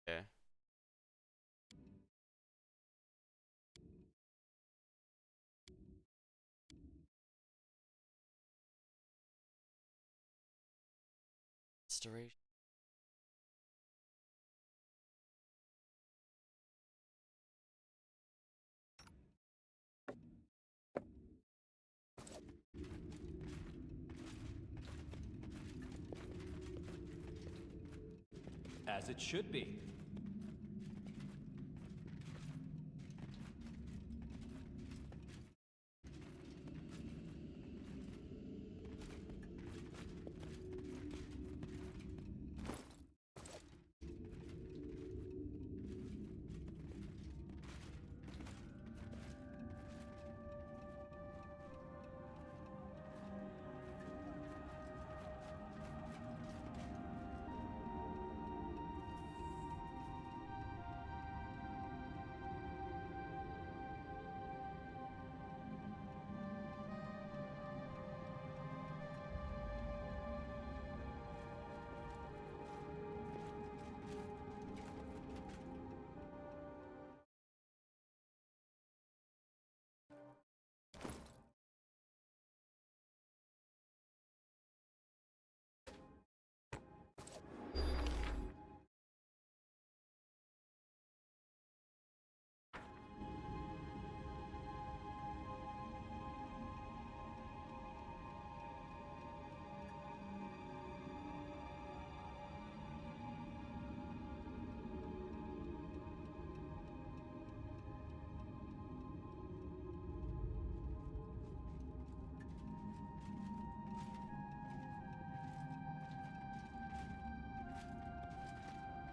Okay. Restoration. As it should be.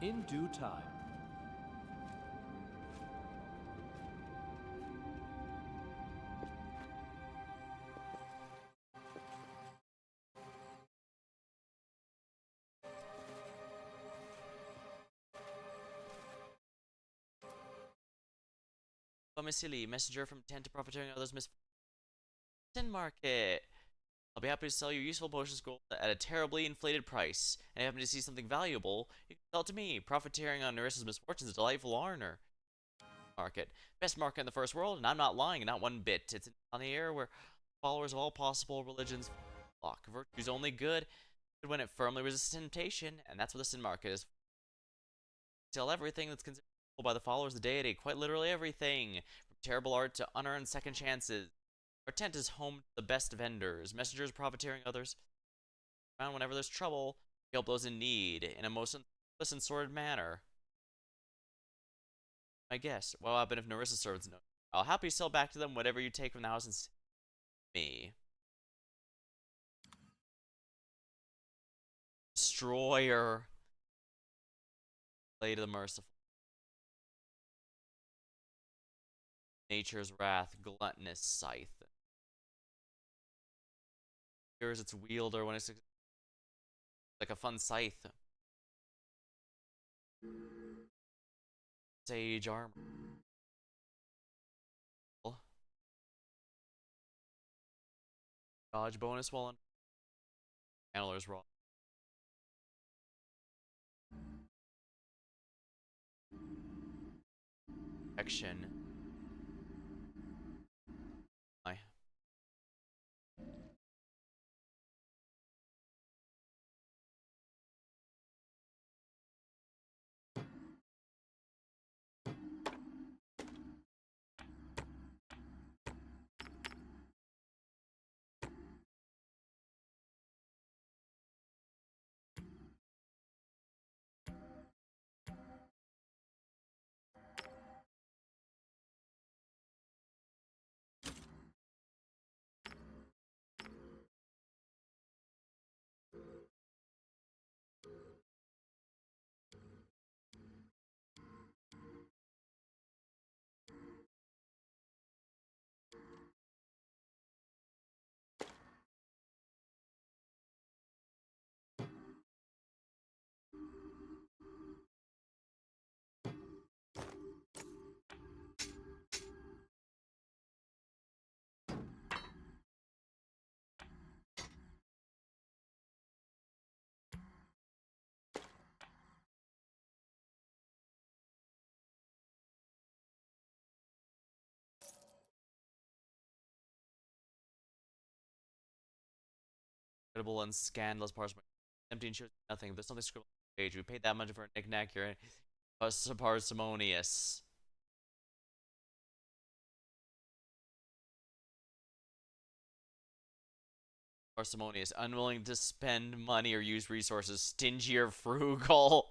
In due time. Silly messenger from intent to profiteering others Sin market. I'll be happy to sell you useful potions gold at a terribly inflated price. And if you happen to see something valuable, you can sell it to me. Profiteering on Nerissa's misfortunes is a delightful honor. Market. Best market in the first world, and I'm not lying, not one bit. It's on the air where followers of all possible religions flock. Virtue's only good when it firmly resists temptation, and that's what the sin market is. Sell everything that's considered by the followers of the deity, quite literally everything, from terrible art to unearned second chances. Our tent is home to the best vendors, messengers profiteering others. Around whenever there's trouble, we help those in need in a most selfless and sordid manner. I guess. What will happen if Nerissa's servants know? I'll happily sell back to them whatever you take from the house and me. Destroyer. Blade of the Merciful. Nature's Wrath, Gluttonous Scythe. Here's its wielder when it's like a fun scythe. Sage Armor. Dodge bonus while on Handler's Raw. Action. Aye. Incredible and scandalous parchment. Empty and shows nothing. There's something scribbled on the page. We paid that much for a knick-knack. You're parsimonious. Parsimonious. Unwilling to spend money or use resources. Stingy or frugal.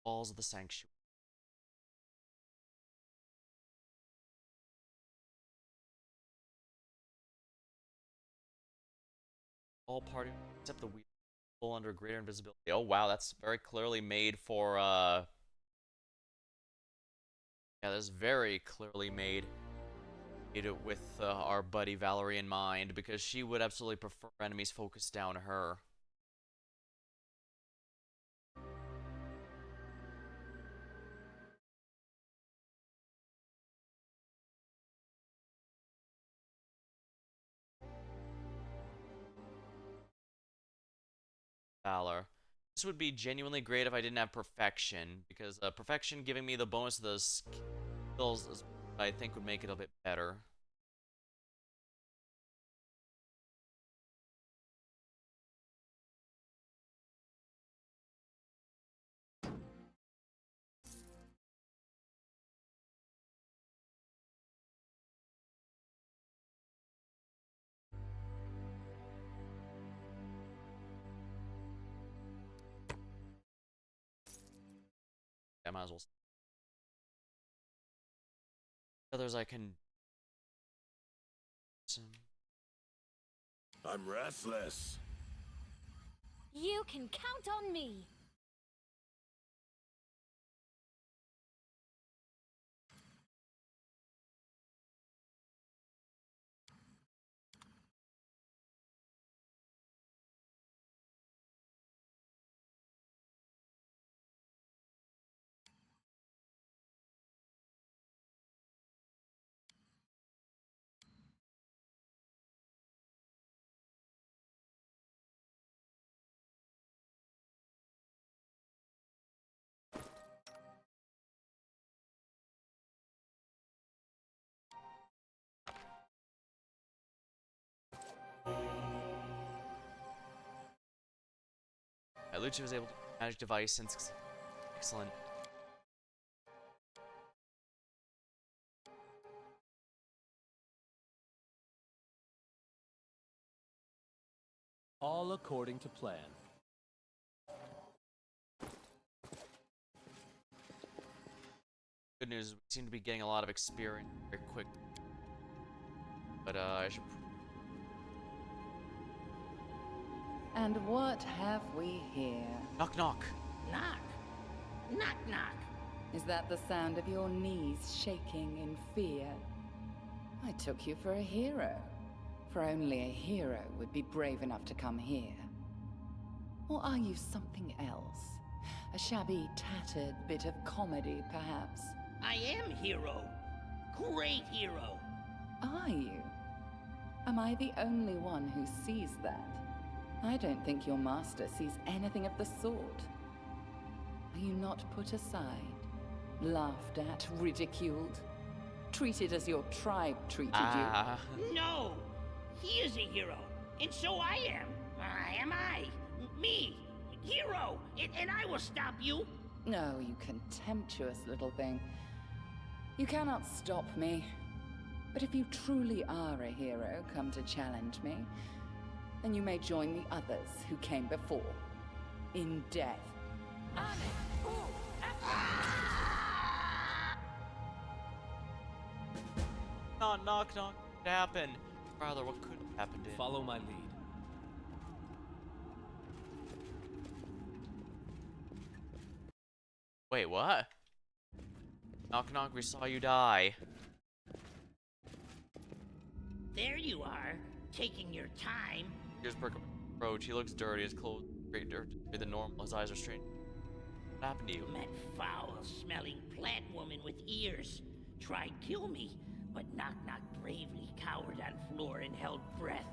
Walls of the Sanctuary. All party except the wheel under greater invisibility. Oh wow, that's very clearly made for yeah, that's very clearly made it with our buddy Valerie in mind, because she would absolutely prefer enemies focus down her. Valor. This would be genuinely great if I didn't have Perfection, because Perfection giving me the bonus of the skills is, I think, would make it a bit better. I might as well. Others I can. I'm restless. You can count on me. Lucia was able to magic device and excellent. All according to plan. Good news, we seem to be getting a lot of experience very quick. But I should. And what have we here? Knock knock. Knock. Knock, knock. Is that the sound of your knees shaking in fear? I took you for a hero. For only a hero would be brave enough to come here. Or are you something else? A shabby, tattered bit of comedy, perhaps? I am hero. Great hero. Are you? Am I the only one who sees that? I don't think your master sees anything of the sort. Are you not put aside? Laughed at, ridiculed? Treated as your tribe treated you? No! He is a hero, and so I am. Me, hero, and I will stop you. No, you contemptuous little thing. You cannot stop me. But if you truly are a hero come to challenge me, then you may join the others who came before. In death. Knock knock knock. What happened? Rather, what could have happened? Follow my lead. Wait, what? Knock knock, we saw you die. There you are, taking your time. Here's Perk approach. He looks dirty, his clothes great dirt than normal, his eyes are straight. What happened to you? That foul-smelling plant woman with ears tried kill me, but Knock Knock bravely cowered on floor and held breath.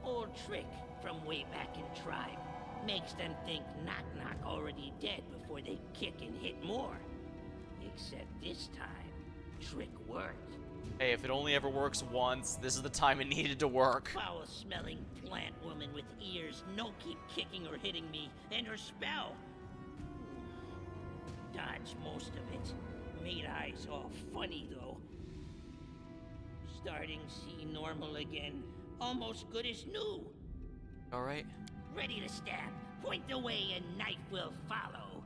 Old trick from way back in tribe. Makes them think Knock Knock already dead before they kick and hit more. Except this time, trick worked. Hey, if it only ever works once, this is the time it needed to work. Foul-smelling plant woman with ears no keep kicking or hitting me, and her spell. Dodged most of it. Made eyes all funny though. Starting see normal again. Almost good as new. Alright. Ready to stab. Point the way and knife will follow.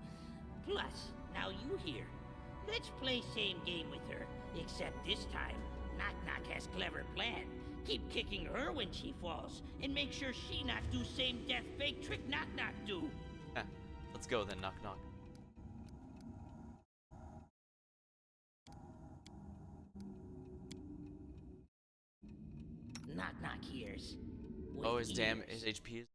Plus, now you here. Let's play same game with her. Except this time, Knock Knock has clever plan. Keep kicking her when she falls, and make sure she not do same death fake trick Knock Knock do. Let's go then, Knock Knock. Knock Knock hears. Oh, his HP is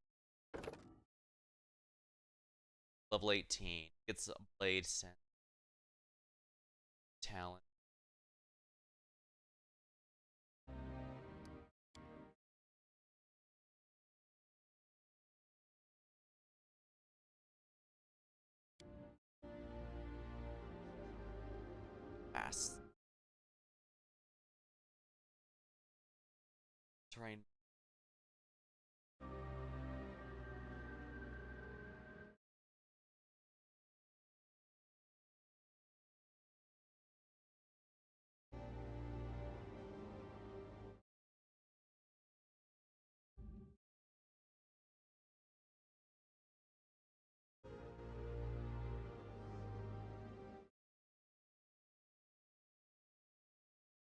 level 18. Gets a blade sent. Talent. Fast. Terrain.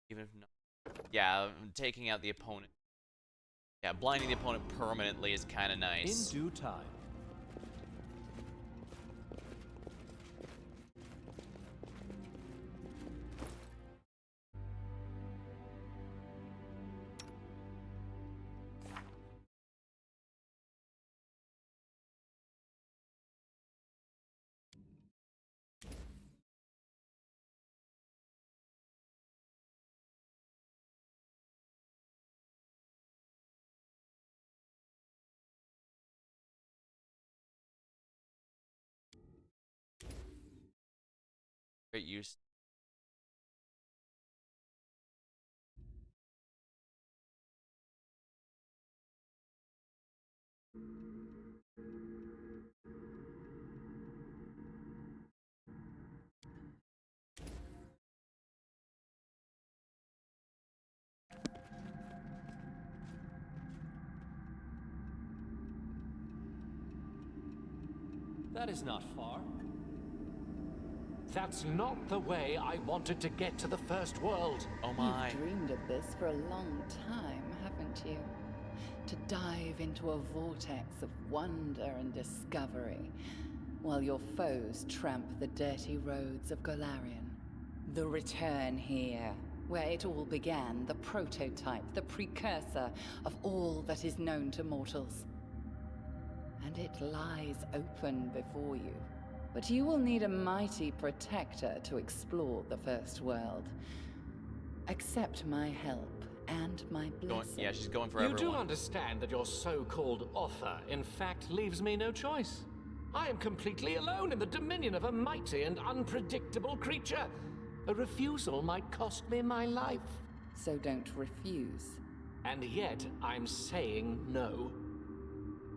Even if no. Yeah, taking out the opponent. Yeah, blinding the opponent permanently is kind of nice. In due time. Great use. That is not far. That's not the way I wanted to get to the First World. Oh my. You've dreamed of this for a long time, haven't you? To dive into a vortex of wonder and discovery, while your foes tramp the dirty roads of Golarion. The return here, where it all began, the prototype, the precursor of all that is known to mortals. And it lies open before you. But you will need a mighty protector to explore the First World. Accept my help and my blessing. Yeah, she's going for You everyone. do understand that your so-called offer, in fact, leaves me no choice. I am completely alone in the dominion of a mighty and unpredictable creature. A refusal might cost me my life. So don't refuse. And yet, I'm saying no.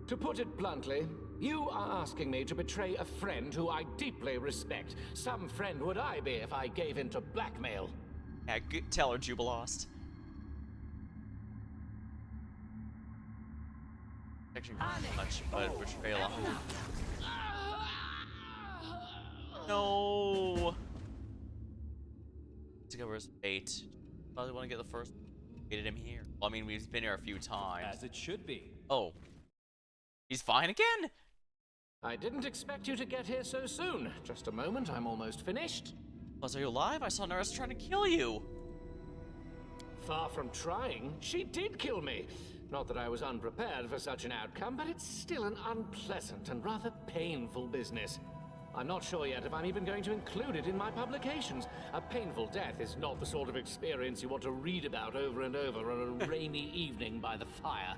To put it bluntly, you are asking me to betray a friend who I deeply respect. Some friend would I be if I gave in to blackmail. Yeah, tell her, Jubilost. Actually, not much, but betrayal. No. Discover his fate. Probably want to get the first. Get him here. Well, I mean, we've been here a few times. As it should be. Oh, he's fine again. I didn't expect you to get here so soon. Just a moment, I'm almost finished. Plus, are you alive? I saw Nurse trying to kill you. Far from trying, she did kill me. Not that I was unprepared for such an outcome, but it's still an unpleasant and rather painful business. I'm not sure yet if I'm even going to include it in my publications. A painful death is not the sort of experience you want to read about over and over on a rainy evening by the fire.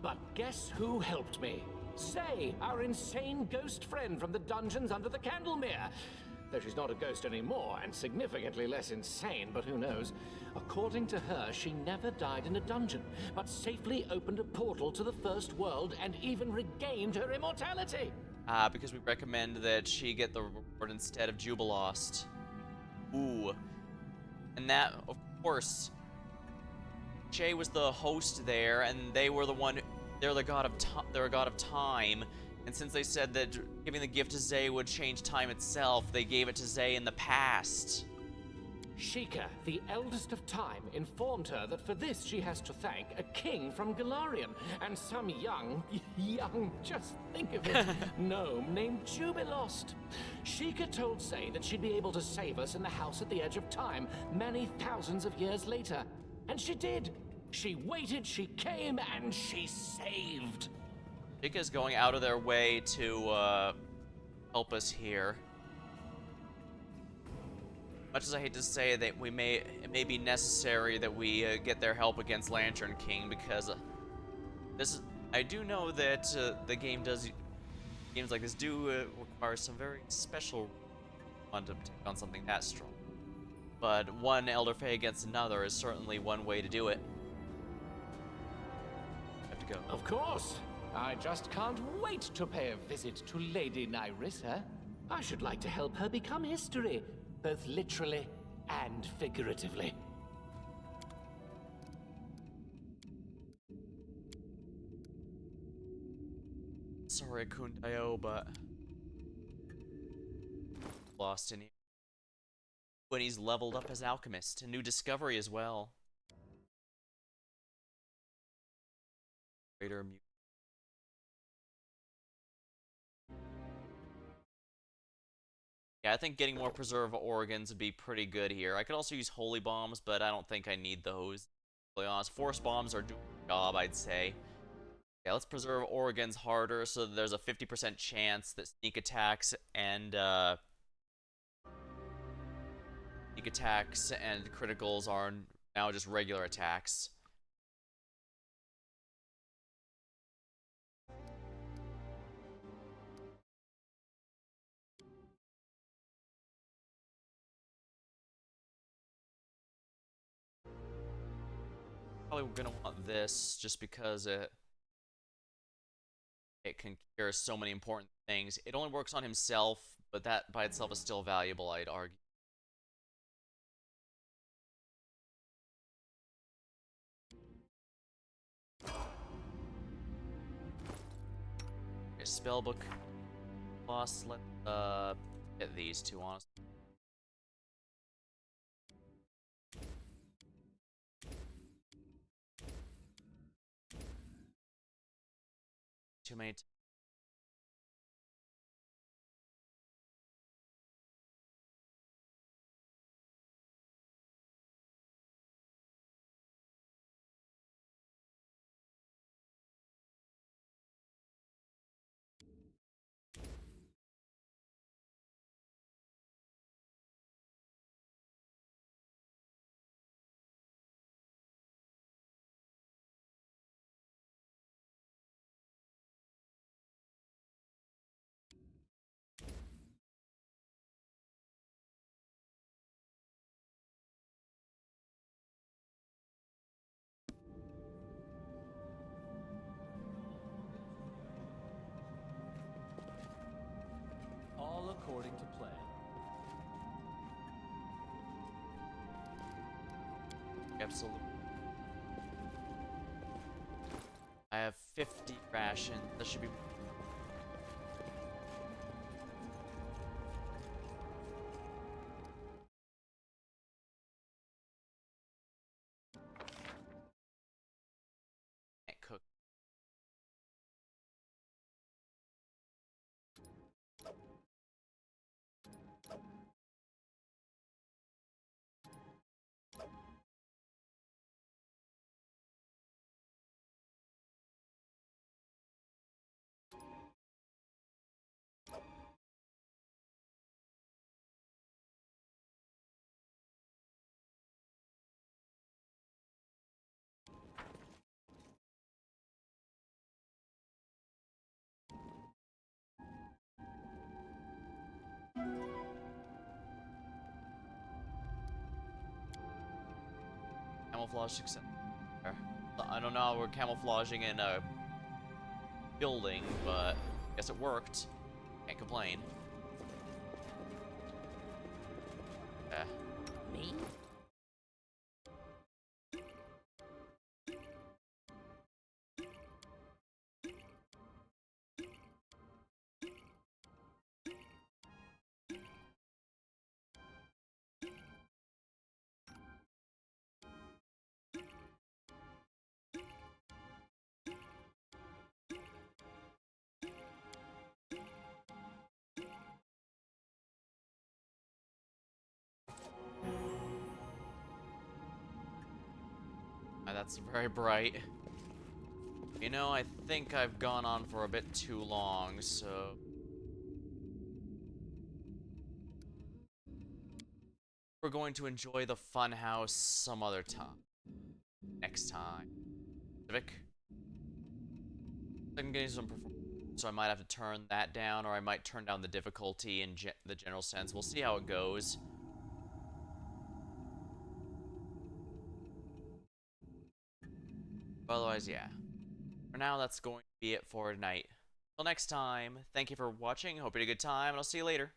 But guess who helped me? Say, our insane ghost friend from the dungeons under the Candlemere. Though she's not a ghost anymore, and significantly less insane, but who knows? According to her, she never died in a dungeon, but safely opened a portal to the First World and even regained her immortality. Because we recommend that she get the reward instead of Jubilost. Ooh. And that, of course, Shay was the host there, and they were the one. They're the god of they're a god of time, and since they said that giving the gift to Zay would change time itself, they gave it to Zay in the past. Sheikah, the eldest of time, informed her that for this she has to thank a king from Golarion, and some young, just think of it, gnome named Jubilost. Sheikah told Zay that she'd be able to save us in the house at the edge of time many thousands of years later. And she did. She waited, she came, and she saved. Sheikah's going out of their way to help us here. Much as I hate to say that it may be necessary that we get their help against Lantern King, because I do know that games like this do require some very special one to take on something that strong. But one Elder Fae against another is certainly one way to do it. Have to go. Of course. I just can't wait to pay a visit to Lady Nyrissa. I should like to help her become history, both literally and figuratively. Sorry, Kundayo, but lost in here. When he's leveled up as alchemist, a new discovery as well. Greater mute. Yeah, I think getting more preserve organs would be pretty good here. I could also use holy bombs, but I don't think I need those. To be honest, force bombs are doing the job, I'd say. Yeah, let's preserve organs harder so that there's a 50% chance that sneak attacks and criticals are now just regular attacks. Probably gonna want this just because it can cure so many important things. It only works on himself, but that by itself is still valuable, I'd argue. Okay, spellbook lost. Let Get these two, honestly. Too many. All according to plan. Absolutely. I have 50 rations. That should be. Can't cook. Camouflage success. I don't know how we're camouflaging in a building, but I guess it worked. Can't complain. Yeah. Me? That's very bright. You know, I think I've gone on for a bit too long, so... we're going to enjoy the fun house some other time. Next time. Civic? I'm getting some performance, so I might have to turn that down, or I might turn down the difficulty in the general sense. We'll see how it goes. Otherwise, yeah. For now, that's going to be it for tonight. Till next time, thank you for watching, hope you had a good time, and I'll see you later.